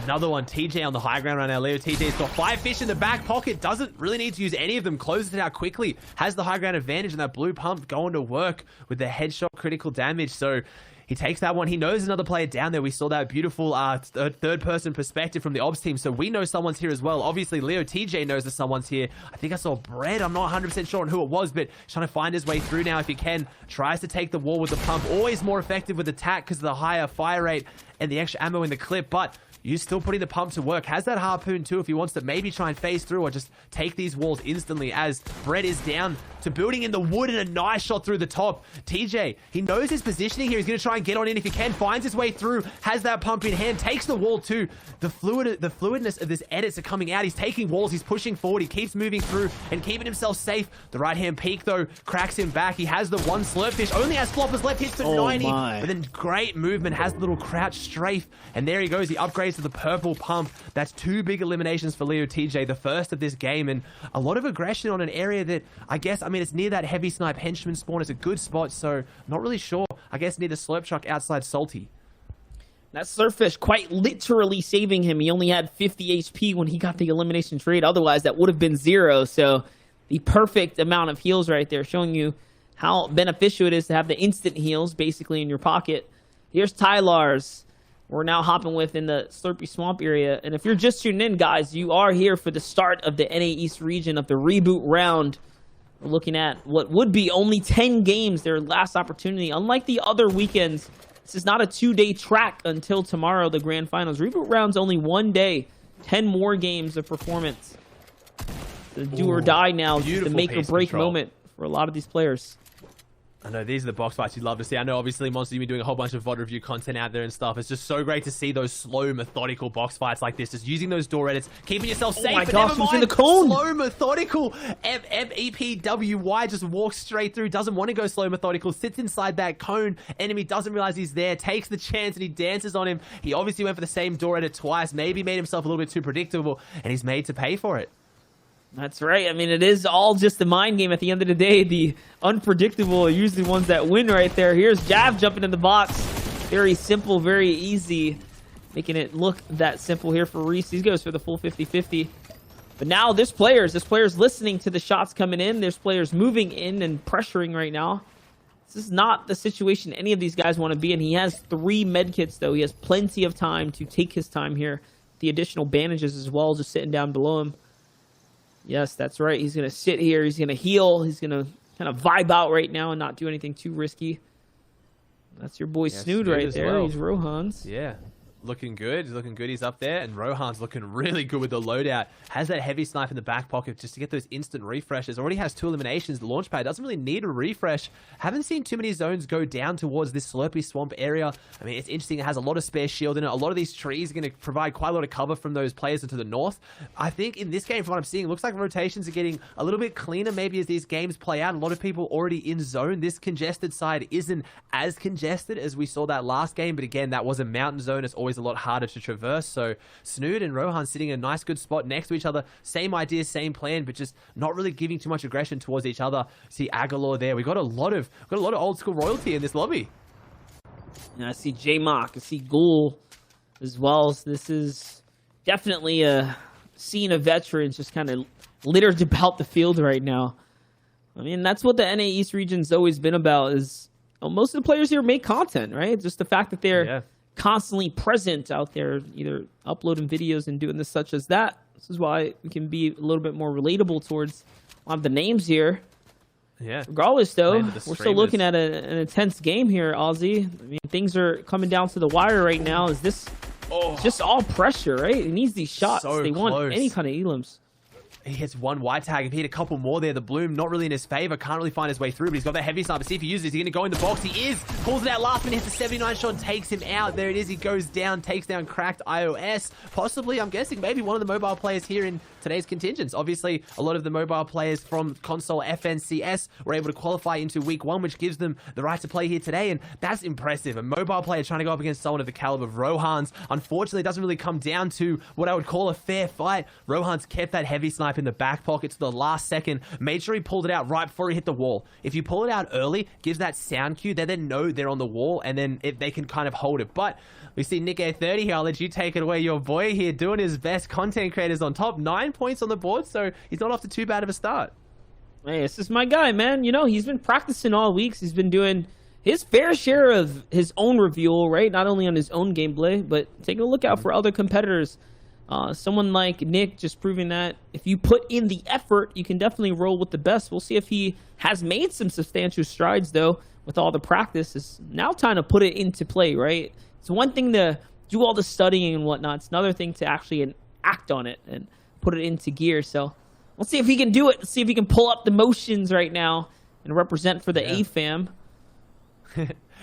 Speaker 9: Another one, TJ on the high ground right now. Leo TJ's got 5 fish in the back pocket. Doesn't really need to use any of them. Closes it out quickly. Has the high ground advantage, and that blue pump going to work with the headshot critical damage. So he takes that one. He knows another player down there. We saw that beautiful third-person perspective from the Obs team. So we know someone's here as well. Obviously, Leo TJ knows that someone's here. I think I saw Bread. I'm not 100% sure on who it was, but trying to find his way through now if he can. Tries to take the wall with the pump. Always more effective with attack because of the higher fire rate and the extra ammo in the clip, but you're still putting the pump to work. Has that harpoon too if he wants to maybe try and phase through or just take these walls instantly, as Brett is down to building in the wood and a nice shot through the top. TJ, he knows his positioning here. He's going to try and and get on in if he can. Finds his way through, has that pump in hand, takes the wall too. The fluidness of this edits are coming out. He's taking walls, he's pushing forward, he keeps moving through and keeping himself safe. The right-hand peek, though, cracks him back. He has the one slurpfish, only has floppers left, hits for 90. But then great movement, has the little crouch strafe, and there he goes. He upgrades to the purple pump. That's 2 big eliminations for Leo TJ, the first of this game, and a lot of aggression on an area that, I guess, I mean, it's near that heavy snipe henchman spawn. It's a good spot, so not really sure. I guess near the slurp truck outside Salty.
Speaker 4: That Slurpfish quite literally saving him. He only had 50 HP when he got the elimination trade. Otherwise, that would have been 0. So the perfect amount of heals right there, showing you how beneficial it is to have the instant heals basically in your pocket. Here's Tylar's. We're now hopping with in the Slurpy Swamp area. And if you're just tuning in, guys, you are here for the start of the NA East region of the Reboot Round. We're looking at what would be only 10 games, their last opportunity. Unlike the other weekends, this is not a 2-day track until tomorrow, the Grand Finals. Reboot Round's only 1 day, 10 more games of performance. The do or die now, the make or break moment for a lot of these players.
Speaker 9: I know, these are the box fights you'd love to see. I know, obviously, Monster, you've been doing a whole bunch of VOD review content out there and stuff. It's just so great to see those slow, methodical box fights like this. Just using those door edits, keeping yourself safe.
Speaker 4: Oh my gosh, he's in the cone!
Speaker 9: Slow, methodical. EPWY just walks straight through, doesn't want to go slow, methodical, sits inside that cone. Enemy doesn't realize he's there, takes the chance, and he dances on him. He obviously went for the same door edit twice, maybe made himself a little bit too predictable, and he's made to pay for it.
Speaker 4: That's right. I mean, it is all just a mind game at the end of the day. The unpredictable are usually ones that win right there. Here's Jav jumping in the box. Very simple, very easy. Making it look that simple here for Reese. He goes for the full 50-50. But now this player's listening to the shots coming in. There's players moving in and pressuring right now. This is not the situation any of these guys want to be in. He has 3 medkits, though. He has plenty of time to take his time here. The additional bandages as well, just sitting down below him. Yes, that's right. He's going to sit here. He's going to heal. He's going to kind of vibe out right now and not do anything too risky. That's your boy Snood right there. Well. He's Rohan's.
Speaker 9: Yeah. Looking good. He's looking good. He's up there. And Rohan's looking really good with the loadout. Has that heavy snipe in the back pocket just to get those instant refreshes. Already has 2 eliminations. The launch pad doesn't really need a refresh. Haven't seen too many zones go down towards this Slurpy Swamp area. I mean, it's interesting. It has a lot of spare shield in it. A lot of these trees are going to provide quite a lot of cover from those players to the north. I think in this game, from what I'm seeing, it looks like rotations are getting a little bit cleaner maybe as these games play out. A lot of people already in zone. This congested side isn't as congested as we saw that last game. But again, that was a mountain zone. It's always a lot harder to traverse. So Snood and Rohan sitting in a nice good spot next to each other. Same idea, same plan, but just not really giving too much aggression towards each other. See Agalor there. We got a lot of old school royalty in this lobby.
Speaker 4: And I see J-Mock. I see Ghoul as well. So this is definitely a scene of veterans just kind of littered about the field right now. I mean, that's what the NA East region's always been about, is most of the players here make content, right? Just the fact that they're constantly present out there, either uploading videos and doing this such as that. This is why we can be a little bit more relatable towards a lot of the names here.
Speaker 9: Yeah.
Speaker 4: Regardless, though, we're still looking at an intense game here, Aussie. I mean, things are coming down to the wire right now. Is this just all pressure, right? He needs these shots.
Speaker 9: So
Speaker 4: they want
Speaker 9: close.
Speaker 4: any kind of elims.
Speaker 9: He hits one white tag. If he hit a couple more there, the bloom not really in his favor. Can't really find his way through, but he's got that heavy sniper. See if he uses it. Is he going to go in the box? He is. Pulls it out last minute. Hits the 79 shot. Takes him out. There it is. He goes down. Takes down cracked iOS. Possibly, I'm guessing, maybe one of the mobile players here in today's contingents. Obviously, a lot of the mobile players from console FNCS were able to qualify into week 1, which gives them the right to play here today, and that's impressive. A mobile player trying to go up against someone of the caliber of Rohan's. Unfortunately, it doesn't really come down to what I would call a fair fight. Rohan's kept that heavy snipe in the back pocket to the last second. Made sure he pulled it out right before he hit the wall. If you pull it out early, gives that sound cue, they then know they're on the wall, and then they can kind of hold it. But we see Nick A30 here. I'll let you take it away. Your boy here doing his best. Content creators on top. 9 points on the board, so he's not off to too bad of a start.
Speaker 4: Hey, this is my guy, man. You know, he's been practicing all weeks. He's been doing his fair share of his own review, right? Not only on his own gameplay, but taking a look out for other competitors. Someone like Nick just proving that if you put in the effort, you can definitely roll with the best. We'll see if he has made some substantial strides, though, with all the practice. It's now time to put it into play, right? It's one thing to do all the studying and whatnot. It's another thing to actually act on it and put it into gear. So we'll see if he can do it. Let's see if he can pull up the motions right now and represent for the AFAM.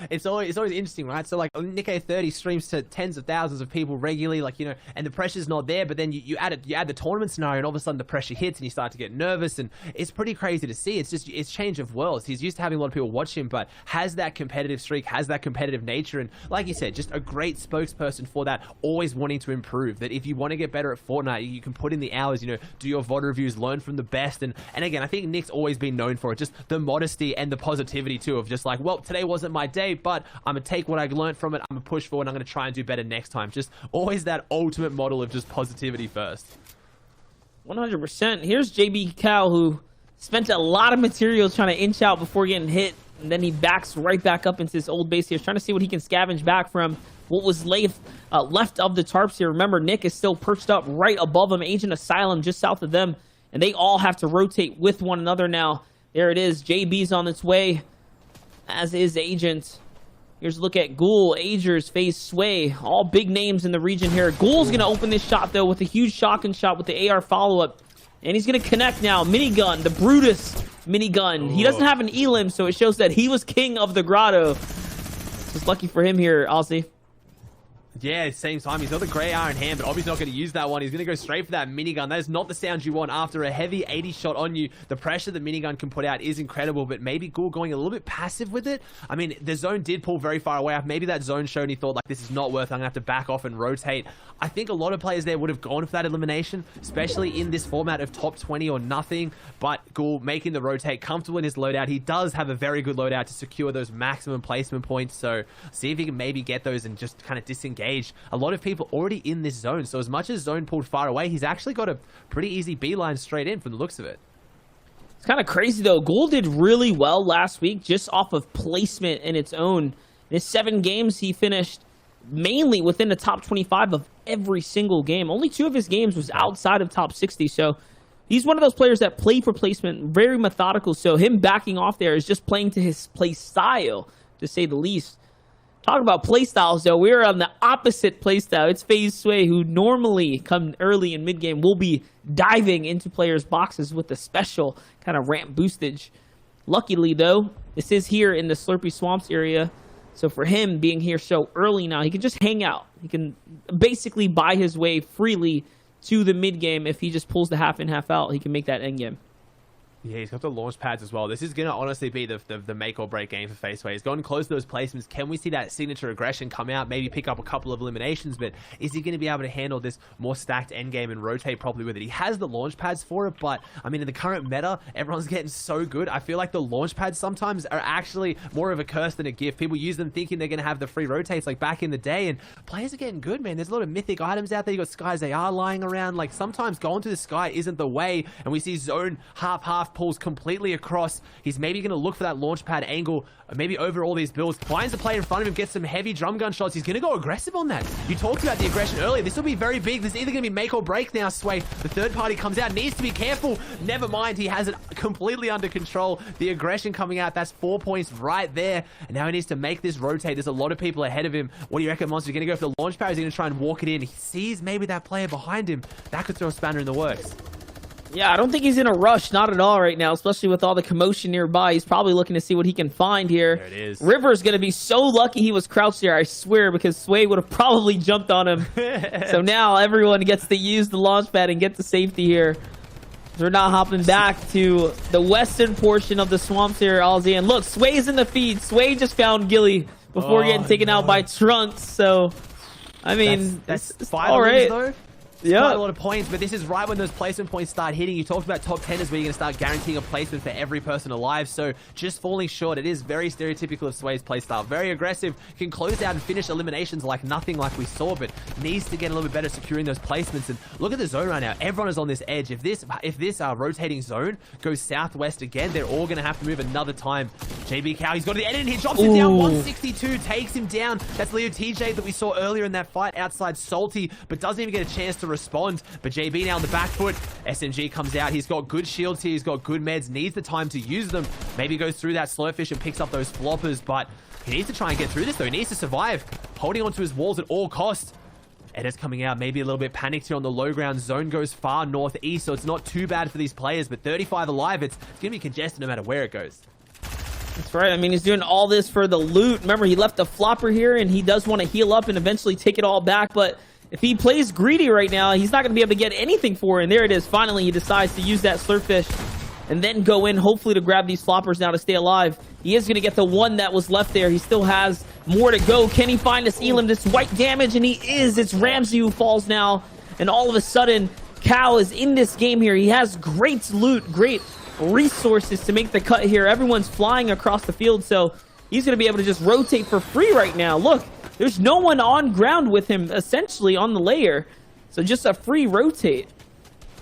Speaker 9: it's always interesting, right? So like Nick30 streams to tens of thousands of people regularly, like, you know, and the pressure's not there, but then you add the tournament scenario, and all of a sudden the pressure hits and you start to get nervous, and it's pretty crazy to see. It's change of worlds. He's used to having a lot of people watch him, but has that competitive streak, has that competitive nature, and like you said, just a great spokesperson for that, always wanting to improve. That if you want to get better at Fortnite, you can put in the hours, you know, do your VOD reviews, learn from the best, and again, I think Nick's always been known for it, just the modesty and the positivity too, of just like, well, today wasn't my day, but I'm gonna take what I learned from it, I'm gonna push forward, and I'm gonna try and do better next time. Just always that ultimate model of just positivity first.
Speaker 4: 100%. Here's JB Cal, who spent a lot of materials trying to inch out before getting hit, and then he backs right back up into his old base here, trying to see what he can scavenge back from what was left of the tarps here. Remember, Nick is still perched up right above him, Agent Asylum just south of them, and they all have to rotate with one another now. There it is. JB's on its way, as is Agent. Here's a look at Ghoul, Agers, FaZe, Sway. All big names in the region here. Ghoul's going to open this shot, though, with a huge shotgun shot with the AR follow-up. And he's going to connect now. Minigun, the Brutus minigun. He doesn't have an elim, so it shows that he was king of the grotto. Just lucky for him here, Aussie.
Speaker 9: Yeah, same time. He's got the grey iron hand, but obviously not going to use that one. He's going to go straight for that minigun. That is not the sound you want after a heavy 80 shot on you. The pressure the minigun can put out is incredible, but maybe Ghoul going a little bit passive with it. I mean, the zone did pull very far away. Maybe that zone showed and he thought, like, this is not worth it. I'm going to have to back off and rotate. I think a lot of players there would have gone for that elimination, especially in this format of top 20 or nothing. But Ghoul making the rotate, comfortable in his loadout. He does have a very good loadout to secure those maximum placement points. So see if he can maybe get those and just kind of disengage. A lot of people already in this zone, so as much as zone pulled far away, he's actually got a pretty easy beeline straight in from the looks of it.
Speaker 4: It's kind of crazy though. Ghoul did really well last week just off of placement in its own. In his 7 games, he finished mainly within the top 25 of every single game. Only 2 of his games was outside of top 60, so he's one of those players that play for placement, very methodical, so him backing off there is just playing to his play style, to say the least. Talk about playstyles, though. We're on the opposite playstyle. It's FaZe Sway, who normally come early in mid-game will be diving into players' boxes with a special kind of ramp boostage. Luckily, though, this is here in the Slurpy Swamps area. So for him being here so early now, he can just hang out. He can basically buy his way freely to the mid-game. If he just pulls the half in, half out, he can make that end game.
Speaker 9: Yeah, he's got the launch pads as well. This is going to honestly be the make or break game for FaZe Sway. He's gotten close to those placements. Can we see that signature aggression come out, maybe pick up a couple of eliminations, but is he going to be able to handle this more stacked endgame and rotate properly with it? He has the launch pads for it, but I mean, in the current meta, everyone's getting so good. I feel like the launch pads sometimes are actually more of a curse than a gift. People use them thinking they're going to have the free rotates like back in the day, and players are getting good, man. There's a lot of mythic items out there. You got Sky's AR lying around. Like, sometimes going to the Sky isn't the way, and we see zone half pulls completely across. He's maybe going to look for that launch pad angle, maybe over all these builds, finds the player in front of him, gets some heavy drum gun shots. He's going to go aggressive on that. You talked about the aggression earlier. This will be very big. This is either going to be make or break now, Sway. The third party comes out, needs to be careful. Never mind, he has it completely under control. The aggression coming out, that's 4 points right there. And now he needs to make this rotate. There's a lot of people ahead of him. What do you reckon, Monster? You're going to go for the launch pad? He's going to try and walk it in. He sees maybe that player behind him. That could throw a spanner in the works.
Speaker 4: Yeah, I don't think he's in a rush, not at all right now, especially with all the commotion nearby. He's probably looking to see what he can find here.
Speaker 9: There it is.
Speaker 4: River's going to be so lucky he was crouched there, I swear, because Sway would have probably jumped on him. So now everyone gets to use the launch pad and get to safety here. We're now hopping back to the western portion of the swamps here, Aussie. And look, Sway's in the feed. Sway just found Gilly before getting taken out by Trunks. So, I mean,
Speaker 9: that's
Speaker 4: it's
Speaker 9: 5
Speaker 4: all right.
Speaker 9: though.
Speaker 4: Yeah,
Speaker 9: quite a lot of points, but this is right when those placement points start hitting. You talked about top 10 is where you're going to start guaranteeing a placement for every person alive, so just falling short. It is very stereotypical of Sway's playstyle. Very aggressive, can close out and finish eliminations like nothing like we saw, but needs to get a little bit better securing those placements. And look at the zone right now. Everyone is on this edge. If this rotating zone goes southwest again, they're all going to have to move another time. JB Cow, he's got to the end and he drops it down. 162 takes him down. That's Leo TJ that we saw earlier in that fight outside Salty, but doesn't even get a chance to respond. But JB now on the back foot. SMG comes out. He's got good shields here. He's got good meds. Needs the time to use them. Maybe goes through that slurfish and picks up those floppers, but he needs to try and get through this though. He needs to survive. Holding onto his walls at all costs. Edda's coming out, maybe a little bit panicked here on the low ground. Zone goes far northeast, so it's not too bad for these players, but 35 alive, it's going to be congested no matter where it goes.
Speaker 4: That's right. I mean, he's doing all this for the loot. Remember, he left the flopper here, and he does want to heal up and eventually take it all back. But if he plays greedy right now, he's not going to be able to get anything for it. And there it is. Finally, he decides to use that slurpfish and then go in, hopefully, to grab these floppers now to stay alive. He is going to get the one that was left there. He still has more to go. Can he find this Elam, this white damage? And he is. It's Ramsey who falls now. And all of a sudden, Cal is in this game here. He has great loot, great resources to make the cut here. Everyone's flying across the field, so he's going to be able to just rotate for free right now. Look, there's no one on ground with him, essentially, on the layer. So just a free rotate.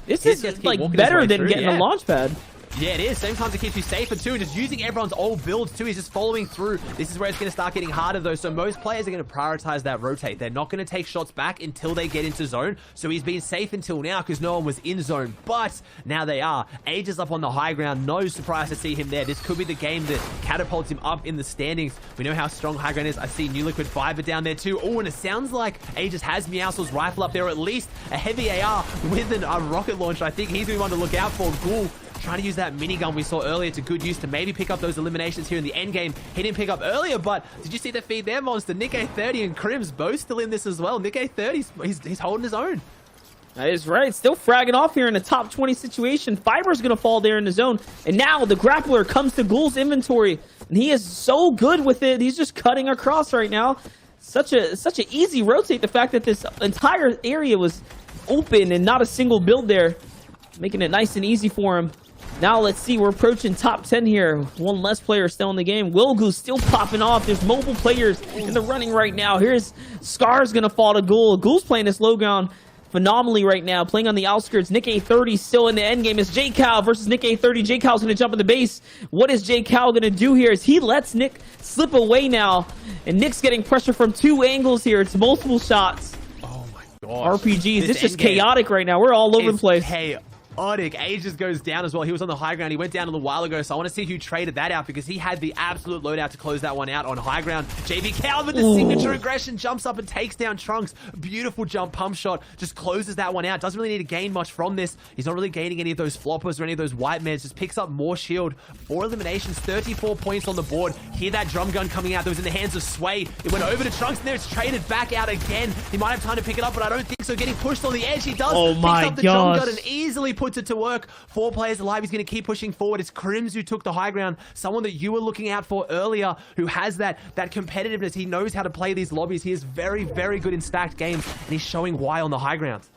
Speaker 4: This is like better than getting a launch pad.
Speaker 9: Yeah, it is. Same time it keeps you safer too. Just using everyone's old builds too. He's just following through. This is where it's going to start getting harder though. So most players are going to prioritize that rotate. They're not going to take shots back until they get into zone. So he's been safe until now because no one was in zone. But now they are. Age is up on the high ground. No surprise to see him there. This could be the game that catapults him up in the standings. We know how strong high ground is. I see New Liquid Fiber down there too. Oh, and it sounds like Aegis has Meowscles rifle up there, or at least a heavy AR with a rocket launcher. I think he's the one to look out for. Ghoul trying to use that minigun we saw earlier to good use to maybe pick up those eliminations here in the end game. He didn't pick up earlier, but did you see the feed there, Monster? Nick A30 and Crims both still in this as well. Nick A30, he's holding his own.
Speaker 4: That is right. Still fragging off here in a top 20 situation. Fiber's going to fall there in the zone. And now the grappler comes to Ghoul's inventory. And he is so good with it. He's just cutting across right now. Such an easy rotate. The fact that this entire area was open and not a single build there. Making it nice and easy for him. Now let's see, we're approaching top 10 here. One less player still in the game. Wilgoo's still popping off. There's mobile players in the running right now. Here's Scar's gonna fall to Ghoul. Ghoul's playing this low ground phenomenally right now, playing on the outskirts. Nick A30 still in the end game. It's J Cal versus Nick A30. J Cal's gonna jump in the base. What is J Cal gonna do here? As he lets Nick slip away now, and Nick's getting pressure from two angles here. It's multiple shots.
Speaker 9: Oh my gosh.
Speaker 4: RPGs. It's just chaotic right now. We're all over the place.
Speaker 9: Aegis goes down as well. He was on the high ground. He went down a little while ago, so I want to see who traded that out because he had the absolute loadout to close that one out on high ground. JB Cal with the signature aggression jumps up and takes down Trunks. Beautiful jump pump shot. Just closes that one out. Doesn't really need to gain much from this. He's not really gaining any of those floppers or any of those white meds. Just picks up more shield. 4 eliminations, 34 points on the board. Hear that drum gun coming out that was in the hands of Sway. It went over to Trunks and there it's traded back out again. He might have time to pick it up, but I don't think so. Getting pushed on the edge. He does.
Speaker 4: Oh my
Speaker 9: Picks up the drum gun and easily puts it to work. 4 players alive. He's going to keep pushing forward. It's Crims who took the high ground. Someone that you were looking out for earlier who has that competitiveness. He knows how to play these lobbies. He is very, very good in stacked games, and he's showing why on the high ground.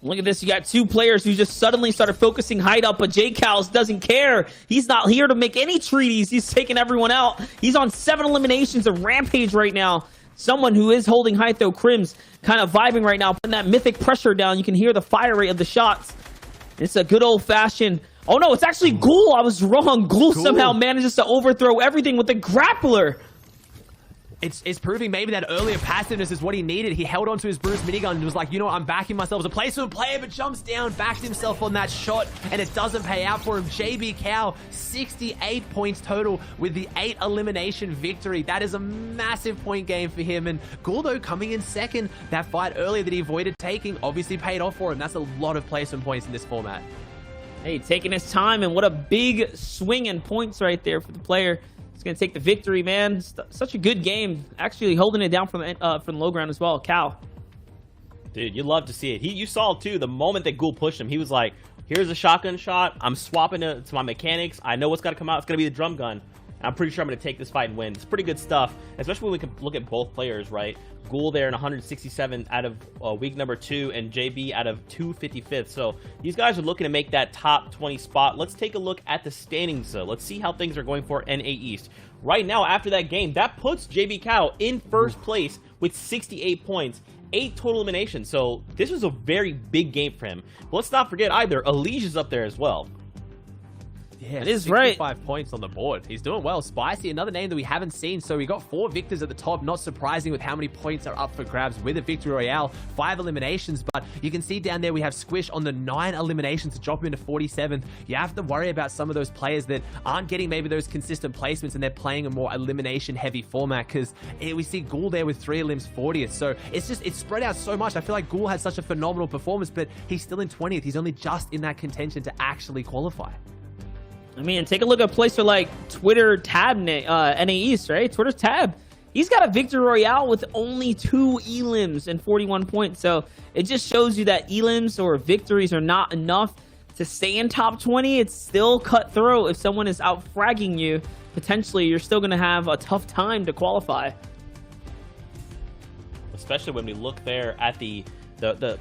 Speaker 4: Look at this. You got 2 players who just suddenly started focusing height up, but J Cal's doesn't care. He's not here to make any treaties. He's taking everyone out. He's on 7 eliminations of Rampage right now. Someone who is holding height, though, Crims, kind of vibing right now, putting that mythic pressure down. You can hear the fire rate of the shots. It's a good old-fashioned... Oh, no, it's actually Ghoul. I was wrong. Ghoul somehow manages to overthrow everything with the grappler.
Speaker 9: It's proving maybe that earlier passiveness is what he needed. He held onto his Bruce minigun and was like, you know what, I'm backing myself as a placement player, but jumps down, backs himself on that shot, and it doesn't pay out for him. JB Cal, 68 points total with the 8 elimination victory. That is a massive point game for him. And Ghoul, though, coming in second, that fight earlier that he avoided taking obviously paid off for him. That's a lot of placement points in this format.
Speaker 4: Hey, taking his time, and what a big swing in points right there for the player. He's going to take the victory, man. Such a good game. Actually holding it down from the low ground as well. Cal.
Speaker 1: Dude, you love to see it. You saw, too, the moment that Ghoul pushed him, he was like, here's a shotgun shot. I'm swapping it to my mechanics. I know what's got to come out. It's going to be the drum gun. I'm pretty sure I'm going to take this fight and win. It's pretty good stuff, especially when we can look at both players, right? Ghoul there in 167 out of week number 2, and JB out of 255th. So these guys are looking to make that top 20 spot. Let's take a look at the standings, though. Let's see how things are going for NA East. Right now, after that game, that puts JB Cal in first place with 68 points. 8 total eliminations. So this was a very big game for him. But let's not forget either, Alicia's up there as well.
Speaker 9: Yeah,
Speaker 4: it is right.
Speaker 9: 5 points on the board. He's doing well. Spicy, another name that we haven't seen. So we got 4 victors at the top. Not surprising with how many points are up for grabs with a Victory Royale. 5 eliminations, but you can see down there we have Squish on the 9 eliminations to drop him into 47th. You have to worry about some of those players that aren't getting maybe those consistent placements and they're playing a more elimination-heavy format because we see Ghoul there with 3 elims 40th. So it's spread out so much. I feel like Ghoul had such a phenomenal performance, but he's still in 20th. He's only just in that contention to actually qualify.
Speaker 4: I mean, take a look at a placer like Twitter Tab, NA East, right? Twitter's Tab. He's got a Victory Royale with only 2 elims and 41 points. So it just shows you that elims or victories are not enough to stay in top 20. It's still cutthroat. If someone is out fragging you, potentially you're still going to have a tough time to qualify.
Speaker 1: Especially when we look there at the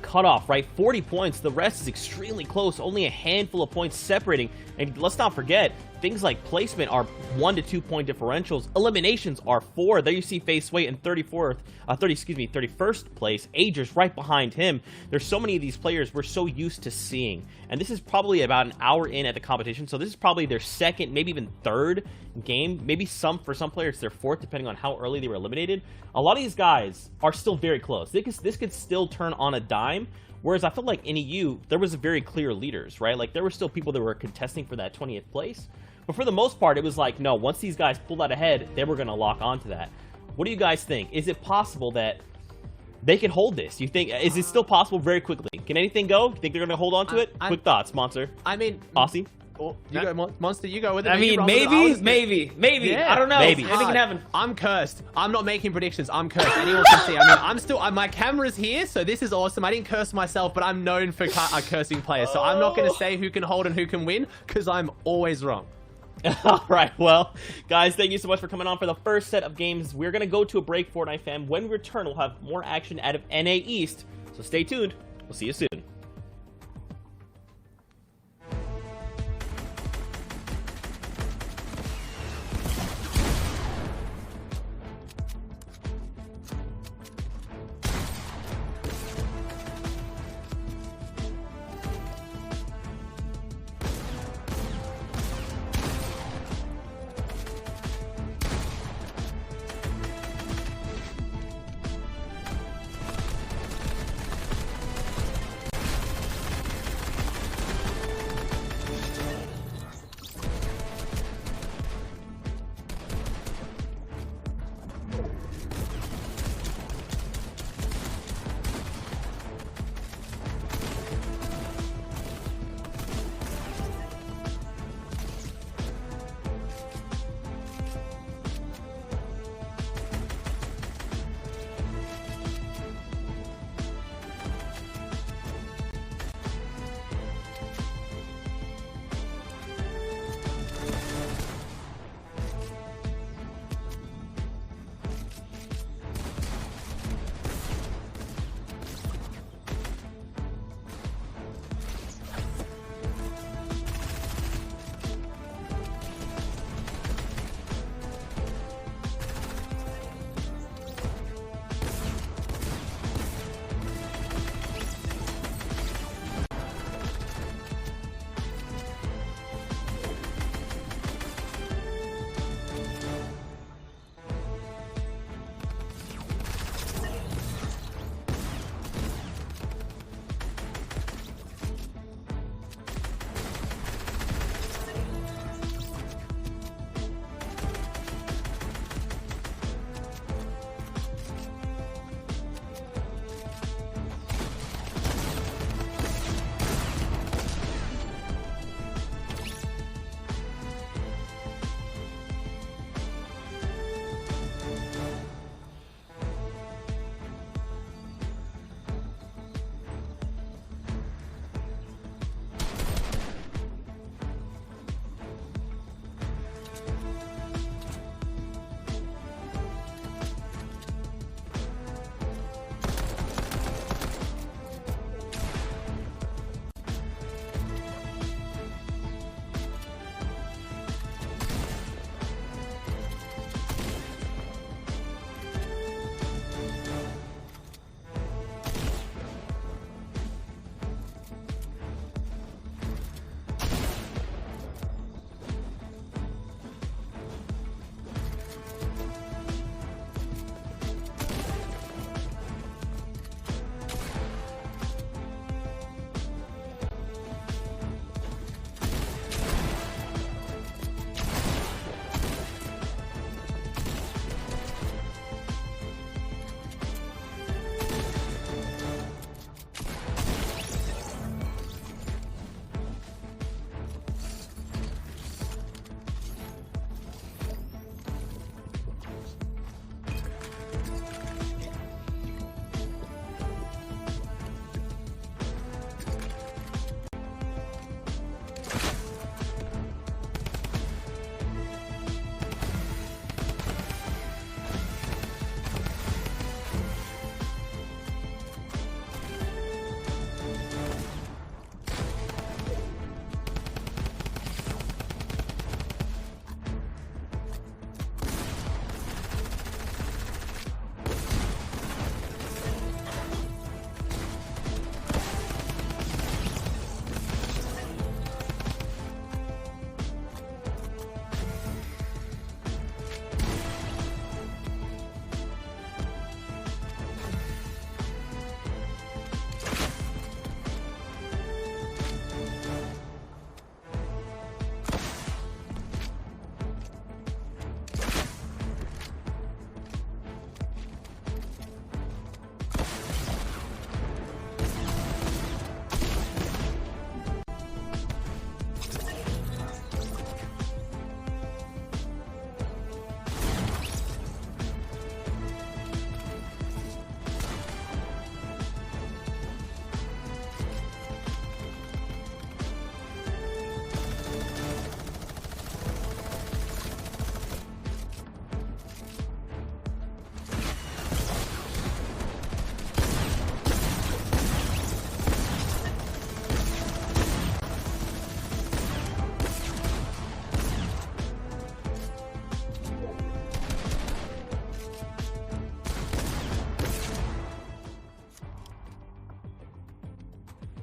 Speaker 1: cutoff, right? 40 points. The rest is extremely close. Only a handful of points separating. And let's not forget, things like placement are 1 to 2 point differentials. Eliminations are 4. There you see Face Weight in 31st place. Agers right behind him. There's so many of these players we're so used to seeing. And this is probably about an hour in at the competition. So this is probably their second, maybe even third game. Maybe for some players, their fourth, depending on how early they were eliminated. A lot of these guys are still very close. This could still turn on a dime. Whereas I felt like in EU, there was very clear leaders, right? Like there were still people that were contesting for that 20th place. But for the most part, it was like, no, once these guys pulled out ahead, they were going to lock onto that. What do you guys think? Is it possible that they can hold this? You think, is it still possible very quickly? Can anything go? You think they're going to hold on to it? Quick thoughts, Monster.
Speaker 9: I mean,
Speaker 1: Aussie?
Speaker 9: Oh, you go, Monster, you go with it.
Speaker 4: I mean, maybe.
Speaker 9: Yeah,
Speaker 4: I don't know.
Speaker 1: maybe.
Speaker 4: Anything can happen.
Speaker 9: I'm cursed. I'm not making predictions. I'm cursed. Anyone can see. I mean, I'm still. My camera's here, so this is awesome. I didn't curse myself, but I'm known for cursing players, so I'm not going to say who can hold and who can win because I'm always wrong.
Speaker 1: All right, well, guys, thank you so much for coming on for the first set of games. We're going to go to a break, Fortnite fam. When we return, we'll have more action out of NA East, so stay tuned. We'll see you soon.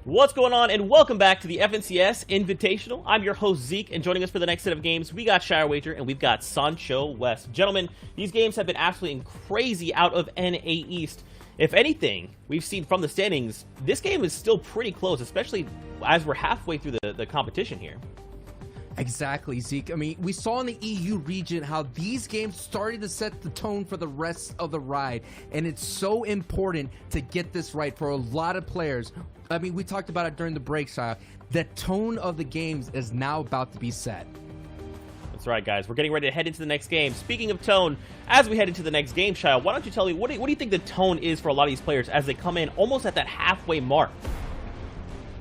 Speaker 1: What's going on, and welcome back to the FNCS Invitational. I'm your host, Zeke, and joining us for the next set of games, we got Shire Wager, and we've got Sancho West. Gentlemen, these games have been absolutely crazy out of NA East. If anything, we've seen from the standings, this game is still pretty close, especially as we're halfway through the competition here.
Speaker 5: Exactly, Zeke. I mean, we saw in the EU region how these games started to set the tone for the rest of the ride, and it's so important to get this right for a lot of players. I mean, we talked about it during the break, Shia. The tone of the games is now about to be set.
Speaker 1: That's right, guys. We're getting ready to head into the next game. Speaking of tone, as we head into the next game, Shia, why don't you tell me, what do you think the tone is for a lot of these players as they come in almost at that halfway mark?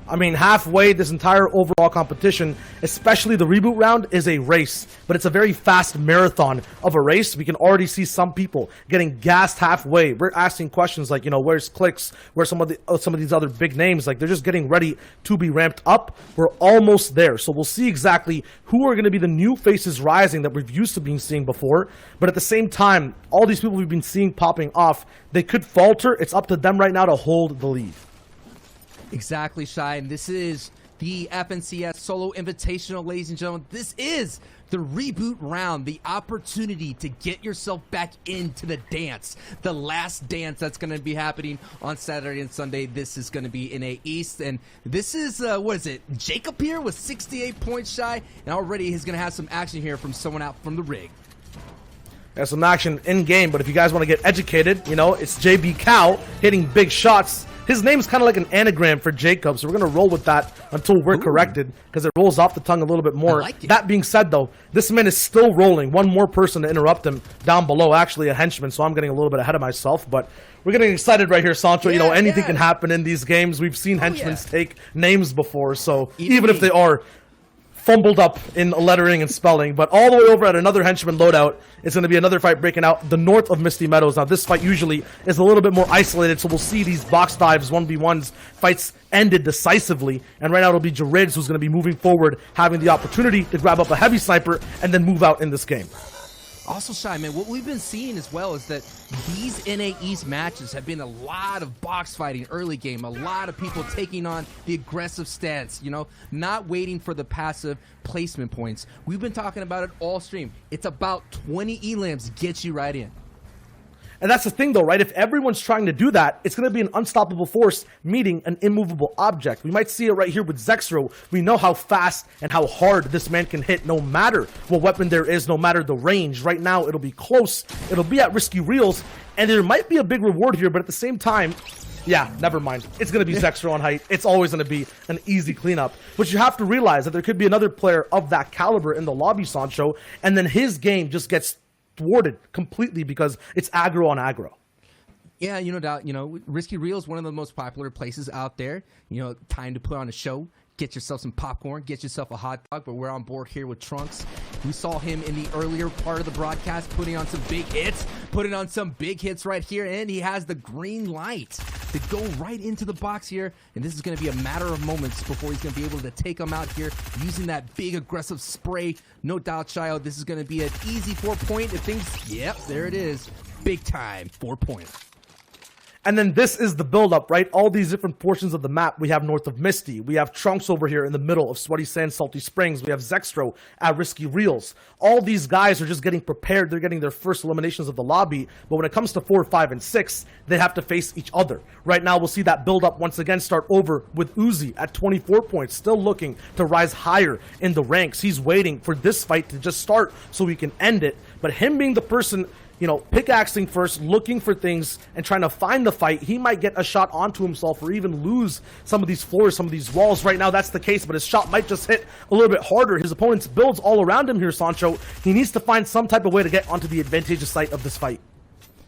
Speaker 8: I mean, halfway, this entire overall competition, especially the reboot round, is a race. But it's a very fast marathon of a race. We can already see some people getting gassed halfway. We're asking questions like, you know, where's Clicks? Where's some of these other big names? Like, they're just getting ready to be ramped up. We're almost there. So we'll see exactly who are going to be the new faces rising that we've used to being seeing before. But at the same time, all these people we've been seeing popping off, they could falter. It's up to them right now to hold the lead.
Speaker 5: Exactly, Shai, and this is the FNCS Solo Invitational, ladies and gentlemen. This is the reboot round, the opportunity to get yourself back into the dance, the last dance that's going to be happening on Saturday and Sunday. This is going to be in NA East, and this is, what is it, Jacob here with 68 points, Shai, and already he's going to have some action here from someone out from the rig.
Speaker 8: There's some action in-game, but if you guys want to get educated, you know, it's JB Cow hitting big shots. His name's kind of like an anagram for Jacob, so we're going to roll with that until we're corrected, because it rolls off the tongue a little bit more.
Speaker 5: I like it.
Speaker 8: That being said, though, this man is still rolling. One more person to interrupt him down below, actually a henchman, so I'm getting a little bit ahead of myself, but we're getting excited right here, Sancho. You know, anything can happen in these games. We've seen henchmen take names before, so even if they are fumbled up in lettering and spelling. But all the way over at another henchman loadout, it's going to be another fight breaking out the north of Misty Meadows. Now, this fight usually is a little bit more isolated, so we'll see these box dives, 1v1s, fights ended decisively. And right now it'll be Jarids who's going to be moving forward, having the opportunity to grab up a heavy sniper and then move out in this game.
Speaker 5: Also, Shy, man, what we've been seeing as well is that these NA East matches have been a lot of box fighting early game, a lot of people taking on the aggressive stance, you know, not waiting for the passive placement points. We've been talking about it all stream. It's about 20 elims get you right in.
Speaker 8: And that's the thing, though, right? If everyone's trying to do that, it's going to be an unstoppable force meeting an immovable object. We might see it right here with Zexro. We know how fast and how hard this man can hit no matter what weapon there is, no matter the range. Right now, it'll be close. It'll be at risky reels, and there might be a big reward here, but at the same time, yeah, never mind. It's going to be Zexro on height. It's always going to be an easy cleanup. But you have to realize that there could be another player of that caliber in the lobby, Sancho, and then his game just gets thwarted completely because it's aggro on aggro.
Speaker 5: Yeah, you know, doubt. You know, Risky Reel is one of the most popular places out there. You know, time to put on a show, get yourself some popcorn, get yourself a hot dog. But we're on board here with Trunks. We saw him in the earlier part of the broadcast putting on some big hits right here, and he has the green light to go right into the box here. And this is going to be a matter of moments before he's going to be able to take him out here using that big aggressive spray. No doubt, Child, this is going to be an easy 4-point. If things, yep, there it is. Big time 4-point.
Speaker 8: And then this is the build-up, right? All these different portions of the map. We have north of Misty. We have Trunks over here in the middle of Sweaty Sand, Salty Springs. We have Zextro at Risky Reels. All these guys are just getting prepared. They're getting their first eliminations of the lobby. But when it comes to 4, 5, and 6, they have to face each other. Right now, we'll see that build-up once again start over with Uzi at 24 points, still looking to rise higher in the ranks. He's waiting for this fight to just start so he can end it. But him being the person, you know, pickaxing first, looking for things and trying to find the fight, he might get a shot onto himself or even lose some of these floors, some of these walls. Right now, that's the case, but his shot might just hit a little bit harder. His opponent's builds all around him here, Sancho. He needs to find some type of way to get onto the advantageous side of this fight.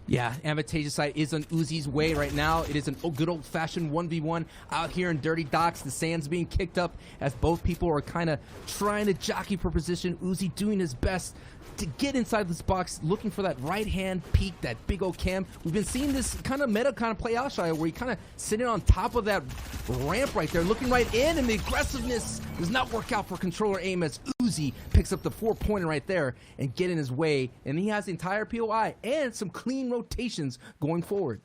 Speaker 5: Yeah, advantageous side is on Uzi's way right now. It is a good old-fashioned 1v1 out here in Dirty Docks. The sand's being kicked up as both people are kind of trying to jockey for position. Uzi doing his best to get inside this box, looking for that right-hand peek, that big old cam. We've been seeing this kind of meta kind of play out, Shia, where he kind of sitting on top of that ramp right there, looking right in, and the aggressiveness does not work out for controller aim as Uzi picks up the 4-pointer right there and get in his way, and he has the entire POI and some clean rotations going forward.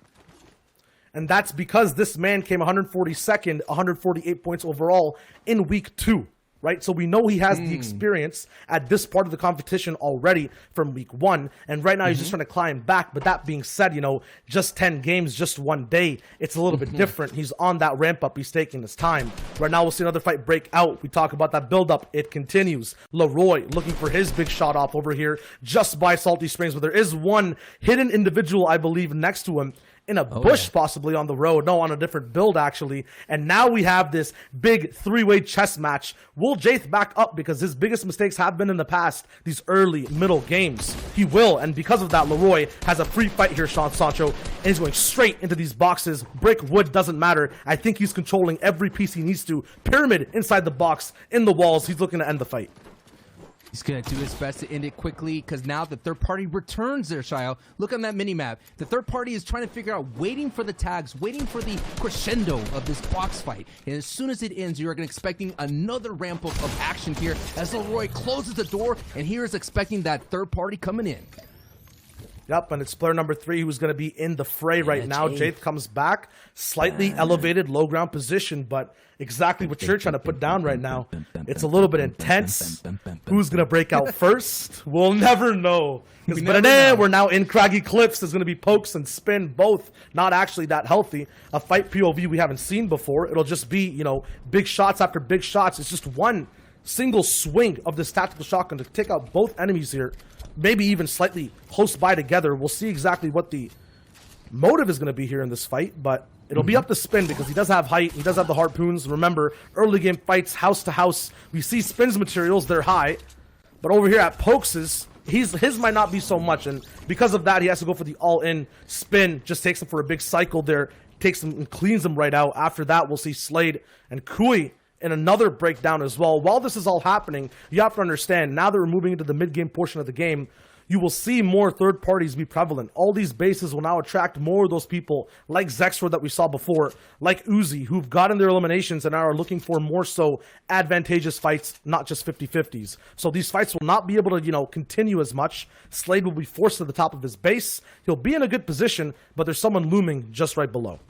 Speaker 8: And that's because this man came 142nd, 148 points overall in week 2, right? So we know he has the experience at this part of the competition already from week 1. And right now he's just trying to climb back. But that being said, you know, just 10 games, just one day, it's a little bit different. He's on that ramp up. He's taking his time. Right now we'll see another fight break out. We talk about that build up. It continues. Leroy looking for his big shot off over here just by Salty Springs. But there is one hidden individual, I believe, next to him. In a bush, possibly on the road. No, on a different build, actually. And now we have this big 3-way chess match. Will Jaith back up? Because his biggest mistakes have been in the past, these early, middle games. He will, and because of that, Leroy has a free fight here, Sean Sancho, and he's going straight into these boxes. Brick, wood, doesn't matter. I think he's controlling every piece he needs to. Pyramid inside the box, in the walls. He's looking to end the fight.
Speaker 5: He's going to do his best to end it quickly because now the third party returns there, Shio. Look on that mini-map. The third party is trying to figure out, waiting for the tags, waiting for the crescendo of this box fight. And as soon as it ends, you're expecting another ramp up of action here as Leroy closes the door, and here is expecting that third party coming in.
Speaker 8: Yep, and it's player number 3 who's going to be in the fray right now. Jaith comes back, slightly elevated, low ground position, but exactly what you're trying to put down right now. It's a little bit intense. Who's going to break out first? We'll never know. We're now in Craggy Cliffs. There's going to be pokes and spin, both not actually that healthy. A fight POV we haven't seen before. It'll just be, you know, big shots after big shots. It's just one single swing of this tactical shotgun to take out both enemies here. Maybe even slightly close by together. We'll see exactly what the motive is going to be here in this fight, but it'll be up to Spin because he does have height, he does have the harpoons. Remember, early game fights, house to house, we see Spin's materials, they're high, but over here at Pokes', his might not be so much, and because of that, he has to go for the all-in. Spin just takes him for a big cycle there, takes him and cleans him right out. After that, we'll see Slade and Kui in another breakdown as well. While this is all happening, you have to understand, now that we're moving into the mid-game portion of the game, you will see more third parties be prevalent. All these bases will now attract more of those people, like Zexor that we saw before, like Uzi, who've gotten their eliminations and now are looking for more so advantageous fights, not just 50-50s. So these fights will not be able to, you know, continue as much. Slade will be forced to the top of his base. He'll be in a good position, but there's someone looming just right below.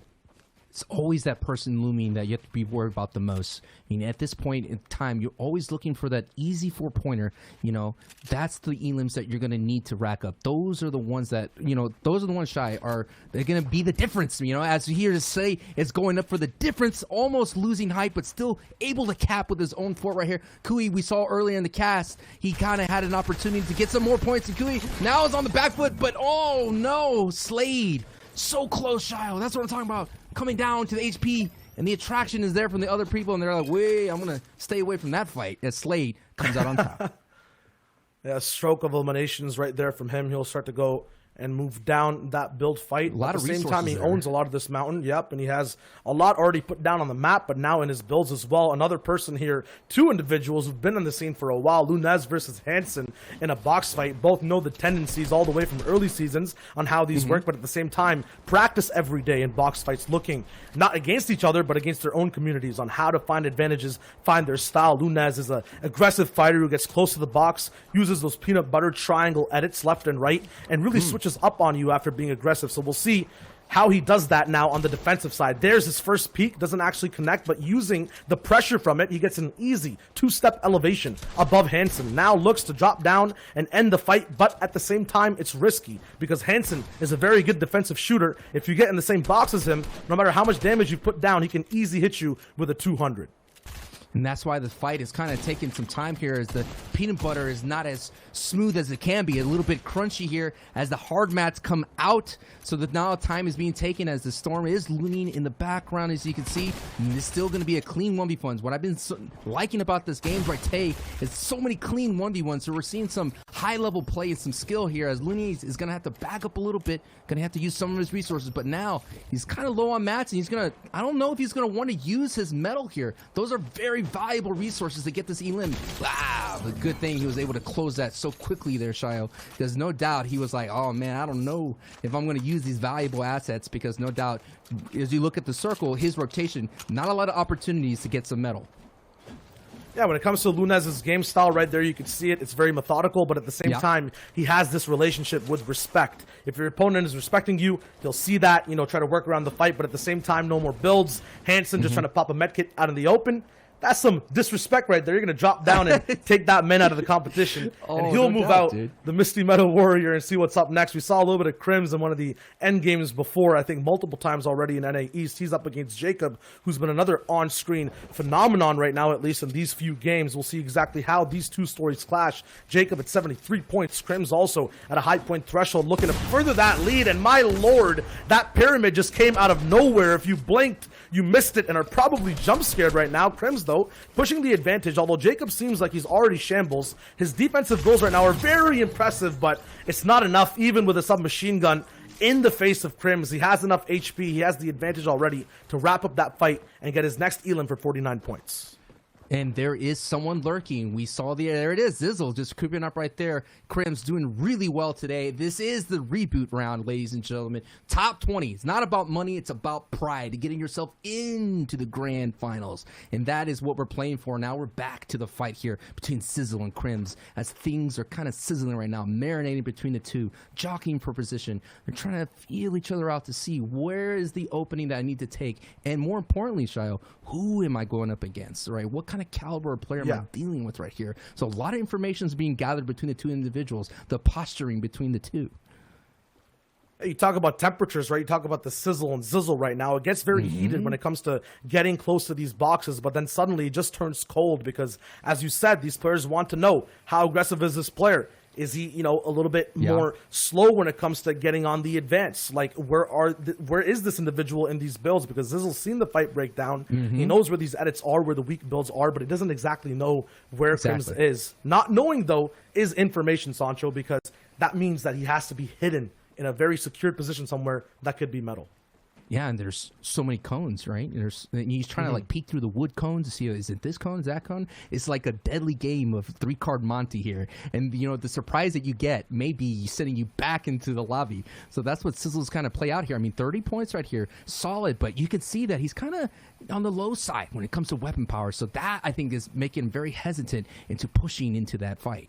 Speaker 5: It's always that person looming that you have to be worried about the most. I mean, at this point in time, you're always looking for that easy 4-pointer. You know, that's the elims that you're going to need to rack up. Those are the ones that, you know, those are the ones, Shy, they're going to be the difference. You know, as you hear to say, it's going up for the difference, almost losing height, but still able to cap with his own fort right here. Kui, we saw earlier in the cast, he kind of had an opportunity to get some more points. And Kui now is on the back foot, but oh no, Slade. So close, Shio. That's what I'm talking about. Coming down to the HP, and the attraction is there from the other people, and they're like, wait, I'm going to stay away from that fight as Slade comes out on top.
Speaker 8: Yeah, stroke of eliminations right there from him. He'll start to go and move down that build fight.
Speaker 5: A lot of resources.
Speaker 8: At the same time, he owns a lot of this mountain. Yep, and he has a lot already put down on the map, but now in his builds as well. Another person here, 2 individuals who've been on the scene for a while, Lunez versus Hansen in a box fight. Both know the tendencies all the way from early seasons on how these work, but at the same time, practice every day in box fights, looking not against each other, but against their own communities on how to find advantages, find their style. Lunez is an aggressive fighter who gets close to the box, uses those peanut butter triangle edits left and right, and really switches up on you after being aggressive. So we'll see how he does that now on the defensive side. There's his first peak, doesn't actually connect, but using the pressure from it, he gets an easy 2-step elevation above Hansen. Now looks to drop down and end the fight, but at the same time, it's risky because Hansen is a very good defensive shooter. If you get in the same box as him, no matter how much damage you put down, he can easily hit you with a 200.
Speaker 5: And that's why the fight is kind of taking some time here, as the peanut butter is not as smooth as it can be. A little bit crunchy here as the hard mats come out. So that now time is being taken as the storm is looming in the background, as you can see. And it's still going to be a clean 1v1s. What I've been liking about this game right today is so many clean 1v1s. So we're seeing some high-level play and some skill here, as Looney is going to have to back up a little bit, going to have to use some of his resources. But now he's kind of low on mats, and he's going to, I don't know if he's going to want to use his metal here. Those are very valuable resources to get this elim. Wow, the good thing he was able to close that so quickly there, Shio, because no doubt he was like, oh man, I don't know if I'm going to use these valuable assets, because no doubt as you look at the circle, his rotation, not a lot of opportunities to get some metal.
Speaker 8: Yeah, when it comes to Lunez's game style right there, you can see it. It's very methodical, but at the same time, he has this relationship with respect. If your opponent is respecting you, he'll see that, you know, try to work around the fight, but at the same time, no more builds. Hansen just trying to pop a medkit out in the open. That's some disrespect right there. You're going to drop down and take that man out of the competition. And he'll move out the Misty Meadow Warrior and see what's up next. We saw a little bit of Crims in one of the end games before, I think multiple times already in NA East. He's up against Jacob, who's been another on-screen phenomenon right now, at least in these few games. We'll see exactly how these two stories clash. Jacob at 73 points. Crims also at a high point threshold, looking to further that lead. And my lord, that pyramid just came out of nowhere. If you blinked, you missed it and are probably jump scared right now. Crims, though, pushing the advantage, although Jacob seems like he's already shambles. His defensive goals right now are very impressive, but it's not enough, even with a submachine gun in the face of Crims. He has enough HP. He has the advantage already to wrap up that fight and get his next elim for 49 points.
Speaker 5: And there is someone lurking. We saw there it is. Zizzle just creeping up right there. Crims doing really well today. This is the reboot round, ladies and gentlemen. Top 20. It's not about money. It's about pride, getting yourself into the grand finals. And that is what we're playing for. Now we're back to the fight here between Sizzle and Crims as things are kind of sizzling right now, marinating between the two, jockeying for position. They're trying to feel each other out to see where is the opening that I need to take. And more importantly, Shio, who am I going up against, right? What kind of caliber of player am I dealing with right here? So a lot of information is being gathered between the two individuals, the posturing between the two.
Speaker 8: You talk about temperatures, right? You talk about the sizzle and zizzle right now. It gets very heated when it comes to getting close to these boxes, but then suddenly it just turns cold because, as you said, these players want to know, how aggressive is this player? Is he, you know, a little bit more slow when it comes to getting on the advance? Like, where is this individual in these builds? Because Zizzle's seen the fight break down. He knows where these edits are, where the weak builds are, but he doesn't exactly know where Crims is. Not knowing, though, is information, Sancho, because that means that he has to be hidden in a very secured position somewhere that could be metal.
Speaker 5: Yeah, and there's so many cones, right? He's trying to like peek through the wood cones to see, is it this cone, is that cone? It's like a deadly game of 3-card Monty here. And, you know, the surprise that you get may be sending you back into the lobby. So that's what Sizzle's kind of play out here. I mean, 30 points right here, solid, but you can see that he's kind of on the low side when it comes to weapon power. So that, I think, is making him very hesitant into pushing into that fight.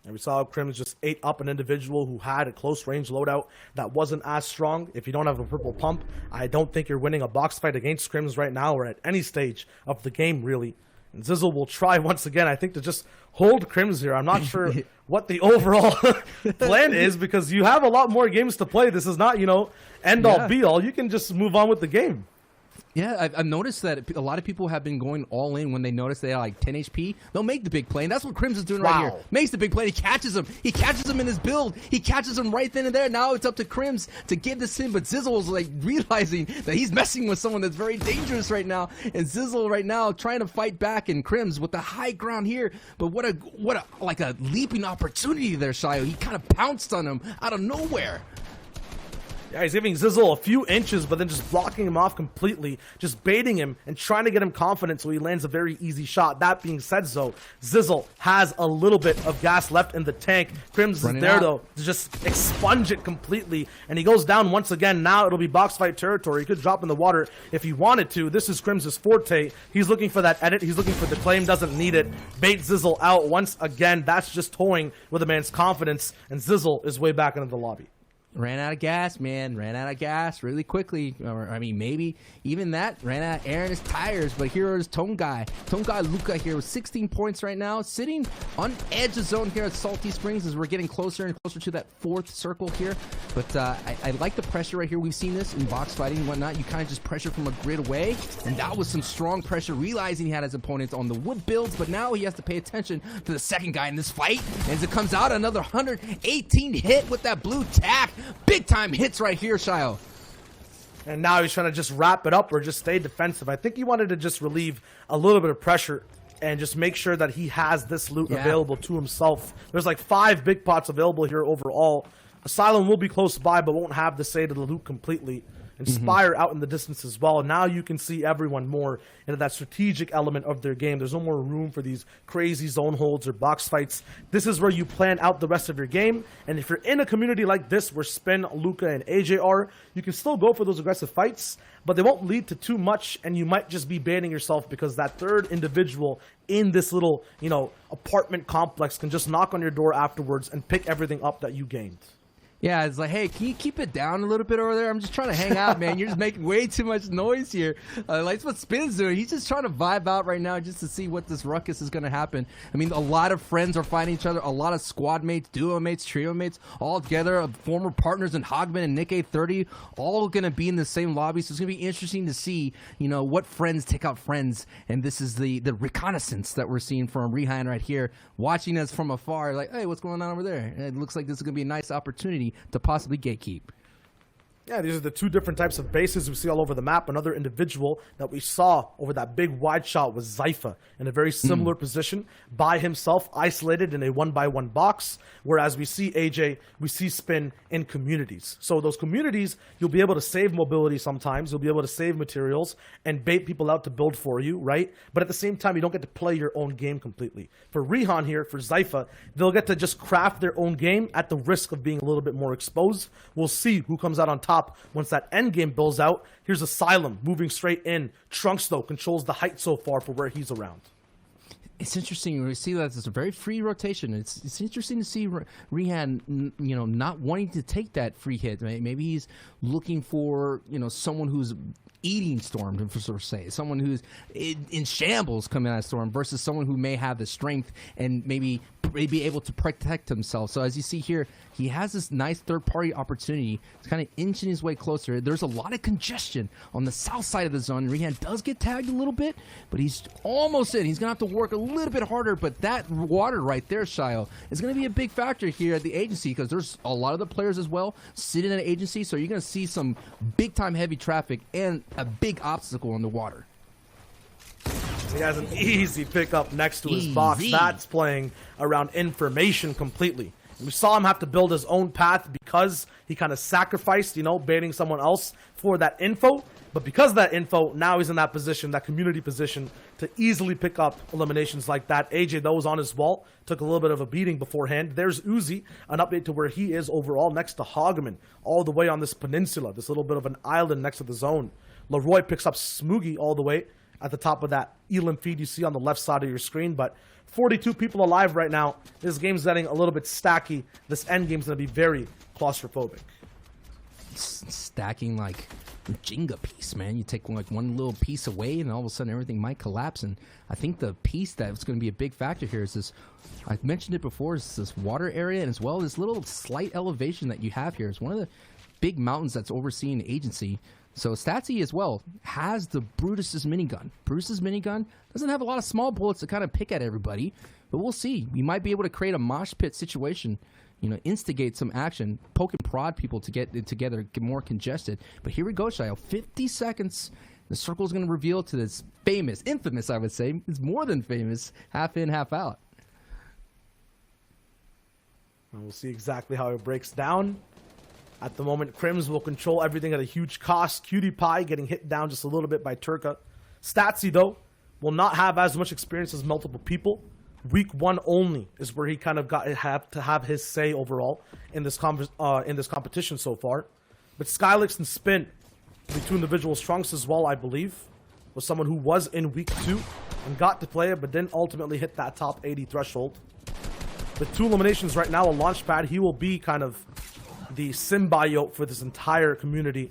Speaker 8: And we saw Crims just ate up an individual who had a close range loadout that wasn't as strong. If you don't have a purple pump, I don't think you're winning a box fight against Crims right now or at any stage of the game, really. And Zizzle will try once again, I think, to just hold Crims here. I'm not sure what the overall plan is because you have a lot more games to play. This is not, you know, end-all, be-all. You can just move on with the game.
Speaker 5: Yeah, I've noticed that a lot of people have been going all in when they notice they have like 10 HP. They'll make the big play, and that's what Crims is doing right here. Makes the big play. He catches him. He catches him in his build. He catches him right then and there. Now it's up to Crims to get this in, but Zizzle's like realizing that he's messing with someone that's very dangerous right now, and Zizzle right now trying to fight back, and Crims with the high ground here. But what a like a leaping opportunity there, Shio. He kind of pounced on him out of nowhere.
Speaker 8: Yeah, he's giving Zizzle a few inches, but then just blocking him off completely, just baiting him and trying to get him confident so he lands a very easy shot. That being said, though, Zizzle has a little bit of gas left in the tank. Crims is there, though, to just expunge it completely, and he goes down once again. Now it'll be box fight territory. He could drop in the water if he wanted to. This is Crims' forte. He's looking for that edit. He's looking for the claim, doesn't need it. Bait Zizzle out once again. That's just toying with a man's confidence, and Zizzle is way back into the lobby.
Speaker 5: Ran out of gas, man. Ran out of gas really quickly. Or, I mean, maybe even that. Ran out of air in his tires. But here is Tone Guy. Tone Guy Luca here with 16 points right now. Sitting on edge of zone here at Salty Springs as we're getting closer and closer to that 4th circle here. But I like the pressure right here. We've seen this in box fighting and whatnot. You kind of just pressure from a grid away. And that was some strong pressure, realizing he had his opponents on the wood builds. But now he has to pay attention to the second guy in this fight. And as it comes out, another 118 hit with that blue tack. Big time hits right here, Shio.
Speaker 8: And now he's trying to just wrap it up or just stay defensive. I think he wanted to just relieve a little bit of pressure and just make sure that he has this loot available to himself. There's like 5 big pots available here overall. Asylum will be close by, but won't have the say to the loot completely. and Spire out in the distance as well. Now you can see everyone more into that strategic element of their game. There's no more room for these crazy zone holds or box fights. This is where you plan out the rest of your game. And if you're in a community like this where Spin, Luca, and AJ are, you can still go for those aggressive fights, but they won't lead to too much, and you might just be banning yourself because that third individual in this little, you know, apartment complex can just knock on your door afterwards and pick everything up that you gained.
Speaker 5: Yeah, it's like, hey, can you keep it down a little bit over there? I'm just trying to hang out, man. You're just making way too much noise here. Like, it's what Spin's doing. He's just trying to vibe out right now just to see what this ruckus is going to happen. I mean, a lot of friends are fighting each other. A lot of squad mates, duo mates, trio mates, all together. Former partners in Hogman and Nick 830, all going to be in the same lobby. So it's going to be interesting to see, you know, what friends take out friends. And this is the reconnaissance that we're seeing from Rehan right here, watching us from afar. Like, hey, what's going on over there? And it looks like this is going to be a nice opportunity to possibly gatekeep.
Speaker 8: Yeah, these are the two different types of bases we see all over the map. Another individual that we saw over that big wide shot was Zypha in a very similar position by himself, isolated in a 1-by-1 box. Whereas we see AJ, we see Spin in communities. So those communities, you'll be able to save mobility sometimes. You'll be able to save materials and bait people out to build for you, right? But at the same time, you don't get to play your own game completely. For Rehan here, for Zypha, they'll get to just craft their own game at the risk of being a little bit more exposed. We'll see who comes out on top once that Endgame builds out. Here's Asylum moving straight in. Trunks, though, controls the height so far for where he's around.
Speaker 5: It's interesting. We see that it's a very free rotation. It's interesting to see Rehan, you know, not wanting to take that free hit. Maybe he's looking for, you know, someone who's eating Storm, to say, someone who's in shambles coming out of Storm versus someone who may have the strength and maybe be able to protect himself. So as you see here, he has this nice third-party opportunity. It's kind of inching his way closer. There's a lot of congestion on the south side of the zone. Rehan does get tagged a little bit, but he's almost in. He's going to have to work a little bit harder, but that water right there, Shio, is going to be a big factor here at the agency because there's a lot of the players as well sitting in the agency, so you're going to see some big-time heavy traffic and a big obstacle in the water.
Speaker 8: He has an easy pickup next to his box. That's playing around information completely. And we saw him have to build his own path because he kind of sacrificed, you know, banning someone else for that info. But because of that info, now he's in that position, that community position, to easily pick up eliminations like that. AJ, though, was on his wall, took a little bit of a beating beforehand. There's Uzi, an update to where he is overall, next to Hogman, all the way on this peninsula, this little bit of an island next to the zone. Leroy picks up Smoogie all the way at the top of that Elam feed you see on the left side of your screen. But 42 people alive right now. This game's getting a little bit stacky. This end game's going to be very claustrophobic.
Speaker 5: Stacking like a Jenga piece, man. You take like one little piece away and all of a sudden everything might collapse. And I think the piece that's going to be a big factor here is this, I've mentioned it before, is this water area and as well this little slight elevation that you have here. It's one of the big mountains that's overseeing the agency. So Statsy as well has the Brutus's minigun. Brutus's minigun doesn't have a lot of small bullets to kind of pick at everybody, but we'll see. We might be able to create a mosh pit situation, you know, instigate some action, poke and prod people to get it together, get more congested. But here we go, Shio. 50 seconds. The circle is going to reveal to this famous, infamous, I would say, it's more than famous, half in, half out.
Speaker 8: And we'll see exactly how it breaks down. At the moment, Crims will control everything at a huge cost. Cutie Pie getting hit down just a little bit by Turka. Statsy, though, will not have as much experience as multiple people. Week 1 only is where he kind of have to have his say overall in this competition so far. But Skylix and Spin, the two individuals, Trunks as well, I believe, was someone who was in Week 2 and got to play it, but didn't ultimately hit that top 80 threshold. The 2 eliminations right now, a Launchpad, he will be kind of the symbiote for this entire community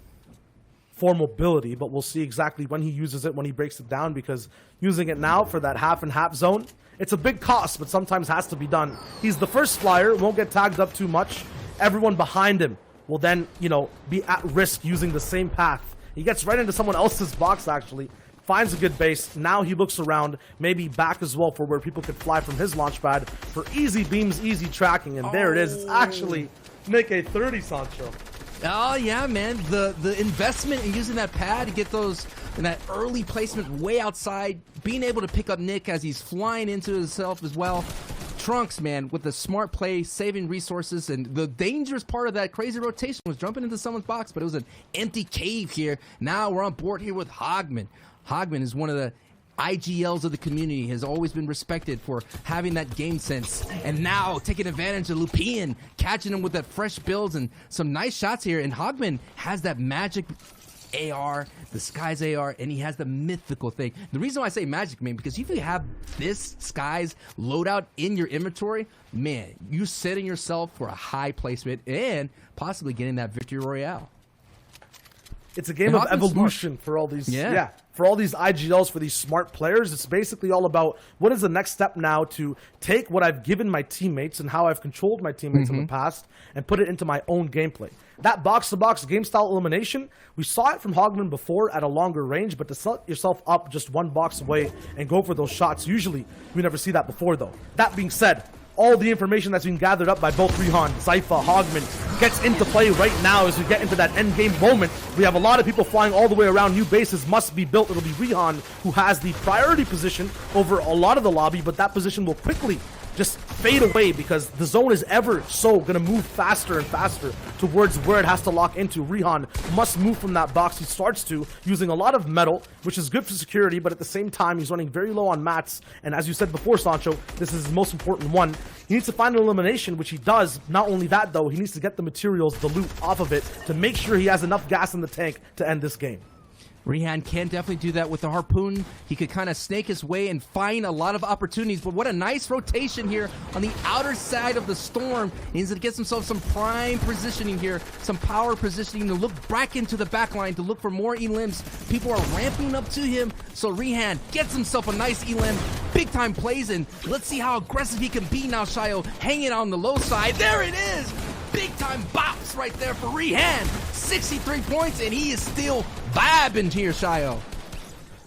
Speaker 8: for mobility, but we'll see exactly when he uses it, when he breaks it down, because using it now for that half and half zone, it's a big cost, but sometimes has to be done. He's the first flyer, won't get tagged up too much. Everyone behind him will then, you know, be at risk using the same path. He gets right into someone else's box, actually, finds a good base. Now he looks around, maybe back as well for where people could fly from his launch pad for easy beams, easy tracking, and there it is. It's actually Nick 830, Sancho.
Speaker 5: Oh yeah, man. The investment in using that pad to get those in that early placement way outside, being able to pick up Nick as he's flying into himself as well. Trunks, man, with the smart play, saving resources, and the dangerous part of that crazy rotation was jumping into someone's box, but it was an empty cave here. Now we're on board here with Hogman. Hogman is one of the IGLs of the community, has always been respected for having that game sense, and now taking advantage of Lupien, catching him with that fresh builds and some nice shots here. And Hogman has that magic AR, the Skies AR, and he has the mythical thing. The reason why I say magic, man, because if you have this Skies loadout in your inventory, man, you're setting yourself for a high placement and possibly getting that victory royale.
Speaker 8: It's a game of evolution for all these. Yeah. For all these IGLs, for these smart players. It's basically all about what is the next step now to take what I've given my teammates and how I've controlled my teammates in the past and put it into my own gameplay. That box-to-box game-style elimination, we saw it from Hogman before at a longer range, but to set yourself up just one box away and go for those shots, usually we never see that before, though. That being said, all the information that's been gathered up by both Rihan, Zypha, Hogman gets into play right now as we get into that endgame moment. We have a lot of people flying all the way around. New bases must be built. It'll be Rihan who has the priority position over a lot of the lobby, but that position will quickly just fade away because the zone is ever so going to move faster and faster towards where it has to lock into. Rihan must move from that box. He starts to using a lot of metal, which is good for security, but at the same time, he's running very low on mats. And as you said before, Sancho, this is his most important one. He needs to find an elimination, which he does. Not only that, though, he needs to get the materials, the loot off of it to make sure he has enough gas in the tank to end this game.
Speaker 5: Rihan can definitely do that with the harpoon. He could kind of snake his way and find a lot of opportunities, but what a nice rotation here on the outer side of the storm. He needs to get himself some prime positioning here, some power positioning to look back into the back line to look for more elims. People are ramping up to him, so Rihan gets himself a nice elim, big time plays, and let's see how aggressive he can be now. Shayo hanging on the low side. There it is! Big time bops right there for Rihan. 63 points, and he is still vibing here, Shayo.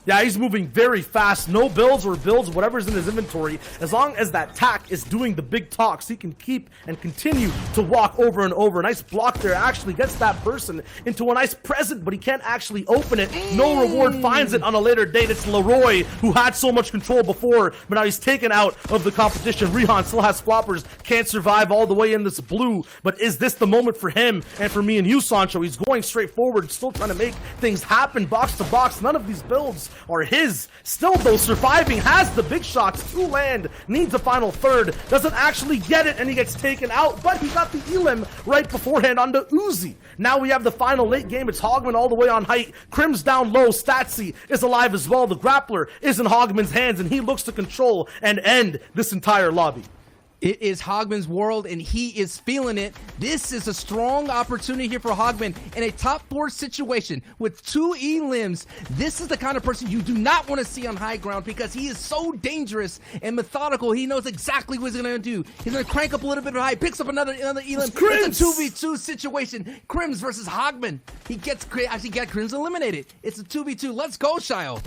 Speaker 8: Yeah, he's moving very fast. No builds or builds, whatever's in his inventory. As long as that tack is doing the big talks, he can keep and continue to walk over and over. Nice block there. Actually gets that person into a nice present, but he can't actually open it. No reward finds it on a later date. It's Leroy, who had so much control before, but now he's taken out of the competition. Rihan still has floppers. Can't survive all the way in this blue, but is this the moment for him and for me and you, Sancho? He's going straight forward, still trying to make things happen box to box. None of these builds are his. Still though, surviving, has the big shots to land, needs a final third, doesn't actually get it, and he gets taken out, but he got the elim right beforehand onto Uzi. Now we have the final late game. It's Hogman all the way on height. Crim's down low. Statsy is alive as well. The grappler is in Hogman's hands, and he looks to control and end this entire lobby.
Speaker 5: It is Hogman's world, and he is feeling it. This is a strong opportunity here for Hogman in a top 4 situation with 2 elims. This is the kind of person you do not want to see on high ground because he is so dangerous and methodical. He knows exactly what he's going to do. He's going to crank up a little bit high, picks up another elim. It's a 2v2 situation. Crims versus Hogman. He gets actually got Crims eliminated. It's a 2v2. Let's go, Shayo.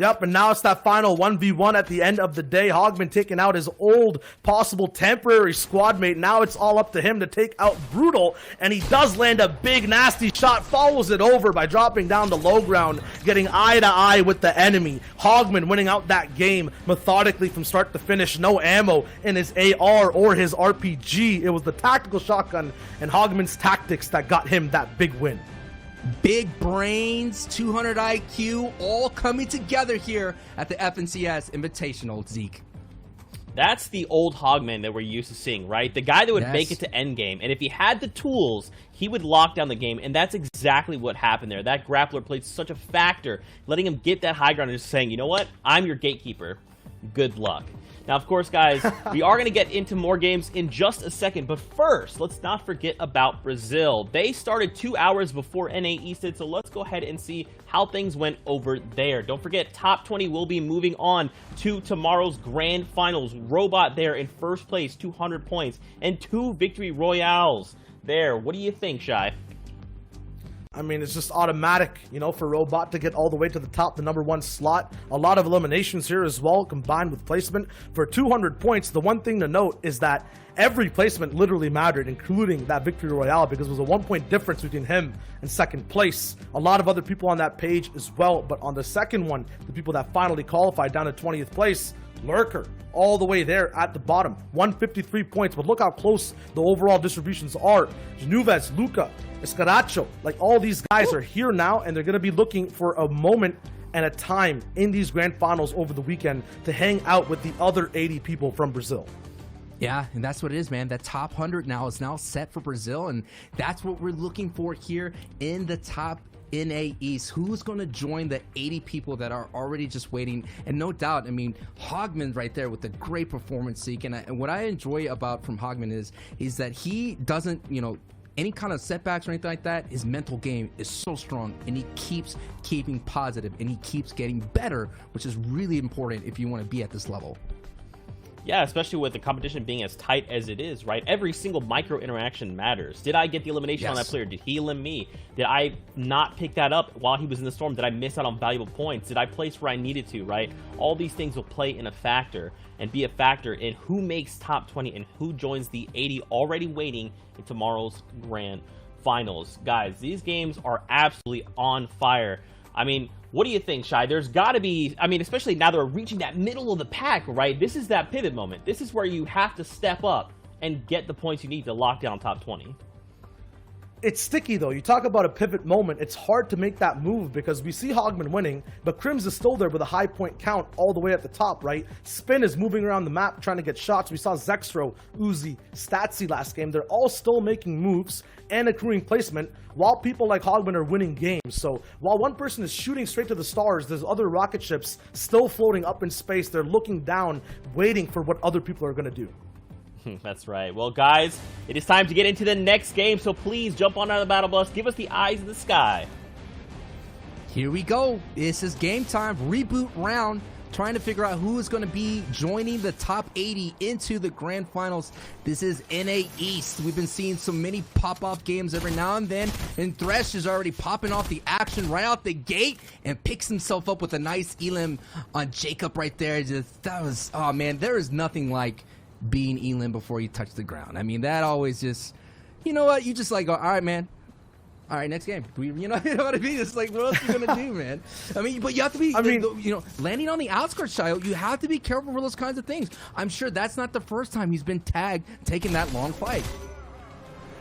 Speaker 8: Yep, and now it's that final 1v1 at the end of the day. Hogman taking out his old, possible temporary squad mate. Now it's all up to him to take out Brutal, and he does land a big, nasty shot, follows it over by dropping down the low ground, getting eye to eye with the enemy. Hogman winning out that game methodically from start to finish. No ammo in his AR or his RPG. It was the tactical shotgun and Hogman's tactics that got him that big win.
Speaker 5: Big brains, 200 IQ, all coming together here at the FNCS Invitational, Zeke.
Speaker 1: That's the old Hogman that we're used to seeing, right? The guy that would make it to Endgame, and if he had the tools, he would lock down the game, and that's exactly what happened there. That grappler played such a factor, letting him get that high ground and just saying, you know what? I'm your gatekeeper. Good luck. Now, of course, guys, we are going to get into more games in just a second, but first, let's not forget about Brazil. They started 2 hours before NA East did, so let's go ahead and see how things went over there. Don't forget, Top 20 will be moving on to tomorrow's Grand Finals. Robot there in first place, 200 points, and 2 victory royales there. What do you think, Shai?
Speaker 8: I mean, it's just automatic, you know, for Robot to get all the way to the top, the #1 slot. A lot of eliminations here as well, combined with placement. For 200 points, the one thing to note is that every placement literally mattered, including that victory royale, because it was a 1-point difference between him and second place. A lot of other people on that page as well, but on the second one, the people that finally qualified down to 20th place, Lurker, all the way there at the bottom, 153 points. But look how close the overall distributions are. Genuves, Luca, Escaracho, like all these guys are here now, and they're going to be looking for a moment and a time in these grand finals over the weekend to hang out with the other 80 people from Brazil.
Speaker 5: Yeah, and that's what it is, man. That top 100 now is now set for Brazil, and that's what we're looking for here in the top NA East. Who's going to join the 80 people that are already just waiting? And no doubt, I mean, Hogman right there with a great performance seek. And what I enjoy about from Hogman is that he doesn't, you know, any kind of setbacks or anything like that, his mental game is so strong, and he keeps keeping positive, and he keeps getting better, which is really important if you want to be at this level.
Speaker 1: Yeah, especially with the competition being as tight as it is, right? Every single micro interaction matters. Did I get the elimination on that player? Did he elim me? Did I not pick that up while he was in the storm? Did I miss out on valuable points? Did I place where I needed to, right? All these things will play in a factor and be a factor in who makes top 20 and who joins the 80 already waiting in tomorrow's grand finals. Guys, these games are absolutely on fire. I mean, what do you think, Shai? There's got to be, I mean, especially now that we're reaching that middle of the pack, right? This is that pivot moment. This is where you have to step up and get the points you need to lock down top 20.
Speaker 8: It's sticky, though. You talk about a pivot moment. It's hard to make that move because we see Hogman winning, but Crims is still there with a high point count all the way at the top, right? Spin is moving around the map trying to get shots. We saw Zextro, Uzi, Statsy last game. They're all still making moves and accruing placement while people like Hogman are winning games. So while one person is shooting straight to the stars, there's other rocket ships still floating up in space. They're looking down, waiting for what other people are going to do.
Speaker 1: That's right. Well, guys, it is time to get into the next game, so please jump on out of the battle bus. Give us the eyes in the sky.
Speaker 5: Here we go. This is game time. Reboot round. Trying to figure out who is going to be joining the top 80 into the grand finals. This is NA East. We've been seeing so many pop-off games every now and then, and Thresh is already popping off the action right out the gate and picks himself up with a nice elim on Jacob right there. That was, oh man, there is nothing like being elim before you touch the ground. I mean, that always just, you know what, you just like go, all right, man, all right, next game. You know what I mean? It's like, what else are you gonna do, man? I mean, but you have to be, you know, landing on the outskirts, child, you have to be careful for those kinds of things. I'm sure that's not the first time he's been tagged taking that long fight.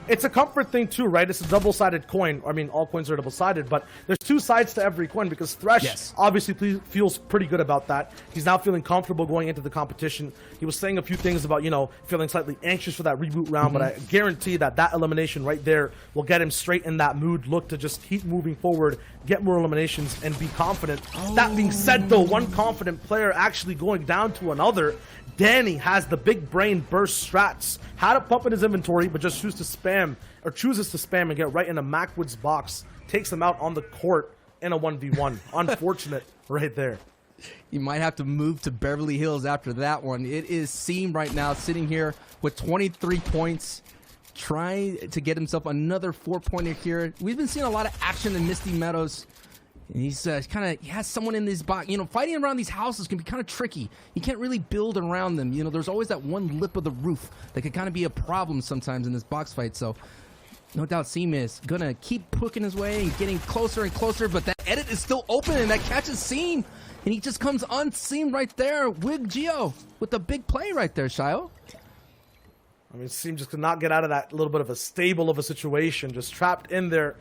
Speaker 8: It's a comfort thing too, right? It's a double-sided coin. I mean, all coins are double-sided, but there's two sides to every coin because Thresh obviously feels pretty good about that. He's now feeling comfortable going into the competition. He was saying a few things about, you know, feeling slightly anxious for that reboot round, but I guarantee that elimination right there will get him straight in that mood, look to just keep moving forward, get more eliminations, and be confident. That being said, though, one confident player actually going down to another. Danny has the big brain burst strats. Had a pump in his inventory, but just chooses to spam and get right in a Macwood's box. Takes him out on the court in a 1v1. Unfortunate right there.
Speaker 5: You might have to move to Beverly Hills after that one. It is Seam right now sitting here with 23 points, trying to get himself another 4-pointer here. We've been seeing a lot of action in Misty Meadows. And he's he has someone in this box. You know, fighting around these houses can be kind of tricky. You can't really build around them. You know, there's always that one lip of the roof that can kind of be a problem sometimes in this box fight. So, no doubt Seam is going to keep pushing his way and getting closer and closer. But that edit is still open, and that catches Seam. And he just comes unseen right there. Wig Geo with the big play right there, Shio.
Speaker 8: I mean, Seam just could not get out of that little bit of a stable of a situation. Just trapped in there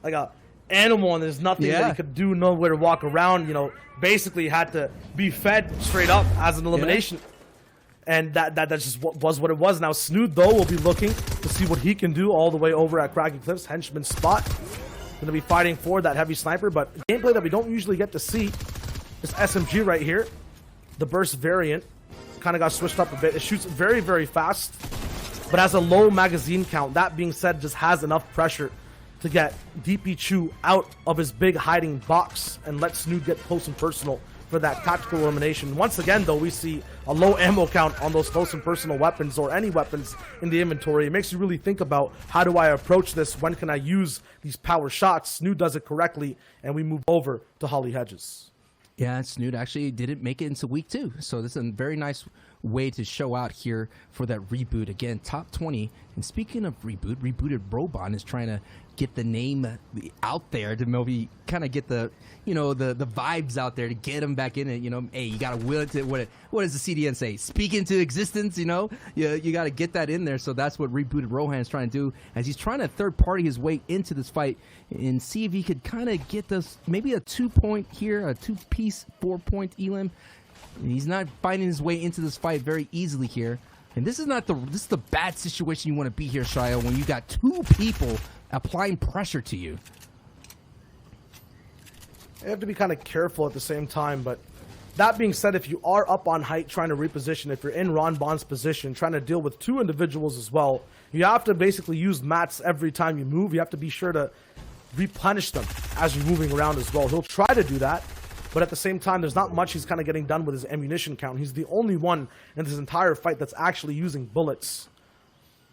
Speaker 8: like a animal, and there's nothing that he could do, nowhere to walk around. You know, basically had to be fed straight up as an elimination, and that just was what it was. Now Snood though will be looking to see what he can do all the way over at Craggy Cliffs. Henchman spot, going to be fighting for that heavy sniper, but gameplay that we don't usually get to see. This SMG right here, the burst variant, kind of got switched up a bit. It shoots very, very fast, but has a low magazine count. That being said, just has enough pressure to get DP Chu out of his big hiding box and let Snood get close and personal for that tactical elimination. Once again, though, we see a low ammo count on those close and personal weapons or any weapons in the inventory. It makes you really think about, how do I approach this? When can I use these power shots? Snood does it correctly, and we move over to Holly Hedges.
Speaker 5: Yeah, Snood actually didn't make it into week 2. So this is a very nice way to show out here for that Reboot. Again, top 20. And speaking of Reboot, Rebooted Robon is trying to get the name out there to maybe kind of get the, you know, the vibes out there to get him back in it. You know, hey, you got to will it to, what does the CDN say? Speak into existence, you know? You got to get that in there. So that's what Rebooted Rohan is trying to do, as he's trying to third party his way into this fight and see if he could kind of get this, maybe a 2-point here, a 2-piece 4-point elim. And he's not finding his way into this fight very easily here. And this is the bad situation you want to be here, Shia, when you got 2 people applying pressure to you.
Speaker 8: You have to be kind of careful at the same time, but that being said, if you are up on height trying to reposition, if you're in Ron Bond's position, trying to deal with 2 individuals as well, you have to basically use mats every time you move. You have to be sure to replenish them as you're moving around as well. He'll try to do that, but at the same time, there's not much he's kind of getting done with his ammunition count. He's the only one in this entire fight that's actually using bullets.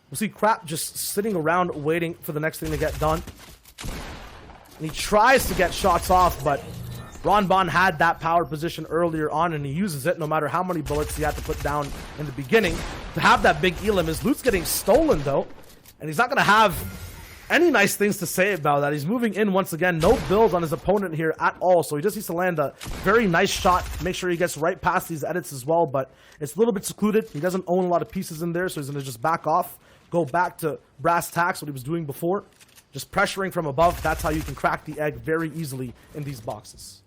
Speaker 8: We'll see Crap just sitting around waiting for the next thing to get done. And he tries to get shots off, but Ron Bond had that power position earlier on, and he uses it no matter how many bullets he had to put down in the beginning to have that big elim. His loot's getting stolen, though, and he's not going to have any nice things to say about that. He's moving in once again. No build on his opponent here at all, so he just needs to land a very nice shot. Make sure he gets right past these edits as well, but it's a little bit secluded. He doesn't own a lot of pieces in there, so he's going to just back off, go back to brass tacks, what he was doing before. Just pressuring from above. That's how you can crack the egg very easily in these boxes.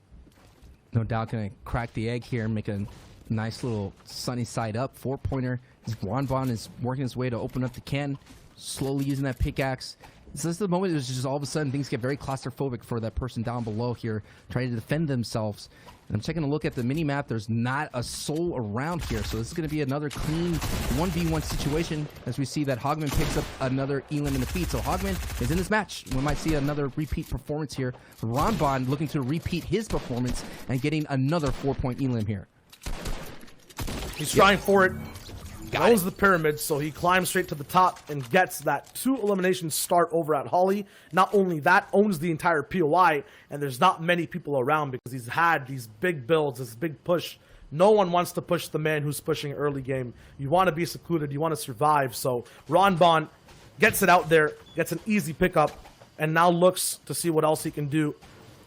Speaker 5: No doubt going to crack the egg here and make a nice little sunny side up 4-pointer. Ron Bond is working his way to open up the can, slowly using that pickaxe. So this is the moment it's just all of a sudden things get very claustrophobic for that person down below here, trying to defend themselves. And I'm taking a look at the mini-map. There's not a soul around here, so this is going to be another clean 1v1 situation as we see that Hogman picks up another elim in the feed. So Hogman is in this match. We might see another repeat performance here. Ron Bond looking to repeat his performance and getting another 4-point elim here.
Speaker 8: He's trying for it. Owns the pyramid, so he climbs straight to the top and gets that 2 elimination start over at Holly. Not only that, owns the entire POI, and there's not many people around because he's had these big builds, this big push. No one wants to push the man who's pushing early game. You want to be secluded, you want to survive. So Ron Bond gets it out there, gets an easy pickup, and now looks to see what else he can do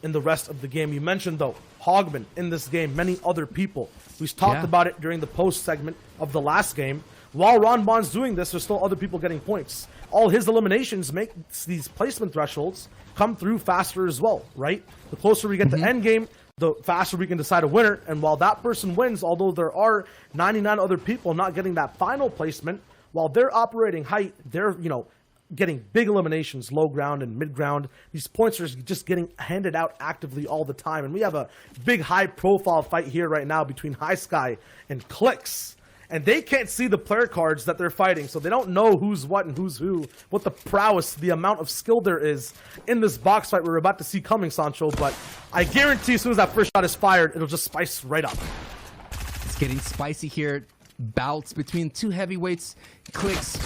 Speaker 8: in the rest of the game. You mentioned, though, Hogman in this game, many other people. We've talked about it during the post segment of the last game. While Ron Bond's doing this, there's still other people getting points. All his eliminations make these placement thresholds come through faster as well, right? The closer we get to Endgame, the faster we can decide a winner. And while that person wins, although there are 99 other people not getting that final placement, while they're operating height, they're, you know, getting big eliminations, low ground and mid ground. These points are just getting handed out actively all the time. And we have a big high profile fight here right now between High Sky and Clicks. And they can't see the player cards that they're fighting, so they don't know who's what and who's who, what the prowess, the amount of skill there is in this box fight we're about to see coming, Sancho. But I guarantee as soon as that first shot is fired, it'll just spice right up.
Speaker 5: It's getting spicy here. Bouts between 2 heavyweights. Clicks.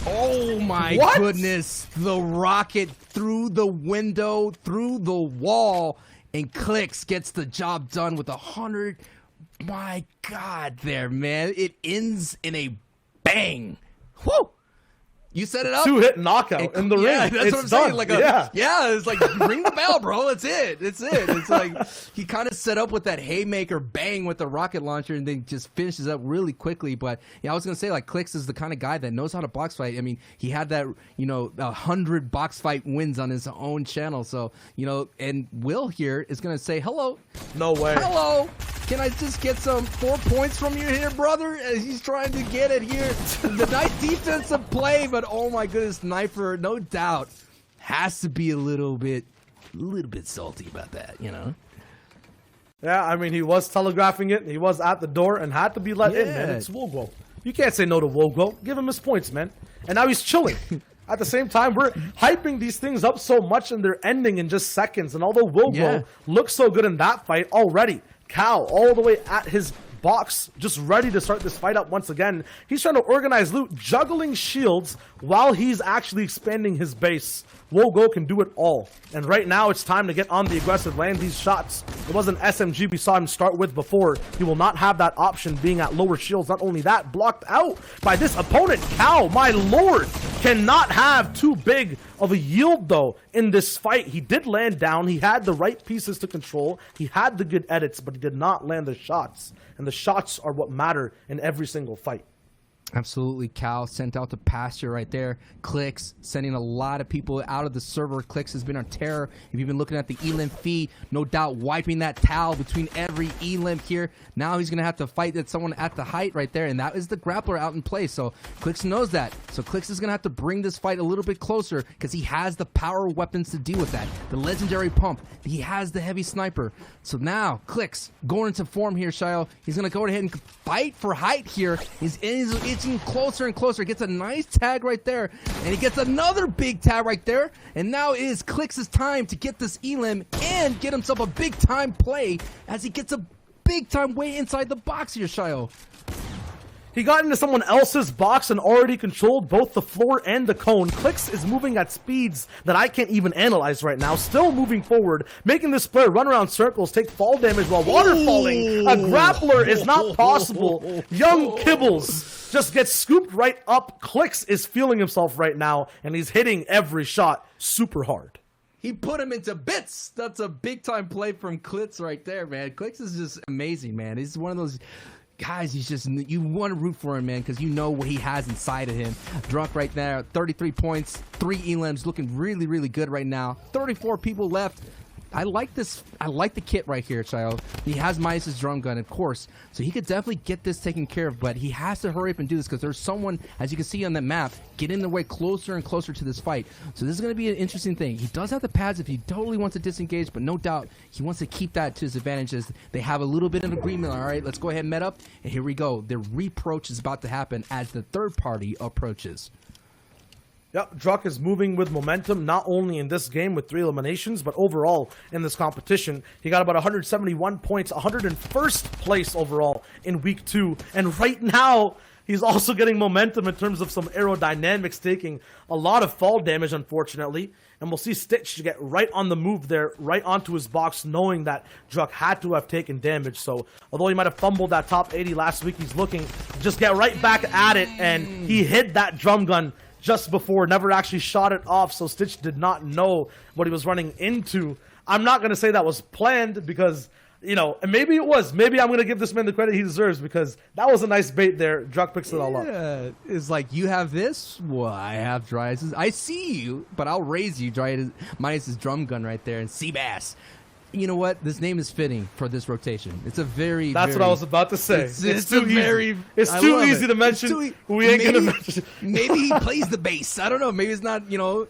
Speaker 5: Oh my goodness. The rocket through the window, through the wall, and Clicks gets the job done with 100. My God there, man. It ends in a bang. Whoo! You set it up.
Speaker 8: 2-hit knockout in the ring.
Speaker 5: That's
Speaker 8: it's
Speaker 5: what I'm
Speaker 8: done.
Speaker 5: saying. Like it's like ring the bell, bro. That's it. It's it. It's like he kind of set up with that haymaker bang with the rocket launcher and then just finishes up really quickly. But yeah, I was gonna say like Clicks is the kind of guy that knows how to box fight. I mean, he had that 100 box fight wins on his own channel. So and Will here is gonna say hello.
Speaker 8: No way.
Speaker 5: Hello. Can I just get some 4 points from you here, brother? As he's trying to get it here. The nice defensive play, but oh my goodness, Sniper, no doubt, has to be a little bit salty about that,
Speaker 8: Yeah, I mean, he was telegraphing it. He was at the door and had to be let in, man. It's Wogo. You can't say no to Wogo. Give him his points, man. And now he's chilling. At the same time, we're hyping these things up so much and they're ending in just seconds. And although Wogo looks so good in that fight already, Cal all the way at his box, just ready to start this fight up once again. He's trying to organize loot, juggling shields while he's actually expanding his base. Wogo can do it all. And right now, it's time to get on the aggressive, land these shots. It was an SMG we saw him start with before. He will not have that option being at lower shields. Not only that, blocked out by this opponent. Cow, my lord, cannot have too big of a yield, though, in this fight. He did land down. He had the right pieces to control. He had the good edits, but he did not land the shots. And the shots are what matter in every single fight.
Speaker 5: Absolutely, Cal sent out to pasture right there. Clicks sending a lot of people out of the server. Clicks has been on terror. If you've been looking at the elim feed, no doubt wiping that towel between every elim here. Now he's gonna have to fight that someone at the height right there, and that is the grappler out in play. So Clicks knows that. So Clicks is gonna have to bring this fight a little bit closer because he has the power weapons to deal with that. The legendary pump. He has the heavy sniper. So now Clicks going into form here, Shio. He's gonna go ahead and fight for height here. He's inching closer and closer. Gets a nice tag right there, and he gets another big tag right there. And now it is Clicks' time to get this elim and get himself a big time play as he gets a big time way inside the box here, Shio.
Speaker 8: He got into someone else's box and already controlled both the floor and the cone. Clicks is moving at speeds that I can't even analyze right now. Still moving forward, making this player run around circles, take fall damage while waterfalling. A grappler is not possible. Young Kibbles just gets scooped right up. Clicks is feeling himself right now, and he's hitting every shot super hard.
Speaker 5: He put him into bits. That's a big time play from Clicks right there, man. Clicks is just amazing, man. He's one of those guys, he's just, you want to root for him, man, because you know what he has inside of him. Drunk right there, 33 points, 3 elims, looking really, really good right now. 34 people left. I like this. I like the kit right here, child. He has Midas' drum gun, of course, so he could definitely get this taken care of, but he has to hurry up and do this because there's someone, as you can see on the map, getting the way closer and closer to this fight. So this is going to be an interesting thing. He does have the pads if he totally wants to disengage, but no doubt he wants to keep that to his advantage as they have a little bit of agreement. All right, let's go ahead and met up, and here we go. The reapproach is about to happen as the third party approaches.
Speaker 8: Yep, Druck is moving with momentum, not only in this game with 3 eliminations, but overall in this competition. He got about 171 points, 101st place overall in week 2. And right now, he's also getting momentum in terms of some aerodynamics, taking a lot of fall damage, unfortunately. And we'll see Stitch get right on the move there, right onto his box, knowing that Druck had to have taken damage. So, although he might have fumbled that top 80 last week, he's looking to just get right back at it, and he hit that drum gun just before, never actually shot it off, so Stitch did not know what he was running into. I'm not going to say that was planned because, you know, and maybe it was. Maybe I'm going to give this man the credit he deserves because that was a nice bait there. Druck picks it all up.
Speaker 5: Yeah, it's like, you have this? Well, I have Dryas'. I see you, but I'll raise you. Dryas' Midas' drum gun right there, and Seabass. You know what? This name is fitting for this rotation. It's a very,
Speaker 8: That's what I was about to say. It's too easy. It's
Speaker 5: I
Speaker 8: too
Speaker 5: love
Speaker 8: easy
Speaker 5: it.
Speaker 8: to mention. We ain't going to mention.
Speaker 5: Maybe he plays the bass. I don't know. Maybe it's not, you know,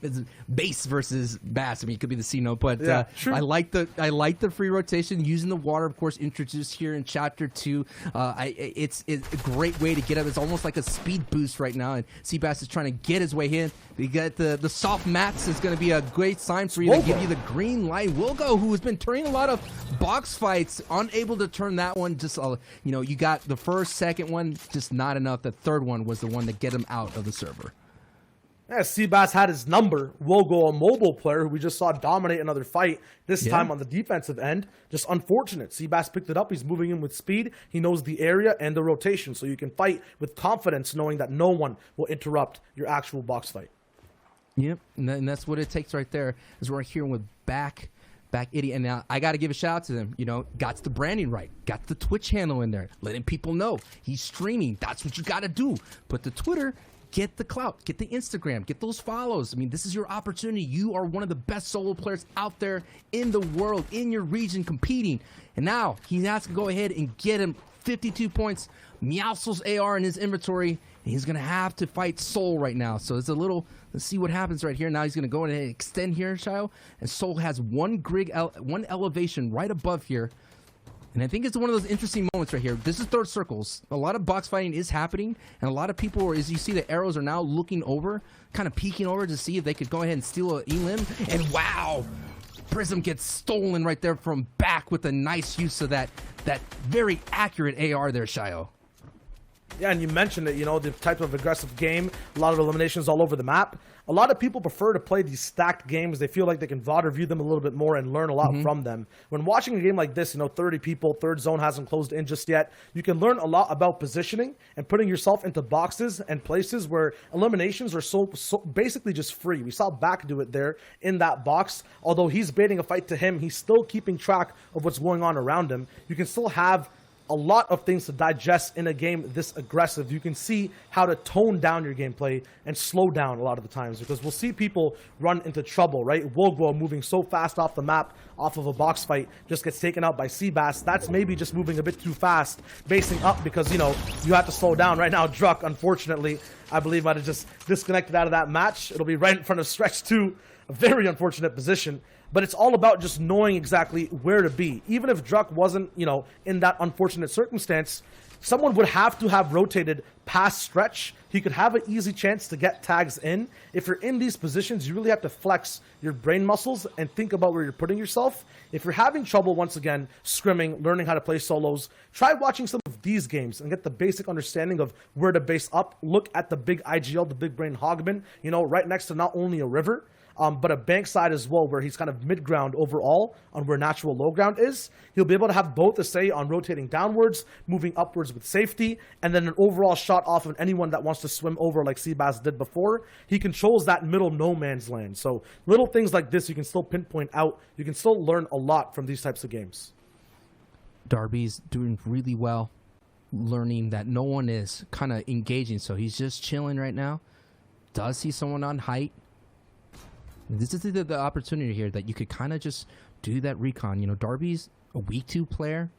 Speaker 5: it's bass versus bass. I mean, it could be the C note, but
Speaker 8: Yeah, true.
Speaker 5: I like the free rotation using the water, of course, introduced here in chapter 2. It's a great way to get up. It's almost like a speed boost right now, and Seabass is trying to get his way in. We got the soft mats is going to be a great sign for you to give you the green light. Wilgo, who has been turning a lot of box fights, unable to turn that one. Just you know, you got the first, second one, just not enough. The third one was the one to get him out of the server.
Speaker 8: Yeah, Seabass had his number. Wogo, a mobile player who we just saw dominate another fight, this time on the defensive end. Just unfortunate. Seabass picked it up. He's moving in with speed. He knows the area and the rotation, so you can fight with confidence knowing that no one will interrupt your actual box fight.
Speaker 5: Yep, and that's what it takes right there, is we're here with back idiot. And now I got to give a shout out to them. You know, got the branding right, got the Twitch handle in there, letting people know he's streaming. That's what you got to do. Put the Twitter, get the clout, get the Instagram, get those follows. I mean, this is your opportunity. You are one of the best solo players out there in the world, in your region, competing. And now he has to go ahead and get him 52 points, Meowscles AR in his inventory, and he's going to have to fight Soul right now. So it's a little, let's see what happens right here. Now he's going to go ahead and extend here, Shio, and Soul has one elevation right above here. And I think it's one of those interesting moments right here. This is third circles. A lot of box fighting is happening, and a lot of people, as you see, the arrows are now looking over, kind of peeking over to see if they could go ahead and steal an elim. And wow! Prism gets stolen right there from back with a nice use of that very accurate AR there, Shio.
Speaker 8: Yeah, and you mentioned it, you know, the type of aggressive game, a lot of eliminations all over the map. A lot of people prefer to play these stacked games. They feel like they can VOD review them a little bit more and learn a lot from them. When watching a game like this, you know, 30 people, third zone hasn't closed in just yet, you can learn a lot about positioning and putting yourself into boxes and places where eliminations are so basically just free. We saw Back do it there in that box. Although he's baiting a fight to him, he's still keeping track of what's going on around him. You can still have a lot of things to digest in a game this aggressive. You can see how to tone down your gameplay and slow down a lot of the times, because we'll see people run into trouble, right? Wogwo moving so fast off the map, off of a box fight, just gets taken out by Seabass. That's maybe just moving a bit too fast, basing up because, you know, you have to slow down. Right now, Druck, unfortunately, I believe might have just disconnected out of that match. It'll be right in front of Stretch 2. A very unfortunate position. But it's all about just knowing exactly where to be. Even if Druck wasn't, you know, in that unfortunate circumstance, someone would have to have rotated past Stretch. He could have an easy chance to get tags in. If you're in these positions, you really have to flex your brain muscles and think about where you're putting yourself. If you're having trouble, once again, scrimming, learning how to play solos, try watching some of these games and get the basic understanding of where to base up. Look at the big IGL, the big brain Hogman, you know, right next to not only a river, but a bank side as well, where he's kind of mid-ground overall on where natural low ground is. He'll be able to have both a say on rotating downwards, moving upwards with safety, and then an overall shot off of anyone that wants to swim over like Seabass did before. He controls that middle no man's land. So little things like this you can still pinpoint out. You can still learn a lot from these types of games.
Speaker 5: Darby's doing really well, learning that no one is kind of engaging, so he's just chilling right now. Does see someone on height. This is the opportunity here that you could kind of just do that recon. You know, Darby's a week 2 player,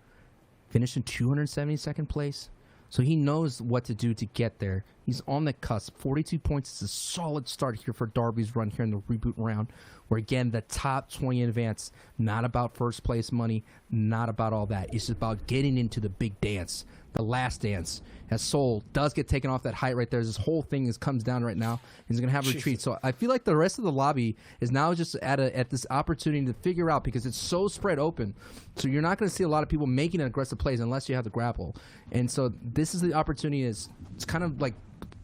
Speaker 5: finished in 272nd place, so he knows what to do to get there. He's on the cusp. 42 points is a solid start here for Darby's run here in the reboot round, where again, the top 20 in advance, not about first place money, not about all that. It's just about getting into the big dance, the last dance. As Soul does get taken off that height right there, this whole thing comes down right now. He's going to have a retreat. So I feel like the rest of the lobby is now just at this opportunity to figure out, because it's so spread open. So you're not going to see a lot of people making aggressive plays unless you have the grapple. And so this is the opportunity. It's kind of like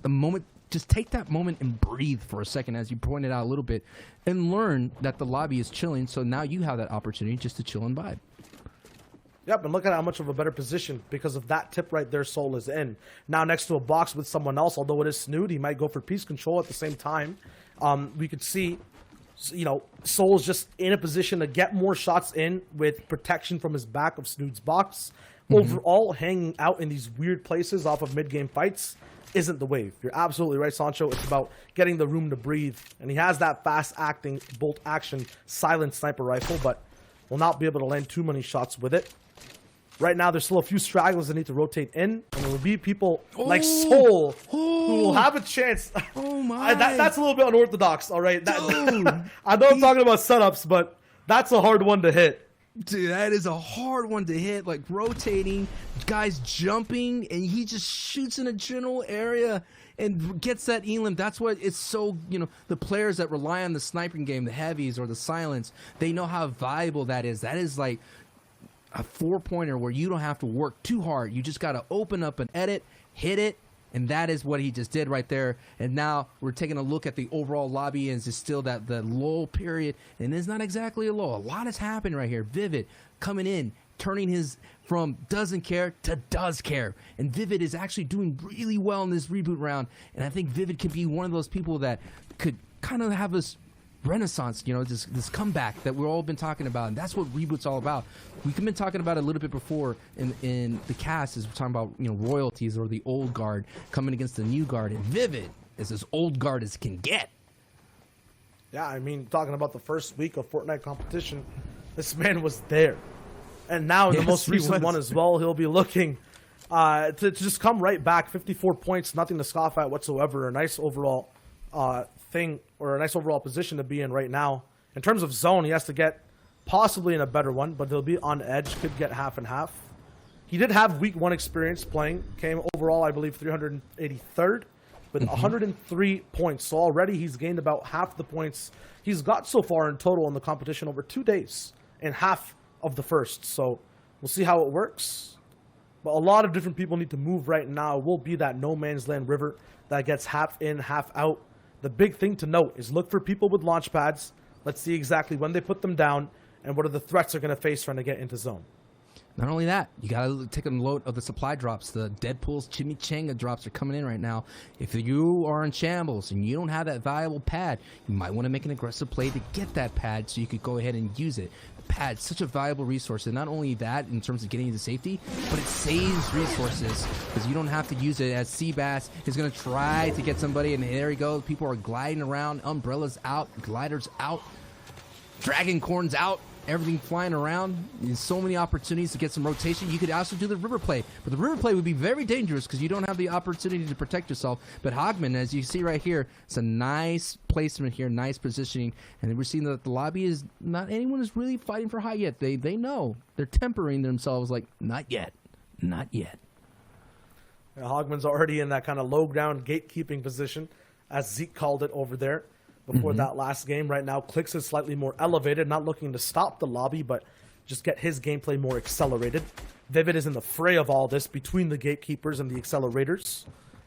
Speaker 5: the moment. Just take that moment and breathe for a second, as you pointed out a little bit, and learn that the lobby is chilling. So now you have that opportunity just to chill and vibe.
Speaker 8: Yep, and look at how much of a better position because of that tip right there Soul is in. Now next to a box with someone else, although it is Snood, he might go for piece control at the same time. We could see, you know, Soul's just in a position to get more shots in with protection from his back of Snood's box. Overall, hanging out in these weird places off of mid-game fights isn't the wave. You're absolutely right, Sancho. It's about getting the room to breathe. And he has that fast-acting, bolt-action, silent sniper rifle, but will not be able to land too many shots with it. Right now, there's still a few stragglers that need to rotate in, and there will be people like Soul who will have a chance.
Speaker 5: Oh my!
Speaker 8: That's a little bit unorthodox, all right? I know I'm talking about setups, but that's a hard one to hit.
Speaker 5: Dude, that is a hard one to hit. Like rotating, guys jumping, and he just shoots in a general area and gets that elim. That's what it's so, you know, the players that rely on the sniping game, the heavies or the silence, they know how valuable that is. That is like a 4-pointer where you don't have to work too hard. You just got to open up an edit, hit it, and that is what he just did right there. And now we're taking a look at the overall lobby, and it's still that the lull period, and it's not exactly a lull. A lot has happened right here. Vivid coming in, turning his from doesn't care to does care. And Vivid is actually doing really well in this reboot round, and I think Vivid could be one of those people that could kind of have this renaissance, you know, this comeback that we've all been talking about, and that's what Reboot's all about. We've been talking about it a little bit before in the cast, is we're talking about, you know, royalties or the old guard coming against the new guard, and Vivid is as old guard as can get.
Speaker 8: Yeah, I mean, talking about the first week of Fortnite competition, this man was there. And now in the most recent one as well, he'll be looking to just come right back. 54 points, nothing to scoff at whatsoever. A nice overall thing, or a nice overall position to be in right now. In terms of zone, he has to get possibly in a better one, but he'll be on edge, could get half and half. He did have week 1 experience playing, came overall, I believe, 383rd. with 103 points. So already he's gained about half the points he's got so far in total in the competition over 2 days and half of the first. So we'll see how it works. But a lot of different people need to move right now. It will be that no man's land river that gets half in, half out. The big thing to note is look for people with launch pads. Let's see exactly when they put them down and what are the threats they're going to face trying to get into zone.
Speaker 5: Not only that, you gotta take a note of the supply drops. The Deadpool's chimichanga drops are coming in right now. If you are in shambles and you don't have that valuable pad, you might want to make an aggressive play to get that pad so you could go ahead and use it. The pad's such a valuable resource, and not only that in terms of getting into safety, but it saves resources because you don't have to use it as Seabass is going to try to get somebody, and there you go. People are gliding around, umbrellas out, gliders out, dragon corns out. Everything flying around. There's so many opportunities to get some rotation. You could also do the river play, but the river play would be very dangerous because you don't have the opportunity to protect yourself. But Hogman, as you see right here, it's a nice placement here, nice positioning, and we're seeing that the lobby is not anyone is really fighting for high yet. They know they're tempering themselves like not yet, not yet.
Speaker 8: Yeah, Hogman's already in that kind of low ground gatekeeping position, as Zeke called it over there. Before that last game. Right now, Clix is slightly more elevated, not looking to stop the lobby, but just get his gameplay more accelerated. Vivid is in the fray of all this between the gatekeepers and the accelerators,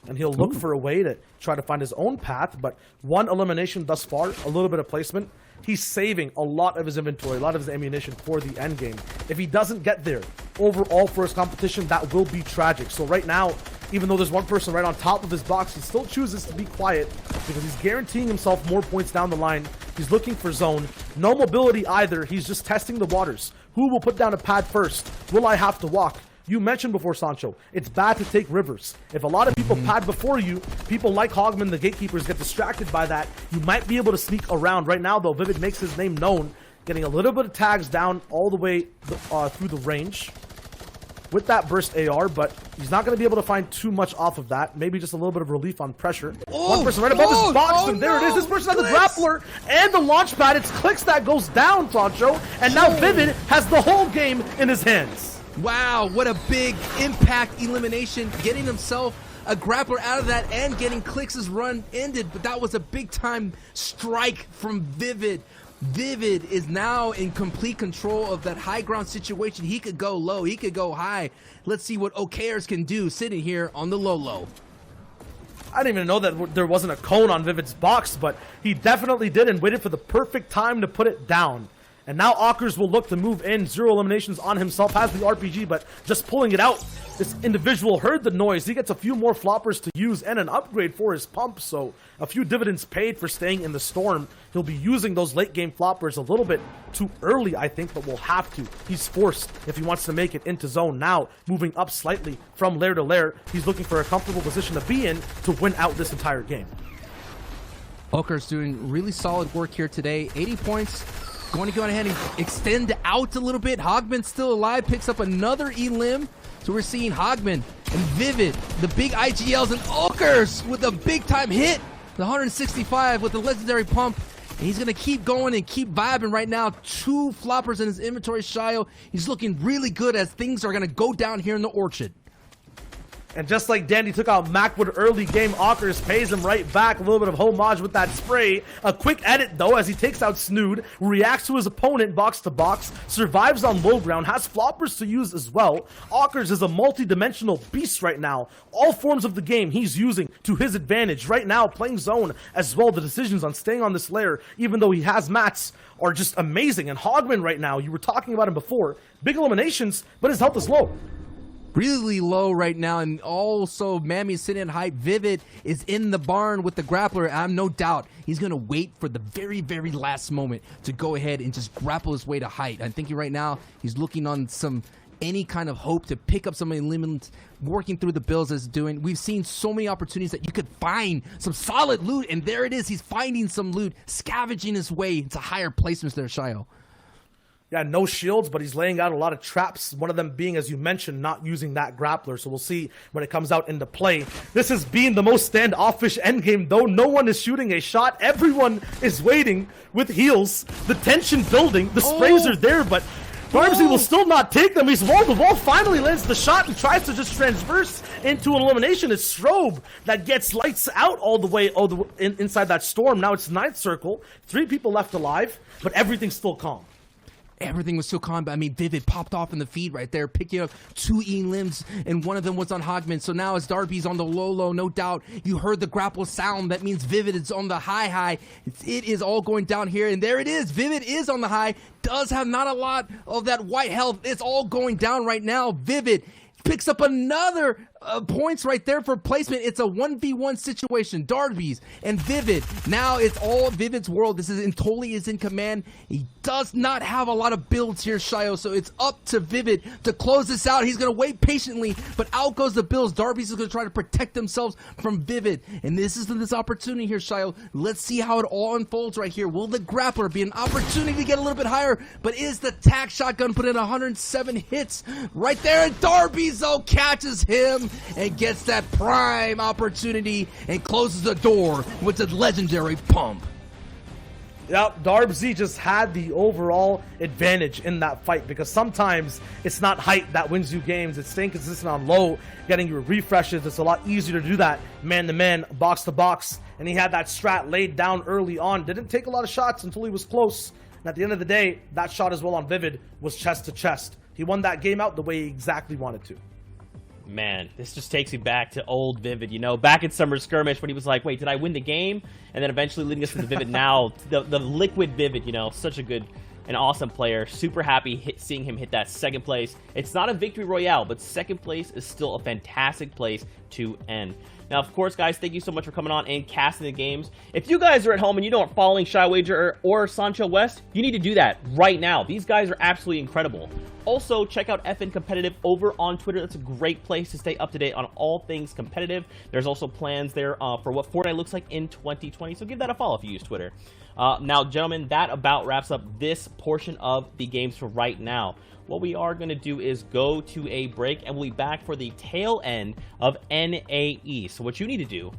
Speaker 8: and he'll look for a way to try to find his own path, but one elimination thus far, a little bit of placement. He's saving a lot of his inventory, a lot of his ammunition for the end game. If he doesn't get there overall for his competition, that will be tragic. So right now, even though there's one person right on top of his box, he still chooses to be quiet because he's guaranteeing himself more points down the line. He's looking for zone. No mobility either. He's just testing the waters. Who will put down a pad first? Will I have to walk? You mentioned before, Sancho, it's bad to take rivers. If a lot of people pad before you, people like Hogman, the gatekeepers, get distracted by that. You might be able to sneak around. Right now, though, Vivid makes his name known, getting a little bit of tags down all the way through the range with that burst AR, but he's not going to be able to find too much off of that. Maybe just a little bit of relief on pressure. One person right above his box, and there it is. This person has the grappler and the launch pad. It's Clix that goes down, Sancho, and now Vivid has the whole game in his hands.
Speaker 5: Wow, what a big impact elimination, getting himself a grappler out of that and getting Clix's run ended, but that was a big time strike from Vivid. Vivid is now in complete control of that high ground situation. He could go low, he could go high. Let's see what OKers can do sitting here on the low.
Speaker 8: I didn't even know that there wasn't a cone on Vivid's box, but he definitely did and waited for the perfect time to put it down. And now Ockers will look to move in. 0 eliminations on himself, has the RPG, but just pulling it out. This individual heard the noise. He gets a few more floppers to use and an upgrade for his pump, so a few dividends paid for staying in the storm. He'll be using those late game floppers a little bit too early, I think, but will have to. He's forced if he wants to make it into zone now, moving up slightly from lair to lair. He's looking for a comfortable position to be in to win out this entire game.
Speaker 5: Oker's doing really solid work here today. 80 points. Going to go ahead and extend out a little bit. Hogman's still alive, picks up another elim. So we're seeing Hogman and Vivid, the big IGLs, and Okers with a big time hit. The 165 with the legendary pump. And he's going to keep going and keep vibing right now. 2 floppers in his inventory, Shio. He's looking really good as things are going to go down here in the orchard.
Speaker 8: And just like Dandy took out Macwood early game, Ockers pays him right back. A little bit of homage with that spray. A quick edit, though, as he takes out Snood, reacts to his opponent box to box, survives on low ground, has floppers to use as well. Ockers is a multi-dimensional beast right now. All forms of the game he's using to his advantage. Right now, playing zone as well. The decisions on staying on this layer, even though he has mats, are just amazing. And Hogman right now, you were talking about him before. Big eliminations, but his health is low.
Speaker 5: Really low right now, and also Mammy's sitting at height. Vivid is in the barn with the grappler. I'm no doubt he's going to wait for the very, very last moment to go ahead and just grapple his way to height. I'm thinking right now he's looking on any kind of hope to pick up some eliminations, working through the builds as doing. We've seen so many opportunities that you could find some solid loot, and there it is. He's finding some loot, scavenging his way to higher placements there, Shio.
Speaker 8: Yeah, no shields, but he's laying out a lot of traps. One of them being, as you mentioned, not using that grappler. So we'll see when it comes out into play. This has been the most standoffish endgame, though. No one is shooting a shot. Everyone is waiting with heals. The tension building. The sprays are there, but Darbsy will still not take them. He's walled. The wall finally lands the shot and tries to just transverse into an elimination. It's Strobe that gets lights out all the way inside that storm. Now it's ninth circle. 3 people left alive, but everything's still calm.
Speaker 5: Everything was so calm, but I mean, Vivid popped off in the feed right there, picking up 2 E-limbs, and one of them was on Hogman. So now as Darby's on the low, no doubt, you heard the grapple sound. That means Vivid is on the high. It is all going down here, and there it is. Vivid is on the high, does have not a lot of that white health. It's all going down right now. Vivid picks up another points right there for placement. It's a 1v1 situation. Darby's and Vivid. Now it's all Vivid's world. This is Intoli is in command. He does not have a lot of builds here, Shio, so it's up to Vivid to close this out. He's going to wait patiently, but out goes the Bills. Darby's is going to try to protect themselves from Vivid, and this is this opportunity here, Shio. Let's see how it all unfolds right here. Will the grappler be an opportunity to get a little bit higher, but is the tack shotgun put in 107 hits right there, and Darby's catches him and gets that prime opportunity and closes the door with the legendary pump.
Speaker 8: Yep, Darbsy just had the overall advantage in that fight because sometimes it's not height that wins you games. It's staying consistent on low, getting your refreshes. It's a lot easier to do that man-to-man, box-to-box. And he had that strat laid down early on. Didn't take a lot of shots until he was close. And at the end of the day, that shot as well on Vivid was chest to chest. He won that game out the way he exactly wanted to.
Speaker 1: Man, this just takes me back to old Vivid, you know, back in Summer Skirmish when he was like, wait, did I win the game? And then eventually leading us to the Vivid now, the liquid Vivid, you know, such a good and awesome player. Super happy seeing him hit that second place. It's not a victory royale, but second place is still a fantastic place to end. Now, of course, guys, thank you so much for coming on and casting the games. If you guys are at home and you aren't following Shy Wager or Sancho West, you need to do that right now. These guys are absolutely incredible. Also, check out FN Competitive over on Twitter. That's a great place to stay up to date on all things competitive. There's also plans there for what Fortnite looks like in 2020, so give that a follow if you use Twitter. Now, gentlemen, that about wraps up this portion of the games for right now. What we are going to do is go to a break, and we'll be back for the tail end of NAE. So what you need to do,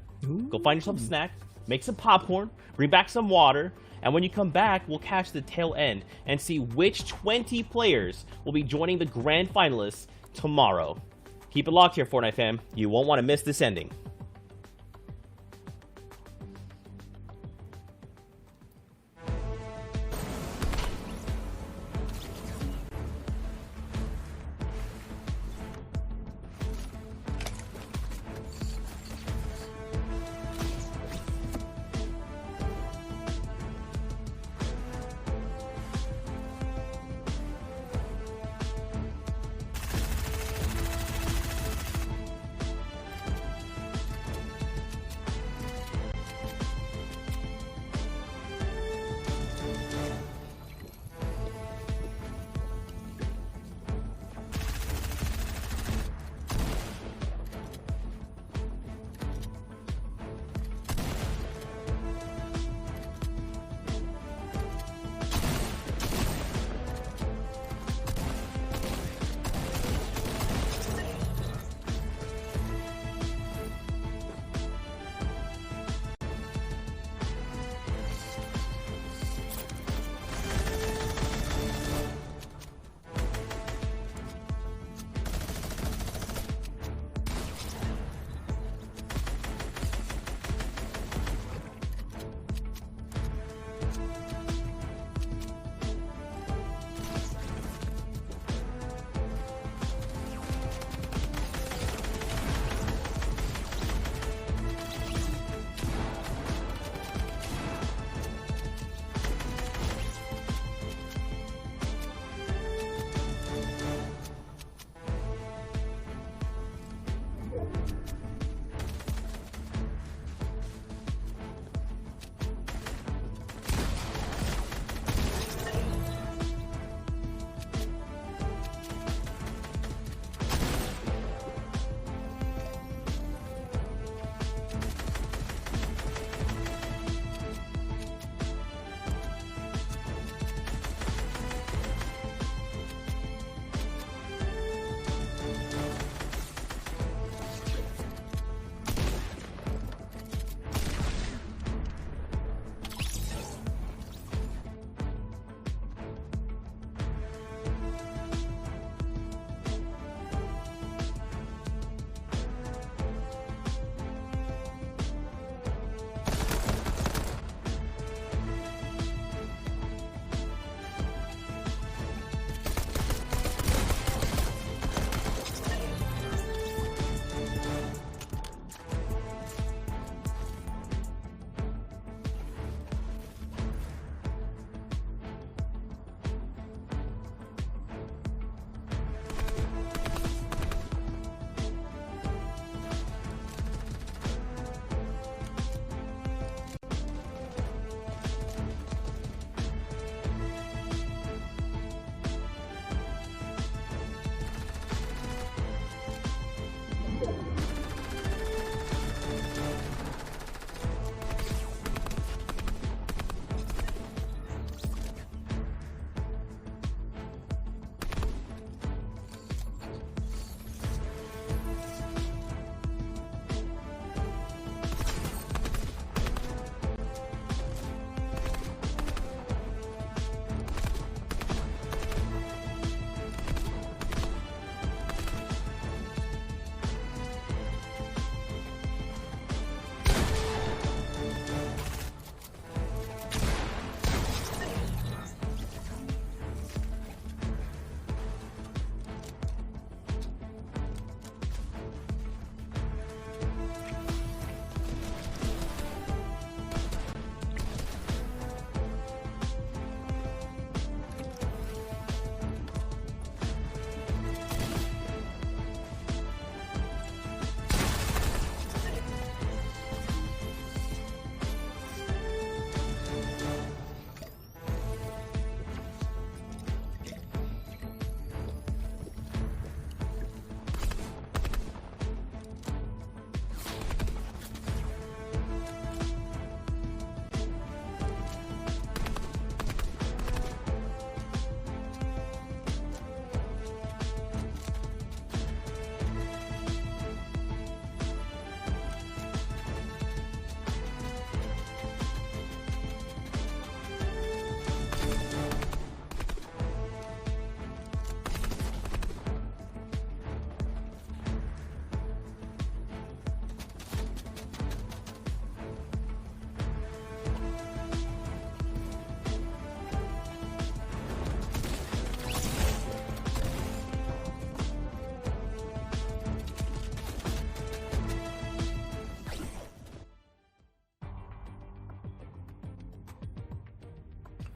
Speaker 1: go find yourself a snack, make some popcorn, bring back some water, and when you come back, we'll catch the tail end and see which 20 players will be joining the grand finalists tomorrow. Keep it locked here, Fortnite fam. You won't want to miss this ending.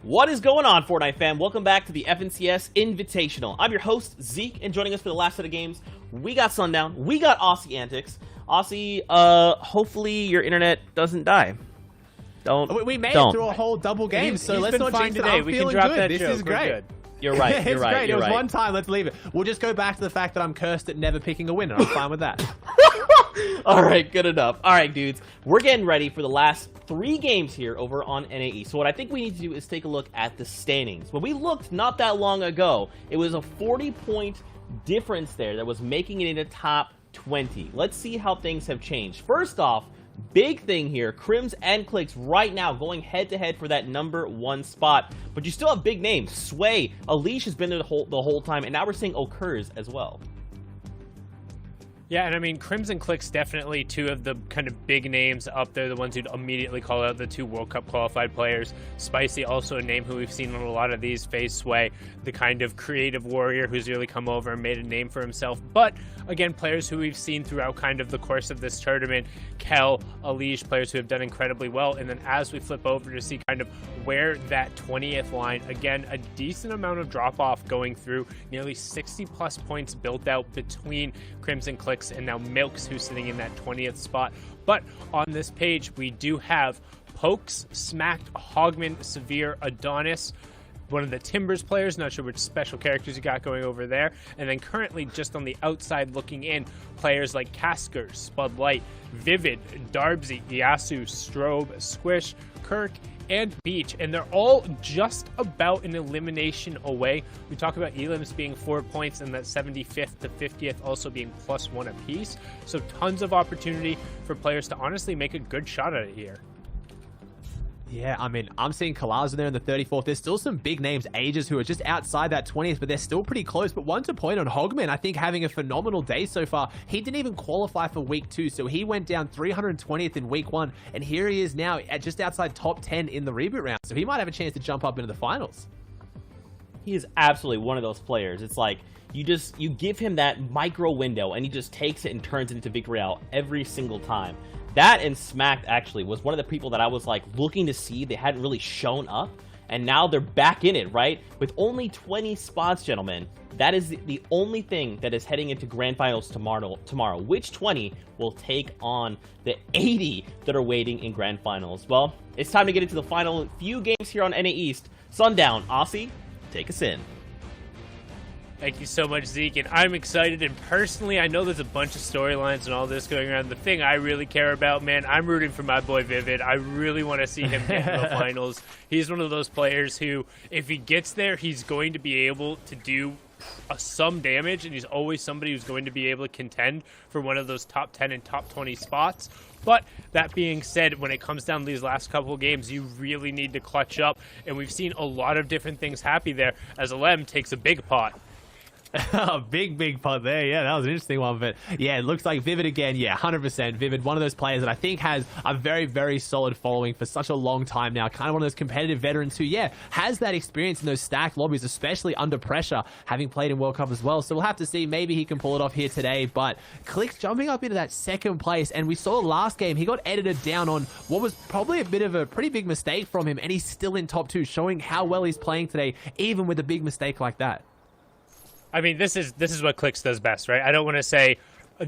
Speaker 1: What is going on, Fortnite fam? Welcome back to the FNCS Invitational. I'm your host, Zeke, and joining us for the last set of games, we got Sundown, we got Aussie Antics. Aussie, hopefully your internet doesn't die.
Speaker 9: We made it through a whole double game, so let's not jinx it. I'm feeling good. This is great.
Speaker 1: You're right,
Speaker 9: It's
Speaker 1: you're right,
Speaker 9: great.
Speaker 1: you're
Speaker 9: It was
Speaker 1: right.
Speaker 9: one time, let's leave it. We'll just go back to the fact that I'm cursed at never picking a winner. I'm fine with that.
Speaker 1: All right, good enough. All right, dudes, we're getting ready for the last 3 games here over on NAE. So what I think we need to do is take a look at the standings. When we looked not that long ago, it was a 40-point difference there that was making it in the top 20. Let's see how things have changed. First off, big thing here, Crims and Clicks right now going head-to-head for that #1 spot. But you still have big names. Sway, Alish has been there the whole time, and now we're seeing Occurs as well.
Speaker 2: Yeah, and I mean, Crimson Clicks definitely 2 of the kind of big names up there, the ones who'd immediately call out the 2 World Cup qualified players. Spicy, also a name who we've seen on a lot of these, Phase Sway, the kind of creative warrior who's really come over and made a name for himself. But, again, players who we've seen throughout kind of the course of this tournament, Kel, Alish, players who have done incredibly well. And then as we flip over to see kind of where that 20th line, again, a decent amount of drop-off going through, nearly 60-plus points built out between Crimson Clicks and now Milks, who's sitting in that 20th spot. But on this page, we do have Pokes, Smacked, Hogman, Severe, Adonis, one of the Timbers players, not sure which special characters you got going over there. And then currently just on the outside looking in, players like Casker, Spud Light, Vivid, Darbsy, Yasu, Strobe, Squish, Kirk, and Beach, and they're all just about an elimination away. We talk about Elims being 4 points and that 75th to 50th also being +1 apiece. So tons of opportunity for players to honestly make a good shot at it here.
Speaker 9: Yeah, I mean, I'm seeing Kalaz in there in the 34th. There's still some big names, Ages, who are just outside that 20th, but they're still pretty close. But one to point on Hogman, I think having a phenomenal day so far. He didn't even qualify for week 2, so he went down 320th in week 1, and here he is now at just outside top 10 in the reboot round. So he might have a chance to jump up into the finals.
Speaker 1: He is absolutely one of those players. It's like you give him that micro window and he just takes it and turns it into victory out every single time. That and Smacked actually was one of the people that I was like looking to see. They hadn't really shown up, and now they're back in it, right? With only 20 spots, gentlemen. That is the only thing that is heading into grand finals tomorrow. Which 20 will take on the 80 that are waiting in grand finals? Well, it's time to get into the final few games here on NA East. Sundown, Aussie, take us in.
Speaker 2: Thank you so much, Zeke, and I'm excited, and personally, I know there's a bunch of storylines and all this going around. The thing I really care about, man, I'm rooting for my boy Vivid. I really want to see him get in the finals. He's one of those players who, if he gets there, he's going to be able to do some damage, and he's always somebody who's going to be able to contend for one of those top 10 and top 20 spots. But that being said, when it comes down to these last couple of games, you really need to clutch up, and we've seen a lot of different things happen there as Alem takes a big pot.
Speaker 9: Big pot there. Yeah, that was an interesting one. But yeah, it looks like Vivid again. Yeah, 100% Vivid. One of those players that I think has a very, very solid following for such a long time now. Kind of one of those competitive veterans who, yeah, has that experience in those stacked lobbies, especially under pressure, having played in World Cup as well. So we'll have to see. Maybe he can pull it off here today. But Clicks jumping up into that 2nd place. And we saw last game, he got edited down on what was probably a bit of a pretty big mistake from him. And he's still in top 2, showing how well he's playing today, even with a big mistake like that.
Speaker 2: I mean, this is what Clicks does best, right? I don't want to say,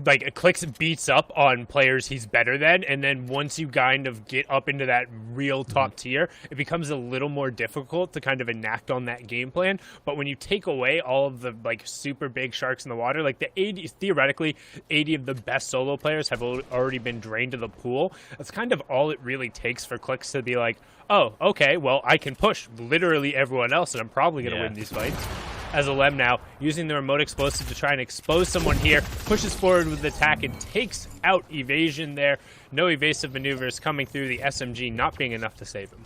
Speaker 2: like, Clicks beats up on players he's better than, and then once you kind of get up into that real top tier, it becomes a little more difficult to kind of enact on that game plan. But when you take away all of the, like, super big sharks in the water, like, the 80, theoretically, 80 of the best solo players have already been drained to the pool. That's kind of all it really takes for Clicks to be like, oh, okay, well, I can push literally everyone else, and I'm probably going to win these fights. As Alem now, using the remote explosive to try and expose someone here, pushes forward with the attack and takes out evasion there. No evasive maneuvers coming through, the SMG not being enough to save him.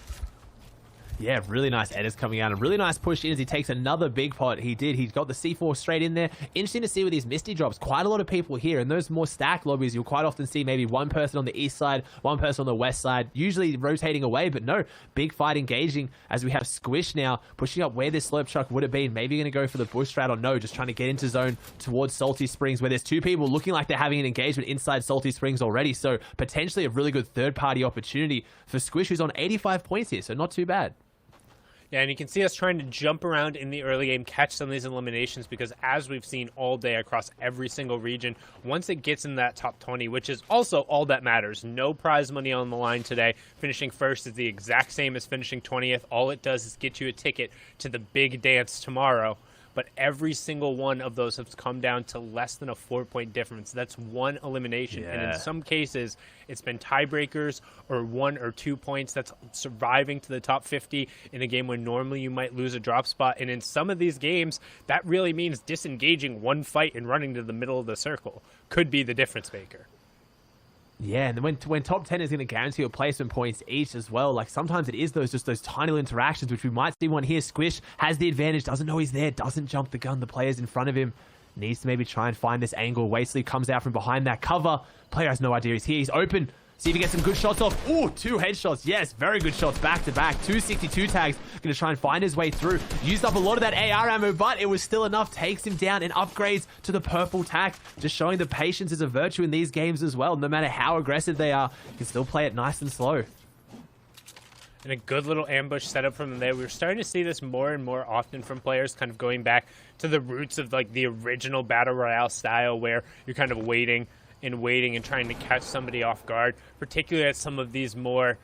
Speaker 9: Yeah, really nice edits coming out. A really nice push in as he takes another big pot. He did. He's got the C4 straight in there. Interesting to see with these Misty drops. Quite a lot of people here. In those more stacked lobbies, you'll quite often see maybe one person on the east side, one person on the west side, usually rotating away. But no, big fight engaging as we have Squish now pushing up where this slope chuck would have been. Maybe going to go for the bush strat or no, just trying to get into zone towards Salty Springs where there's 2 people looking like they're having an engagement inside Salty Springs already. So potentially a really good third-party opportunity for Squish, who's on 85 points here. So not too bad.
Speaker 2: Yeah, and you can see us trying to jump around in the early game, catch some of these eliminations, because as we've seen all day across every single region, once it gets in that top 20, which is also all that matters, no prize money on the line today. Finishing first is the exact same as finishing 20th. All it does is get you a ticket to the big dance tomorrow. But every single one of those has come down to less than a 4-point difference. That's one elimination.
Speaker 9: Yeah.
Speaker 2: And in some cases, it's been tiebreakers or 1 or 2 points. That's surviving to the top 50 in a game when normally you might lose a drop spot. And in some of these games, that really means disengaging one fight and running to the middle of the circle. Could be the difference maker.
Speaker 9: Yeah, and then when top 10 is going to guarantee your placement points each as well, like sometimes it is those tiny little interactions, which we might see one here. Squish has the advantage, doesn't know he's there, doesn't jump the gun. The player's in front of him, needs to maybe try and find this angle. Wasteley comes out from behind that cover. Player has no idea he's here. He's open. See if he gets some good shots off. Ooh, 2 headshots. Yes, very good shots back to back. 262 tags. Going to try and find his way through. Used up a lot of that AR ammo, but it was still enough. Takes him down and upgrades to the purple tag. Just showing the patience is a virtue in these games as well. No matter how aggressive they are, you can still play it nice and slow.
Speaker 2: And a good little ambush setup from there. We're starting to see this more and more often from players, kind of going back to the roots of like the original Battle Royale style, where you're kind of waiting and trying to catch somebody off guard, particularly at some of these more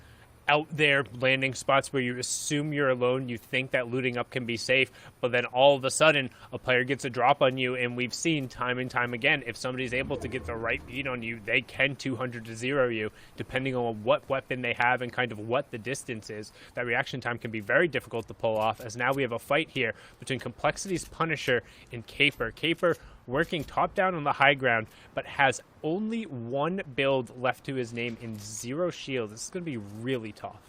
Speaker 2: out there landing spots where you assume you're alone, you think that looting up can be safe, but then all of a sudden a player gets a drop on you. And we've seen time and time again, if somebody's able to get the right beat on you, they can 200 to 0 you, depending on what weapon they have and kind of what the distance is. That reaction time can be very difficult to pull off, as now we have a fight here between Complexity's Punisher and Caper. Caper working top down on the high ground, but has only 1 build left to his name in 0 shield. This is going to be really tough.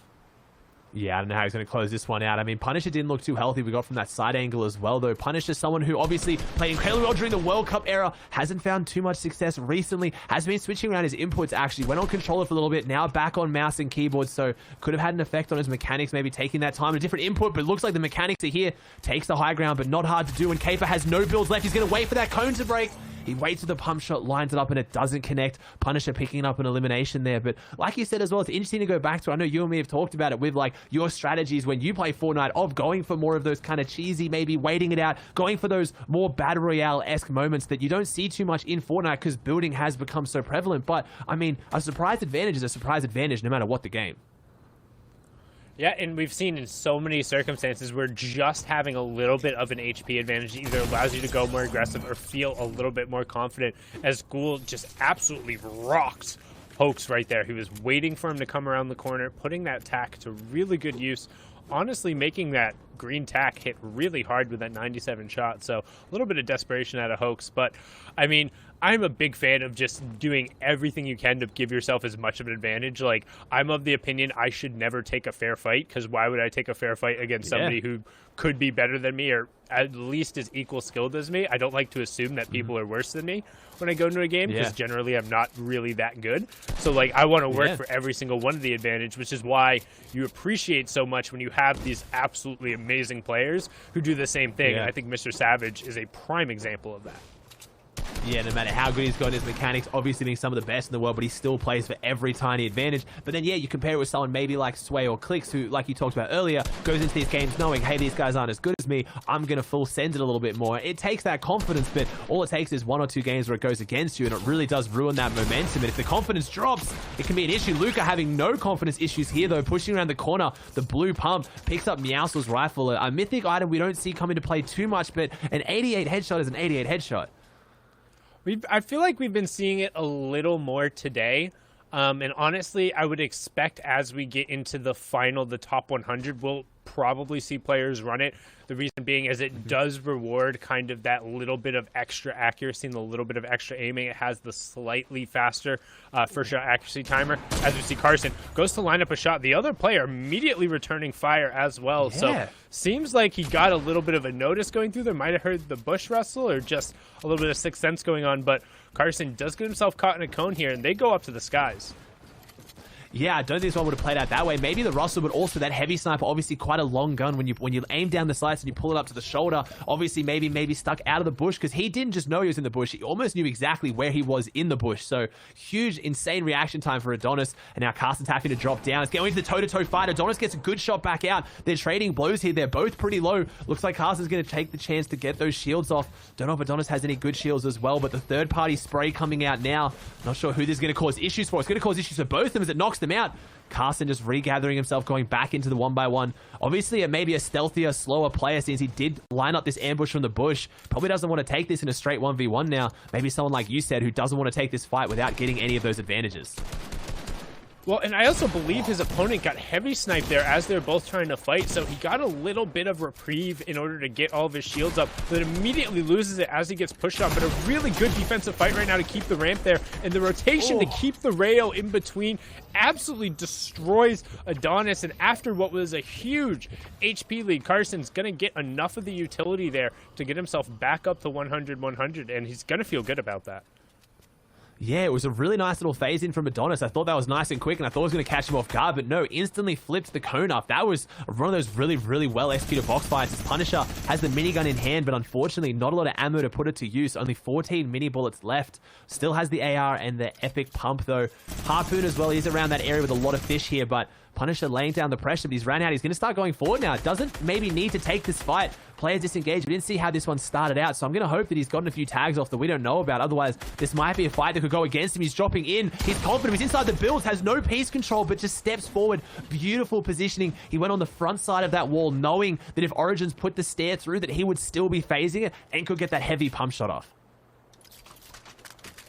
Speaker 9: Yeah, I don't know how he's going to close this one out. I mean, Punisher didn't look too healthy. We got from that side angle as well, though. Punisher, someone who obviously played incredibly well during the World Cup era, hasn't found too much success recently, has been switching around his inputs, actually. Went on controller for a little bit, now back on mouse and keyboard, so could have had an effect on his mechanics, maybe taking that time, a different input, but it looks like the mechanics are here. Takes the high ground, but not hard to do, and Caper has no builds left. He's going to wait for that cone to break. He waits for the pump shot, lines it up, and it doesn't connect. Punisher picking up an elimination there. But like you said as well, it's interesting to go back to. I know you and me have talked about it with like your strategies when you play Fortnite of going for more of those kind of cheesy, maybe waiting it out, going for those more Battle Royale-esque moments that you don't see too much in Fortnite because building has become so prevalent. But, I mean, a surprise advantage is a surprise advantage no matter what the game.
Speaker 2: Yeah, and we've seen in so many circumstances where just having a little bit of an HP advantage either allows you to go more aggressive or feel a little bit more confident, as Ghoul just absolutely rocks Hoax right there. He was waiting for him to come around the corner, putting that tack to really good use, honestly making that green tack hit really hard with that 97 shot. So a little bit of desperation out of Hoax, but I mean, I'm a big fan of just doing everything you can to give yourself as much of an advantage. Like, I'm of the opinion I should never take a fair fight, because why would I take a fair fight against somebody who could be better than me or at least as equal skilled as me? I don't like to assume that people are worse than me when I go into a game, because generally I'm not really that good. So, like, I want to work for every single one of the advantage, which is why you appreciate so much when you have these absolutely amazing players who do the same thing. And I think Mr. Savage is a prime example of that.
Speaker 9: Yeah, no matter how good he's got in his mechanics, obviously being some of the best in the world, but he still plays for every tiny advantage. But then, yeah, you compare it with someone maybe like Sway or Clicks, who, like you talked about earlier, goes into these games knowing, hey, these guys aren't as good as me, I'm going to full send it a little bit more. It takes that confidence, but all it takes is 1 or 2 games where it goes against you, and it really does ruin that momentum. And if the confidence drops, it can be an issue. Luca having no confidence issues here, though, pushing around the corner, the blue pump, picks up Meowscle's rifle, a mythic item we don't see come into play too much, but an 88 headshot is an 88 headshot.
Speaker 2: I feel like we've been seeing it a little more today. And honestly, I would expect as we get into the top 100, we'll probably see players run it. The reason being is it does reward kind of that little bit of extra accuracy and the little bit of extra aiming. It has the slightly faster first shot accuracy timer. As we see, Carson goes to line up a shot. The other player immediately returning fire as well. So seems like he got a little bit of a notice going through there. Might have heard the bush rustle or just a little bit of sixth sense going on. But Carson does get himself caught in a cone here, and they go up to the skies.
Speaker 9: Yeah, I don't think this one would have played out that way. Maybe the Russell, but also that heavy sniper, obviously quite a long gun. When you aim down the sights and you pull it up to the shoulder, obviously maybe stuck out of the bush, because he didn't just know he was in the bush. He almost knew exactly where he was in the bush. So huge, insane reaction time for Adonis. And now Carson's having to drop down. It's going into the toe-to-toe fight. Adonis gets a good shot back out. They're trading blows here. They're both pretty low. Looks like Carson's going to take the chance to get those shields off. Don't know if Adonis has any good shields as well, but the third-party spray coming out now. Not sure who this is going to cause issues for. It's going to cause issues for both of them as it knocks them out. Carson just regathering himself, going back into the 1x1. Obviously, it may be a stealthier, slower player since he did line up this ambush from the bush. Probably doesn't want to take this in a straight 1v1 now. Maybe someone like you said who doesn't want to take this fight without getting any of those advantages.
Speaker 2: Well, and I also believe his opponent got heavy sniped there as they're both trying to fight, so he got a little bit of reprieve in order to get all of his shields up, but immediately loses it as he gets pushed up. But a really good defensive fight right now to keep the ramp there, and the rotation to keep the rail in between absolutely destroys Adonis. And after what was a huge HP lead, Carson's going to get enough of the utility there to get himself back up to 100-100, and he's going to feel good about that.
Speaker 9: Yeah, it was a really nice little phase in from Adonis. I thought that was nice and quick, and I thought it was going to catch him off guard, but no, instantly flipped the cone up. That was one of those really, really well executed box fights. As Punisher has the minigun in hand, but unfortunately not a lot of ammo to put it to use. Only 14 mini bullets left. Still has the AR and the epic pump though. Harpoon as well. He's around that area with a lot of fish here, but Punisher laying down the pressure, but he's ran out. He's going to start going forward now. Doesn't maybe need to take this fight. Players disengaged. We didn't see how this one started out, so I'm going to hope that he's gotten a few tags off that we don't know about. Otherwise, this might be a fight that could go against him. He's dropping in. He's confident. He's inside the builds. Has no piece control, but just steps forward. Beautiful positioning. He went on the front side of that wall, knowing that if Origins put the stair through, that he would still be phasing it and could get that heavy pump shot off.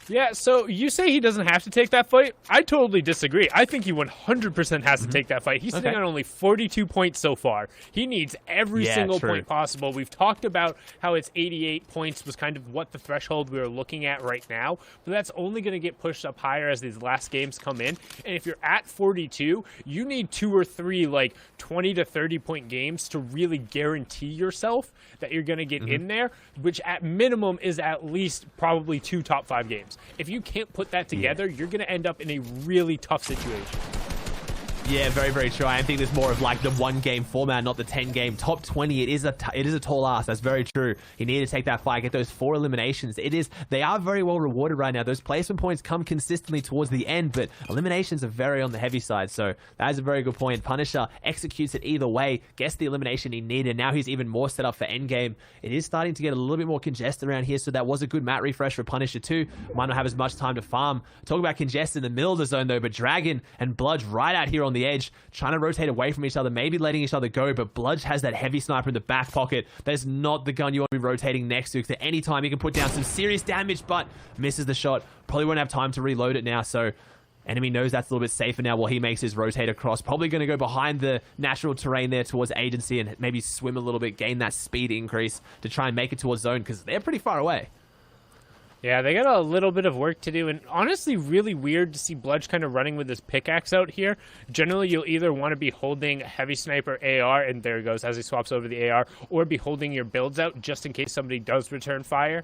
Speaker 2: Yeah, so you say he doesn't have to take that fight? I totally disagree. I think he 100% has to take that fight. He's sitting on only 42 points so far. He needs every single point possible. We've talked about how it's 88 points was kind of what the threshold we were looking at right now, but that's only going to get pushed up higher as these last games come in. And if you're at 42, you need 2 or 3 like 20 to 30 point games to really guarantee yourself that you're going to get in there, which at minimum is at least probably 2 top 5 games. If you can't put that together, you're going to end up in a really tough situation.
Speaker 9: Yeah, very, very true. I think there's more of like the 1-game format, not the 10-game. Top 20, it is a tall ask. That's very true. You need to take that fight, get those 4 eliminations. They are very well rewarded right now. Those placement points come consistently towards the end, but eliminations are very on the heavy side. So that is a very good point. Punisher executes it either way, gets the elimination he needed. Now he's even more set up for Endgame. It is starting to get a little bit more congested around here, so that was a good map refresh for Punisher too. Might not have as much time to farm. Talk about congested in the middle of the zone though, but Dragon and Bludge right out here on the edge, trying to rotate away from each other, maybe letting each other go, but Bludge has that heavy sniper in the back pocket. That is not the gun you want to be rotating next to, because at any time he can put down some serious damage, but misses the shot. Probably won't have time to reload it now, so enemy knows that's a little bit safer now while he makes his rotate across. Probably going to go behind the natural terrain there towards Agency and maybe swim a little bit, gain that speed increase to try and make it towards zone, because they're pretty far away.
Speaker 2: Yeah, they got a little bit of work to do, and honestly really weird to see Bludge kind of running with his pickaxe out here. Generally, you'll either want to be holding Heavy Sniper AR, and there he goes as he swaps over the AR, or be holding your builds out just in case somebody does return fire.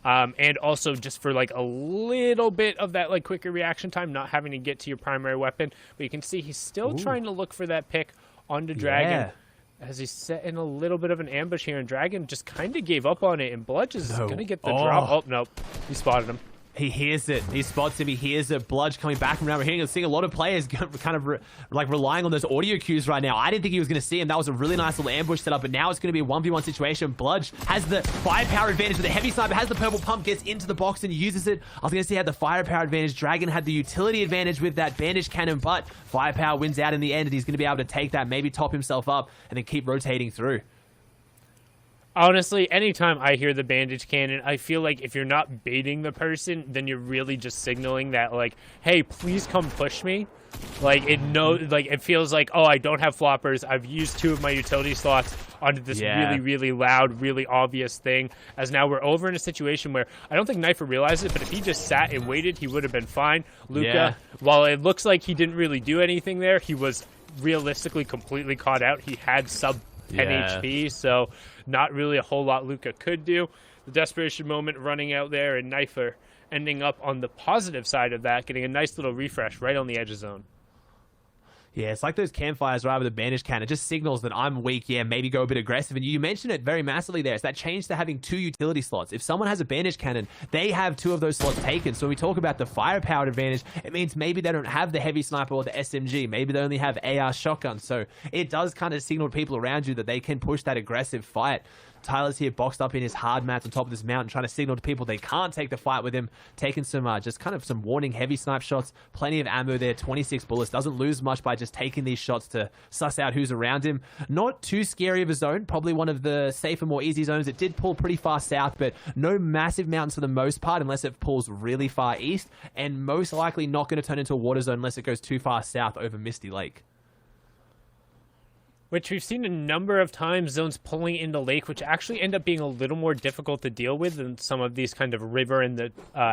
Speaker 2: And also just for like a little bit of that like quicker reaction time, not having to get to your primary weapon. But you can see he's still trying to look for that pick onto Dragon.
Speaker 9: Yeah.
Speaker 2: As he's set in a little bit of an ambush here, and Dragon just kind of gave up on it, and Bludge is going to get the drop. Oh, no. He spotted him.
Speaker 9: He hears it. He spots him. He hears it. Bludge coming back from around. We're seeing a lot of players kind of relying on those audio cues right now. I didn't think he was going to see him. That was a really nice little ambush setup, but now it's going to be a 1v1 situation. Bludge has the firepower advantage with the heavy sniper, has the purple pump, gets into the box and uses it. I was going to say he had the firepower advantage. Dragon had the utility advantage with that bandage cannon, but firepower wins out in the end, and he's going to be able to take that, maybe top himself up, and then keep rotating through.
Speaker 2: Honestly, anytime I hear the bandage cannon, I feel like if you're not baiting the person, then you're really just signaling that, like, hey, please come push me. Like, it feels like, oh, I don't have floppers. I've used 2 of my utility slots onto this really, really loud, really obvious thing. As now we're over in a situation where I don't think Knifer realized it, but if he just sat and waited, he would have been fine. Luca, while it looks like he didn't really do anything there, he was realistically completely caught out. He had sub 10 HP, so not really a whole lot Luca could do. The desperation moment running out there, and Knifer ending up on the positive side of that, getting a nice little refresh right on the edge of zone.
Speaker 9: Yeah, it's like those campfires right with a bandage can. It just signals that I'm weak. Yeah, maybe go a bit aggressive. And you mentioned it very massively there. It's that change to having 2 utility slots. If someone has a bandage cannon, they have 2 of those slots taken. So when we talk about the firepower advantage, it means maybe they don't have the heavy sniper or the SMG. Maybe they only have AR shotgun. So it does kind of signal to people around you that they can push that aggressive fight. Tyler's here boxed up in his hard mats on top of this mountain, trying to signal to people they can't take the fight with him, taking some just kind of some warning heavy snipe shots, plenty of ammo there, 26 bullets, doesn't lose much by just taking these shots to suss out who's around him. Not too scary of a zone, probably one of the safer, more easy zones. It did pull pretty far south, but no massive mountains for the most part unless it pulls really far east, and most likely not going to turn into a water zone unless it goes too far south over Misty Lake.
Speaker 2: Which we've seen a number of times, zones pulling into lake, which actually end up being a little more difficult to deal with than some of these kind of river and the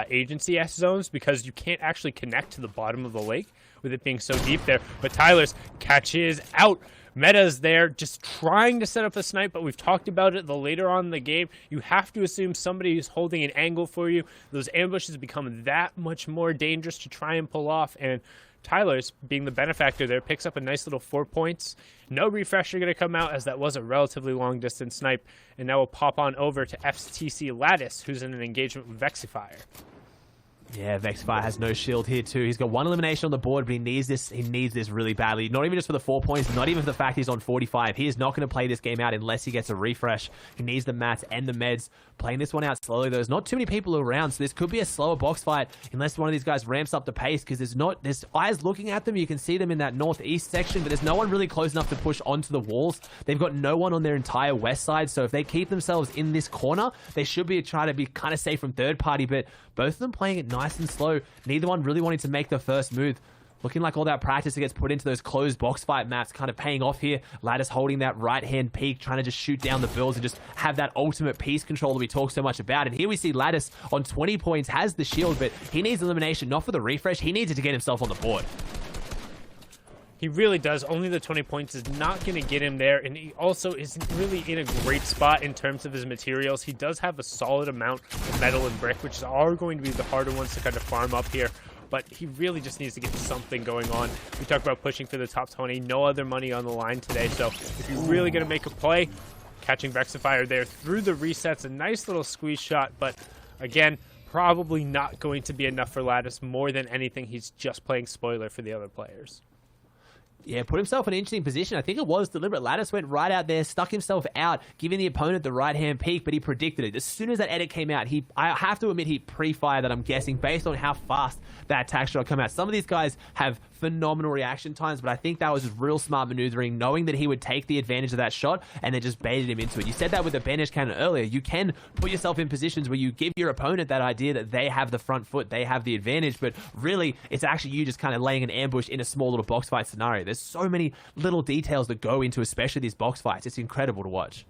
Speaker 2: agency S zones, because you can't actually connect to the bottom of the lake with it being so deep there. But Tyler's catches out. Meta's there just trying to set up a snipe, but we've talked about it the later on in the game. You have to assume somebody who's holding an angle for you. Those ambushes become that much more dangerous to try and pull off, and Tyler's, being the benefactor there, picks up a nice little 4 points. No refresher going to come out, as that was a relatively long-distance snipe. And now we'll pop on over to FTC Lattice, who's in an engagement with Vexifier.
Speaker 9: Yeah, Vexifier has no shield here too. He's got 1 elimination on the board, but he needs this really badly. Not even just for the 4 points, not even for the fact he's on 45. He is not going to play this game out unless he gets a refresh. He needs the mats and the meds. Playing this one out slowly, though. There's not too many people around, so this could be a slower box fight unless one of these guys ramps up the pace, because there's eyes looking at them. You can see them in that northeast section, but there's no one really close enough to push onto the walls. They've got no one on their entire west side, so if they keep themselves in this corner, they should be trying to be kind of safe from third party, but both of them playing it nice and slow. Neither one really wanting to make the first move. Looking like all that practice that gets put into those closed box fight maps kind of paying off here. Lattice holding that right-hand peak, trying to just shoot down the builds and just have that ultimate piece control that we talk so much about. And here we see Lattice on 20 points, has the shield, but he needs elimination, not for the refresh. He needs it to get himself on the board.
Speaker 2: He really does. Only the 20 points is not going to get him there, and he also isn't really in a great spot in terms of his materials. He does have a solid amount of metal and brick, which are going to be the harder ones to kind of farm up here, but he really just needs to get something going on. We talked about pushing for the top 20. No other money on the line today, so if you're really going to make a play, catching Vexifier there through the resets, a nice little squeeze shot, but again, probably not going to be enough for Lattice. More than anything, he's just playing spoiler for the other players.
Speaker 9: Yeah, put himself in an interesting position. I think it was deliberate. Lattice went right out there, stuck himself out, giving the opponent the right-hand peek, but he predicted it. As soon as that edit came out, I have to admit he pre-fired that, I'm guessing, based on how fast that attack shot come out. Some of these guys have phenomenal reaction times, but I think that was just real smart maneuvering, knowing that he would take the advantage of that shot, and then just baited him into it. You said that with the bandage cannon earlier. You can put yourself in positions where you give your opponent that idea that they have the front foot, they have the advantage, but really, it's actually you just kind of laying an ambush in a small little box fight scenario. There's so many little details that go into especially these box fights. It's incredible to watch.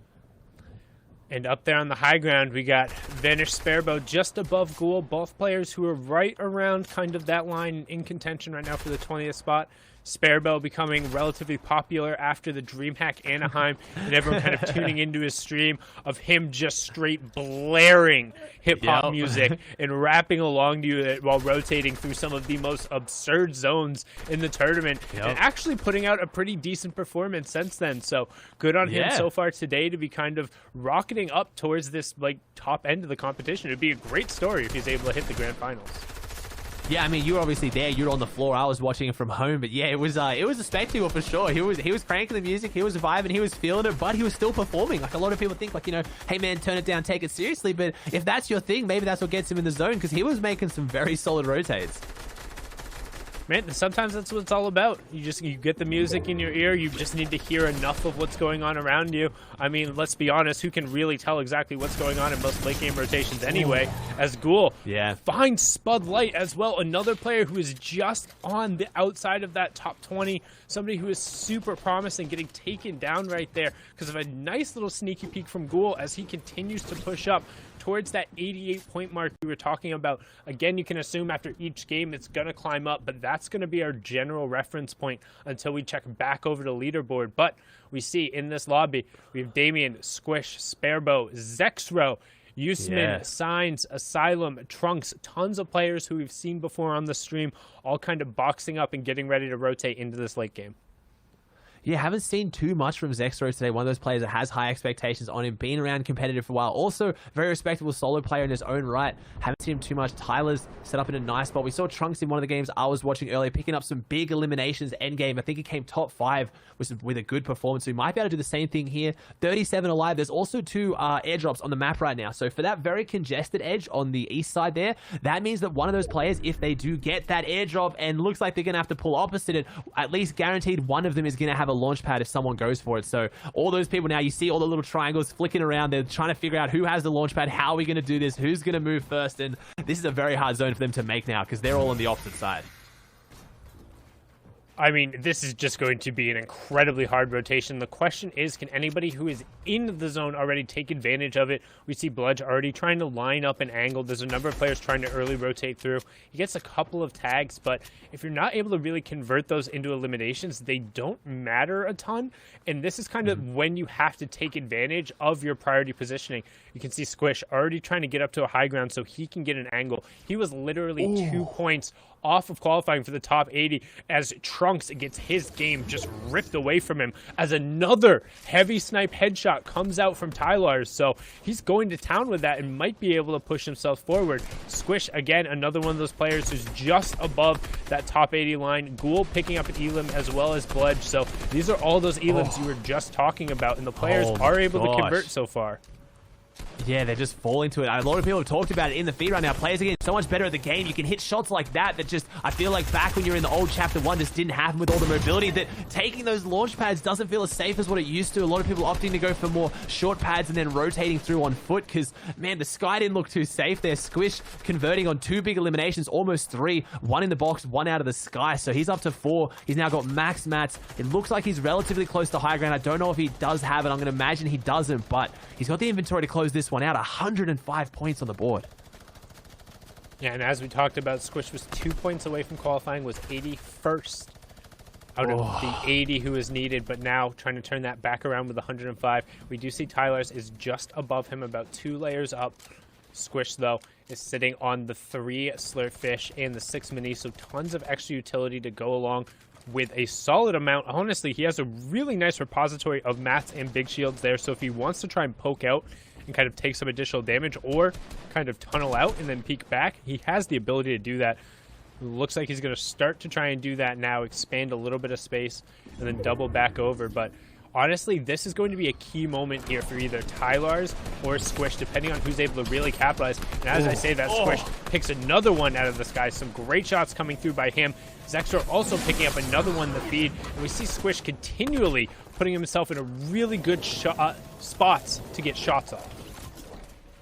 Speaker 2: And up there on the high ground, we got Vanished Sparebow just above Ghoul. Both players who are right around kind of that line in contention right now for the 20th spot. Sparebow becoming relatively popular after the DreamHack Anaheim, and everyone kind of tuning into his stream of him just straight blaring hip-hop music and rapping along to you while rotating through some of the most absurd zones in the tournament, and actually putting out a pretty decent performance since then. So good on him so far today to be kind of rocketing up towards this like top end of the competition. It'd be a great story if he's able to hit the grand finals.
Speaker 9: Yeah, I mean, you were obviously there. You were on the floor. I was watching it from home. But yeah, it was a spectacle for sure. He was cranking the music. He was vibing. He was feeling it. But he was still performing. Like, a lot of people think, like, you know, hey, man, turn it down, take it seriously. But if that's your thing, maybe that's what gets him in the zone, because he was making some very solid rotates.
Speaker 2: Man, sometimes that's what it's all about. You get the music in your ear. You just need to hear enough of what's going on around you. I mean, let's be honest. Who can really tell exactly what's going on in most late game rotations anyway? As Ghoul finds Spud Light as well. Another player who is just on the outside of that top 20. Somebody who is super promising, getting taken down right there because of a nice little sneaky peek from Ghoul as he continues to push up towards that 88 point mark we were talking about. Again, you can assume after each game it's going to climb up, but that's going to be our general reference point until we check back over to leaderboard. But we see in this lobby, we have Damien, Squish, Sparebow, Zexro, Usman, Signs, Asylum, Trunks, tons of players who we've seen before on the stream, all kind of boxing up and getting ready to rotate into this late game.
Speaker 9: Yeah, haven't seen too much from Zexro today. One of those players that has high expectations on him, been around competitive for a while. Also, very respectable solo player in his own right. Haven't seen him too much. Tyler's set up in a nice spot. We saw Trunks in one of the games I was watching earlier, picking up some big eliminations. Endgame, I think he came top 5 with a good performance. So we might be able to do the same thing here. 37 alive. There's also 2 airdrops on the map right now. So for that very congested edge on the east side there, that means that one of those players, if they do get that airdrop and looks like they're going to have to pull opposite it, at least guaranteed one of them is going to have a launch pad if someone goes for it. So all those people now, you see all the little triangles flicking around. They're trying to figure out who has the launch pad, how are we going to do this, who's going to move first, and this is a very hard zone for them to make now because they're all on the opposite side.
Speaker 2: I mean, this is just going to be an incredibly hard rotation. The question is, can anybody who is in the zone already take advantage of it? We see Bludge already trying to line up an angle. There's a number of players trying to early rotate through. He gets a couple of tags, but if you're not able to really convert those into eliminations, they don't matter a ton. And this is kind of when you have to take advantage of your priority positioning. You can see Squish already trying to get up to a high ground so he can get an angle. He was literally 2 points off of qualifying for the top 80 as Trunks gets his game just ripped away from him as another heavy snipe headshot comes out from Tyler's. So he's going to town with that and might be able to push himself forward. Squish, again, another one of those players who's just above that top 80 line. Ghoul picking up an elim as well as Bludge. So these are all those elims you were just talking about, and the players are able to convert so far.
Speaker 9: Yeah, they're just falling to it. A lot of people have talked about it in the feed right now. Players are getting so much better at the game. You can hit shots like that just, I feel like back when you're in the old Chapter 1, just didn't happen with all the mobility, that taking those launch pads doesn't feel as safe as what it used to. A lot of people opting to go for more short pads and then rotating through on foot because, man, the sky didn't look too safe there. Squish converting on 2 big eliminations, almost 3. 1 in the box, 1 out of the sky. So he's up to 4. He's now got max mats. It looks like he's relatively close to high ground. I don't know if he does have it. I'm going to imagine he doesn't, but he's got the inventory to close this one out. 105 points on the board.
Speaker 2: Yeah, and as we talked about, Squish was 2 points away from qualifying, was 81st out of the 80 who is needed, but now trying to turn that back around with 105. We do see Tyler's is just above him, about 2 layers up. Squish, though, is sitting on the 3 Slurpfish and the 6 Mini, so tons of extra utility to go along with a solid amount. Honestly, he has a really nice repository of mats and big shields there, so if he wants to try and poke out and kind of take some additional damage or kind of tunnel out and then peek back, he has the ability to do that. Looks like he's going to start to try and do that now, expand a little bit of space and then double back over. But honestly, this is going to be a key moment here for either Tyler's or Squish, depending on who's able to really capitalize. And as I say that, Squish picks another one out of the sky. Some great shots coming through by him. Zexor also picking up another one in the feed. And we see Squish continually putting himself in a really good spots to get shots off.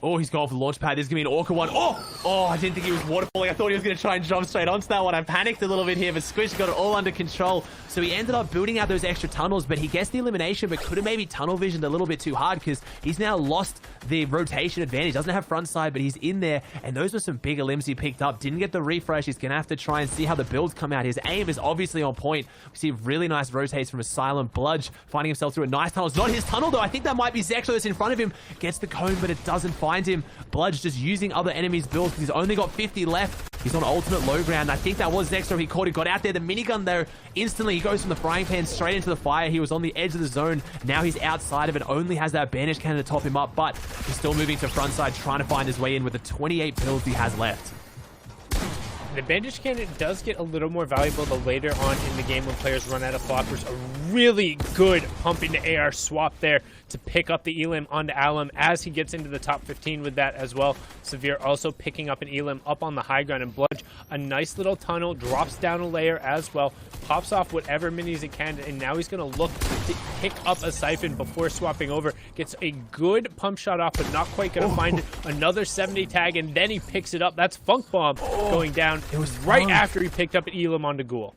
Speaker 9: Oh, he's going for the launch pad. This is going to be an awkward one. Oh, I didn't think he was waterfalling. I thought he was going to try and jump straight onto that one. I panicked a little bit here, but Squish got it all under control. So he ended up building out those extra tunnels, but he gets the elimination, but could have maybe tunnel visioned a little bit too hard because he's now lost the rotation advantage. Doesn't have front side, but he's in there, and those were some bigger limbs he picked up. Didn't get the refresh. He's going to have to try and see how the builds come out. His aim is obviously on point. We see really nice rotates from Asylum. Bludge finding himself through a nice tunnel. It's not his tunnel, though. I think that might be Zexor that's in front of him. Gets the cone, but it doesn't find him. Bludge just using other enemies' builds because he's only got 50 left. He's on ultimate low ground. I think that was Zexor. He caught it, got out there. The minigun there, instantly he goes from the frying pan straight into the fire. He was on the edge of the zone. Now he's outside of it. Only has that bandage cannon to top him up, but he's still moving to front side, trying to find his way in with the 28 builds he has left.
Speaker 2: The bandage cannon does get a little more valuable the later on in the game when players run out of floppers. A really good pump into AR swap there to pick up the elim onto Alum as he gets into the top 15 with that as well. Severe also picking up an elim up on the high ground, and Bludge, a nice little tunnel, drops down a layer as well, pops off whatever minis he can, and now he's going to look to pick up a siphon before swapping over. Gets a good pump shot off, but not quite going to find it. Another 70 tag, and then he picks it up. That's Funk Bomb going down. It was right after he picked up an elim onto Ghoul.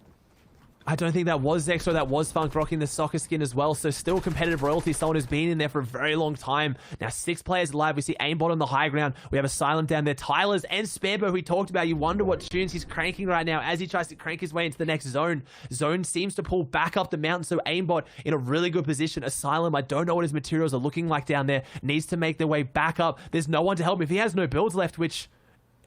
Speaker 9: I don't think that was Zexo, that was Funk rocking the soccer skin as well. So still competitive royalty, someone who's been in there for a very long time. Now 6 players alive. We see Aimbot on the high ground. We have Asylum down there. Tyler's and Sparebo, who we talked about. You wonder what tunes he's cranking right now as he tries to crank his way into the next zone. Zone seems to pull back up the mountain, so Aimbot in a really good position. Asylum, I don't know what his materials are looking like down there. Needs to make their way back up. There's no one to help him. If he has no builds left, which...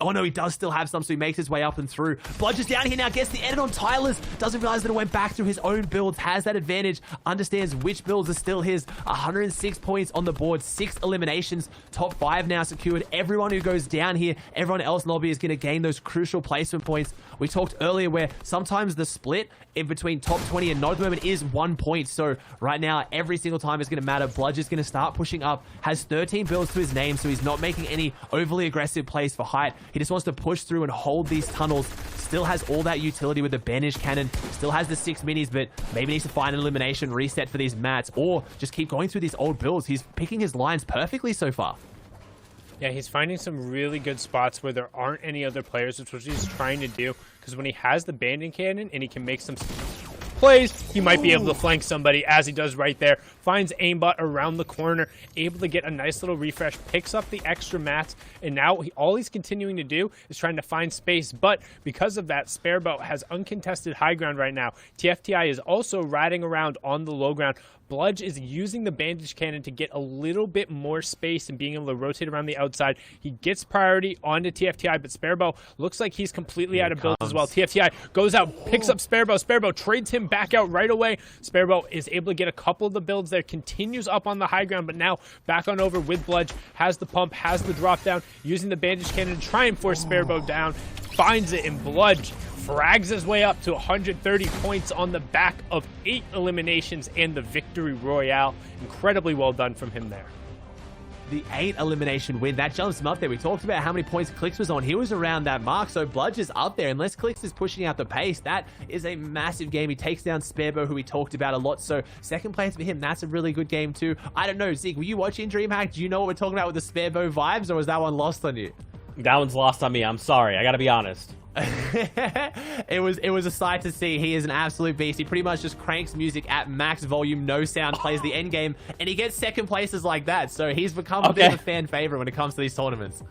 Speaker 9: Oh no, he does still have some, so he makes his way up and through. Bludge is down here now, gets the edit on Tyler's. Doesn't realize that it went back through his own builds, has that advantage, understands which builds are still his. 106 points on the board, 6 eliminations, top 5 now secured. Everyone who goes down here, everyone else in lobby is going to gain those crucial placement points. We talked earlier where sometimes the split in between top 20 and not at the moment is 1 point. So right now, every single time is going to matter. Bludge is going to start pushing up, has 13 builds to his name, so he's not making any overly aggressive plays for height. He just wants to push through and hold these tunnels. Still has all that utility with the bandage cannon. Still has the 6 minis, but maybe needs to find an elimination reset for these mats, or just keep going through these old builds. He's picking his lines perfectly so far.
Speaker 2: Yeah, he's finding some really good spots where there aren't any other players, which is what he's trying to do. Because when he has the banding cannon and he can make some plays, he might be able to flank somebody, as he does right there. Finds Aimbot around the corner, able to get a nice little refresh, picks up the extra mats, and now all he's continuing to do is trying to find space. But because of that, Sparebo has uncontested high ground right now. TFTI is also riding around on the low ground. Bludge is using the bandage cannon to get a little bit more space and being able to rotate around the outside. He gets priority onto TFTI, but Sparebo looks like he's completely out of builds as well. TFTI goes out, picks up Sparebo. Sparebo trades him back out right away. Sparebo is able to get a couple of the builds there, continues up on the high ground, but now back on over with Bludge, has the pump, has the drop down, using the bandage cannon to try and force Sparebo down, finds it, and Bludge frags his way up to 130 points on the back of 8 eliminations and the victory royale. Incredibly well done from him there.
Speaker 9: The 8 elimination win, that jumps him up there. We talked about how many points Clix was on. He was around that mark, so Bludge is up there. Unless Clix is pushing out the pace, that is a massive game. He takes down Sparebo, who we talked about a lot, so second place for him, that's a really good game too. I don't know, Zeke, were you watching DreamHack? Do you know what we're talking about with the Sparebo vibes, or was that one lost on you?
Speaker 1: That one's lost on me. I'm sorry. I gotta be honest.
Speaker 9: It was a sight to see. He is an absolute beast. He pretty much just cranks music at max volume, no sound, plays the end game, and he gets second places like that. So he's become a bit of a fan favorite when it comes to these tournaments.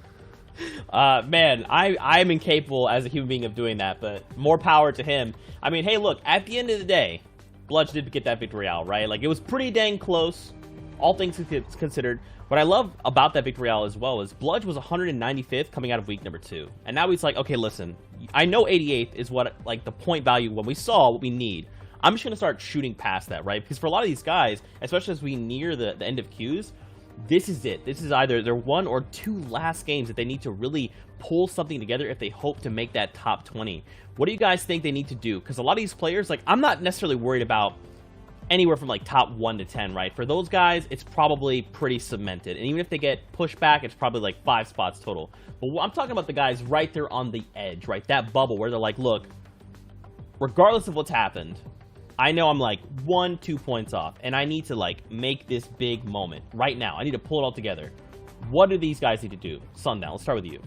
Speaker 1: Man, I'm incapable as a human being of doing that, but more power to him. I mean, hey, look, at the end of the day, Bludge did get that victory out, right? Like, it was pretty dang close, all things considered. What I love about that victory royale as well is Bludge was 195th coming out of week number 2. And now he's like, okay, listen, I know 88th is what, like, the point value when we saw what we need. I'm just going to start shooting past that, right? Because for a lot of these guys, especially as we near the end of queues, this is it. This is either their 1 or 2 last games that they need to really pull something together if they hope to make that top 20. What do you guys think they need to do? Because a lot of these players, like, I'm not necessarily worried about anywhere from like top 1 to 10, right? For those guys, it's probably pretty cemented. And even if they get pushed back, it's probably like 5 spots total. But I'm talking about the guys right there on the edge, right? That bubble where they're like, look, regardless of what's happened, I know I'm like 1-2 points off, and I need to like make this big moment right now. I need to pull it all together. What do these guys need to do? Sundown, let's start with you.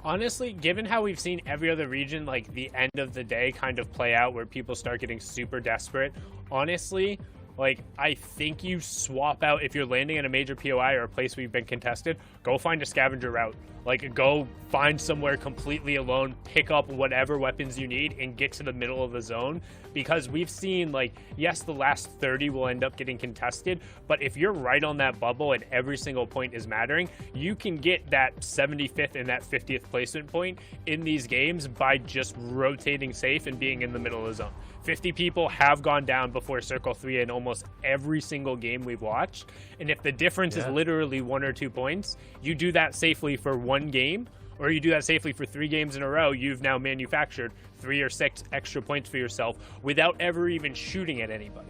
Speaker 2: Honestly, given how we've seen every other region, like the end of the day kind of play out where people start getting super desperate, honestly, like, I think you swap out, if you're landing in a major POI or a place where you've been contested, go find a scavenger route. Like, go find somewhere completely alone, pick up whatever weapons you need, and get to the middle of the zone. Because we've seen, like, yes, the last 30 will end up getting contested, but if you're right on that bubble and every single point is mattering, you can get that 75th and that 50th placement point in these games by just rotating safe and being in the middle of the zone. 50 people have gone down before Circle 3 in almost every single game we've watched. And if the difference is literally 1 or 2 points, you do that safely for 1 game, or you do that safely for 3 games in a row, you've now manufactured 3 or 6 extra points for yourself without ever even shooting at anybody.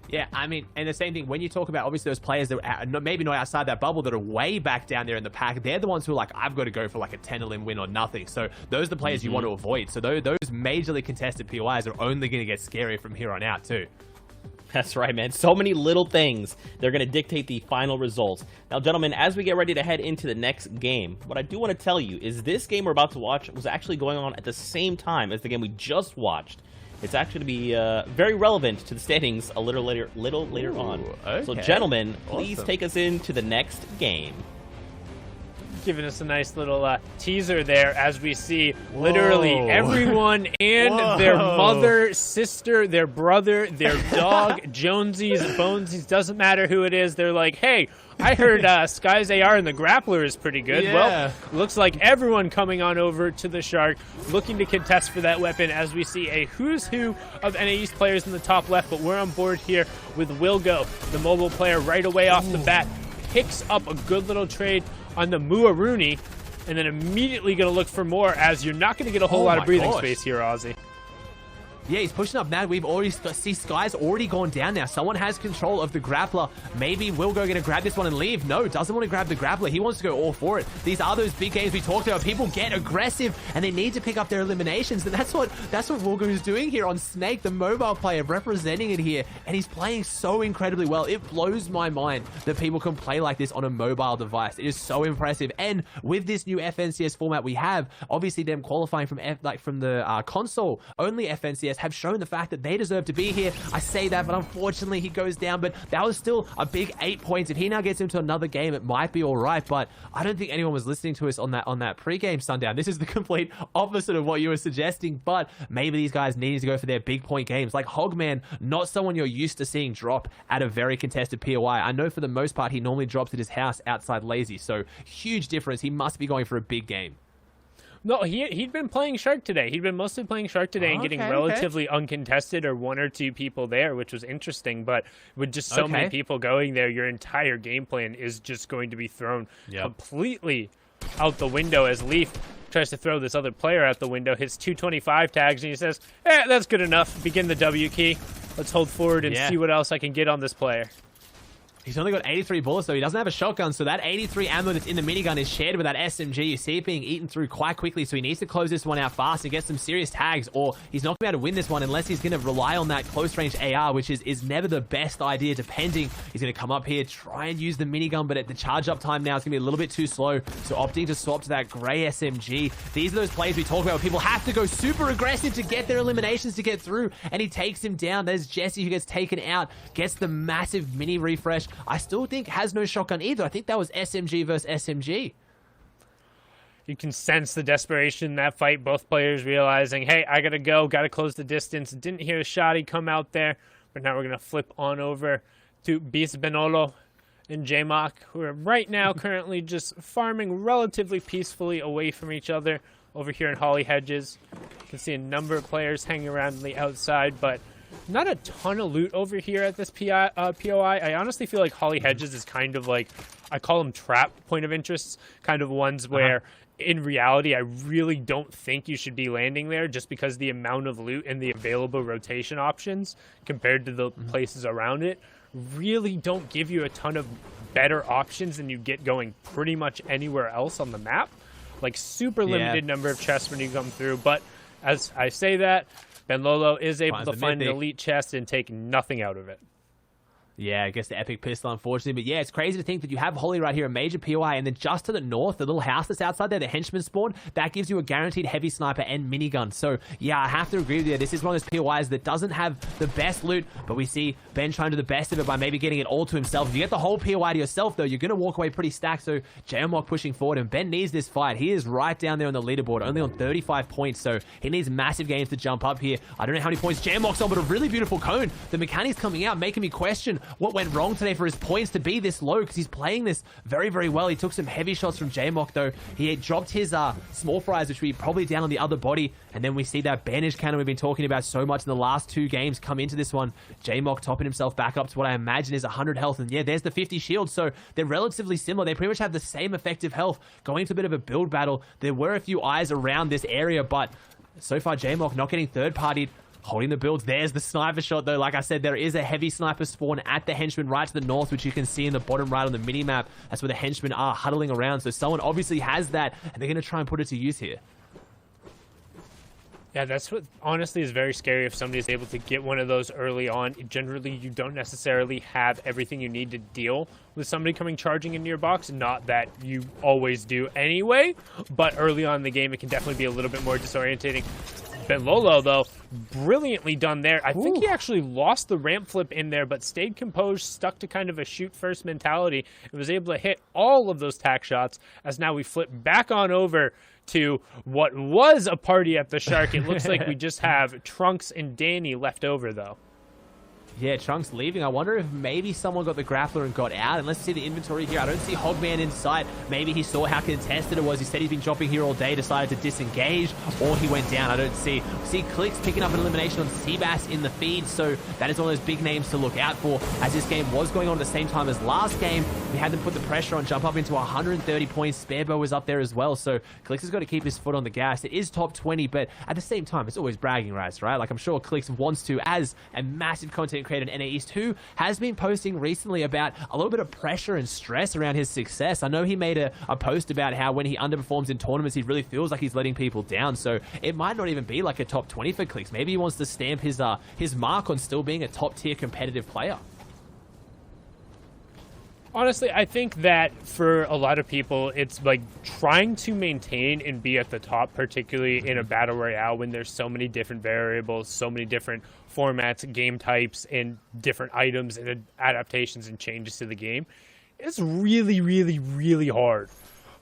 Speaker 9: Yeah, I mean, and the same thing, when you talk about, obviously, those players that are maybe not outside that bubble that are way back down there in the pack, they're the ones who are like, I've got to go for like a 10-elim win or nothing. So those are the players you want to avoid. So those majorly contested POIs are only going to get scarier from here on out too.
Speaker 1: That's right, man. So many little things. They're going to dictate the final results. Now, gentlemen, as we get ready to head into the next game, what I do want to tell you is this game we're about to watch was actually going on at the same time as the game we just watched. It's actually going to be very relevant to the standings a little later on. So,
Speaker 9: okay.
Speaker 1: gentlemen, please
Speaker 9: Awesome.
Speaker 1: take us into the next game.
Speaker 2: Giving us a nice little teaser there as we see literally
Speaker 9: Whoa.
Speaker 2: everyone and
Speaker 9: Whoa.
Speaker 2: their mother, sister, their brother, their dog, Jonesies, Bonesies, doesn't matter who it is. They're like, hey, I heard Sky's AR and the grappler is pretty good.
Speaker 9: Yeah.
Speaker 2: Well, looks like everyone coming on over to the Shark looking to contest for that weapon as we see a who's who of NA East players in the top left, but we're on board here with Wilgo, the mobile player, right away off the bat. Picks up a good little trade on the Muaruni, and then immediately going to look for more, as you're not going to get a whole lot of breathing space here, Ozzy.
Speaker 9: Yeah, he's pushing up now. We've already see Sky's already gone down now. Someone has control of the grappler. Maybe Wilgo going to grab this one and leave. No, doesn't want to grab the grappler. He wants to go all for it. These are those big games we talked about. People get aggressive and they need to pick up their eliminations, and that's what Wilgo is doing here on Snake, the mobile player, representing it here, and he's playing so incredibly well. It blows my mind that people can play like this on a mobile device. It is so impressive. And with this new FNCS format we have, obviously them qualifying from the console only FNCS have shown the fact that they deserve to be here. I say that, but unfortunately he goes down, but that was still a big 8 points. If he now gets into another game, it might be all right, but I don't think anyone was listening to us on that pre-game Sundown. This is the complete opposite of what you were suggesting, but maybe these guys needed to go for their big point games. Like Hogman, not someone you're used to seeing drop at a very contested POI. I know for the most part he normally drops at his house outside Lazy, so huge difference. He must be going for a big game.
Speaker 2: No, he'd been playing Shark today. He'd been mostly playing Shark today and getting relatively uncontested, or one or two people there, which was interesting. But with just so many people going there, your entire game plan is just going to be thrown completely out the window as Leaf tries to throw this other player out the window, hits 225 tags, and he says, that's good enough. Begin the W key. Let's hold forward and see what else I can get on this player.
Speaker 9: He's only got 83 bullets, though. He doesn't have a shotgun, so that 83 ammo that's in the minigun is shared with that SMG. You see it being eaten through quite quickly, so he needs to close this one out fast and get some serious tags, or he's not going to be able to win this one unless he's going to rely on that close-range AR, which is never the best idea, depending. He's going to come up here, try and use the minigun, but at the charge-up time now, it's going to be a little bit too slow, so opting to swap to that gray SMG. These are those plays we talk about where people have to go super aggressive to get their eliminations to get through, and he takes him down. There's Jesse who gets taken out, gets the massive mini refresh. I still think has no shotgun either. I think that was SMG versus SMG.
Speaker 2: You can sense the desperation in that fight. Both players realizing, hey, I gotta go, gotta close the distance. Didn't hear a shotty come out there, but now we're gonna flip on over to Beast Benolo and JMock, who are right now currently just farming relatively peacefully away from each other over here in Holly Hedges. You can see a number of players hanging around on the outside, but not a ton of loot over here at this POI. I honestly feel like Holly Hedges is kind of like, I call them trap point of interests, kind of ones where in reality I really don't think you should be landing there, just because the amount of loot and the available rotation options compared to the places around it really don't give you a ton of better options than you get going pretty much anywhere else on the map. Like super limited number of chests when you come through, but as I say that, Ben Lolo is able to find an elite chest and take nothing out of it.
Speaker 9: Yeah, I guess the epic pistol, unfortunately. But yeah, it's crazy to think that you have Holly right here, a major POI, and then just to the north, the little house that's outside there, the henchman spawn, that gives you a guaranteed heavy sniper and minigun. So yeah, I have to agree with you. This is one of those POIs that doesn't have the best loot, but we see Ben trying to do the best of it by maybe getting it all to himself. If you get the whole POI to yourself, though, you're going to walk away pretty stacked. So JMock pushing forward, and Ben needs this fight. He is right down there on the leaderboard, only on 35 points, so he needs massive gains to jump up here. I don't know how many points JMock's on, but a really beautiful cone. The mechanics coming out, making me question what went wrong today for his points to be this low, because he's playing this very, very well. He took some heavy shots from JMock, though. He dropped his small fries, which we probably down on the other body, and then we see that bandage cannon we've been talking about so much in the last two games come into this one. JMock topping himself back up to what I imagine is 100 health, and yeah, there's the 50 shield, so they're relatively similar. They pretty much have the same effective health. Going to a bit of a build battle, there were a few eyes around this area, but so far JMock not getting third-partied, holding the builds. There's the sniper shot, though. Like I said, there is a heavy sniper spawn at the henchman right to the north, which you can see in the bottom right on the mini-map. That's where the henchmen are huddling around, so someone obviously has that, and they're going to try and put it to use here.
Speaker 2: Yeah, that's what honestly is very scary if somebody is able to get one of those early on. Generally, you don't necessarily have everything you need to deal with somebody coming charging into your box. Not that you always do anyway, but early on in the game, it can definitely be a little bit more disorientating. Benlolo, though, brilliantly done there. I think he actually lost the ramp flip in there, but stayed composed, stuck to kind of a shoot-first mentality, and was able to hit all of those tack shots, as now we flip back on over to what was a party at the Shark. It looks like we just have Trunks and Danny left over, though.
Speaker 9: Yeah, Trunks leaving. I wonder if maybe someone got the grappler and got out. And let's see the inventory here. I don't see Hogman in sight. Maybe he saw how contested it was. He said he's been dropping here all day, decided to disengage, or he went down. I don't see. See Clicks picking up an elimination on Seabass in the feed, so that is one of those big names to look out for, as this game was going on at the same time as last game. We had them put the pressure on, jump up into 130 points. Sparebow was up there as well, so Clicks has got to keep his foot on the gas. It is top 20, but at the same time, it's always bragging rights, right? Like, I'm sure Clicks wants to, as a massive content creator in NA East, who has been posting recently about a little bit of pressure and stress around his success. I know he made a post about how when he underperforms in tournaments, he really feels like he's letting people down, so it might not even be like a top 20 for Clicks. Maybe he wants to stamp his mark on still being a top tier competitive player.
Speaker 2: Honestly, I think that for a lot of people, it's like trying to maintain and be at the top, particularly in a battle royale when there's so many different variables, so many different formats, game types, and different items and adaptations and changes to the game. It's really, really, really hard.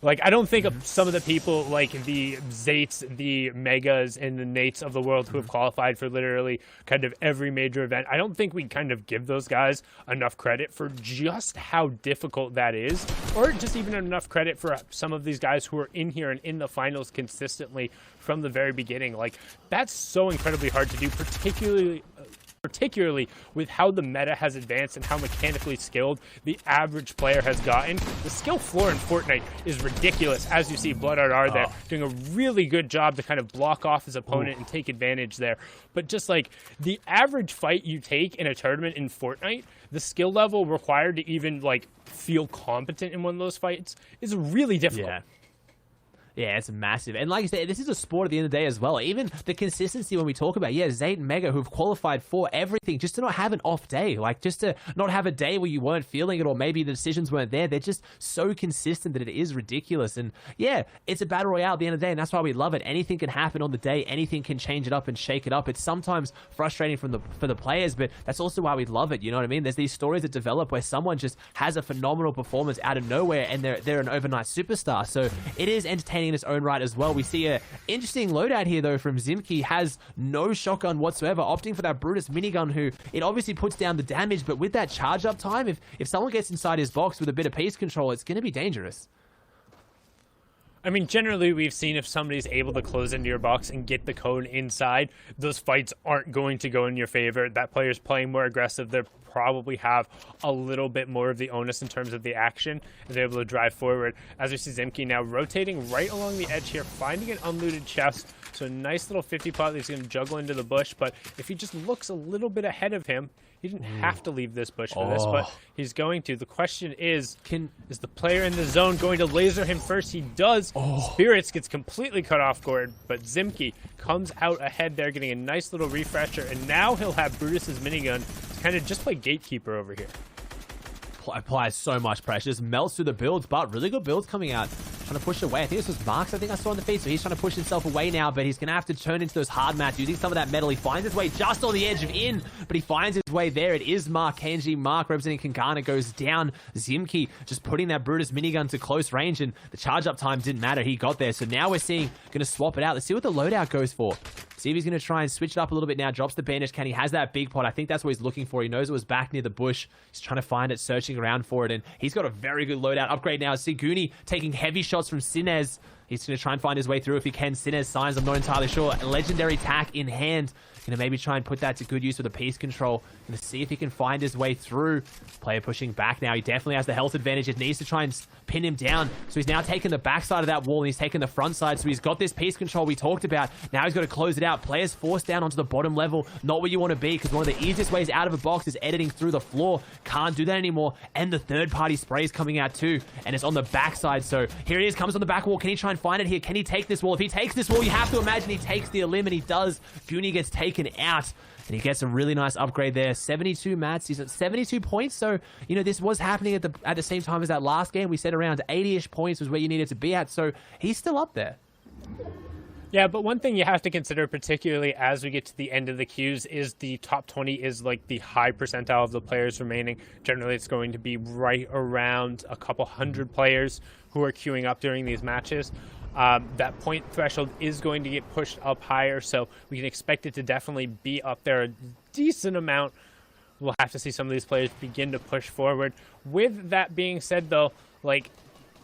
Speaker 2: Like, I don't think of some of the people like the Zates, the Megas, and the Nates of the world who have qualified for literally kind of every major event. I don't think we kind of give those guys enough credit for just how difficult that is, or just even enough credit for some of these guys who are in here and in the finals consistently from the very beginning. Like, that's so incredibly hard to do, particularly with how the meta has advanced and how mechanically skilled the average player has gotten. The skill floor in Fortnite is ridiculous. As you see, BloodRR there doing a really good job to kind of block off his opponent and take advantage there. But just like the average fight you take in a tournament in Fortnite, the skill level required to even like feel competent in one of those fights is really difficult.
Speaker 9: Yeah. Yeah, it's massive. And like I said, this is a sport at the end of the day as well. Even the consistency when we talk about, Zayt and Mega, who've qualified for everything, just to not have an off day. Like, just to not have a day where you weren't feeling it, or maybe the decisions weren't there. They're just so consistent that it is ridiculous. And yeah, it's a battle royale at the end of the day, and that's why we love it. Anything can happen on the day. Anything can change it up and shake it up. It's sometimes frustrating for the players, but that's also why we love it. You know what I mean? There's these stories that develop where someone just has a phenomenal performance out of nowhere, and they're an overnight superstar. So it is entertaining in its own right as well. We see a interesting loadout here though from Zimki. Has no shotgun whatsoever, opting for that Brutus minigun, who it obviously puts down the damage, but with that charge up time, if someone gets inside his box with a bit of piece control, it's going to be dangerous.
Speaker 2: I mean, generally, we've seen if somebody's able to close into your box and get the code inside, those fights aren't going to go in your favor. That player's playing more aggressive. They'll probably have a little bit more of the onus in terms of the action, and they're able to drive forward. As we see Zimki now rotating right along the edge here, finding an unlooted chest. So a nice little 50 pot that he's going to juggle into the bush, but if he just looks a little bit ahead of him, he didn't have to leave this bush for this, but he's going to. The question is the player in the zone going to laser him first? He does. Spirits gets completely cut off guard, but Zimki comes out ahead there, getting a nice little refresher, and now he'll have Brutus's minigun to kind of just play gatekeeper over here.
Speaker 9: Applies so much pressure, just melts through the builds, but really good builds coming out. Trying to push away. I think this was Marks, I think I saw on the feed, so he's trying to push himself away now, but he's going to have to turn into those hard mats, using some of that metal. He finds his way just on the edge of in, but he finds his way there. It is Mark Kenji. Mark representing Kangana goes down. Zimki just putting that Brutus minigun to close range, and the charge up time didn't matter. He got there, so now we're seeing, going to swap it out. Let's see what the loadout goes for. See if he's going to try and switch it up a little bit now. Drops the bandage can. He has that big pot. I think that's what he's looking for. He knows it was back near the bush. He's trying to find it, searching around for it, and he's got a very good loadout upgrade now. Siguni taking heavy shots from Sinez. He's going to try and find his way through if he can. Sinez signs, I'm not entirely sure. A legendary tack in hand. Going to maybe try and put that to good use with the piece control. Going to see if he can find his way through. Player pushing back now. He definitely has the health advantage. It needs to try and pin him down. So he's now taking the backside of that wall, and he's taking the front side. So he's got this piece control we talked about. Now he's got to close it out. Players forced down onto the bottom level. Not where you want to be, because one of the easiest ways out of a box is editing through the floor. Can't do that anymore. And the third-party spray is coming out too. And it's on the backside. So here he is, comes on the back wall. Can he try and find it here? Can he take this wall? If he takes this wall, you have to imagine he takes the elim, and he does. Goonie gets taken out. And he gets a really nice upgrade there. 72 mats. He's at 72 points. So, you know, this was happening at the same time as that last game. We said around 80-ish points was where you needed to be at. So he's still up there.
Speaker 2: Yeah, but one thing you have to consider, particularly as we get to the end of the queues, is the top 20 is like the high percentile of the players remaining. Generally, it's going to be right around a couple hundred players who are queuing up during these matches. That point threshold is going to get pushed up higher, so we can expect it to definitely be up there a decent amount. We'll have to see some of these players begin to push forward. With that being said, though, like,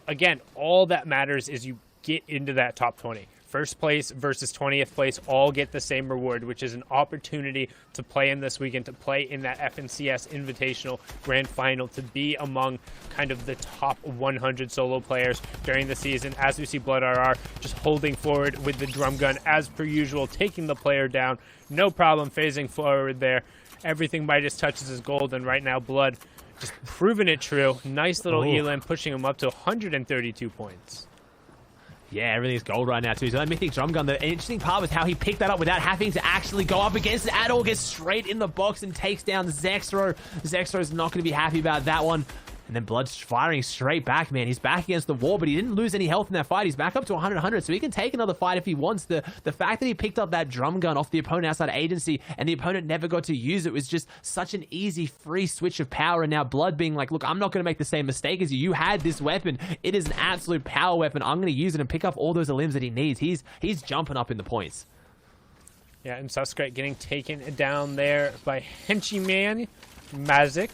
Speaker 2: again, all that matters is you get into that top 20. First place versus 20th place all get the same reward, which is an opportunity to play in this weekend, to play in that FNCS Invitational Grand Final, to be among kind of the top 100 solo players during the season. As we see Blood RR just holding forward with the drum gun as per usual, taking the player down. No problem phasing forward there. Everything Midas touches is gold, and right now Blood just proving it true. Nice little elim, pushing him up to 132 points.
Speaker 9: Yeah, everything's gold right now too. So that mythic drum gun, the interesting part was how he picked that up without having to actually go up against it at all. Gets straight in the box and takes down Zexro. Zexro's not going to be happy about that one. And then Blood's firing straight back, man. He's back against the wall, but he didn't lose any health in that fight. He's back up to 100, so he can take another fight if he wants. The fact that he picked up that drum gun off the opponent outside agency and the opponent never got to use it was just such an easy, free switch of power. And now Blood being like, look, I'm not going to make the same mistake as you. You had this weapon. It is an absolute power weapon. I'm going to use it and pick up all those limbs that he needs. He's jumping up in the points.
Speaker 2: Yeah, and Suskrat getting taken down there by Henchy Man, Mazik.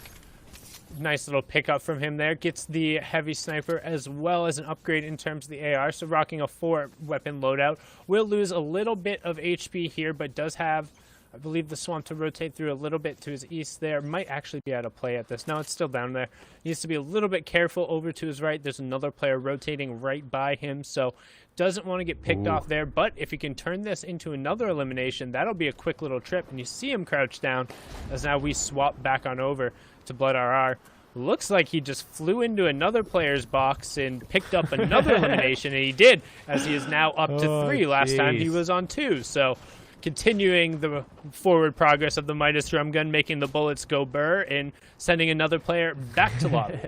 Speaker 2: Nice little pickup from him there. Gets the heavy sniper as well as an upgrade in terms of the AR. So rocking a 4-weapon loadout. Will lose a little bit of HP here, but does have, I believe, the swamp to rotate through a little bit to his east there. Might actually be out of play at this. No, it's still down there. Needs to be a little bit careful over to his right. There's another player rotating right by him, so doesn't want to get picked off there. But if he can turn this into another elimination, that'll be a quick little trip. And you see him crouch down as now we swap back on over to Blood RR. Looks like he just flew into another player's box and picked up another elimination, and he did, as he is now up to 3. Last time he was on 2. So continuing the forward progress of the Midas drum gun, making the bullets go burr and sending another player back to lobby.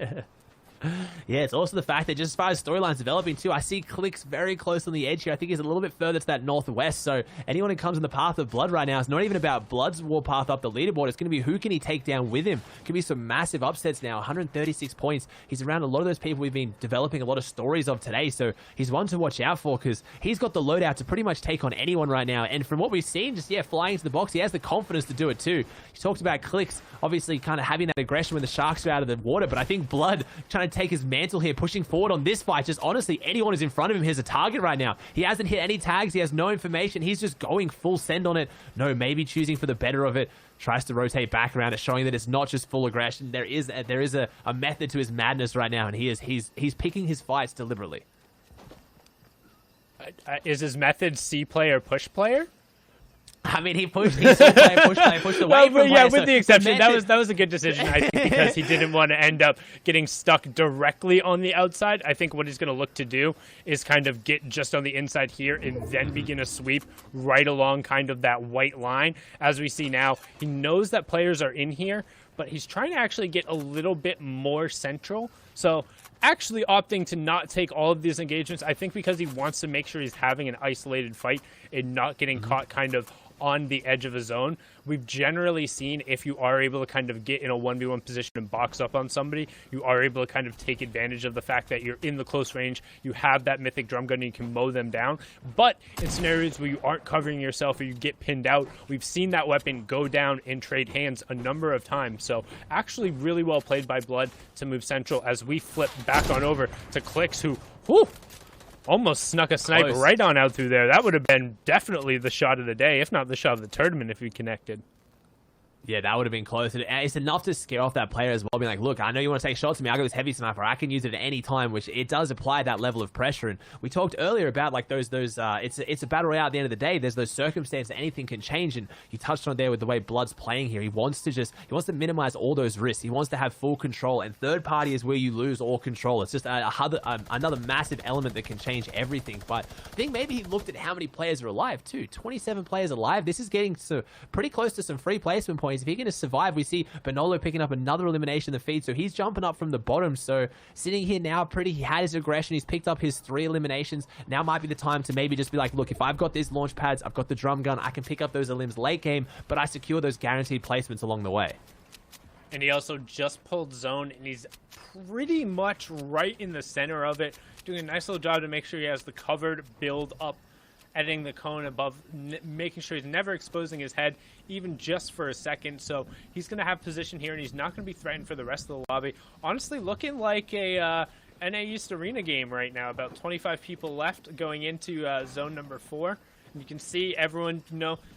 Speaker 9: Yeah, it's also the fact that just as far as storylines developing too, I see Clicks very close on the edge here. I think he's a little bit further to that northwest, so anyone who comes in the path of Blood right now, it's not even about Blood's warpath up the leaderboard. It's going to be who can he take down with him. Could be some massive upsets now. 136 points. He's around a lot of those people we've been developing a lot of stories of today, so he's one to watch out for because he's got the loadout to pretty much take on anyone right now. And from what we've seen, just flying into the box, he has the confidence to do it too. He talked about Clicks obviously kind of having that aggression when the sharks are out of the water, but I think Blood trying to take his mantle here, pushing forward on this fight. Just honestly, anyone who's in front of him is a target right now. He hasn't hit any tags. He has no information. He's just going full send on it. No, maybe choosing for the better of it. Tries to rotate back around it, showing that it's not just full aggression. There is a method to his madness right now, and he's picking his fights deliberately.
Speaker 2: Is his method C player, push player?
Speaker 9: I mean, he pushed away from player.
Speaker 2: Yeah, with the exception, that was a good decision, I think, because he didn't want to end up getting stuck directly on the outside. I think what he's going to look to do is kind of get just on the inside here and then begin a sweep right along kind of that white line. As we see now, he knows that players are in here, but he's trying to actually get a little bit more central. So actually opting to not take all of these engagements, I think because he wants to make sure he's having an isolated fight and not getting caught kind of on the edge of a zone. We've generally seen if you are able to kind of get in a 1v1 position and box up on somebody, you are able to kind of take advantage of the fact that you're in the close range, you have that mythic drum gun and you can mow them down. But in scenarios where you aren't covering yourself or you get pinned out, we've seen that weapon go down and trade hands a number of times. So actually really well played by Blood to move central as we flip back on over to Clicks, who almost snuck a snipe right on out through there. That would have been definitely the shot of the day, if not the shot of the tournament, if he connected.
Speaker 9: Yeah, that would have been close. It's enough to scare off that player as well, being like, look, I know you want to take shots at me. I got this heavy sniper. I can use it at any time, which it does apply that level of pressure. And we talked earlier about like it's a battle royale at the end of the day. There's those circumstances, anything can change. And you touched on it there with the way Blood's playing here. He wants to minimize all those risks. He wants to have full control. And third party is where you lose all control. It's just another massive element that can change everything. But I think maybe he looked at how many players are alive too. 27 players alive. This is getting pretty close to some free placement points points. If he can survive, we see Benolo picking up another elimination in the feed, so he's jumping up from the bottom. So sitting here now, Pretty, he had his aggression, he's picked up his 3 eliminations. Now might be the time to maybe just be like, look, if I've got these launch pads, I've got the drum gun, I can pick up those elims late game, but I secure those guaranteed placements along the way.
Speaker 2: And he also just pulled zone, and he's pretty much right in the center of it, doing a nice little job to make sure he has the covered build up, editing the cone above, making sure he's never exposing his head, even just for a second. So he's going to have position here, and he's not going to be threatened for the rest of the lobby. Honestly, looking like a NA East Arena game right now. About 25 people left going into zone number 4. And you can see everyone,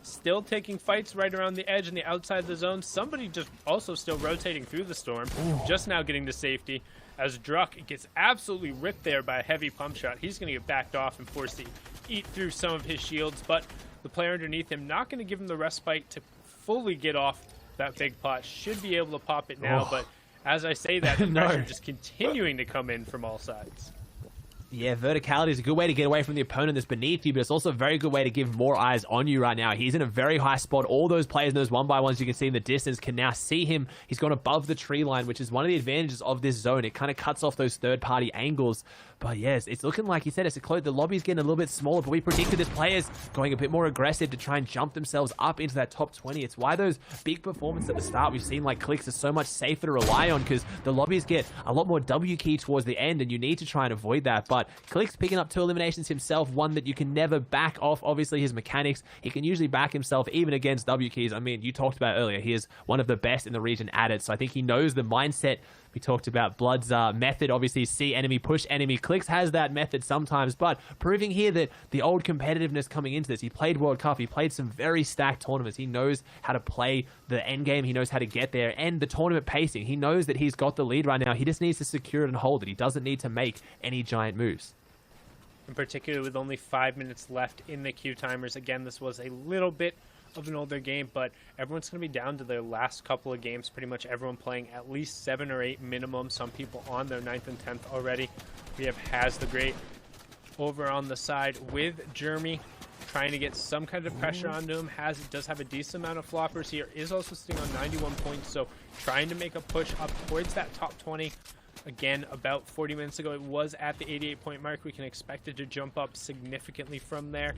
Speaker 2: still taking fights right around the edge and the outside of the zone. Somebody just also still rotating through the storm, just now getting to safety. As Druck gets absolutely ripped there by a heavy pump shot. He's going to get backed off and forced to eat through some of his shields, but the player underneath him not going to give him the respite to fully get off that big pot. Should be able to pop it now, but as I say that, the pressure just continuing to come in from all sides.
Speaker 9: Yeah, verticality is a good way to get away from the opponent that's beneath you, but it's also a very good way to give more eyes on you right now. He's in a very high spot. All those players, those 1x1s you can see in the distance, can now see him. He's gone above the tree line, which is one of the advantages of this zone. It kind of cuts off those third-party angles. But yes, it's looking like he said, the lobby's getting a little bit smaller, but we predicted this players going a bit more aggressive to try and jump themselves up into that top 20. It's why those big performances at the start we've seen like Clix are so much safer to rely on, because the lobbies get a lot more W key towards the end, and you need to try and avoid that. But Clix picking up 2 eliminations himself, one that you can never back off. Obviously, his mechanics, he can usually back himself even against W keys. I mean, you talked about earlier, he is one of the best in the region at it, so I think he knows the mindset. We talked about Blood's method, obviously, see enemy, push enemy. Clix has that method sometimes, but proving here that the old competitiveness coming into this. He played World Cup, he played some very stacked tournaments. He knows how to play the Endgame, he knows how to get there, and the tournament pacing. He knows that he's got the lead right now. He just needs to secure it and hold it. He doesn't need to make any giant moves.
Speaker 2: In particular, with only 5 minutes left in the queue timers. Again, this was a little bit of an older game, but everyone's going to be down to their last couple of games. Pretty much everyone playing at least 7 or 8 minimum. Some people on their 9th and 10th already. We have Has the Great over on the side with Jeremy, trying to get some kind of pressure onto him. Has does have a decent amount of floppers here. Is also sitting on 91 points, so trying to make a push up towards that top 20. Again, about 40 minutes ago, it was at the 88-point mark. We can expect it to jump up significantly from there.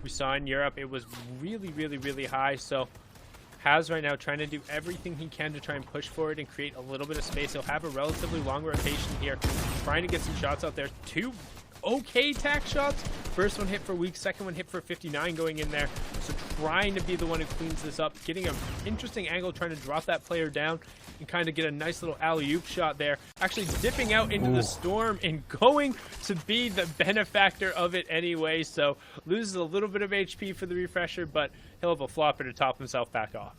Speaker 2: We saw in Europe, it was really, really, really high. So Has right now trying to do everything he can to try and push forward and create a little bit of space. He'll have a relatively long rotation here, trying to get some shots out there. 2 okay tack shots. First one hit for weak, second one hit for 59 going in there. So trying to be the one who cleans this up, getting an interesting angle, trying to drop that player down and kind of get a nice little alley-oop shot there. Actually dipping out into the storm and going to be the benefactor of it anyway. So loses a little bit of HP for the refresher, but he'll have a flopper to top himself back off.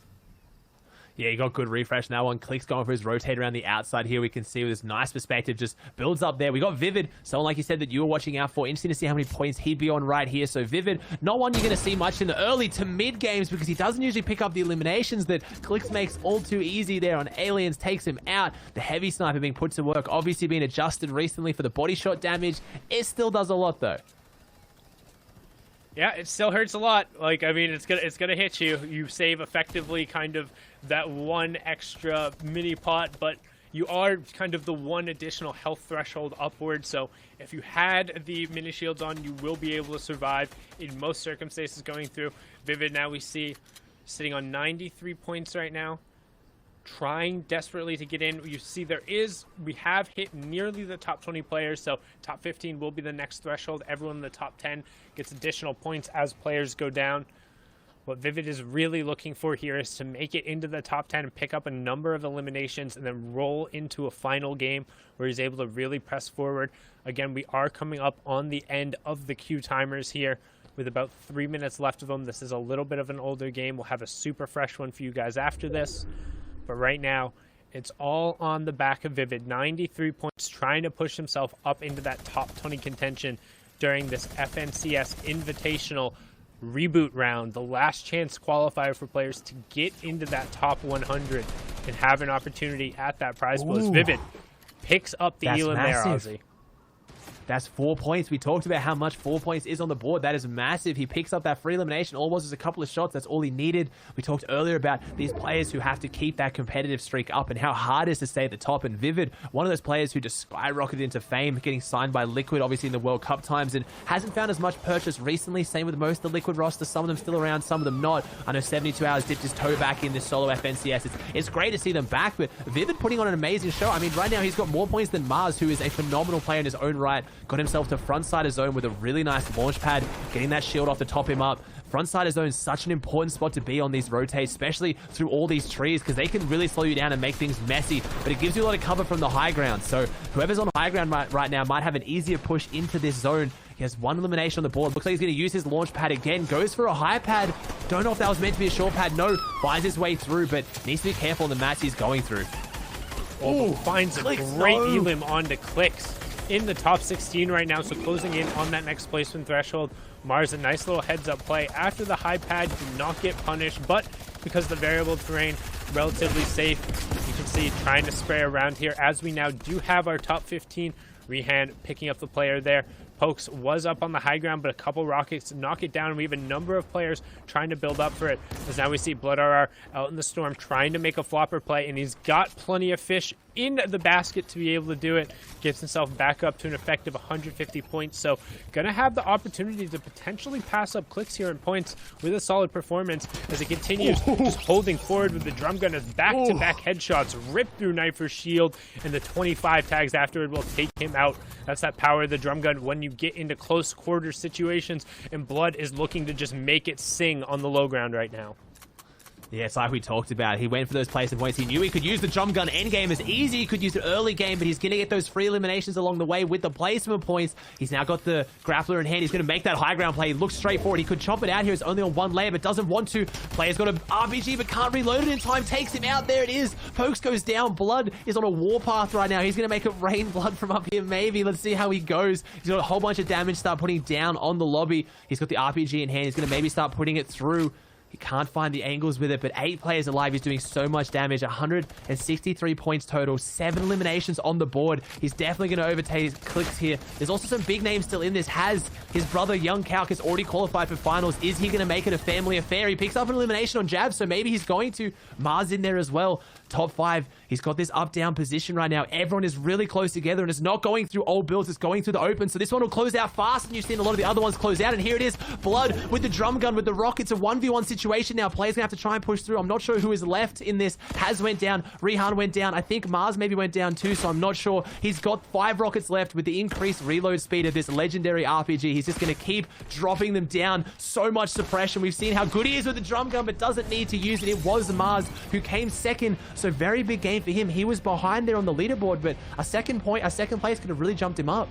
Speaker 9: Yeah, he got good refresh now on Clix going for his rotate around the outside here. We can see with this nice perspective just builds up there. We got Vivid, someone like you said that you were watching out for. Interesting to see how many points he'd be on right here. So Vivid, not one you're going to see much in the early to mid games because he doesn't usually pick up the eliminations that Clix makes all too easy there on Aliens, takes him out. The heavy sniper being put to work, obviously being adjusted recently for the body shot damage. It still does a lot though.
Speaker 2: Yeah, it still hurts a lot. Like, I mean, it's gonna hit you. You save effectively kind of that one extra mini pot, but you are kind of the one additional health threshold upward. So if you had the mini shields on, you will be able to survive in most circumstances going through. Vivid now we see sitting on 93 points right now, trying desperately to get in. You see we have hit nearly the top 20 players, so top 15 will be the next threshold. Everyone in the top 10 gets additional points as players go down. What Vivid is really looking for here is to make it into the top 10 and pick up a number of eliminations and then roll into a final game where he's able to really press forward. Again, we are coming up on the end of the queue timers here with about 3 minutes left of them. This is a little bit of an older game. We'll have a super fresh one for you guys after this. But right now, it's all on the back of Vivid. 93 points, trying to push himself up into that top 20 contention during this FNCS Invitational Reboot Round, the last chance qualifier for players to get into that top 100 and have an opportunity at that prize pool. As Vivid picks up the Elam there, Ozzy.
Speaker 9: That's 4 points. We talked about how much 4 points is on the board. That is massive. He picks up that free elimination. All was a couple of shots. That's all he needed. We talked earlier about these players who have to keep that competitive streak up and how hard it is to stay at the top. And Vivid, one of those players who just skyrocketed into fame, getting signed by Liquid, obviously in the World Cup times, and hasn't found as much purchase recently. Same with most of the Liquid roster. Some of them still around, some of them not. I know 72 Hours dipped his toe back in this solo FNCS. It's great to see them back, but Vivid putting on an amazing show. I mean, right now he's got more points than Mars, who is a phenomenal player in his own right. Got himself to front side of zone with a really nice launch pad, getting that shield off to top him up. Front side of zone is such an important spot to be on these rotates, especially through all these trees, because they can really slow you down and make things messy, but it gives you a lot of cover from the high ground. So whoever's on high ground right now might have an easier push into this zone. He has one elimination on the board. Looks like he's going to use his launch pad again. Goes for a high pad. Don't know if that was meant to be a short pad. No, finds his way through, but needs to be careful on the mats he's going through.
Speaker 2: Oh, finds a great elim onto Clicks in the top 16 right now, so closing in on that next placement threshold. Mars, a nice little heads-up play after the high pad, did not get punished, but because the variable terrain, relatively safe. You can see trying to spray around here, as we now do have our top 15. Rehan picking up the player there. Pokes was up on the high ground, but a couple rockets knock it down. We have a number of players trying to build up for it. As now we see Blood RR out in the storm trying to make a flopper play, and he's got plenty of fish in the basket to be able to do it. Gets himself back up to an effective 150 points. So gonna have the opportunity to potentially pass up Clicks here in points with a solid performance as it continues just holding forward with the drum gun as back-to-back headshots rip through Knifer's shield, and the 25 tags afterward will take him out. That's that power of the drum gun when you get into close quarter situations, and Blood is looking to just make it sing on the low ground right now.
Speaker 9: Yeah, it's like we talked about. He went for those placement points. He knew he could use the drum gun endgame as easy. He could use it early game, but he's going to get those free eliminations along the way with the placement points. He's now got the grappler in hand. He's going to make that high ground play. He looks straight forward. He could chop it out here. It's only on one layer, but doesn't want to. Player's got an RPG, but can't reload it in time. Takes him out. There it is. Pokes goes down. Blood is on a warpath right now. He's going to make it rain blood from up here, maybe. Let's see how he goes. He's got a whole bunch of damage start putting down on the lobby. He's got the RPG in hand. He's going to maybe start putting it through. He can't find the angles with it, but 8 players alive. He's doing so much damage. 163 points total. 7 eliminations on the board. He's definitely going to overtake his Clicks here. There's also some big names still in this. Has his brother, Young Kalk, has already qualified for finals. Is he going to make it a family affair? He picks up an elimination on Jab, so maybe he's going to. Mars in there as well. Top 5. He's got this up-down position right now. Everyone is really close together, and it's not going through old builds. It's going through the open, so this one will close out fast, and you've seen a lot of the other ones close out, and here it is. Blood with the drum gun, with the rock. It's a 1v1 situation now. Players gonna have to try and push through. I'm not sure who is left in this. Has went down. Rehan went down. I think Mars maybe went down too, so I'm not sure. He's got 5 rockets left with the increased reload speed of this legendary RPG. He's just gonna keep dropping them down. So much suppression. We've seen how good he is with the drum gun, but doesn't need to use it. It was Mars who came second, so very big game for him. He was behind there on the leaderboard, but a second place could have really jumped him up.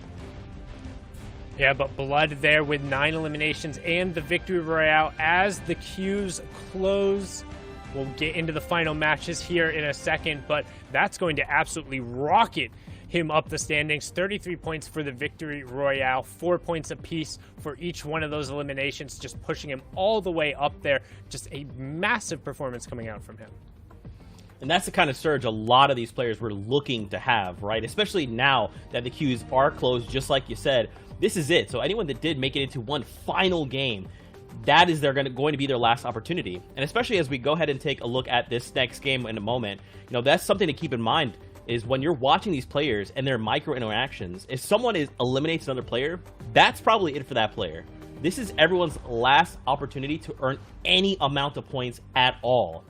Speaker 2: Yeah, but Blood there with 9 eliminations and the victory royale as the queues close. We'll get into the final matches here in a second, but that's going to absolutely rocket him up the standings. 33 points for the victory royale, 4 points apiece for each one of those eliminations, just pushing him all the way up there. Just a massive performance coming out from him.
Speaker 1: And that's the kind of surge a lot of these players were looking to have, right? Especially now that the queues are closed, just like you said. This is it. So anyone that did make it into one final game, that is going to be their last opportunity. And especially as we go ahead and take a look at this next game in a moment, you know, that's something to keep in mind is when you're watching these players and their micro interactions, if someone eliminates another player, that's probably it for that player. This is everyone's last opportunity to earn any amount of points at all.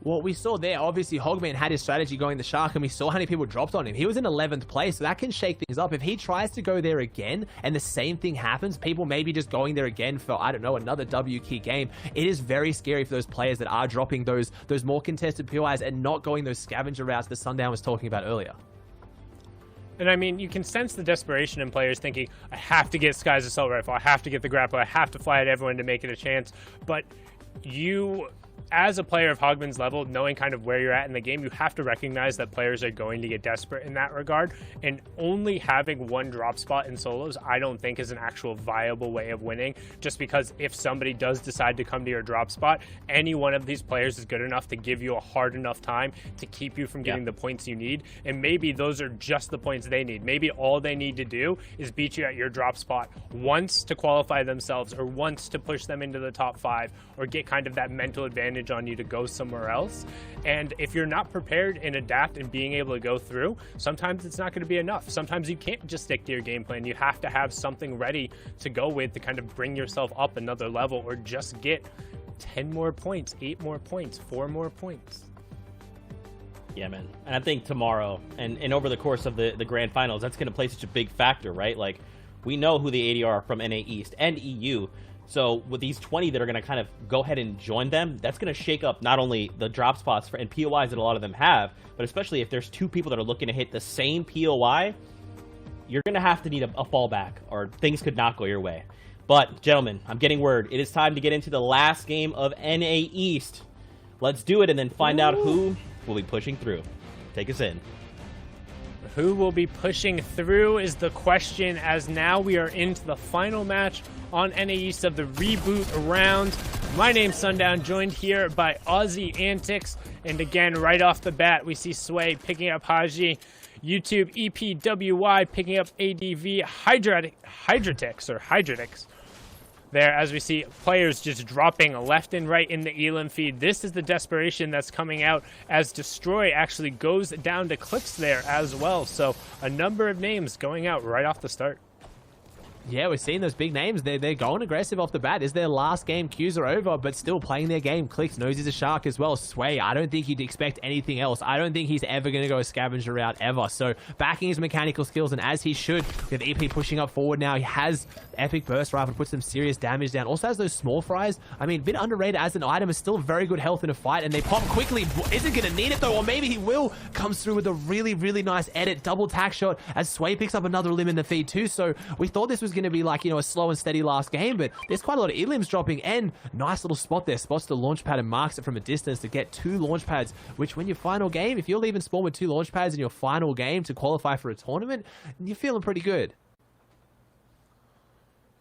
Speaker 9: What we saw there, obviously Hogman had his strategy going the Shark, and we saw how many people dropped on him. He was in 11th place, so that can shake things up. If he tries to go there again and the same thing happens, people maybe just going there again for, I don't know, another W key game, it is very scary for those players that are dropping those more contested POIs and not going those scavenger routes that Sundown was talking about earlier.
Speaker 2: And I mean, you can sense the desperation in players thinking, I have to get Sky's Assault Rifle, I have to get the grapple, I have to fly at everyone to make it a chance. But you as a player of Hogman's level, knowing kind of where you're at in the game, you have to recognize that players are going to get desperate in that regard. And only having one drop spot in solos, I don't think is an actual viable way of winning, just because if somebody does decide to come to your drop spot, any one of these players is good enough to give you a hard enough time to keep you from getting the points you need. And maybe those are just the points they need. Maybe all they need to do is beat you at your drop spot once to qualify themselves, or once to push them into the top 5, or get kind of that mental advantage on you to go somewhere else. And if you're not prepared and adapt and being able to go through, sometimes it's not going to be enough. Sometimes you can't just stick to your game plan. You have to have something ready to go with to kind of bring yourself up another level, or just get 10 more points, 8 more points, 4 more points.
Speaker 1: Yeah, man. And I think tomorrow and over the course of the grand finals, that's going to play such a big factor, right? Like, we know who the AD are from NA East and EU. So with these 20 that are going to kind of go ahead and join them, that's going to shake up not only the drop spots and POIs that a lot of them have, but especially if there's 2 people that are looking to hit the same POI, you're going to have to need a fallback, or things could not go your way. But, gentlemen, I'm getting word. It is time to get into the last game of NA East. Let's do it and then find out who will be pushing through. Take us in.
Speaker 2: Who will be pushing through is the question, as now we are into the final match on NA East of the Reboot Round. My name's Sundown, joined here by Aussie Antics. And again, right off the bat, we see Sway picking up Haji. YouTube EPWY picking up ADV Hydratix there, as we see players just dropping left and right in the Elim feed. This is the desperation that's coming out as Destroy actually goes down to Clips there as well. So a number of names going out right off the start.
Speaker 9: Yeah, we're seeing those big names. They're going aggressive off the bat. This is their last game. Qs are over, but still playing their game. Clicks knows he's a shark as well. Sway, I don't think you'd expect anything else. I don't think he's ever going to go a scavenger route ever. So backing his mechanical skills, and as he should, with EP pushing up forward now, he has epic burst rifle to put some serious damage down. Also has those small fries. I mean, a bit underrated as an item. Is still very good health in a fight, and they pop quickly. Isn't going to need it though, or maybe he will. Comes through with a really, really nice edit. Double tack shot as Sway picks up another limb in the feed too. So we thought this was going to be like, you know, a slow and steady last game, but there's quite a lot of elims dropping, and nice little spot there. Spots the launch pad and marks it from a distance to get 2 launch pads, which when your final game, if you're leaving spawn with 2 launch pads in your final game to qualify for a tournament, you're feeling pretty good.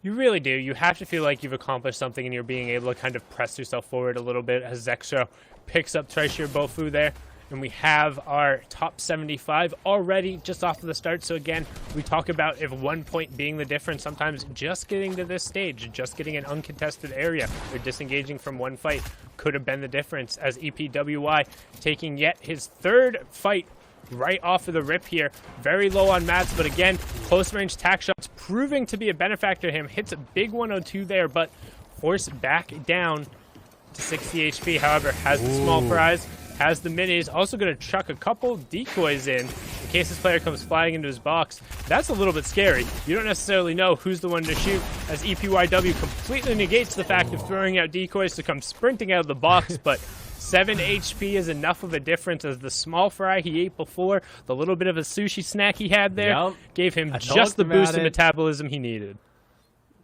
Speaker 2: You really do. You have to feel like you've accomplished something, and you're being able to kind of press yourself forward a little bit as Zexo picks up Trishir Bofu there. And we have our top 75 already just off of the start. So again, we talk about if 1 point being the difference, sometimes just getting to this stage, just getting an uncontested area or disengaging from one fight could have been the difference, as EPWY taking yet his 3rd fight right off of the rip here. Very low on mats, but again, close range tack shots proving to be a benefactor to him. Hits a big 102 there, but forced back down to 60 HP. However, has the small prize, has the minis, also going to chuck a couple decoys in case this player comes flying into his box. That's a little bit scary. You don't necessarily know who's the one to shoot, as EPYW completely negates the fact of throwing out decoys to come sprinting out of the box, but 7 HP is enough of a difference, as the small fry he ate before, the little bit of a sushi snack he had there, gave him just the boost in metabolism he needed.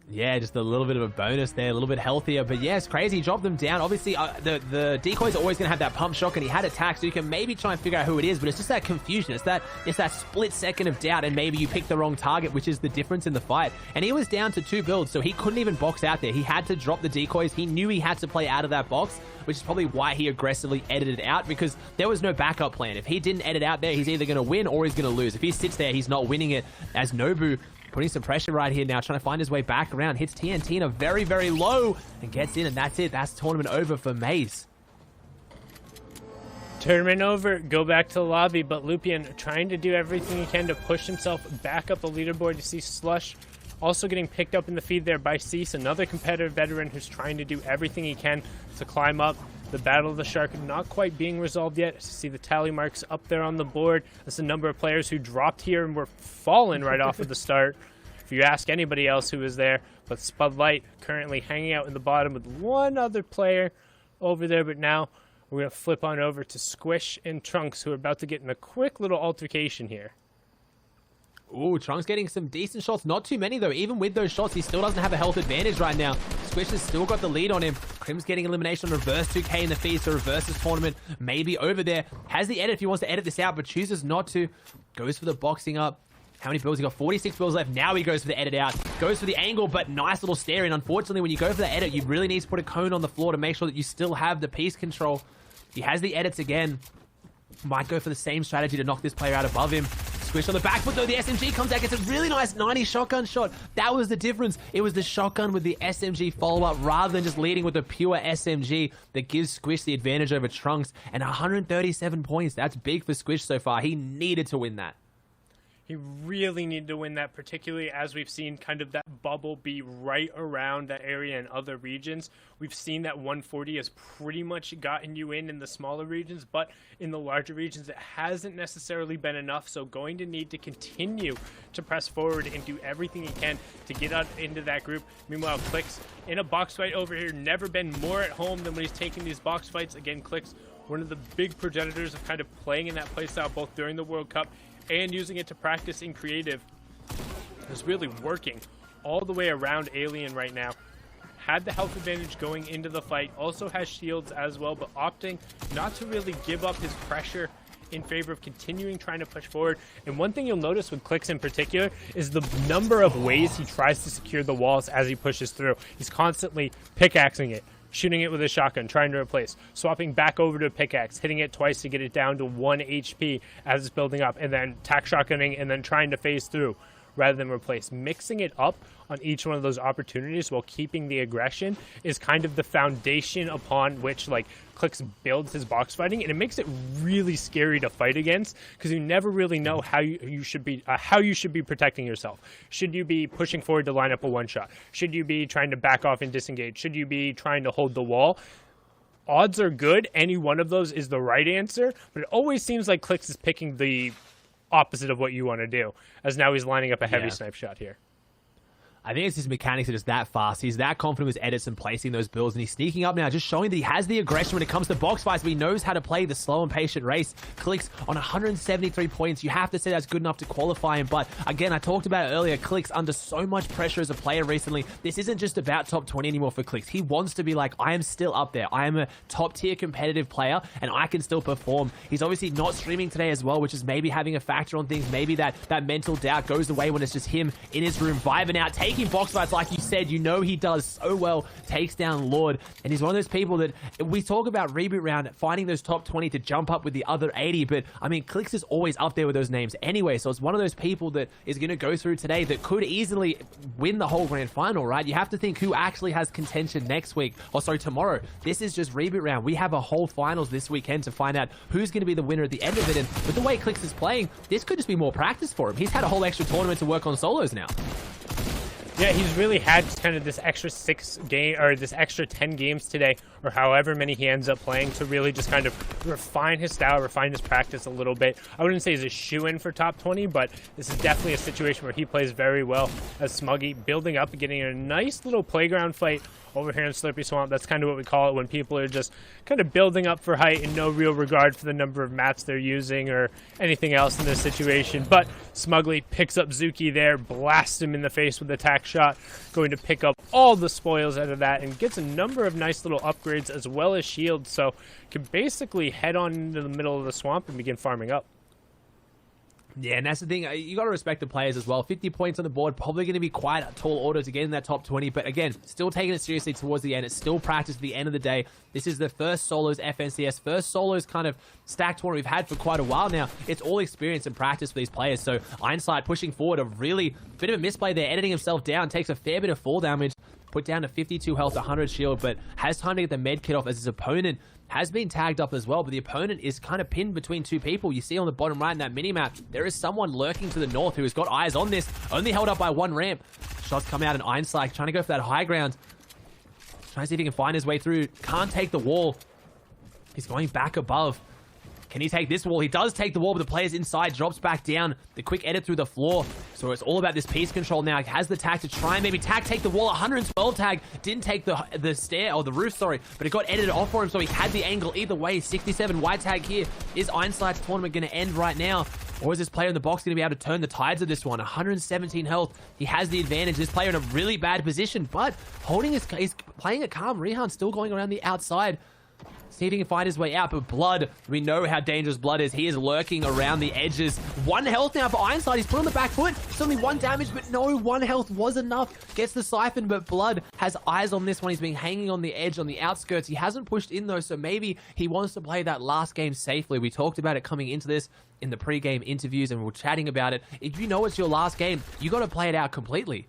Speaker 9: Yeah, just a little bit of a bonus there, a little bit healthier. But yeah, it's crazy. He dropped them down. Obviously, the decoys are always going to have that pump shock, and he had attack, so you can maybe try and figure out who it is. But it's just that confusion. It's that split second of doubt, and maybe you pick the wrong target, which is the difference in the fight. And he was down to 2 builds, so he couldn't even box out there. He had to drop the decoys. He knew he had to play out of that box, which is probably why he aggressively edited out, because there was no backup plan. If he didn't edit out there, he's either going to win or he's going to lose. If he sits there, he's not winning it, as Nobu putting some pressure right here now, trying to find his way back around. Hits TNT in a very, very low and gets in, and that's it. That's tournament over for Maze.
Speaker 2: Tournament over, go back to the lobby, but Lupian trying to do everything he can to push himself back up the leaderboard. You see Slush also getting picked up in the feed there by Cease, another competitive veteran who's trying to do everything he can to climb up. The Battle of the Shark not quite being resolved yet. See the tally marks up there on the board. That's a number of players who dropped here and were fallen right off of the start, if you ask anybody else who was there. But Spudlight currently hanging out in the bottom with one other player over there. But now we're going to flip on over to Squish and Trunks, who are about to get in a quick little altercation here.
Speaker 9: Ooh, Trunks getting some decent shots. Not too many, though. Even with those shots, he still doesn't have a health advantage right now. Squish has still got the lead on him. Krim's getting elimination on reverse 2K in the feed, so reverse this tournament maybe over there. Has the edit if he wants to edit this out, but chooses not to. Goes for the boxing up. How many builds? He got 46 builds left. Now he goes for the edit out. Goes for the angle, but nice little stare in. Unfortunately, when you go for the edit, you really need to put a cone on the floor to make sure that you still have the piece control. He has the edits again. Might go for the same strategy to knock this player out above him. Squish on the back foot, though. The SMG comes out, gets a really nice 90 shotgun shot. That was the difference. It was the shotgun with the SMG follow-up rather than just leading with a pure SMG that gives Squish the advantage over Trunks. And 137 points. That's big for Squish so far. He needed to win that.
Speaker 2: He really needed to win that, particularly as we've seen kind of that bubble be right around that area in other regions. We've seen that 140 has pretty much gotten you in the smaller regions, but in the larger regions, it hasn't necessarily been enough. So going to need to continue to press forward and do everything he can to get out into that group. Meanwhile, Clix in a box fight over here, never been more at home than when he's taking these box fights. Again, Clix, one of the big progenitors of kind of playing in that playstyle, both during the World Cup and using it to practice in creative. Is really working all the way around Alien right now. Had the health advantage going into the fight, also has shields as well, but opting not to really give up his pressure in favor of continuing trying to push forward. And one thing you'll notice with Clix in particular is the number of ways he tries to secure the walls as he pushes through. He's constantly pickaxing it, shooting it with a shotgun, trying to replace, swapping back over to a pickaxe, hitting it twice to get it down to 1 HP as it's building up, and then tack shotgunning and then trying to phase through rather than replace. Mixing it up on each one of those opportunities while keeping the aggression is kind of the foundation upon which like Clix builds his box fighting, and it makes it really scary to fight against because you never really know how you should be protecting yourself. Should you be pushing forward to line up a one shot? Should you be trying to back off and disengage? Should you be trying to hold the wall? Odds are good. Any one of those is the right answer, but it always seems like Clix is picking the opposite of what you want to do, as now he's lining up a heavy snipe shot here.
Speaker 9: I think it's his mechanics are just that fast. He's that confident with his edits and placing those builds, and he's sneaking up now, just showing that he has the aggression when it comes to box fights, but he knows how to play the slow and patient race. Clix on 173 points. You have to say that's good enough to qualify him, but again, I talked about it earlier, Clix under so much pressure as a player recently. This isn't just about top 20 anymore for Clix. He wants to be like, I am still up there. I am a top tier competitive player, and I can still perform. He's obviously not streaming today as well, which is maybe having a factor on things. Maybe that mental doubt goes away when it's just him in his room vibing out, taking box fights like you said. You know he does so well, takes down Lord, and he's one of those people that we talk about Reboot Round, finding those top 20 to jump up with the other 80, but I mean, Clix is always up there with those names anyway, so it's one of those people that is going to go through today that could easily win the whole grand final, right? You have to think who actually has contention next week, or sorry, tomorrow. This is just Reboot Round. We have a whole finals this weekend to find out who's going to be the winner at the end of it, and with the way Clix is playing, this could just be more practice for him. He's had a whole extra tournament to work on solos now.
Speaker 2: Yeah, he's really had kind of this extra 10 games today, or however many he ends up playing, to really just kind of refine his style, refine his practice a little bit. I wouldn't say he's a shoo-in for top 20, but this is definitely a situation where he plays very well as Smuggy, building up and getting a nice little playground fight over here in Slurpy Swamp. That's kind of what we call it when people are just kind of building up for height and no real regard for the number of mats they're using or anything else in this situation. But Smugly picks up Zuki there, blasts him in the face with a tack shot, going to pick up all the spoils out of that and gets a number of nice little upgrades as well as shields, so can basically head on into the middle of the swamp and begin farming up.
Speaker 9: Yeah, and that's the thing. You got to respect the players as well. 50 points on the board, probably going to be quite a tall order to get in that top 20. But again, still taking it seriously towards the end. It's still practice at the end of the day. This is the first solos FNCS, first solos kind of stacked tournament we've had for quite a while now. It's all experience and practice for these players. So Einsight pushing forward, a really bit of a misplay there, editing himself down, takes a fair bit of fall damage, put down to 52 health, 100 shield, but has time to get the med kit off as his opponent has been tagged up as well, but the opponent is kind of pinned between two people. You see on the bottom right in that minimap, there is someone lurking to the north who has got eyes on this, only held up by one ramp. Shots come out and Einslag trying to go for that high ground. Trying to see if he can find his way through. Can't take the wall. He's going back above. Can he take this wall? He does take the wall, but the player's inside, drops back down. The quick edit through the floor. So it's all about this piece control now. He has the tag to try and maybe take the wall. 112 tag. Didn't take the stair, or the roof, sorry. But it got edited off for him, so he had the angle either way. 67 white tag here. Is Einslag's tournament going to end right now? Or is this player in the box going to be able to turn the tides of this one? 117 health. He has the advantage. This player in a really bad position, but he's playing it calm. Rehan still going around the outside. See if he can find his way out, but Blood, we know how dangerous Blood is. He is lurking around the edges. 1 health now for Ironside. He's put on the back foot. It's only 1 damage, but no, 1 health was enough. Gets the siphon, but Blood has eyes on this one. He's been hanging on the edge, on the outskirts. He hasn't pushed in, though, so maybe he wants to play that last game safely. We talked about it coming into this in the pre-game interviews, and we were chatting about it. If you know it's your last game, you got to play it out completely.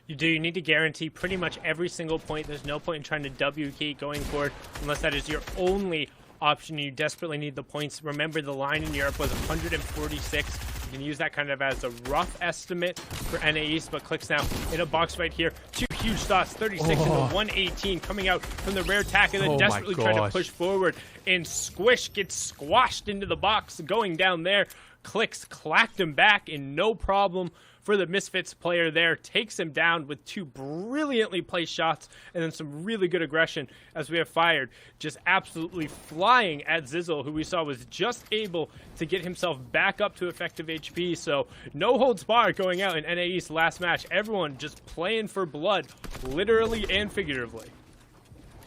Speaker 2: You do. You need to guarantee pretty much every single point. There's no point in trying to W key going forward unless that is your only option. You desperately need the points. Remember, the line in Europe was 146. You can use that kind of as a rough estimate for NA East, but Clicks now in a box right here. 2 huge dots, 36 into 118 coming out from the rare tack, and then desperately trying to push forward. And Squish gets squashed into the box going down there. Clicks clacked him back, and no problem for the Misfits player there. Takes him down with 2 brilliantly placed shots and then some really good aggression as we have fired. Just absolutely flying at Zizzle, who we saw was just able to get himself back up to effective HP. So no holds barred going out in NA East last match. Everyone just playing for blood, literally and figuratively.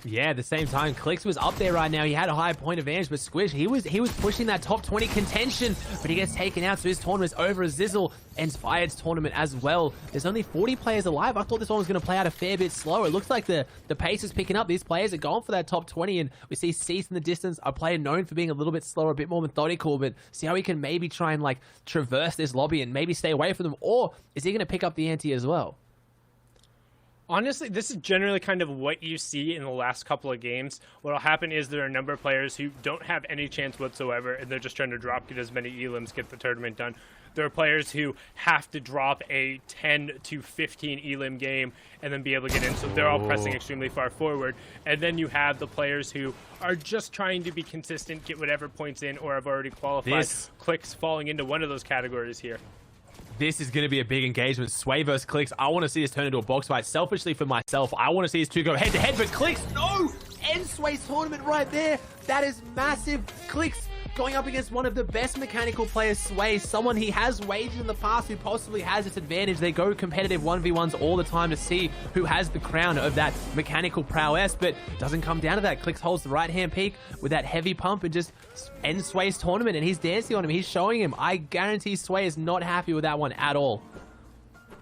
Speaker 9: Yeah, at the same time, Clicks was up there right now. He had a high point advantage, but Squish, he was pushing that top 20 contention, but he gets taken out, so his tournament is over as Zizzle ends Fired's tournament as well. There's only 40 players alive. I thought this one was going to play out a fair bit slower. It looks like the pace is picking up. These players are going for that top 20, and we see Cease in the distance, a player known for being a little bit slower, a bit more methodical, but see how he can maybe try and like traverse this lobby and maybe stay away from them, or is he going to pick up the ante as well?
Speaker 2: Honestly, this is generally kind of what you see in the last couple of games. What will happen is there are a number of players who don't have any chance whatsoever, and they're just trying to get as many elims, get the tournament done. There are players who have to drop a 10 to 15 elim game and then be able to get in, so they're all pressing extremely far forward. And then you have the players who are just trying to be consistent, get whatever points in, or have already qualified. Clicks falling into one of those categories here.
Speaker 9: This is going to be a big engagement. Sway versus Clicks. I want to see this turn into a box fight. Selfishly for myself, I want to see these two go head-to-head, but Clicks, no! End Sway's tournament right there. That is massive. Clicks going up against one of the best mechanical players, Sway, someone he has waged in the past who possibly has this advantage. They go competitive 1v1s all the time to see who has the crown of that mechanical prowess, but doesn't come down to that. Clicks holds the right-hand peak with that heavy pump and just ends Sway's tournament, and he's dancing on him. He's showing him. I guarantee Sway is not happy with that one at all.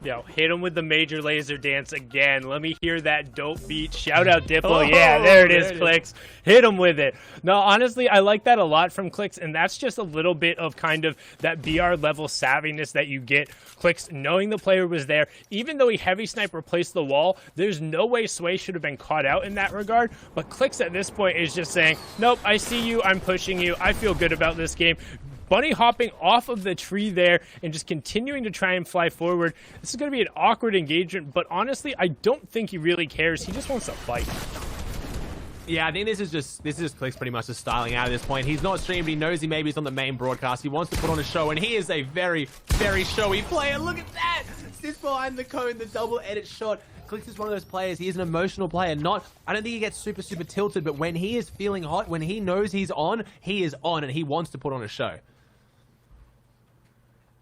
Speaker 2: Yo, hit him with the major laser dance again. Let me hear that dope beat. Shout out Diplo. Yeah, there it is, Clicks. Hit him with it. No, honestly, I like that a lot from Clicks, and that's just a little bit of kind of that BR level savviness that you get. Clicks knowing the player was there. Even though he heavy snipe replaced the wall, there's no way Sway should have been caught out in that regard. But Clicks at this point is just saying, nope, I see you. I'm pushing you. I feel good about this game. Bunny hopping off of the tree there and just continuing to try and fly forward. This is going to be an awkward engagement, but honestly, I don't think he really cares. He just wants to fight.
Speaker 9: Yeah, I think this is just Clicks pretty much just styling out at this point. He's not streaming, but he knows maybe he's on the main broadcast. He wants to put on a show, and he is a very, very showy player. Look at that! Sits behind the cone, the double edit shot. Clicks is one of those players. He is an emotional player. I don't think he gets super, super tilted, but when he is feeling hot, when he knows he's on, he is on, and he wants to put on a show.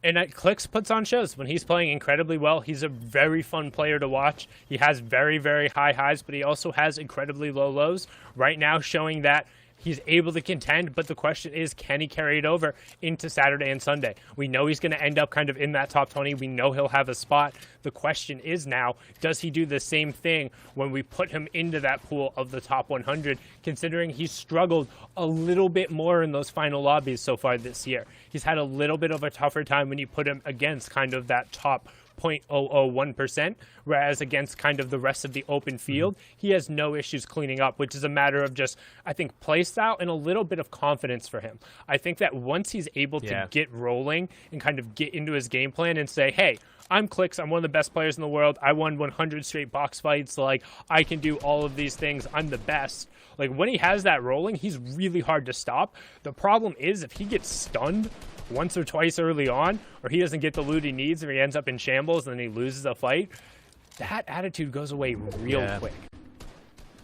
Speaker 2: And Clicks puts on shows when he's playing incredibly well. He's a very fun player to watch. He has very, very high highs, but he also has incredibly low lows. Right now, showing that he's able to contend, but the question is, can he carry it over into Saturday and Sunday? We know he's going to end up kind of in that top 20. We know he'll have a spot. The question is now, does he do the same thing when we put him into that pool of the top 100, considering he's struggled a little bit more in those final lobbies so far this year? He's had a little bit of a tougher time when you put him against kind of that top 0.001%, whereas against kind of the rest of the open field, he has no issues cleaning up, which is a matter of just, I think, play style and a little bit of confidence for him. I think that once he's able to get rolling and kind of get into his game plan and say, hey, I'm Clicks, I'm one of the best players in the world, I won 100 straight box fights, like, I can do all of these things, I'm the best. Like, when he has that rolling, he's really hard to stop. The problem is if he gets stunned once or twice early on, or he doesn't get the loot he needs, or he ends up in shambles and then he loses a fight, that attitude goes away real quick.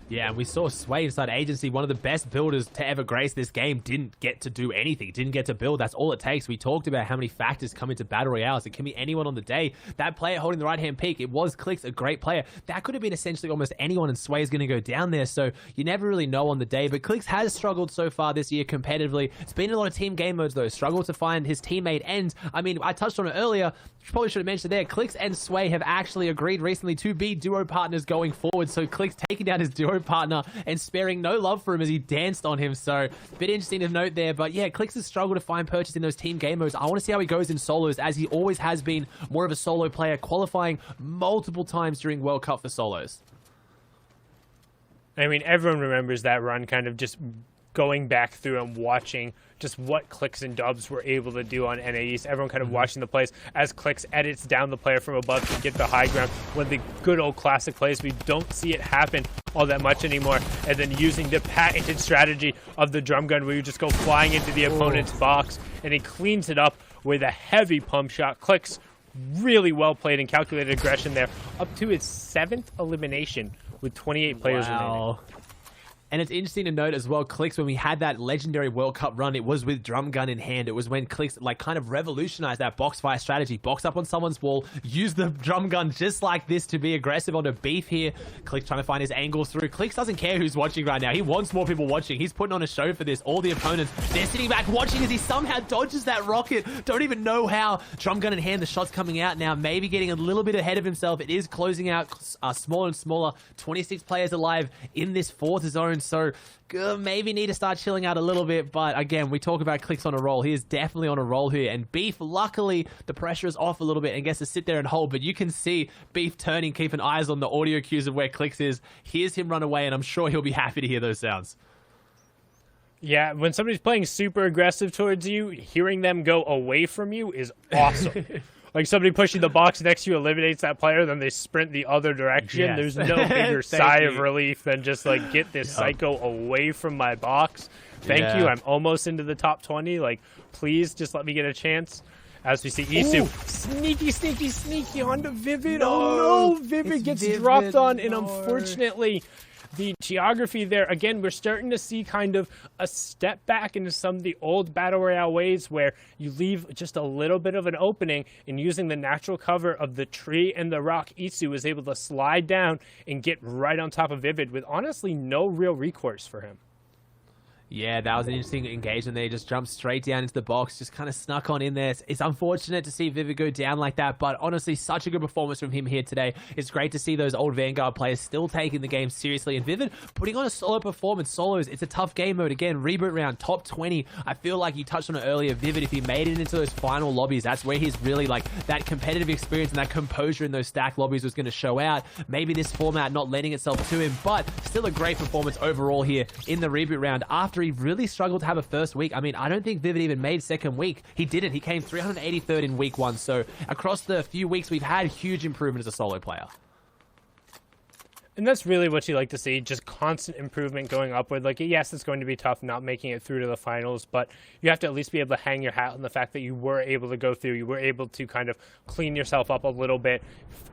Speaker 9: Yeah, and we saw Sway inside Agency, one of the best builders to ever grace this game, didn't get to do anything, didn't get to build. That's all it takes. We talked about how many factors come into Battle Royales. It can be anyone on the day. That player holding the right-hand peak, it was Clix, a great player. That could have been essentially almost anyone, and Sway is going to go down there, so you never really know on the day. But Clix has struggled so far this year competitively. It's been a lot of team game modes, though. Struggled to find his teammate, and, I mean, I touched on it earlier. Probably should have mentioned it there. Clix and Sway have actually agreed recently to be duo partners going forward, so Clix taking down his duo partner and sparing no love for him as he danced on him. So a bit interesting to note there. But yeah, Clix has struggled to find purchase in those team game modes. I want to see how he goes in solos, as he always has been more of a solo player, qualifying multiple times during World Cup for solos.
Speaker 2: I mean, everyone remembers that run, kind of just going back through and watching just what Clix and Dubs were able to do on NA East. Everyone kind of watching the plays as Clix edits down the player from above to get the high ground. One of the good old classic plays. We don't see it happen all that much anymore. And then using the patented strategy of the drum gun, where you just go flying into the opponent's box, and he cleans it up with a heavy pump shot. Clix really well played and calculated aggression there, up to his 7th elimination with 28 players remaining.
Speaker 9: And it's interesting to note as well, Clix, when we had that legendary World Cup run, it was with drum gun in hand. It was when Clix like kind of revolutionized that box fire strategy. Box up on someone's wall, use the drum gun just like this to be aggressive onto Beef here. Clix trying to find his angles through. Clix doesn't care who's watching right now. He wants more people watching. He's putting on a show for this. All the opponents, they're sitting back watching as he somehow dodges that rocket. Don't even know how. Drum gun in hand, the shot's coming out now. Maybe getting a little bit ahead of himself. It is closing out smaller and smaller. 26 players alive in this 4th zone. So maybe need to start chilling out a little bit, but again, we talk about Clix on a roll. He is definitely on a roll here, and Beef, luckily, the pressure is off a little bit and gets to sit there and hold, but you can see Beef turning, keeping eyes on the audio cues of where Clix is. Hears him run away, and I'm sure he'll be happy to hear those sounds.
Speaker 2: Yeah, when somebody's playing super aggressive towards you, hearing them go away from you is awesome. Like somebody pushing the box next to you eliminates that player, then they sprint the other direction.
Speaker 9: Yes.
Speaker 2: There's no bigger sigh of relief than just like, get this psycho away from my box. Thank you. I'm almost into the top 20. Like, please just let me get a chance. As we see Isu, sneaky onto Vivid. Oh no, Vivid gets dropped on, and unfortunately, the geography there, again, we're starting to see kind of a step back into some of the old Battle Royale ways where you leave just a little bit of an opening, and using the natural cover of the tree and the rock, Isu was able to slide down and get right on top of Vivid with honestly no real recourse for him.
Speaker 9: Yeah, that was an interesting engagement there. He just jumped straight down into the box, just kind of snuck on in there. It's unfortunate to see Vivid go down like that, but honestly, such a good performance from him here today. It's great to see those old Vanguard players still taking the game seriously, and Vivid putting on a solo performance. Solos, it's a tough game mode. Again, Reboot Round, top 20. I feel like you touched on it earlier, Vivid, if he made it into those final lobbies, that's where he's really like, that competitive experience and that composure in those stacked lobbies was going to show out. Maybe this format not lending itself to him, but still a great performance overall here in the Reboot Round after he really struggled to have a first week. I mean, I don't think Vivid even made second week. He didn't. He came 383rd in week 1. So across the few weeks, we've had huge improvement as a solo player.
Speaker 2: And that's really what you like to see, just constant improvement going upward. Like, yes, it's going to be tough not making it through to the finals, but you have to at least be able to hang your hat on the fact that you were able to go through. You were able to kind of clean yourself up a little bit,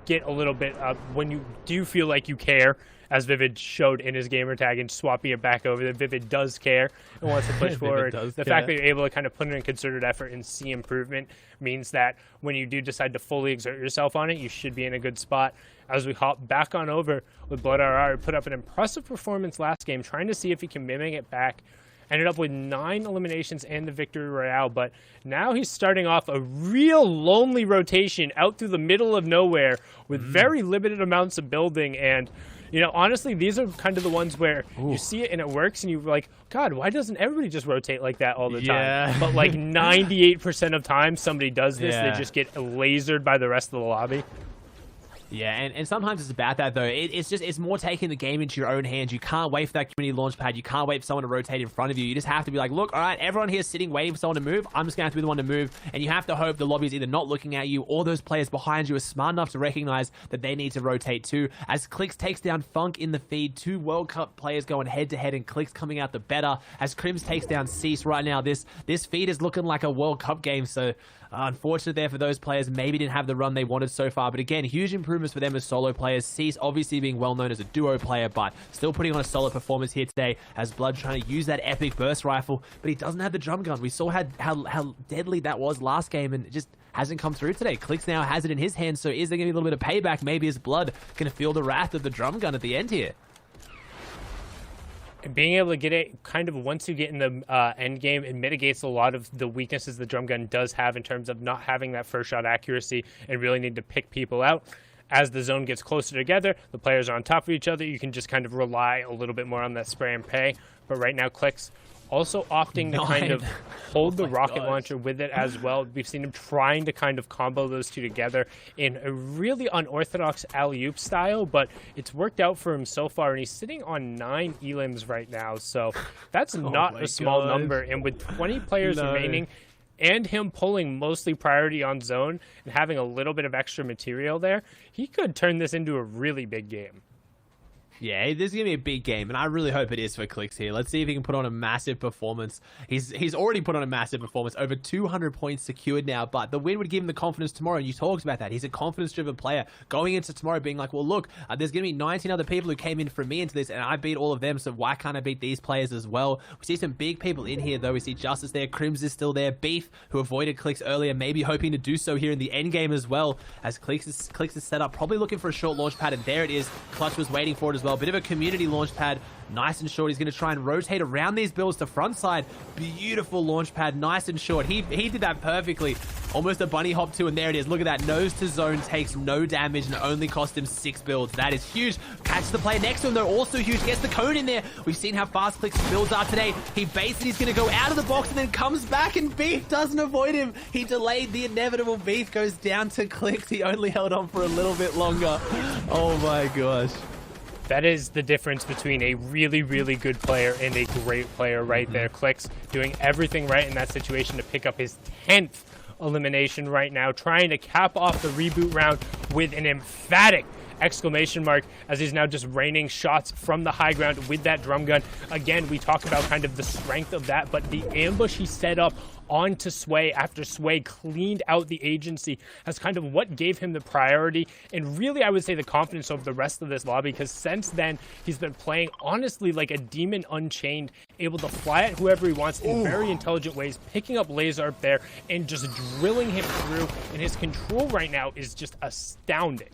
Speaker 2: get a little bit up when you do feel like you care, as Vivid showed in his gamer tag, and swapping it back over that Vivid does care and wants to push forward. The fact that you're able to kind of put in a concerted effort and see improvement means that when you do decide to fully exert yourself on it, you should be in a good spot. As we hop back on over with Blood RR, put up an impressive performance last game, trying to see if he can mimic it back. Ended up with 9 eliminations and the victory royale, but now he's starting off a real lonely rotation out through the middle of nowhere with very limited amounts of building. And you know, honestly, these are kind of the ones where you see it and it works, and you're like, God, why doesn't everybody just rotate like that all the time? But like 98% of times somebody does this, they just get lasered by the rest of the lobby.
Speaker 9: Yeah, and sometimes it's about that, though. It's more taking the game into your own hands. You can't wait for that community launch pad. You can't wait for someone to rotate in front of you. You just have to be like, look, all right, everyone here is sitting waiting for someone to move. I'm just going to have to be the one to move. And you have to hope the lobby is either not looking at you or those players behind you are smart enough to recognize that they need to rotate too. As Clix takes down Funk in the feed, 2 World Cup players going head-to-head, and Clix coming out the better. As Crims takes down Cease right now, this feed is looking like a World Cup game, so unfortunate there for those players. Maybe didn't have the run they wanted so far. But again, huge improvement rumors for them as solo players. Cease obviously being well known as a duo player, but still putting on a solid performance here today as Blood trying to use that epic burst rifle, but he doesn't have the drum gun. We saw how deadly that was last game, and it just hasn't come through today. Clix now has it in his hands, so is there going to be a little bit of payback? Maybe is Blood going to feel the wrath of the drum gun at the end here?
Speaker 2: And being able to get it kind of once you get in the end game, it mitigates a lot of the weaknesses the drum gun does have in terms of not having that first shot accuracy and really need to pick people out. As the zone gets closer together, the players are on top of each other, you can just kind of rely a little bit more on that spray and pay. But right now, Clix also opting to kind of hold the rocket launcher with it as well. We've seen him trying to kind of combo those two together in a really unorthodox alley-oop style, but it's worked out for him so far, and he's sitting on 9 elims right now, so that's not a small number. And with 20 players remaining, and him pulling mostly priority on zone and having a little bit of extra material there, he could turn this into a really big game.
Speaker 9: Yeah, this is going to be a big game, and I really hope it is for Clix here. Let's see if he can put on a massive performance. He's already put on a massive performance, over 200 points secured now, but the win would give him the confidence tomorrow, and you talked about that. He's a confidence-driven player, going into tomorrow being like, well, look, there's going to be 19 other people who came in from me into this, and I beat all of them, so why can't I beat these players as well? We see some big people in here, though. We see Justice there, Crims is still there, Beef, who avoided Clix earlier, maybe hoping to do so here in the end game as well, as Clix is set up, probably looking for a short launch pad, and there it is. Clutch was waiting for it as well. Bit of a community launch pad, nice and short. He's going to try and rotate around these builds to front side. Beautiful launch pad, nice and short. He did that perfectly. Almost a bunny hop too, and there it is. Look at that. Nose to zone, takes no damage, and only cost him 6 builds. That is huge. Catches the player next to him, though, also huge. Gets the cone in there. We've seen how fast Clix's builds are today. He baits it. He's going to go out of the box and then comes back, and Beef doesn't avoid him. He delayed the inevitable. Beef goes down to Clix. He only held on for a little bit longer. Oh my gosh.
Speaker 2: That is the difference between a really, really good player and a great player right there. Clix doing everything right in that situation to pick up his 10th elimination right now, trying to cap off the reboot round with an emphatic exclamation mark as he's now just raining shots from the high ground with that drum gun. Again, we talk about kind of the strength of that, but the ambush he set up onto Sway after Sway cleaned out the agency has kind of what gave him the priority and really, I would say, the confidence over the rest of this lobby, because since then he's been playing honestly like a demon unchained, able to fly at whoever he wants in very intelligent ways, picking up laser up there and just drilling him through, and his control right now is just astounding.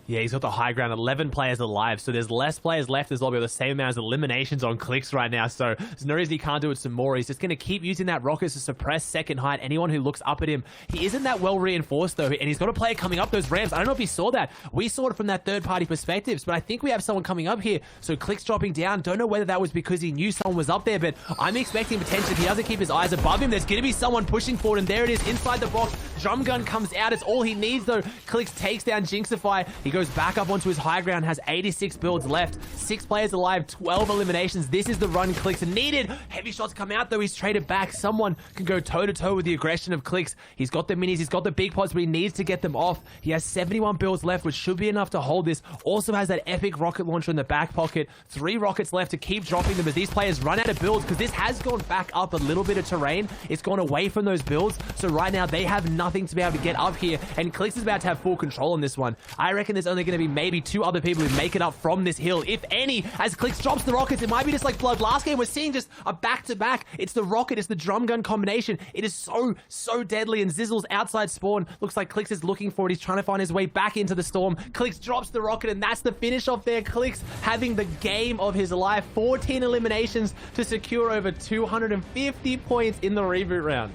Speaker 9: Yeah, he's got the high ground, 11 players alive, so there's less players left as lobby, the same amount as eliminations on Clix right now, so there's no reason he can't do it some more. He's just going to keep using that rocket to suppress second height. Anyone who looks up at him, he isn't that well reinforced though, and he's got a player coming up those ramps. I don't know if he saw that. We saw it from that third-party perspectives, but I think we have someone coming up here, so Clix dropping down. Don't know whether that was because he knew someone was up there, but I'm expecting potentially, if he doesn't keep his eyes above him, there's going to be someone pushing forward, and there it is, inside the box. Drum gun comes out. It's all he needs though. Clix takes down Jinxify. He goes back up onto his high ground, has 86 builds left, 6 players alive, 12 eliminations. This is the run Clix needed. Heavy shots come out though. He's traded back. Someone can go toe-to-toe with the aggression of Clix. He's got the minis, he's got the big pots, but he needs to get them off. He has 71 builds left, which should be enough to hold this. Also has that epic rocket launcher in the back pocket. 3 rockets left to keep dropping them as these players run out of builds, because this has gone back up a little bit of terrain. It's gone away from those builds, so right now they have nothing to be able to get up here, and Clix is about to have full control on this one. I reckon there's only going to be maybe 2 other people who make it up from this hill, if any, as Clix drops the rockets. It might be just like Blood last game. We're seeing just a back-to-back. It's the rocket, it's the drum gun combination. It is so deadly, and Zizzle's outside spawn. Looks like Clix is looking for it. He's trying to find his way back into the storm. Clix drops the rocket, and that's the finish off there. Clix having the game of his life. 14 eliminations to secure over 250 points in the reboot round.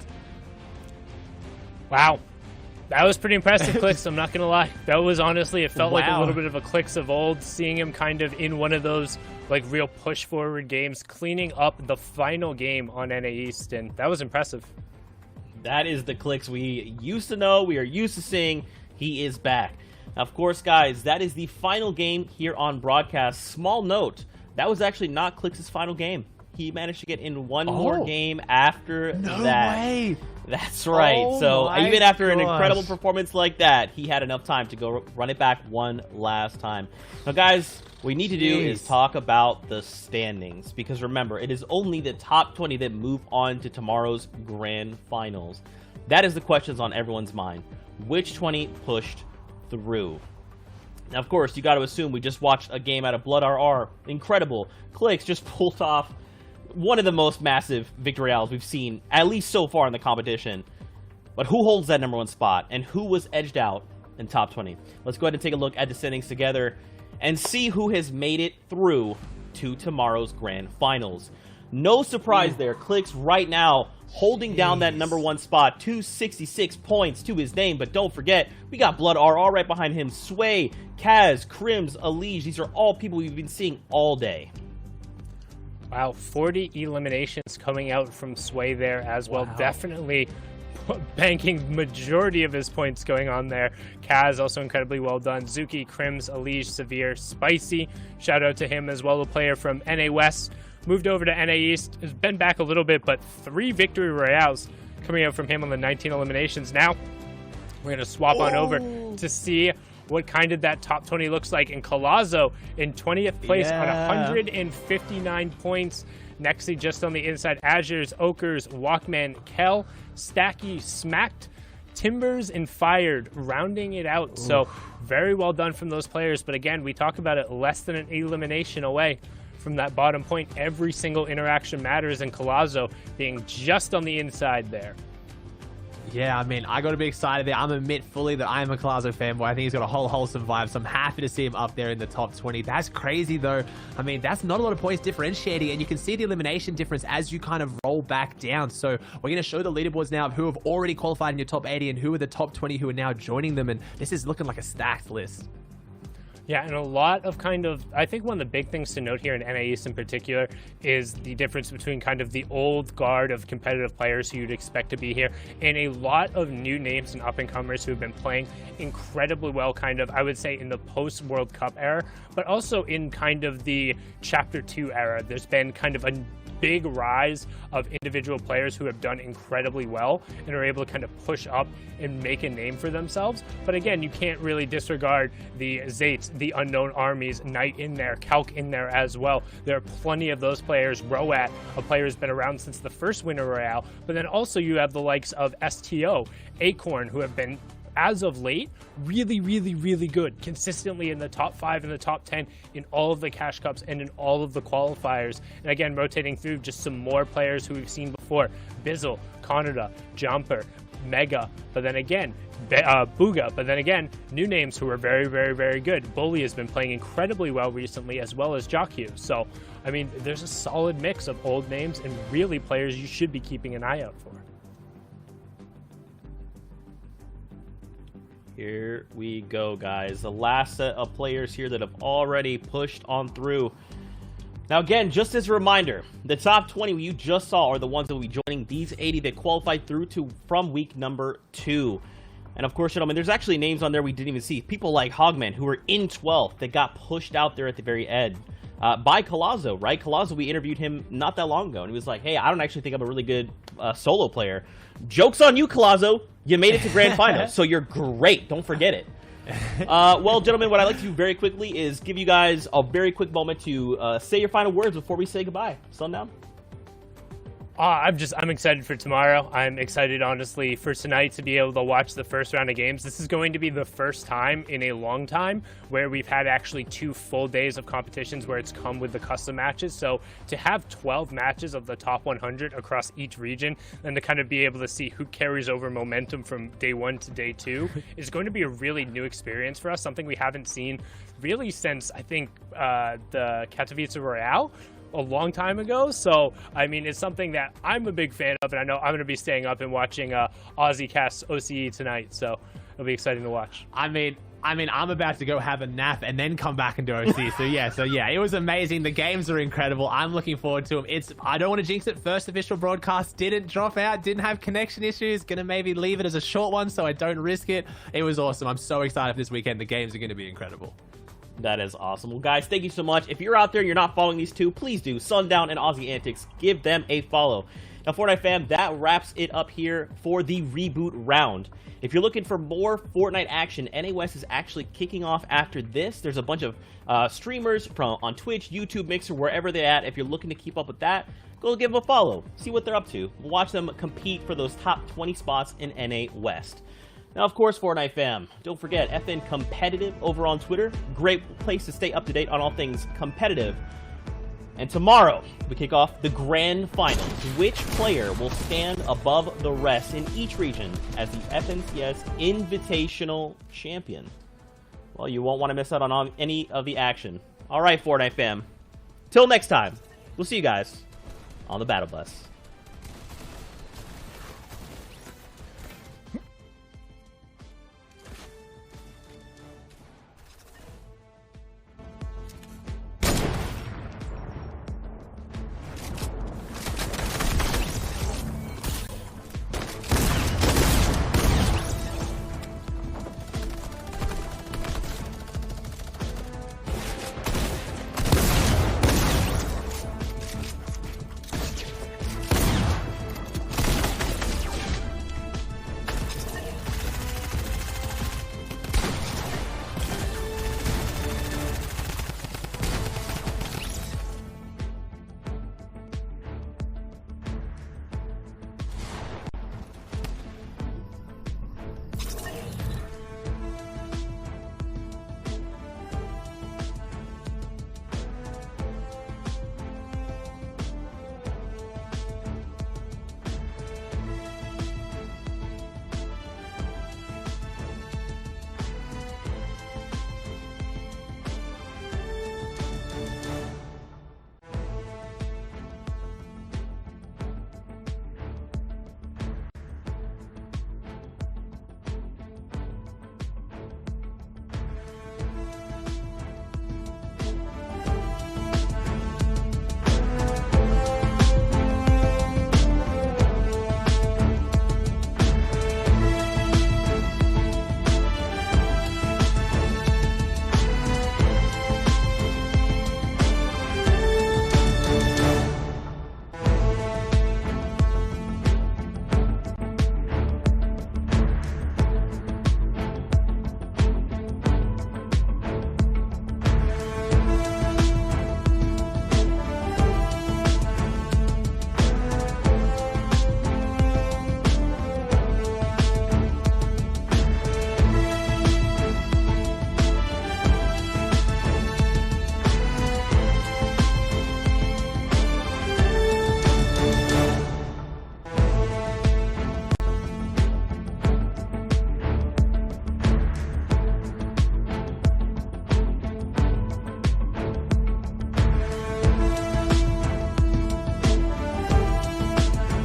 Speaker 2: Wow. That was pretty impressive, Clix. I'm not going to lie. That was honestly, it felt like a little bit of a Clix of old, seeing him kind of in one of those like real push forward games, cleaning up the final game on NA East, and that was impressive.
Speaker 1: That is the Clix we used to know, we are used to seeing. He is back. Now, of course, guys, that is the final game here on broadcast. Small note, that was actually not Clix's final game. He managed to get in one more game after that.
Speaker 9: No way!
Speaker 1: That's right.
Speaker 9: Oh
Speaker 1: so even after an
Speaker 9: gosh.
Speaker 1: incredible performance like that, he had enough time to go run it back one last time. Now, guys, what we need to do is talk about the standings, because remember, it is only the top 20 that move on to tomorrow's grand finals. That is the questions on everyone's mind. Which 20 pushed through? Now, of course, you got to assume we just watched a game out of Blood RR. Incredible. Clix just pulled off one of the most massive victory royales we've seen, at least so far in the competition. But who holds that #1 spot, and who was edged out in top 20? Let's go ahead and take a look at the standings together and see who has made it through to tomorrow's grand finals. No surprise there. Clix right now holding down that #1 spot, 266 points to his name. But don't forget, we got Blood RR right behind him. Sway, Kaz, Crims, Alige. These are all people we've been seeing all day.
Speaker 2: Wow, 40 eliminations coming out from Sway there as well.
Speaker 9: Wow.
Speaker 2: Definitely banking majority of his points going on there. Kaz also incredibly well done. Zuki, Crims, Alige, Severe, Spicy. Shout out to him as well, a player from NA West. Moved over to NA East. Has been back a little bit, but 3 victory royales coming out from him on the 19 eliminations. Now, we're going to swap on over to see what kind of that top 20 looks like. And Colazo in 20th place on 159 points. Nextly, just on the inside, Azures, Okers, Walkman, Kel, Stacky, Smacked, Timbers, and Fired, rounding it out. So very well done from those players. But again, we talk about it, less than an elimination away from that bottom point. Every single interaction matters, and Colazo being just on the inside there.
Speaker 9: Yeah, I mean, I got to be excited there. I'm admit fully that I am a Colazo fanboy. I think he's got a whole wholesome vibe, so I'm happy to see him up there in the top 20. That's crazy, though. I mean, that's not a lot of points differentiating, and you can see the elimination difference as you kind of roll back down. So we're going to show the leaderboards now of who have already qualified in your top 80 and who are the top 20 who are now joining them, and this is looking like a stacked list.
Speaker 2: Yeah, and a lot of I think one of the big things to note here in NA East in particular is the difference between kind of the old guard of competitive players who you'd expect to be here and a lot of new names and up-and-comers who have been playing incredibly well, kind of, I would say, in the post-World Cup era, but also in kind of the Chapter 2 era. There's been kind of a big rise of individual players who have done incredibly well and are able to kind of push up and make a name for themselves. But again, you can't really disregard the Zates, the Unknown Armies, Knight in there, Calc in there as well. There are plenty of those players. Roat, a player who's been around since the first Winter Royale, but then also you have the likes of STO, Acorn, who have been, as of late, really good, consistently in the top 5 and the top 10 in all of the Cash Cups and in all of the qualifiers. And again, rotating through just some more players who we've seen before: Bizzle, Canada, Jumper, Mega, but then again, Booga, but then again, new names who are very good. Bully has been playing incredibly well recently, as well as Jockyu. So, I mean, there's a solid mix of old names and really players you should be keeping an eye out for.
Speaker 1: Here we go, guys. The last set of players here that have already pushed on through. Now, again, just as a reminder, the top 20 you just saw are the ones that will be joining these 80 that qualified through to from week number 2. And of course, gentlemen, there's actually names on there we didn't even see. People like Hogman, who were in 12th, that got pushed out there at the very end. By Colazo, right? Colazo, we interviewed him not that long ago, and he was like, hey, I don't actually think I'm a really good solo player. Joke's on you, Colazo. You made it to Grand Finals, so you're great. Don't forget it. Well, gentlemen, what I'd like to do very quickly is give you guys a very quick moment to say your final words before we say goodbye. Sundown?
Speaker 2: I'm excited for tomorrow. I'm excited, honestly, for tonight to be able to watch the first round of games. This is going to be the first time in a long time where we've had actually 2 full days of competitions where it's come with the custom matches. So to have 12 matches of the top 100 across each region and to kind of be able to see who carries over momentum from day 1 to day 2 is going to be a really new experience for us, something we haven't seen really since, I think, the Katowice Royale a long time ago. So, I mean, it's something that I'm a big fan of, and I know I'm going to be staying up and watching Aussie Cast OCE tonight, so it'll be exciting to watch.
Speaker 9: I mean, I'm about to go have a nap and then come back and do OC. So yeah, it was amazing. The games are incredible. I'm looking forward to them. I don't want to jinx it. First official broadcast didn't drop out, didn't have connection issues. Gonna maybe leave it as a short one so I don't risk it. It was awesome. I'm so excited for this weekend. The games are going to be incredible.
Speaker 1: That is awesome. Well, guys, thank you so much. If you're out there and you're not following these two, please do. Sundown and Aussie Antics. Give them a follow. Now, Fortnite fam, that wraps it up here for the Reboot Round. If you're looking for more Fortnite action, NA West is actually kicking off after this. There's a bunch of streamers on Twitch, YouTube, Mixer, wherever they're at. If you're looking to keep up with that, go give them a follow. See what they're up to. Watch them compete for those top 20 spots in NA West. Now, of course, Fortnite fam, don't forget FN Competitive over on Twitter. Great place to stay up to date on all things competitive. And tomorrow, we kick off the grand finals. Which player will stand above the rest in each region as the FNCS Invitational Champion? Well, you won't want to miss out on any of the action. All right, Fortnite fam. Till next time, we'll see you guys on the Battle Bus.